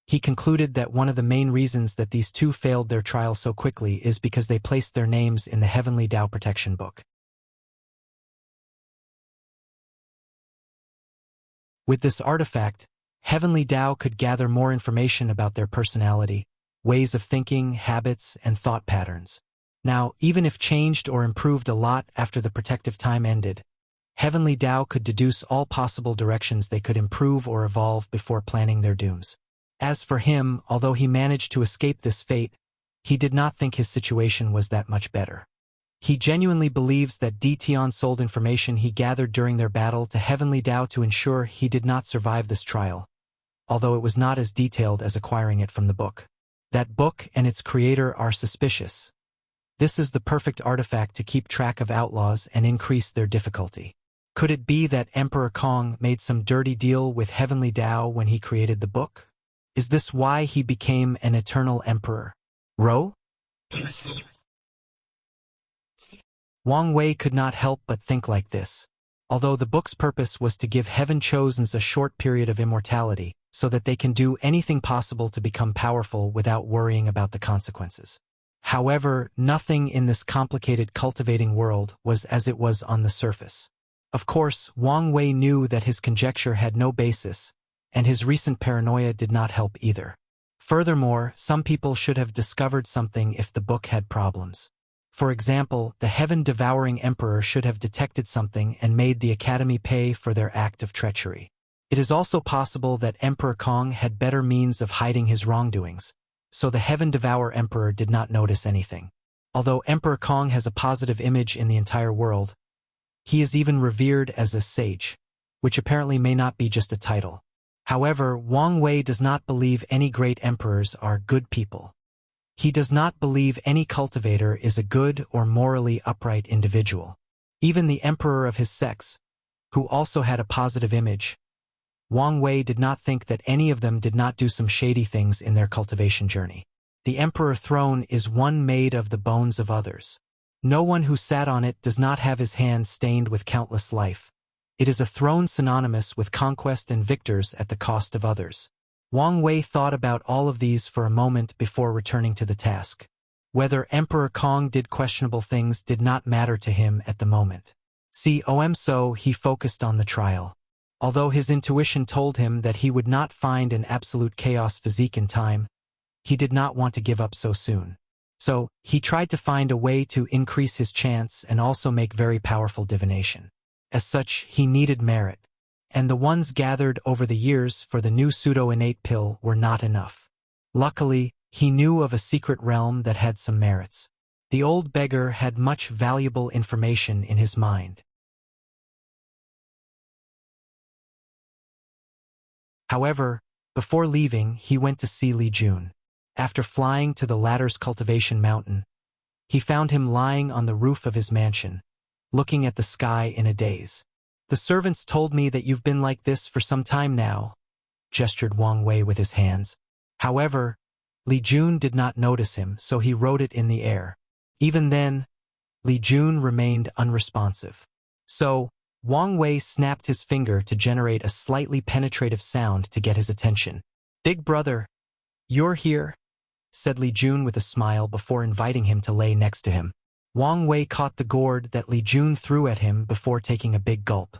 he concluded that one of the main reasons that these two failed their trial so quickly is because they placed their names in the Heavenly Tao Protection Book. With this artifact, Heavenly Tao could gather more information about their personality, ways of thinking, habits, and thought patterns. Now, even if changed or improved a lot after the protective time ended, Heavenly Tao could deduce all possible directions they could improve or evolve before planning their dooms. As for him, although he managed to escape this fate, he did not think his situation was that much better. He genuinely believes that Dition sold information he gathered during their battle to Heavenly Tao to ensure he did not survive this trial, although it was not as detailed as acquiring it from the book. That book and its creator are suspicious. This is the perfect artifact to keep track of outlaws and increase their difficulty. Could it be that Emperor Kong made some dirty deal with Heavenly Tao when he created the book? Is this why he became an eternal emperor? Ro? Wang Wei could not help but think like this. although the book's purpose was to give heaven-chosens a short period of immortality, so that they can do anything possible to become powerful without worrying about the consequences. However, nothing in this complicated cultivating world was as it was on the surface. Of course, Wang Wei knew that his conjecture had no basis, and his recent paranoia did not help either. Furthermore, some people should have discovered something if the book had problems. For example, the heaven-devouring emperor should have detected something and made the academy pay for their act of treachery. It is also possible that Emperor Kong had better means of hiding his wrongdoings, so the heaven-devour emperor did not notice anything. Although Emperor Kong has a positive image in the entire world, he is even revered as a sage, which apparently may not be just a title. However, Wang Wei does not believe any great emperors are good people. He does not believe any cultivator is a good or morally upright individual. Even the emperor of his sex, who also had a positive image, Wang Wei did not think that any of them did not do some shady things in their cultivation journey. The emperor throne is one made of the bones of others. No one who sat on it does not have his hands stained with countless life. It is a throne synonymous with conquest and victors at the cost of others. Wang Wei thought about all of these for a moment before returning to the task. Whether Emperor Kong did questionable things did not matter to him at the moment. So he focused on the trial. Although his intuition told him that he would not find an absolute chaos physique in time, he did not want to give up so soon. So, he tried to find a way to increase his chance and also make very powerful divination. As such, he needed merit, and the ones gathered over the years for the new pseudo-innate pill were not enough. Luckily, he knew of a secret realm that had some merits. The old beggar had much valuable information in his mind. However, before leaving, he went to see Li Jun. After flying to the latter's cultivation mountain, he found him lying on the roof of his mansion, looking at the sky in a daze. "The servants told me that you've been like this for some time now," gestured Wang Wei with his hands. However, Li Jun did not notice him, so he wrote it in the air. Even then, Li Jun remained unresponsive. So, Wang Wei snapped his finger to generate a slightly penetrative sound to get his attention. "Big brother, you're here," said Li Jun with a smile before inviting him to lay next to him. Wang Wei caught the gourd that Li Jun threw at him before taking a big gulp.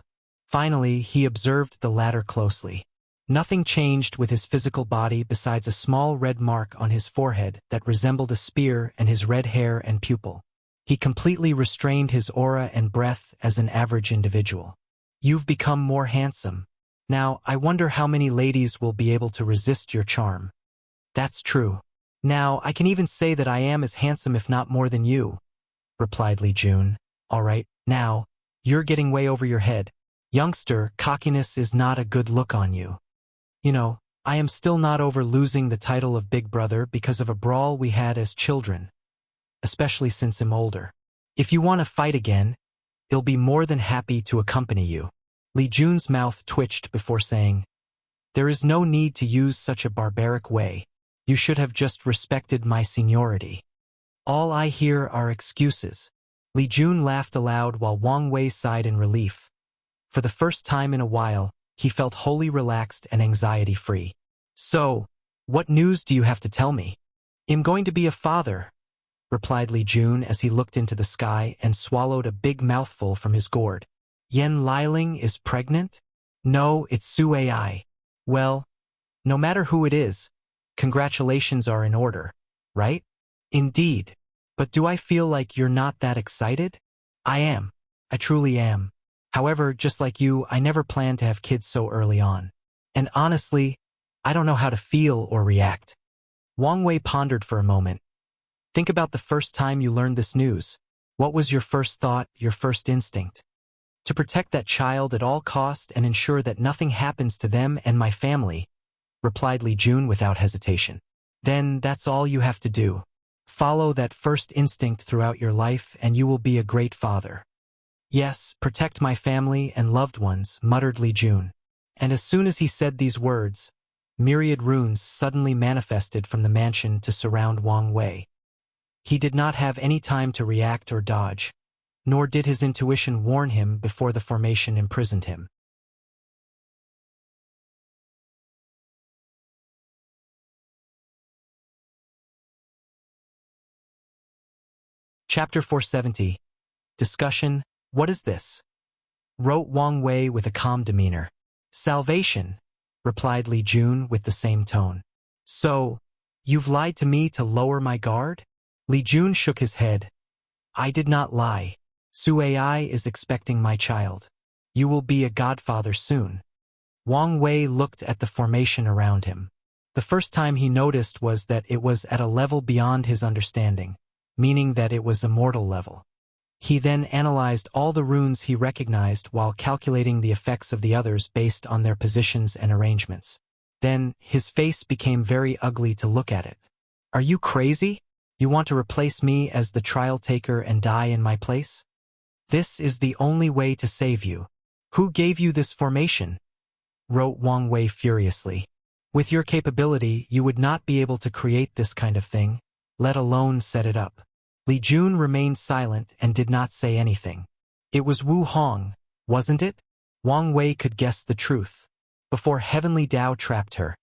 Finally, he observed the latter closely. Nothing changed with his physical body besides a small red mark on his forehead that resembled a spear and his red hair and pupil. He completely restrained his aura and breath as an average individual. "You've become more handsome. Now, I wonder how many ladies will be able to resist your charm." "That's true. Now, I can even say that I am as handsome if not more than you," replied Li Jun. "All right, now, you're getting way over your head. Youngster, cockiness is not a good look on you. You know, I am still not over losing the title of Big Brother because of a brawl we had as children, especially since I'm older. If you want to fight again, I'll be more than happy to accompany you." Li Jun's mouth twitched before saying, "There is no need to use such a barbaric way. You should have just respected my seniority. All I hear are excuses." Li Jun laughed aloud while Wang Wei sighed in relief. For the first time in a while, he felt wholly relaxed and anxiety-free. "So, what news do you have to tell me?" "I'm going to be a father," replied Li Jun as he looked into the sky and swallowed a big mouthful from his gourd. "Yan Liling is pregnant?" "No, it's Su Ai." "Well, no matter who it is, congratulations are in order, right?" "Indeed. But do I feel like you're not that excited?" "I am. I truly am. However, just like you, I never planned to have kids so early on. And honestly, I don't know how to feel or react." Wang Wei pondered for a moment. "Think about the first time you learned this news. What was your first thought, your first instinct?" "To protect that child at all cost and ensure that nothing happens to them and my family," replied Li Jun without hesitation. "Then that's all you have to do. Follow that first instinct throughout your life and you will be a great father." "Yes, protect my family and loved ones," muttered Li Jun. And as soon as he said these words, myriad runes suddenly manifested from the mansion to surround Wang Wei. He did not have any time to react or dodge. nor did his intuition warn him before the formation imprisoned him. Chapter 470. Discussion. What is this? Wrote Wang Wei with a calm demeanor. Salvation, replied Li Jun with the same tone. So, you've lied to me to lower my guard? Li Jun shook his head. I did not lie. Su Ai is expecting my child. You will be a godfather soon. Wang Wei looked at the formation around him. The first time he noticed was that it was at a level beyond his understanding, meaning that it was a mortal level. He then analyzed all the runes he recognized while calculating the effects of the others based on their positions and arrangements. Then, his face became very ugly to look at it. Are you crazy? You want to replace me as the trial taker and die in my place? This is the only way to save you. Who gave you this formation? Wrote Wang Wei furiously. With your capability, you would not be able to create this kind of thing, let alone set it up. Li Jun remained silent and did not say anything. It was Wu Hong, wasn't it? Wang Wei could guess the truth. Before Heavenly Tao trapped her,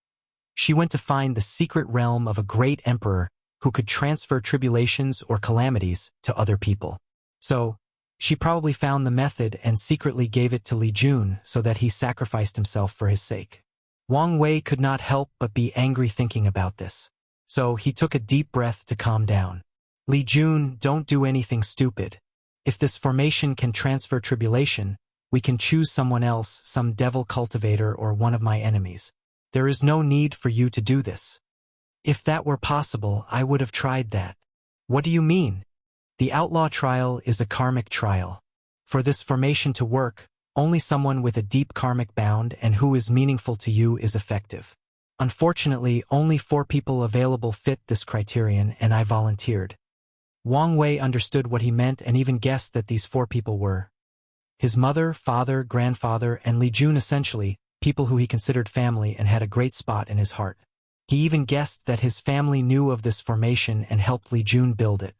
she went to find the secret realm of a great emperor who could transfer tribulations or calamities to other people. So, she probably found the method and secretly gave it to Li Jun so that he sacrificed himself for his sake. Wang Wei could not help but be angry thinking about this. So he took a deep breath to calm down. Li Jun, don't do anything stupid. If this formation can transfer tribulation, we can choose someone else, some devil cultivator or one of my enemies. There is no need for you to do this. If that were possible, I would have tried that. What do you mean? The outlaw trial is a karmic trial. For this formation to work, only someone with a deep karmic bound and who is meaningful to you is effective. Unfortunately, only 4 people available fit this criterion, and I volunteered. Wang Wei understood what he meant and even guessed that these 4 people were his mother, father, grandfather, and Li Jun, essentially, people who he considered family and had a great spot in his heart. He even guessed that his family knew of this formation and helped Li Jun build it.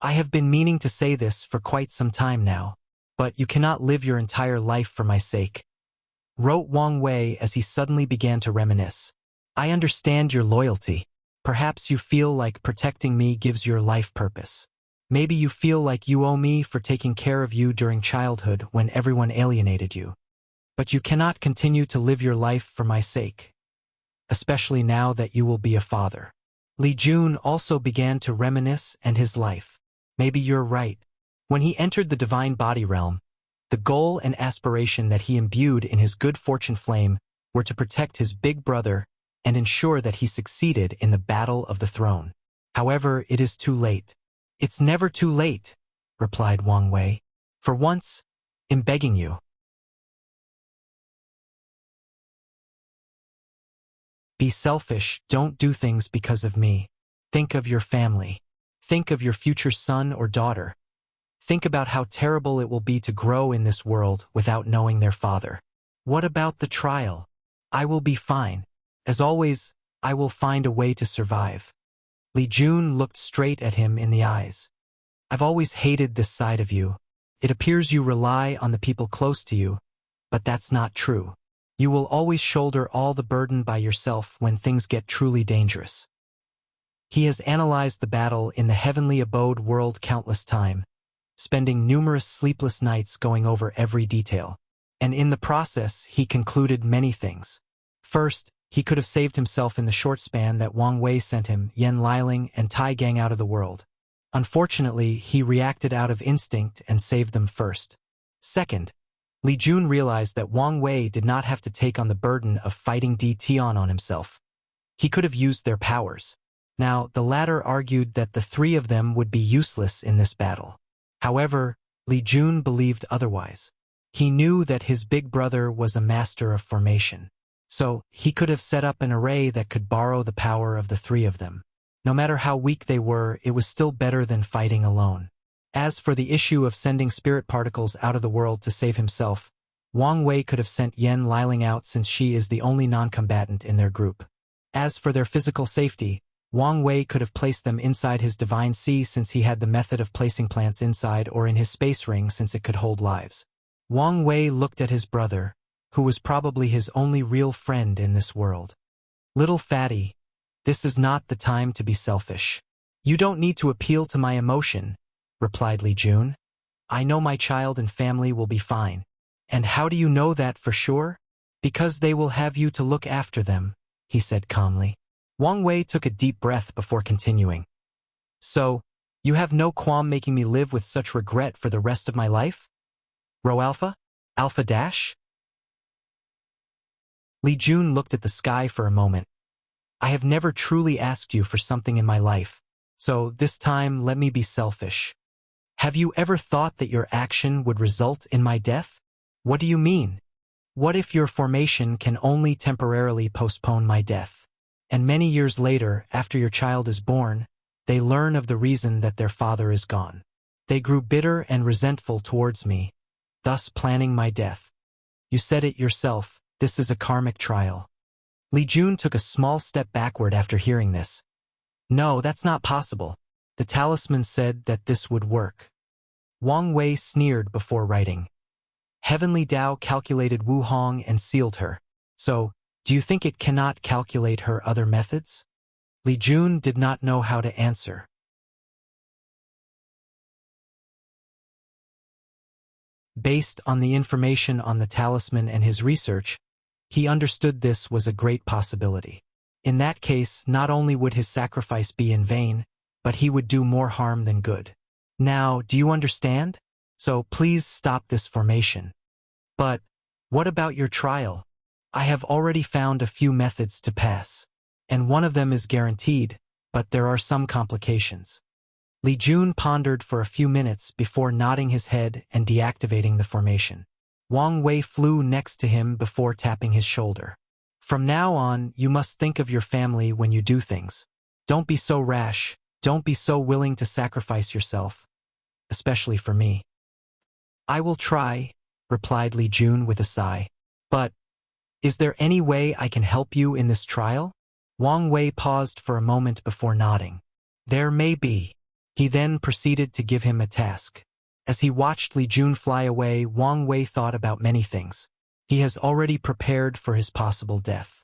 I have been meaning to say this for quite some time now, but you cannot live your entire life for my sake. Wrote Wang Wei as he suddenly began to reminisce. I understand your loyalty. Perhaps you feel like protecting me gives your life purpose. Maybe you feel like you owe me for taking care of you during childhood when everyone alienated you. But you cannot continue to live your life for my sake, especially now that you will be a father. Li Jun also began to reminisce and his life. Maybe you're right. When he entered the divine body realm, the goal and aspiration that he imbued in his good fortune flame were to protect his big brother and ensure that he succeeded in the battle of the throne. However, it is too late. It's never too late, replied Wang Wei. For once, I'm begging you. Be selfish, don't do things because of me. Think of your family. Think of your future son or daughter. Think about how terrible it will be to grow in this world without knowing their father. What about the trial? I will be fine. As always, I will find a way to survive. Li Jun looked straight at him in the eyes. I've always hated this side of you. It appears you rely on the people close to you, but that's not true. You will always shoulder all the burden by yourself when things get truly dangerous. He has analyzed the battle in the heavenly abode world countless times, spending numerous sleepless nights going over every detail. And in the process, he concluded many things. First, he could have saved himself in the short span that Wang Wei sent him, Yan Liling and Tai Gang out of the world. Unfortunately, he reacted out of instinct and saved them first. Second, Li Jun realized that Wang Wei did not have to take on the burden of fighting Di Tian on himself. He could have used their powers. Now, the latter argued that the 3 of them would be useless in this battle. However, Li Jun believed otherwise. He knew that his big brother was a master of formation. So, he could have set up an array that could borrow the power of the 3 of them. No matter how weak they were, it was still better than fighting alone. As for the issue of sending spirit particles out of the world to save himself, Wang Wei could have sent Yan Liling out since she is the only non-combatant in their group. As for their physical safety, Wang Wei could have placed them inside his divine sea since he had the method of placing plants inside, or in his space ring since it could hold lives. Wang Wei looked at his brother, who was probably his only real friend in this world. Little fatty, this is not the time to be selfish. You don't need to appeal to my emotion, replied Li Jun. I know my child and family will be fine. And how do you know that for sure? Because they will have you to look after them, he said calmly. Wang Wei took a deep breath before continuing. So, you have no qualm making me live with such regret for the rest of my life? Rho Alpha? Alpha Dash? Li Jun looked at the sky for a moment. I have never truly asked you for something in my life, so this time let me be selfish. Have you ever thought that your action would result in my death? What do you mean? What if your formation can only temporarily postpone my death? And many years later, after your child is born, they learn of the reason that their father is gone. They grew bitter and resentful towards me, thus planning my death. You said it yourself, this is a karmic trial. Li Jun took a small step backward after hearing this. No, that's not possible. The talisman said that this would work. Wang Wei sneered before writing. Heavenly Tao calculated Wu Hong and sealed her. So, do you think it cannot calculate her other methods? Li Jun did not know how to answer. Based on the information on the talisman and his research, he understood this was a great possibility. In that case, not only would his sacrifice be in vain, but he would do more harm than good. Now, do you understand? So please stop this formation. But, what about your trial? I have already found a few methods to pass, and one of them is guaranteed, but there are some complications. Li Jun pondered for a few minutes before nodding his head and deactivating the formation. Wang Wei flew next to him before tapping his shoulder. From now on, you must think of your family when you do things. Don't be so rash, don't be so willing to sacrifice yourself, especially for me. I will try, replied Li Jun with a sigh. But, is there any way I can help you in this trial? Wang Wei paused for a moment before nodding. There may be. He then proceeded to give him a task. As he watched Li Jun fly away, Wang Wei thought about many things. He has already prepared for his possible death.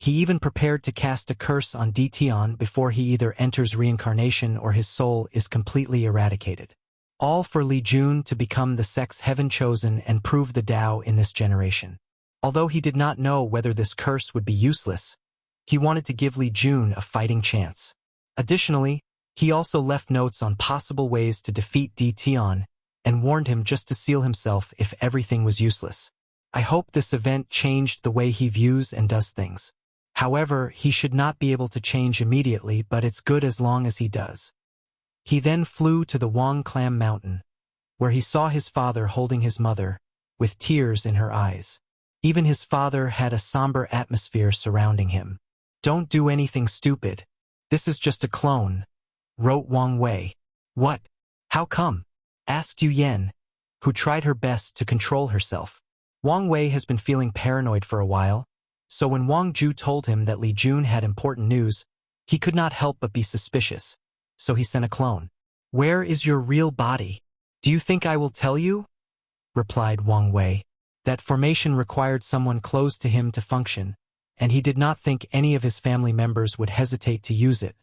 He even prepared to cast a curse on Tian before he either enters reincarnation or his soul is completely eradicated. All for Li Jun to become the sex heaven chosen and prove the Tao in this generation. Although he did not know whether this curse would be useless, he wanted to give Li Jun a fighting chance. Additionally, he also left notes on possible ways to defeat Tian and warned him just to seal himself if everything was useless. I hope this event changed the way he views and does things. However, he should not be able to change immediately, but it's good as long as he does. He then flew to the Wang Clam Mountain, where he saw his father holding his mother, with tears in her eyes. Even his father had a somber atmosphere surrounding him. Don't do anything stupid. This is just a clone, wrote Wang Wei. What? How come? Asked Yu Yan, who tried her best to control herself. Wang Wei has been feeling paranoid for a while, so when Wang Ju told him that Li Jun had important news, he could not help but be suspicious, so he sent a clone. Where is your real body? Do you think I will tell you? Replied Wang Wei. That formation required someone close to him to function, and he did not think any of his family members would hesitate to use it,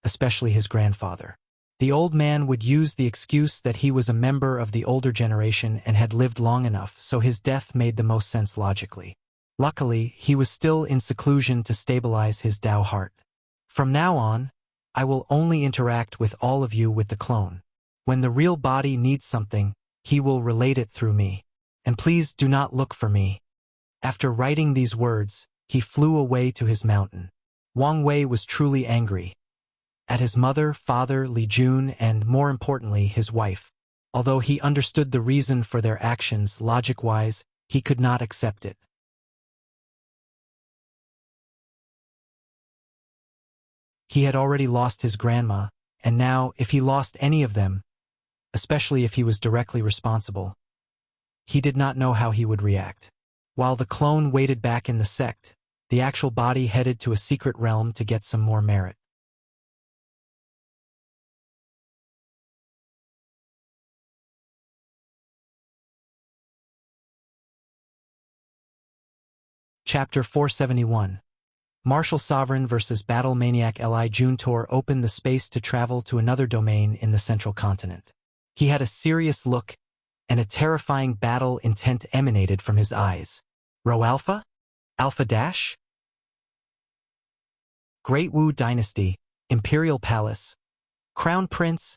especially his grandfather. The old man would use the excuse that he was a member of the older generation and had lived long enough, so his death made the most sense logically. Luckily, he was still in seclusion to stabilize his Tao heart. From now on, I will only interact with all of you with the clone. When the real body needs something, he will relate it through me. And please do not look for me. After writing these words, he flew away to his mountain. Wang Wei was truly angry. At his mother, father, Li Jun, and more importantly, his wife. Although he understood the reason for their actions logic-wise, he could not accept it. He had already lost his grandma, and now, if he lost any of them, especially if he was directly responsible, he did not know how he would react. While the clone waited back in the sect, the actual body headed to a secret realm to get some more merit. Chapter 471. Martial Sovereign vs. Battle Maniac. Li Juntor opened the space to travel to another domain in the central continent. He had a serious look, and a terrifying battle intent emanated from his eyes. Rho Alpha? Alpha Dash? Great Wu Dynasty, Imperial Palace. Crown Prince,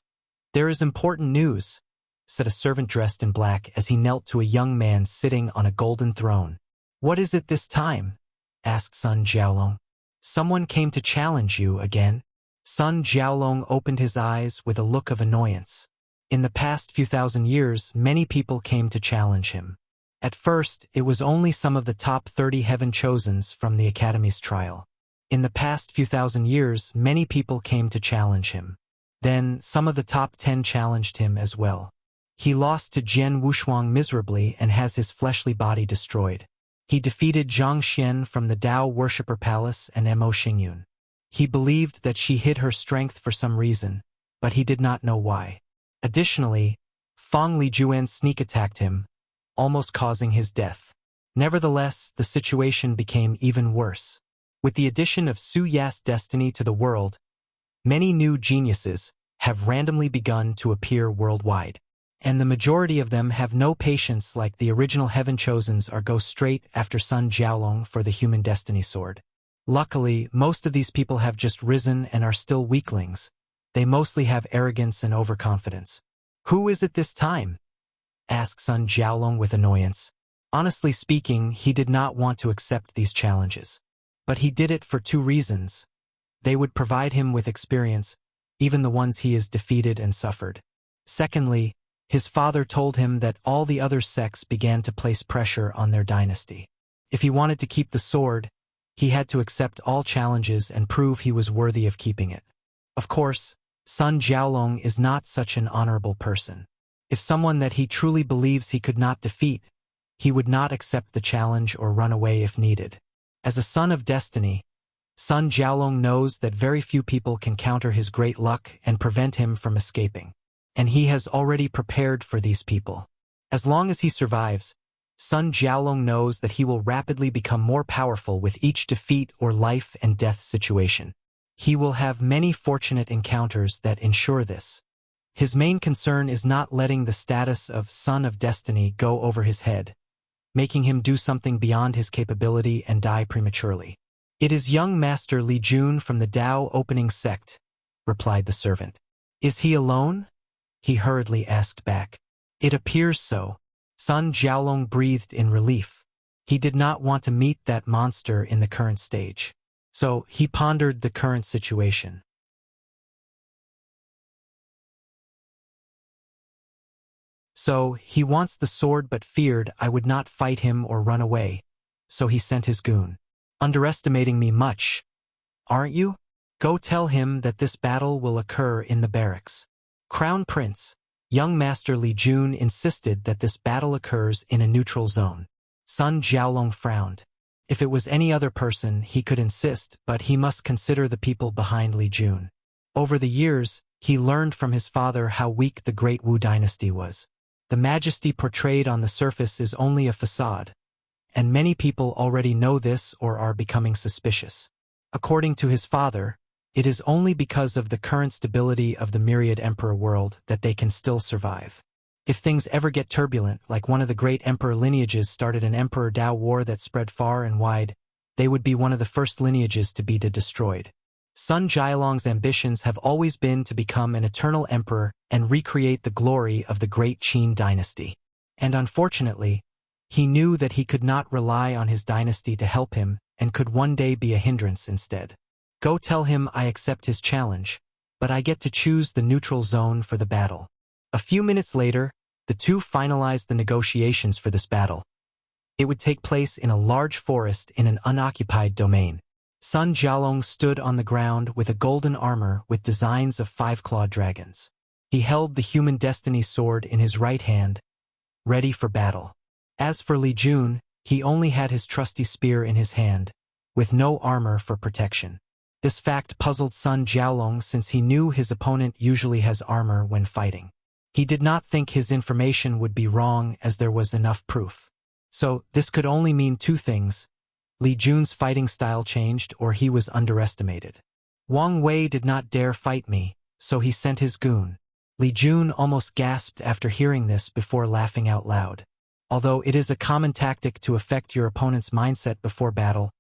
there is important news, said a servant dressed in black as he knelt to a young man sitting on a golden throne. What is it this time? Asked Sun Jiaolong. Someone came to challenge you again. Sun Jiaolong opened his eyes with a look of annoyance. In the past few thousand years, many people came to challenge him. At first, it was only some of the top 30 heaven chosens from the Academy's trial. In the past few thousand years, many people came to challenge him. Then, some of the top 10 challenged him as well. He lost to Jian Wushuang miserably and has his fleshly body destroyed. He defeated Zhang Xian from the Dao Worshipper Palace and Mo Xingyun. He believed that she hid her strength for some reason, but he did not know why. Additionally, Feng Lijuan sneak attacked him, almost causing his death. Nevertheless, the situation became even worse. With the addition of Su Ya's destiny to the world, many new geniuses have randomly begun to appear worldwide. And the majority of them have no patience like the original Heaven Chosens or go straight after Sun Jiaolong for the human destiny sword. Luckily, most of these people have just risen and are still weaklings. They mostly have arrogance and overconfidence. Who is it this time? Asked Sun Jiaolong with annoyance. Honestly speaking, he did not want to accept these challenges. But he did it for two reasons. They would provide him with experience, even the ones he has defeated and suffered. Secondly, his father told him that all the other sects began to place pressure on their dynasty. If he wanted to keep the sword, he had to accept all challenges and prove he was worthy of keeping it. Of course, Sun Jiaolong is not such an honorable person. If someone that he truly believes he could not defeat, he would not accept the challenge or run away if needed. As a son of destiny, Sun Jiaolong knows that very few people can counter his great luck and prevent him from escaping. And he has already prepared for these people. As long as he survives, Sun Jiaolong knows that he will rapidly become more powerful with each defeat or life and death situation. He will have many fortunate encounters that ensure this. His main concern is not letting the status of Son of Destiny go over his head, making him do something beyond his capability and die prematurely. It is young Master Li Jun from the Dao Opening Sect, replied the servant. Is he alone? He hurriedly asked back. It appears so. Sun Jiaolong breathed in relief. He did not want to meet that monster in the current stage. So he pondered the current situation. So he wants the sword but feared I would not fight him or run away. So he sent his goon. Underestimating me much, aren't you? Go tell him that this battle will occur in the barracks. Crown Prince, young Master Li Jun insisted that this battle occurs in a neutral zone. Sun Jiaolong frowned. If it was any other person, he could insist, but he must consider the people behind Li Jun. Over the years, he learned from his father how weak the Great Wu Dynasty was. The majesty portrayed on the surface is only a facade, and many people already know this or are becoming suspicious. According to his father, it is only because of the current stability of the myriad emperor world that they can still survive. If things ever get turbulent, like one of the great emperor lineages started an emperor Dao war that spread far and wide, they would be one of the first lineages to be destroyed. Sun Jiaolong's ambitions have always been to become an eternal emperor and recreate the glory of the great Qin dynasty. And unfortunately, he knew that he could not rely on his dynasty to help him and could one day be a hindrance instead. Go tell him I accept his challenge, but I get to choose the neutral zone for the battle. A few minutes later, the two finalized the negotiations for this battle. It would take place in a large forest in an unoccupied domain. Sun Jiaolong stood on the ground with a golden armor with designs of 5-clawed dragons. He held the human destiny sword in his right hand, ready for battle. As for Li Jun, he only had his trusty spear in his hand, with no armor for protection. This fact puzzled Sun Jiaolong since he knew his opponent usually has armor when fighting. He did not think his information would be wrong as there was enough proof. So, this could only mean two things. Li Jun's fighting style changed or he was underestimated. Wang Wei did not dare fight me, so he sent his goon. Li Jun almost gasped after hearing this before laughing out loud. Although it is a common tactic to affect your opponent's mindset before battle,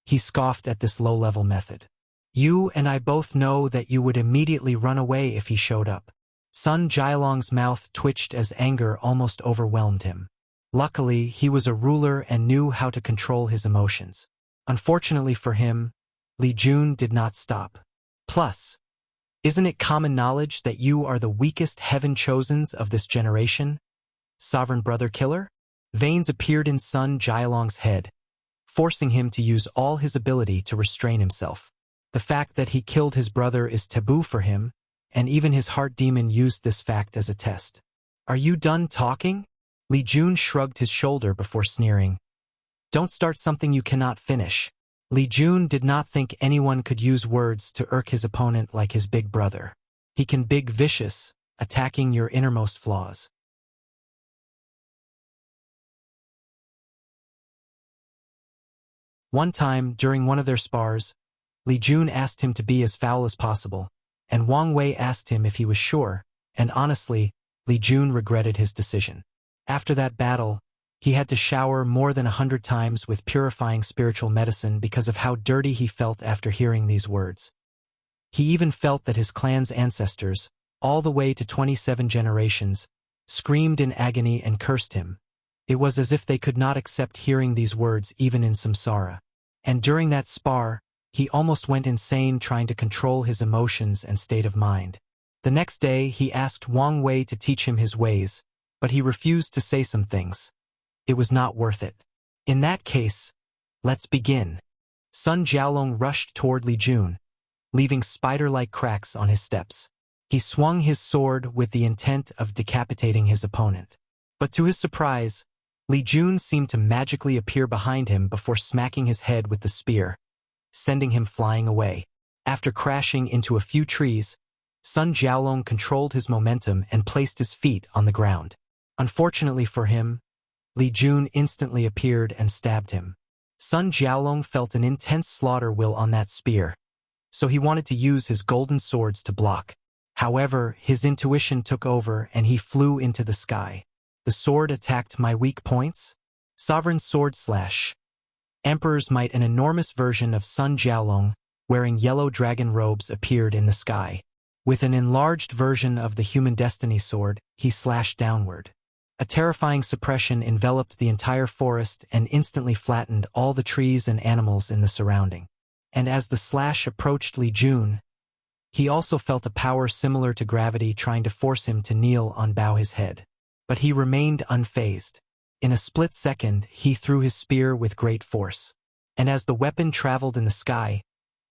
he scoffed at this low-level method. You and I both know that you would immediately run away if he showed up. Sun Jialong's mouth twitched as anger almost overwhelmed him. Luckily, he was a ruler and knew how to control his emotions. Unfortunately for him, Li Jun did not stop. Plus, isn't it common knowledge that you are the weakest heaven-chosens of this generation? Sovereign brother killer? Veins appeared in Sun Jialong's head, forcing him to use all his ability to restrain himself. The fact that he killed his brother is taboo for him, and even his heart demon used this fact as a test. Are you done talking? Li Jun shrugged his shoulder before sneering. Don't start something you cannot finish. Li Jun did not think anyone could use words to irk his opponent like his big brother. He can be vicious, attacking your innermost flaws. One time, during one of their spars, Li Jun asked him to be as foul as possible, and Wang Wei asked him if he was sure, and honestly, Li Jun regretted his decision. After that battle, he had to shower more than 100 times with purifying spiritual medicine because of how dirty he felt after hearing these words. He even felt that his clan's ancestors, all the way to 27 generations, screamed in agony and cursed him. It was as if they could not accept hearing these words even in samsara. And during that spar, he almost went insane trying to control his emotions and state of mind. The next day, he asked Wang Wei to teach him his ways, but he refused to say some things. It was not worth it. In that case, let's begin. Sun Jialong rushed toward Li Jun, leaving spider-like cracks on his steps. He swung his sword with the intent of decapitating his opponent. But to his surprise, Li Jun seemed to magically appear behind him before smacking his head with the spear, sending him flying away. After crashing into a few trees, Sun Jialong controlled his momentum and placed his feet on the ground. Unfortunately for him, Li Jun instantly appeared and stabbed him. Sun Jialong felt an intense slaughter will on that spear, so he wanted to use his golden swords to block. However, his intuition took over and he flew into the sky. The sword attacked my weak points? Sovereign sword slash. Emperor's might. An enormous version of Sun Jialong, wearing yellow dragon robes, appeared in the sky. With an enlarged version of the human destiny sword, he slashed downward. A terrifying suppression enveloped the entire forest and instantly flattened all the trees and animals in the surrounding. And as the slash approached Li Jun, he also felt a power similar to gravity trying to force him to kneel and bow his head. But he remained unfazed. In a split second, he threw his spear with great force. And as the weapon traveled in the sky,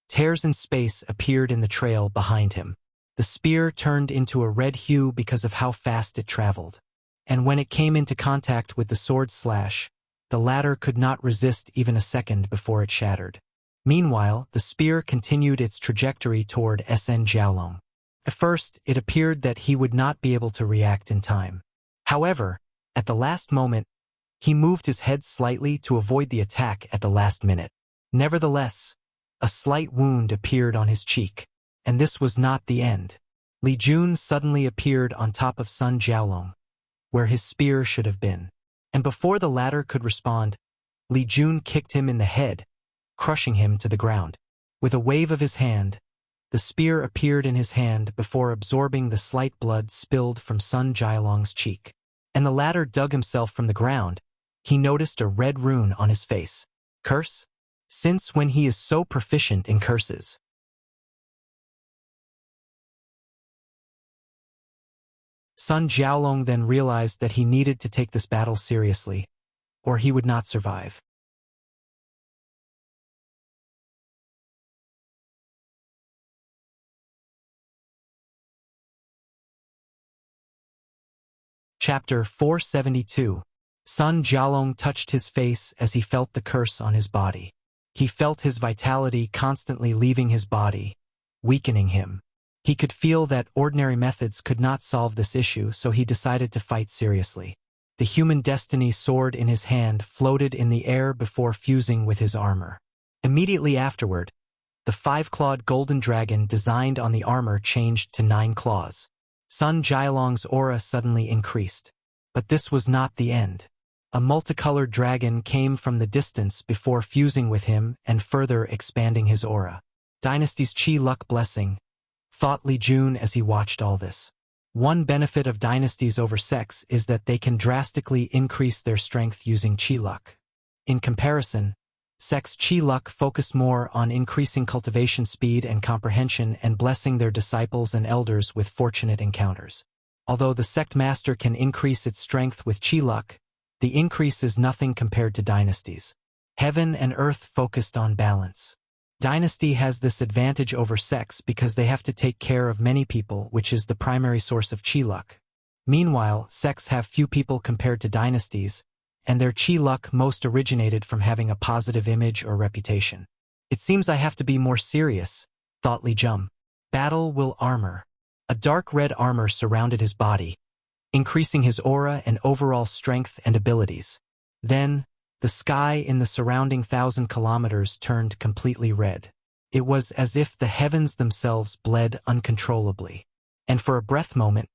tears in space appeared in the trail behind him. The spear turned into a red hue because of how fast it traveled. And when it came into contact with the sword slash, the latter could not resist even a second before it shattered. Meanwhile, the spear continued its trajectory toward Sun Jialong. At first, it appeared that he would not be able to react in time. However, at the last moment, he moved his head slightly to avoid the attack at the last minute. Nevertheless, a slight wound appeared on his cheek, and this was not the end. Li Jun suddenly appeared on top of Sun Jialong, where his spear should have been. And before the latter could respond, Li Jun kicked him in the head, crushing him to the ground. With a wave of his hand, the spear appeared in his hand before absorbing the slight blood spilled from Sun Jialong's cheek. And the latter dug himself from the ground. He noticed a red rune on his face. Curse? Since when he is so proficient in curses? Sun Jialong then realized that he needed to take this battle seriously, or he would not survive. Chapter 472. Sun Jialong touched his face as he felt the curse on his body. He felt his vitality constantly leaving his body, weakening him. He could feel that ordinary methods could not solve this issue, so he decided to fight seriously. The human destiny sword in his hand floated in the air before fusing with his armor. Immediately afterward, the 5-clawed golden dragon designed on the armor changed to 9 claws. Sun Jialong's aura suddenly increased. But this was not the end. A multicolored dragon came from the distance before fusing with him and further expanding his aura. Dynasty's Qi Luck blessing, thought Li Jun as he watched all this. One benefit of dynasties over sects is that they can drastically increase their strength using Qi Luck. In comparison, sects' Qi Luck focus more on increasing cultivation speed and comprehension and blessing their disciples and elders with fortunate encounters. Although the sect master can increase its strength with Qi Luck, the increase is nothing compared to dynasties. Heaven and earth focused on balance. Dynasty has this advantage over sects because they have to take care of many people, which is the primary source of Qi Luck. Meanwhile, sects have few people compared to dynasties, and their Qi Luck most originated from having a positive image or reputation. It seems I have to be more serious, thought Li Jun. Battle will armor. A dark red armor surrounded his body, increasing his aura and overall strength and abilities. Then, the sky in the surrounding 1,000 kilometers turned completely red. It was as if the heavens themselves bled uncontrollably. And for a breath moment,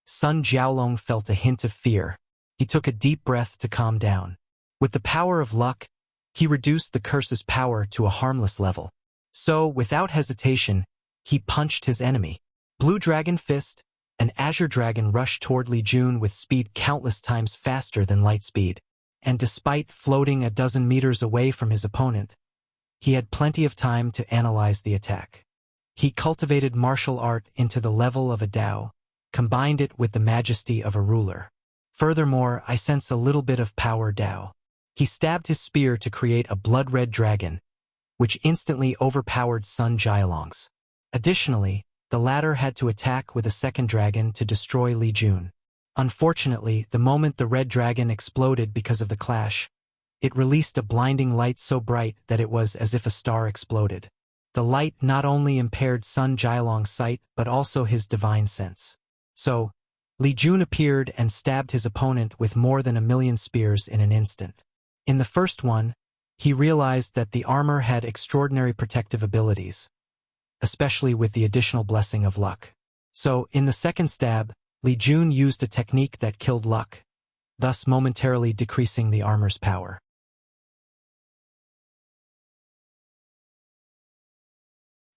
Sun Jialong felt a hint of fear. He took a deep breath to calm down. With the power of luck, he reduced the curse's power to a harmless level. So, without hesitation, he punched his enemy. Blue Dragon Fist, an azure dragon rushed toward Li Jun with speed countless times faster than light speed. And despite floating a dozen meters away from his opponent, he had plenty of time to analyze the attack. He cultivated martial art into the level of a Dao, combined it with the majesty of a ruler. Furthermore, I sense a little bit of power Dao. He stabbed his spear to create a blood-red dragon, which instantly overpowered Sun Jialong's. Additionally, the latter had to attack with a second dragon to destroy Li Jun. Unfortunately, the moment the red dragon exploded because of the clash, it released a blinding light so bright that it was as if a star exploded. The light not only impaired Sun Jialong's sight but also his divine sense. So, Li Jun appeared and stabbed his opponent with more than 1,000,000 spears in an instant. In the first one, he realized that the armor had extraordinary protective abilities, especially with the additional blessing of luck. So, in the second stab, Li Jun used a technique that killed luck, thus momentarily decreasing the armor's power.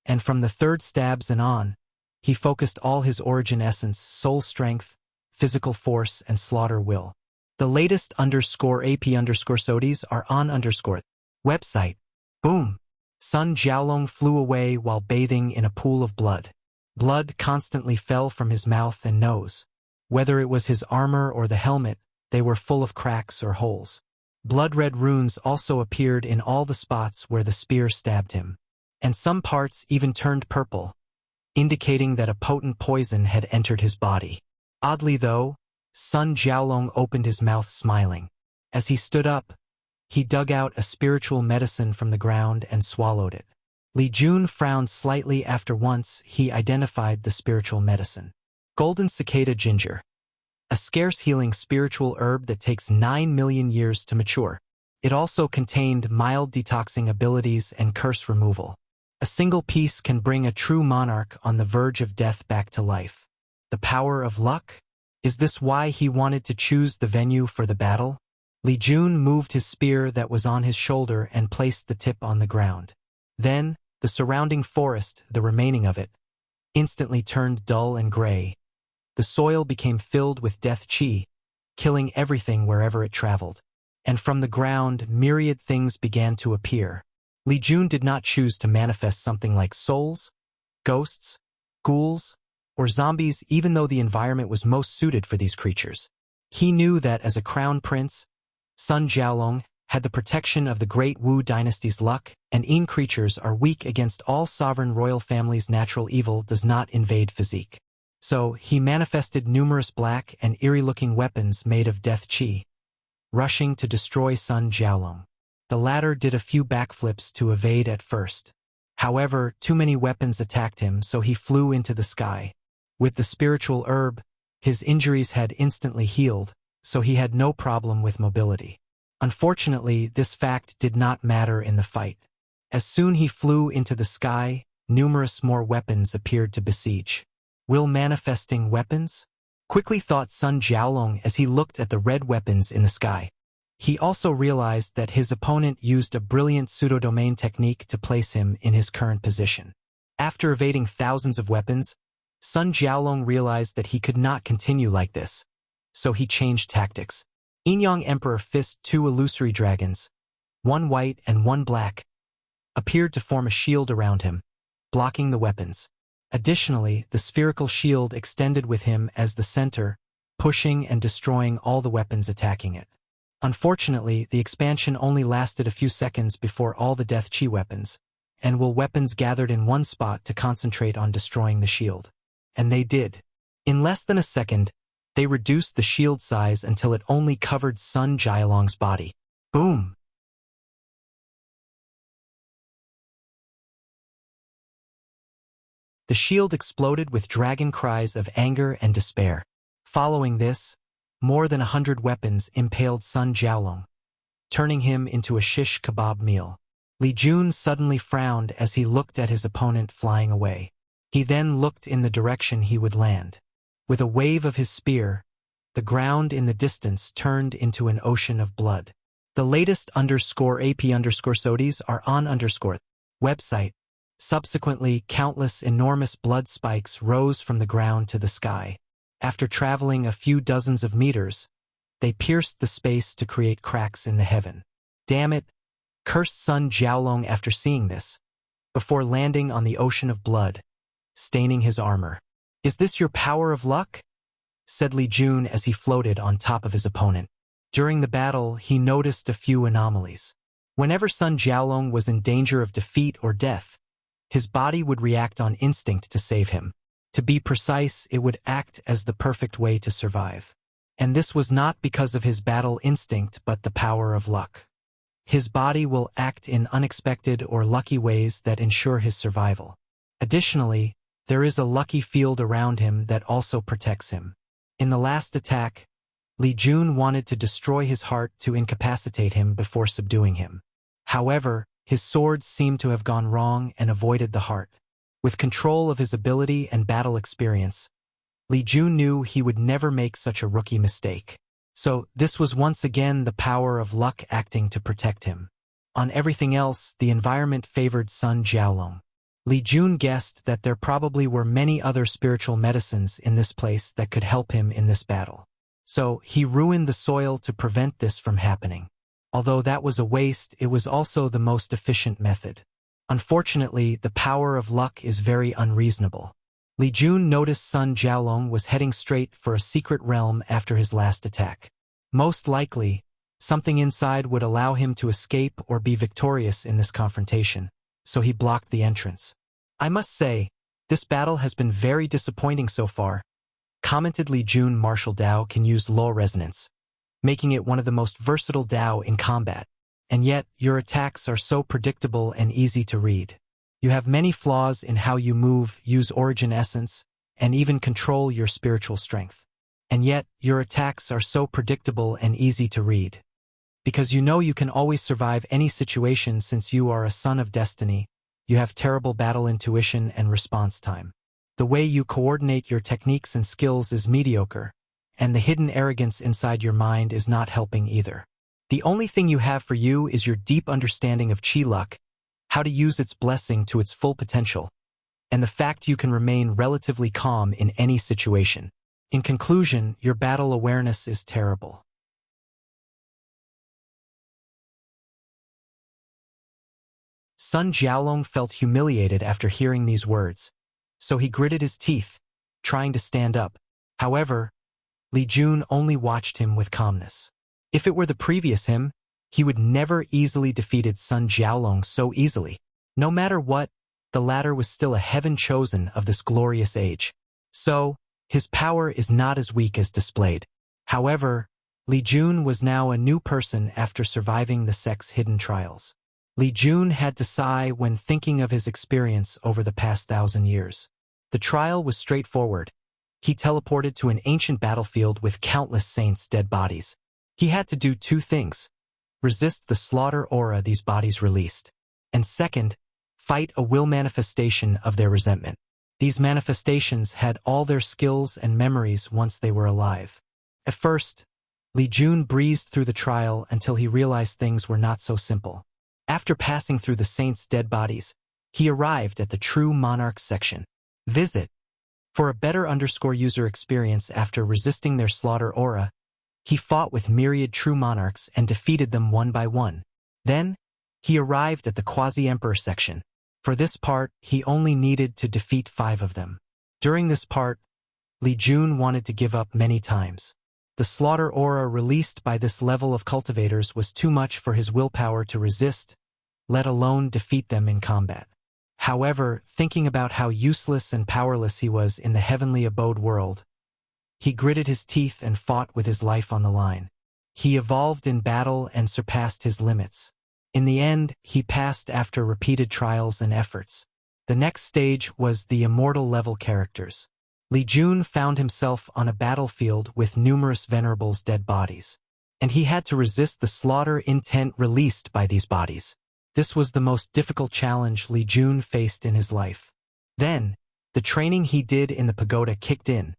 And from the third stabs and on, he focused all his origin essence, soul strength, physical force, and slaughter will. The latest _AP_SODIs are on _website. Boom! Sun Jialong flew away while bathing in a pool of blood. Blood constantly fell from his mouth and nose. Whether it was his armor or the helmet, they were full of cracks or holes. Blood-red runes also appeared in all the spots where the spear stabbed him. And some parts even turned purple, indicating that a potent poison had entered his body. Oddly though, Sun Jialong opened his mouth smiling. As he stood up, he dug out a spiritual medicine from the ground and swallowed it. Li Jun frowned slightly after once he identified the spiritual medicine. Golden Cicada Ginger. A scarce healing spiritual herb that takes 9 million years to mature. It also contained mild detoxing abilities and curse removal. A single piece can bring a true monarch on the verge of death back to life. The power of luck? Is this why he wanted to choose the venue for the battle? Li Jun moved his spear that was on his shoulder and placed the tip on the ground. Then, the surrounding forest, the remaining of it, instantly turned dull and gray. The soil became filled with death qi, killing everything wherever it traveled. And from the ground, myriad things began to appear. Li Jun did not choose to manifest something like souls, ghosts, ghouls, or zombies even though the environment was most suited for these creatures. He knew that as a crown prince, Sun Jialong had the protection of the great Wu dynasty's luck, and Yin creatures are weak against all sovereign royal families' natural evil does not invade physique. So, he manifested numerous black and eerie-looking weapons made of death qi, rushing to destroy Sun Jialong. The latter did a few backflips to evade at first. However, too many weapons attacked him, so he flew into the sky. With the spiritual herb, his injuries had instantly healed, so he had no problem with mobility. Unfortunately, this fact did not matter in the fight. As soon he flew into the sky, numerous more weapons appeared to besiege. Will manifesting weapons? Quickly thought Sun Jiaolong as he looked at the red weapons in the sky. He also realized that his opponent used a brilliant pseudo-domain technique to place him in his current position. After evading thousands of weapons, Sun Jiaolong realized that he could not continue like this, so he changed tactics. Yinyang Emperor Fist, two illusory dragons, one white and one black, appeared to form a shield around him, blocking the weapons. Additionally, the spherical shield extended with him as the center, pushing and destroying all the weapons attacking it. Unfortunately, the expansion only lasted a few seconds before all the Death Chi weapons, and Will weapons gathered in one spot to concentrate on destroying the shield. And they did. In less than a second, they reduced the shield size until it only covered Sun Jiaolong's body. Boom! The shield exploded with dragon cries of anger and despair. Following this, more than 100 weapons impaled Sun Jiaolong, turning him into a shish kebab meal. Li Jun suddenly frowned as he looked at his opponent flying away. He then looked in the direction he would land. With a wave of his spear, the ground in the distance turned into an ocean of blood. The latest _AP_SODIs are on website. Subsequently, countless enormous blood spikes rose from the ground to the sky. After traveling a few dozens of meters, they pierced the space to create cracks in the heaven. Damn it, cursed Sun Jiaolong after seeing this, before landing on the ocean of blood, staining his armor. Is this your power of luck? Said Li Jun as he floated on top of his opponent. During the battle, he noticed a few anomalies. Whenever Sun Jiaolong was in danger of defeat or death, his body would react on instinct to save him. To be precise, it would act as the perfect way to survive. And this was not because of his battle instinct but the power of luck. His body will act in unexpected or lucky ways that ensure his survival. Additionally, there is a lucky field around him that also protects him. In the last attack, Li Jun wanted to destroy his heart to incapacitate him before subduing him. However, his swords seemed to have gone wrong and avoided the heart. With control of his ability and battle experience, Li Jun knew he would never make such a rookie mistake. So, this was once again the power of luck acting to protect him. On everything else, the environment favored Sun Jiaolong. Li Jun guessed that there probably were many other spiritual medicines in this place that could help him in this battle. So, he ruined the soil to prevent this from happening. Although that was a waste, it was also the most efficient method. Unfortunately, the power of luck is very unreasonable. Li Jun noticed Sun Jiaolong was heading straight for a secret realm after his last attack. Most likely, something inside would allow him to escape or be victorious in this confrontation, so he blocked the entrance. I must say, this battle has been very disappointing so far. Commented Li Jun. Martial Dao can use low resonance, making it one of the most versatile Dao in combat. And yet, your attacks are so predictable and easy to read. You have many flaws in how you move, use origin essence, and even control your spiritual strength. And yet, your attacks are so predictable and easy to read. Because you know you can always survive any situation since you are a son of destiny, you have terrible battle intuition and response time. The way you coordinate your techniques and skills is mediocre, and the hidden arrogance inside your mind is not helping either. The only thing you have for you is your deep understanding of Qi luck, how to use its blessing to its full potential, and the fact you can remain relatively calm in any situation. In conclusion, your battle awareness is terrible. Sun Jiaolong felt humiliated after hearing these words, so he gritted his teeth, trying to stand up. However, Li Jun only watched him with calmness. If it were the previous him, he would never easily defeated Sun Jiaolong so easily. No matter what, the latter was still a heaven chosen of this glorious age. So, his power is not as weak as displayed. However, Li Jun was now a new person after surviving the sect's hidden trials. Li Jun had to sigh when thinking of his experience over the past 1,000 years. The trial was straightforward, he teleported to an ancient battlefield with countless saints' dead bodies. He had to do two things: resist the slaughter aura these bodies released, and second, fight a will manifestation of their resentment. These manifestations had all their skills and memories once they were alive. At first, Li Jun breezed through the trial until he realized things were not so simple. After passing through the saints' dead bodies, he arrived at the True Monarch section. Visit. For a better user experience after resisting their slaughter aura, he fought with myriad true monarchs and defeated them one by one. Then, he arrived at the Quasi-Emperor section. For this part, he only needed to defeat 5 of them. During this part, Li Jun wanted to give up many times. The slaughter aura released by this level of cultivators was too much for his willpower to resist, let alone defeat them in combat. However, thinking about how useless and powerless he was in the heavenly abode world, he gritted his teeth and fought with his life on the line. He evolved in battle and surpassed his limits. In the end, he passed after repeated trials and efforts. The next stage was the immortal level characters. Li Jun found himself on a battlefield with numerous venerables' dead bodies, and he had to resist the slaughter intent released by these bodies. This was the most difficult challenge Li Jun faced in his life. Then, the training he did in the pagoda kicked in.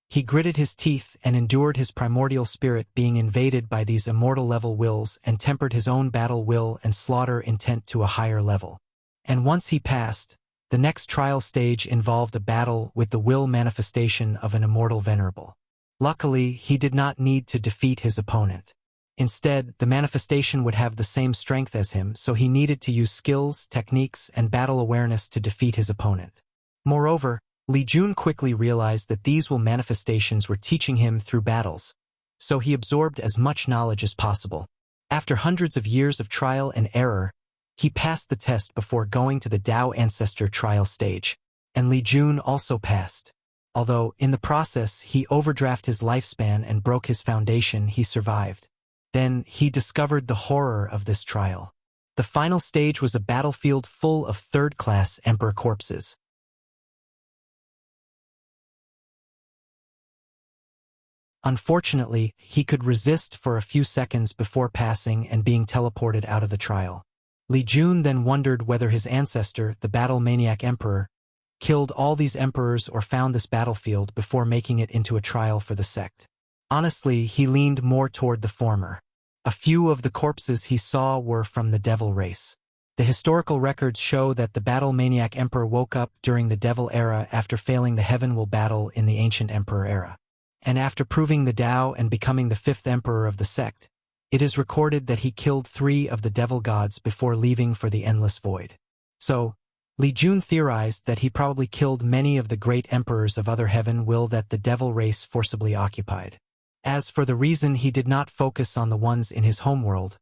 He gritted his teeth and endured his primordial spirit being invaded by these immortal-level wills and tempered his own battle will and slaughter intent to a higher level. And once he passed, the next trial stage involved a battle with the will manifestation of an immortal venerable. Luckily, he did not need to defeat his opponent. Instead, the manifestation would have the same strength as him, so he needed to use skills, techniques, and battle awareness to defeat his opponent. Moreover, Li Jun quickly realized that these will manifestations were teaching him through battles, so he absorbed as much knowledge as possible. After hundreds of years of trial and error, he passed the test before going to the Tao Ancestor trial stage, and Li Jun also passed. Although, in the process, he overdrafted his lifespan and broke his foundation, he survived. Then, he discovered the horror of this trial. The final stage was a battlefield full of third-class emperor corpses. Unfortunately, he could resist for a few seconds before passing and being teleported out of the trial. Li Jun then wondered whether his ancestor, the Battle Maniac Emperor, killed all these emperors or found this battlefield before making it into a trial for the sect. Honestly, he leaned more toward the former. A few of the corpses he saw were from the Devil race. The historical records show that the Battle Maniac Emperor woke up during the Devil era after failing the Heaven Will battle in the Ancient Emperor era. And after proving the Tao and becoming the 5th emperor of the sect, it is recorded that he killed 3 of the devil gods before leaving for the Endless Void. So, Li Jun theorized that he probably killed many of the great emperors of other heaven will that the devil race forcibly occupied. As for the reason he did not focus on the ones in his homeworld,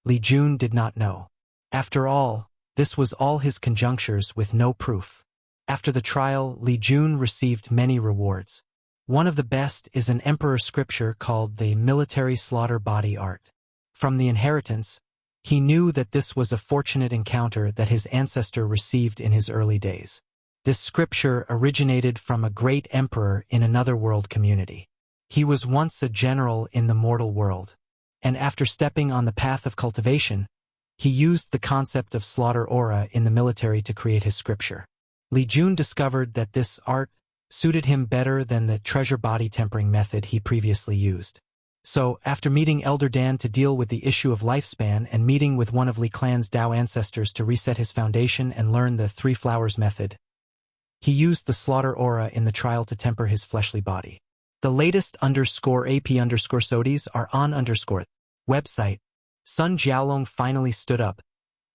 Li Jun did not know. After all, this was all his conjunctures with no proof. After the trial, Li Jun received many rewards. One of the best is an emperor scripture called the Military Slaughter Body Art. From the inheritance, he knew that this was a fortunate encounter that his ancestor received in his early days. This scripture originated from a great emperor in another world community. He was once a general in the mortal world, and after stepping on the path of cultivation, he used the concept of slaughter aura in the military to create his scripture. Li Jun discovered that this art suited him better than the treasure body tempering method he previously used. So, after meeting Elder Dan to deal with the issue of lifespan and meeting with one of Li Clan's Tao ancestors to reset his foundation and learn the 3 flowers method, he used the slaughter aura in the trial to temper his fleshly body. The latest _AP_SODIes are on website. Sun Jiaolong finally stood up.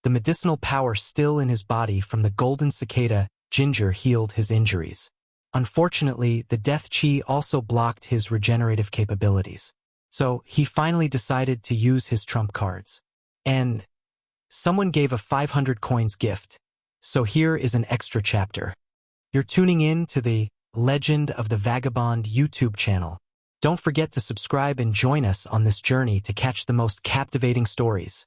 The medicinal power still in his body from the golden cicada, ginger, healed his injuries. Unfortunately, the death chi also blocked his regenerative capabilities. So, he finally decided to use his trump cards. And someone gave a 500 coins gift. So here is an extra chapter. You're tuning in to the Legend of the Vagabond YouTube channel. Don't forget to subscribe and join us on this journey to catch the most captivating stories.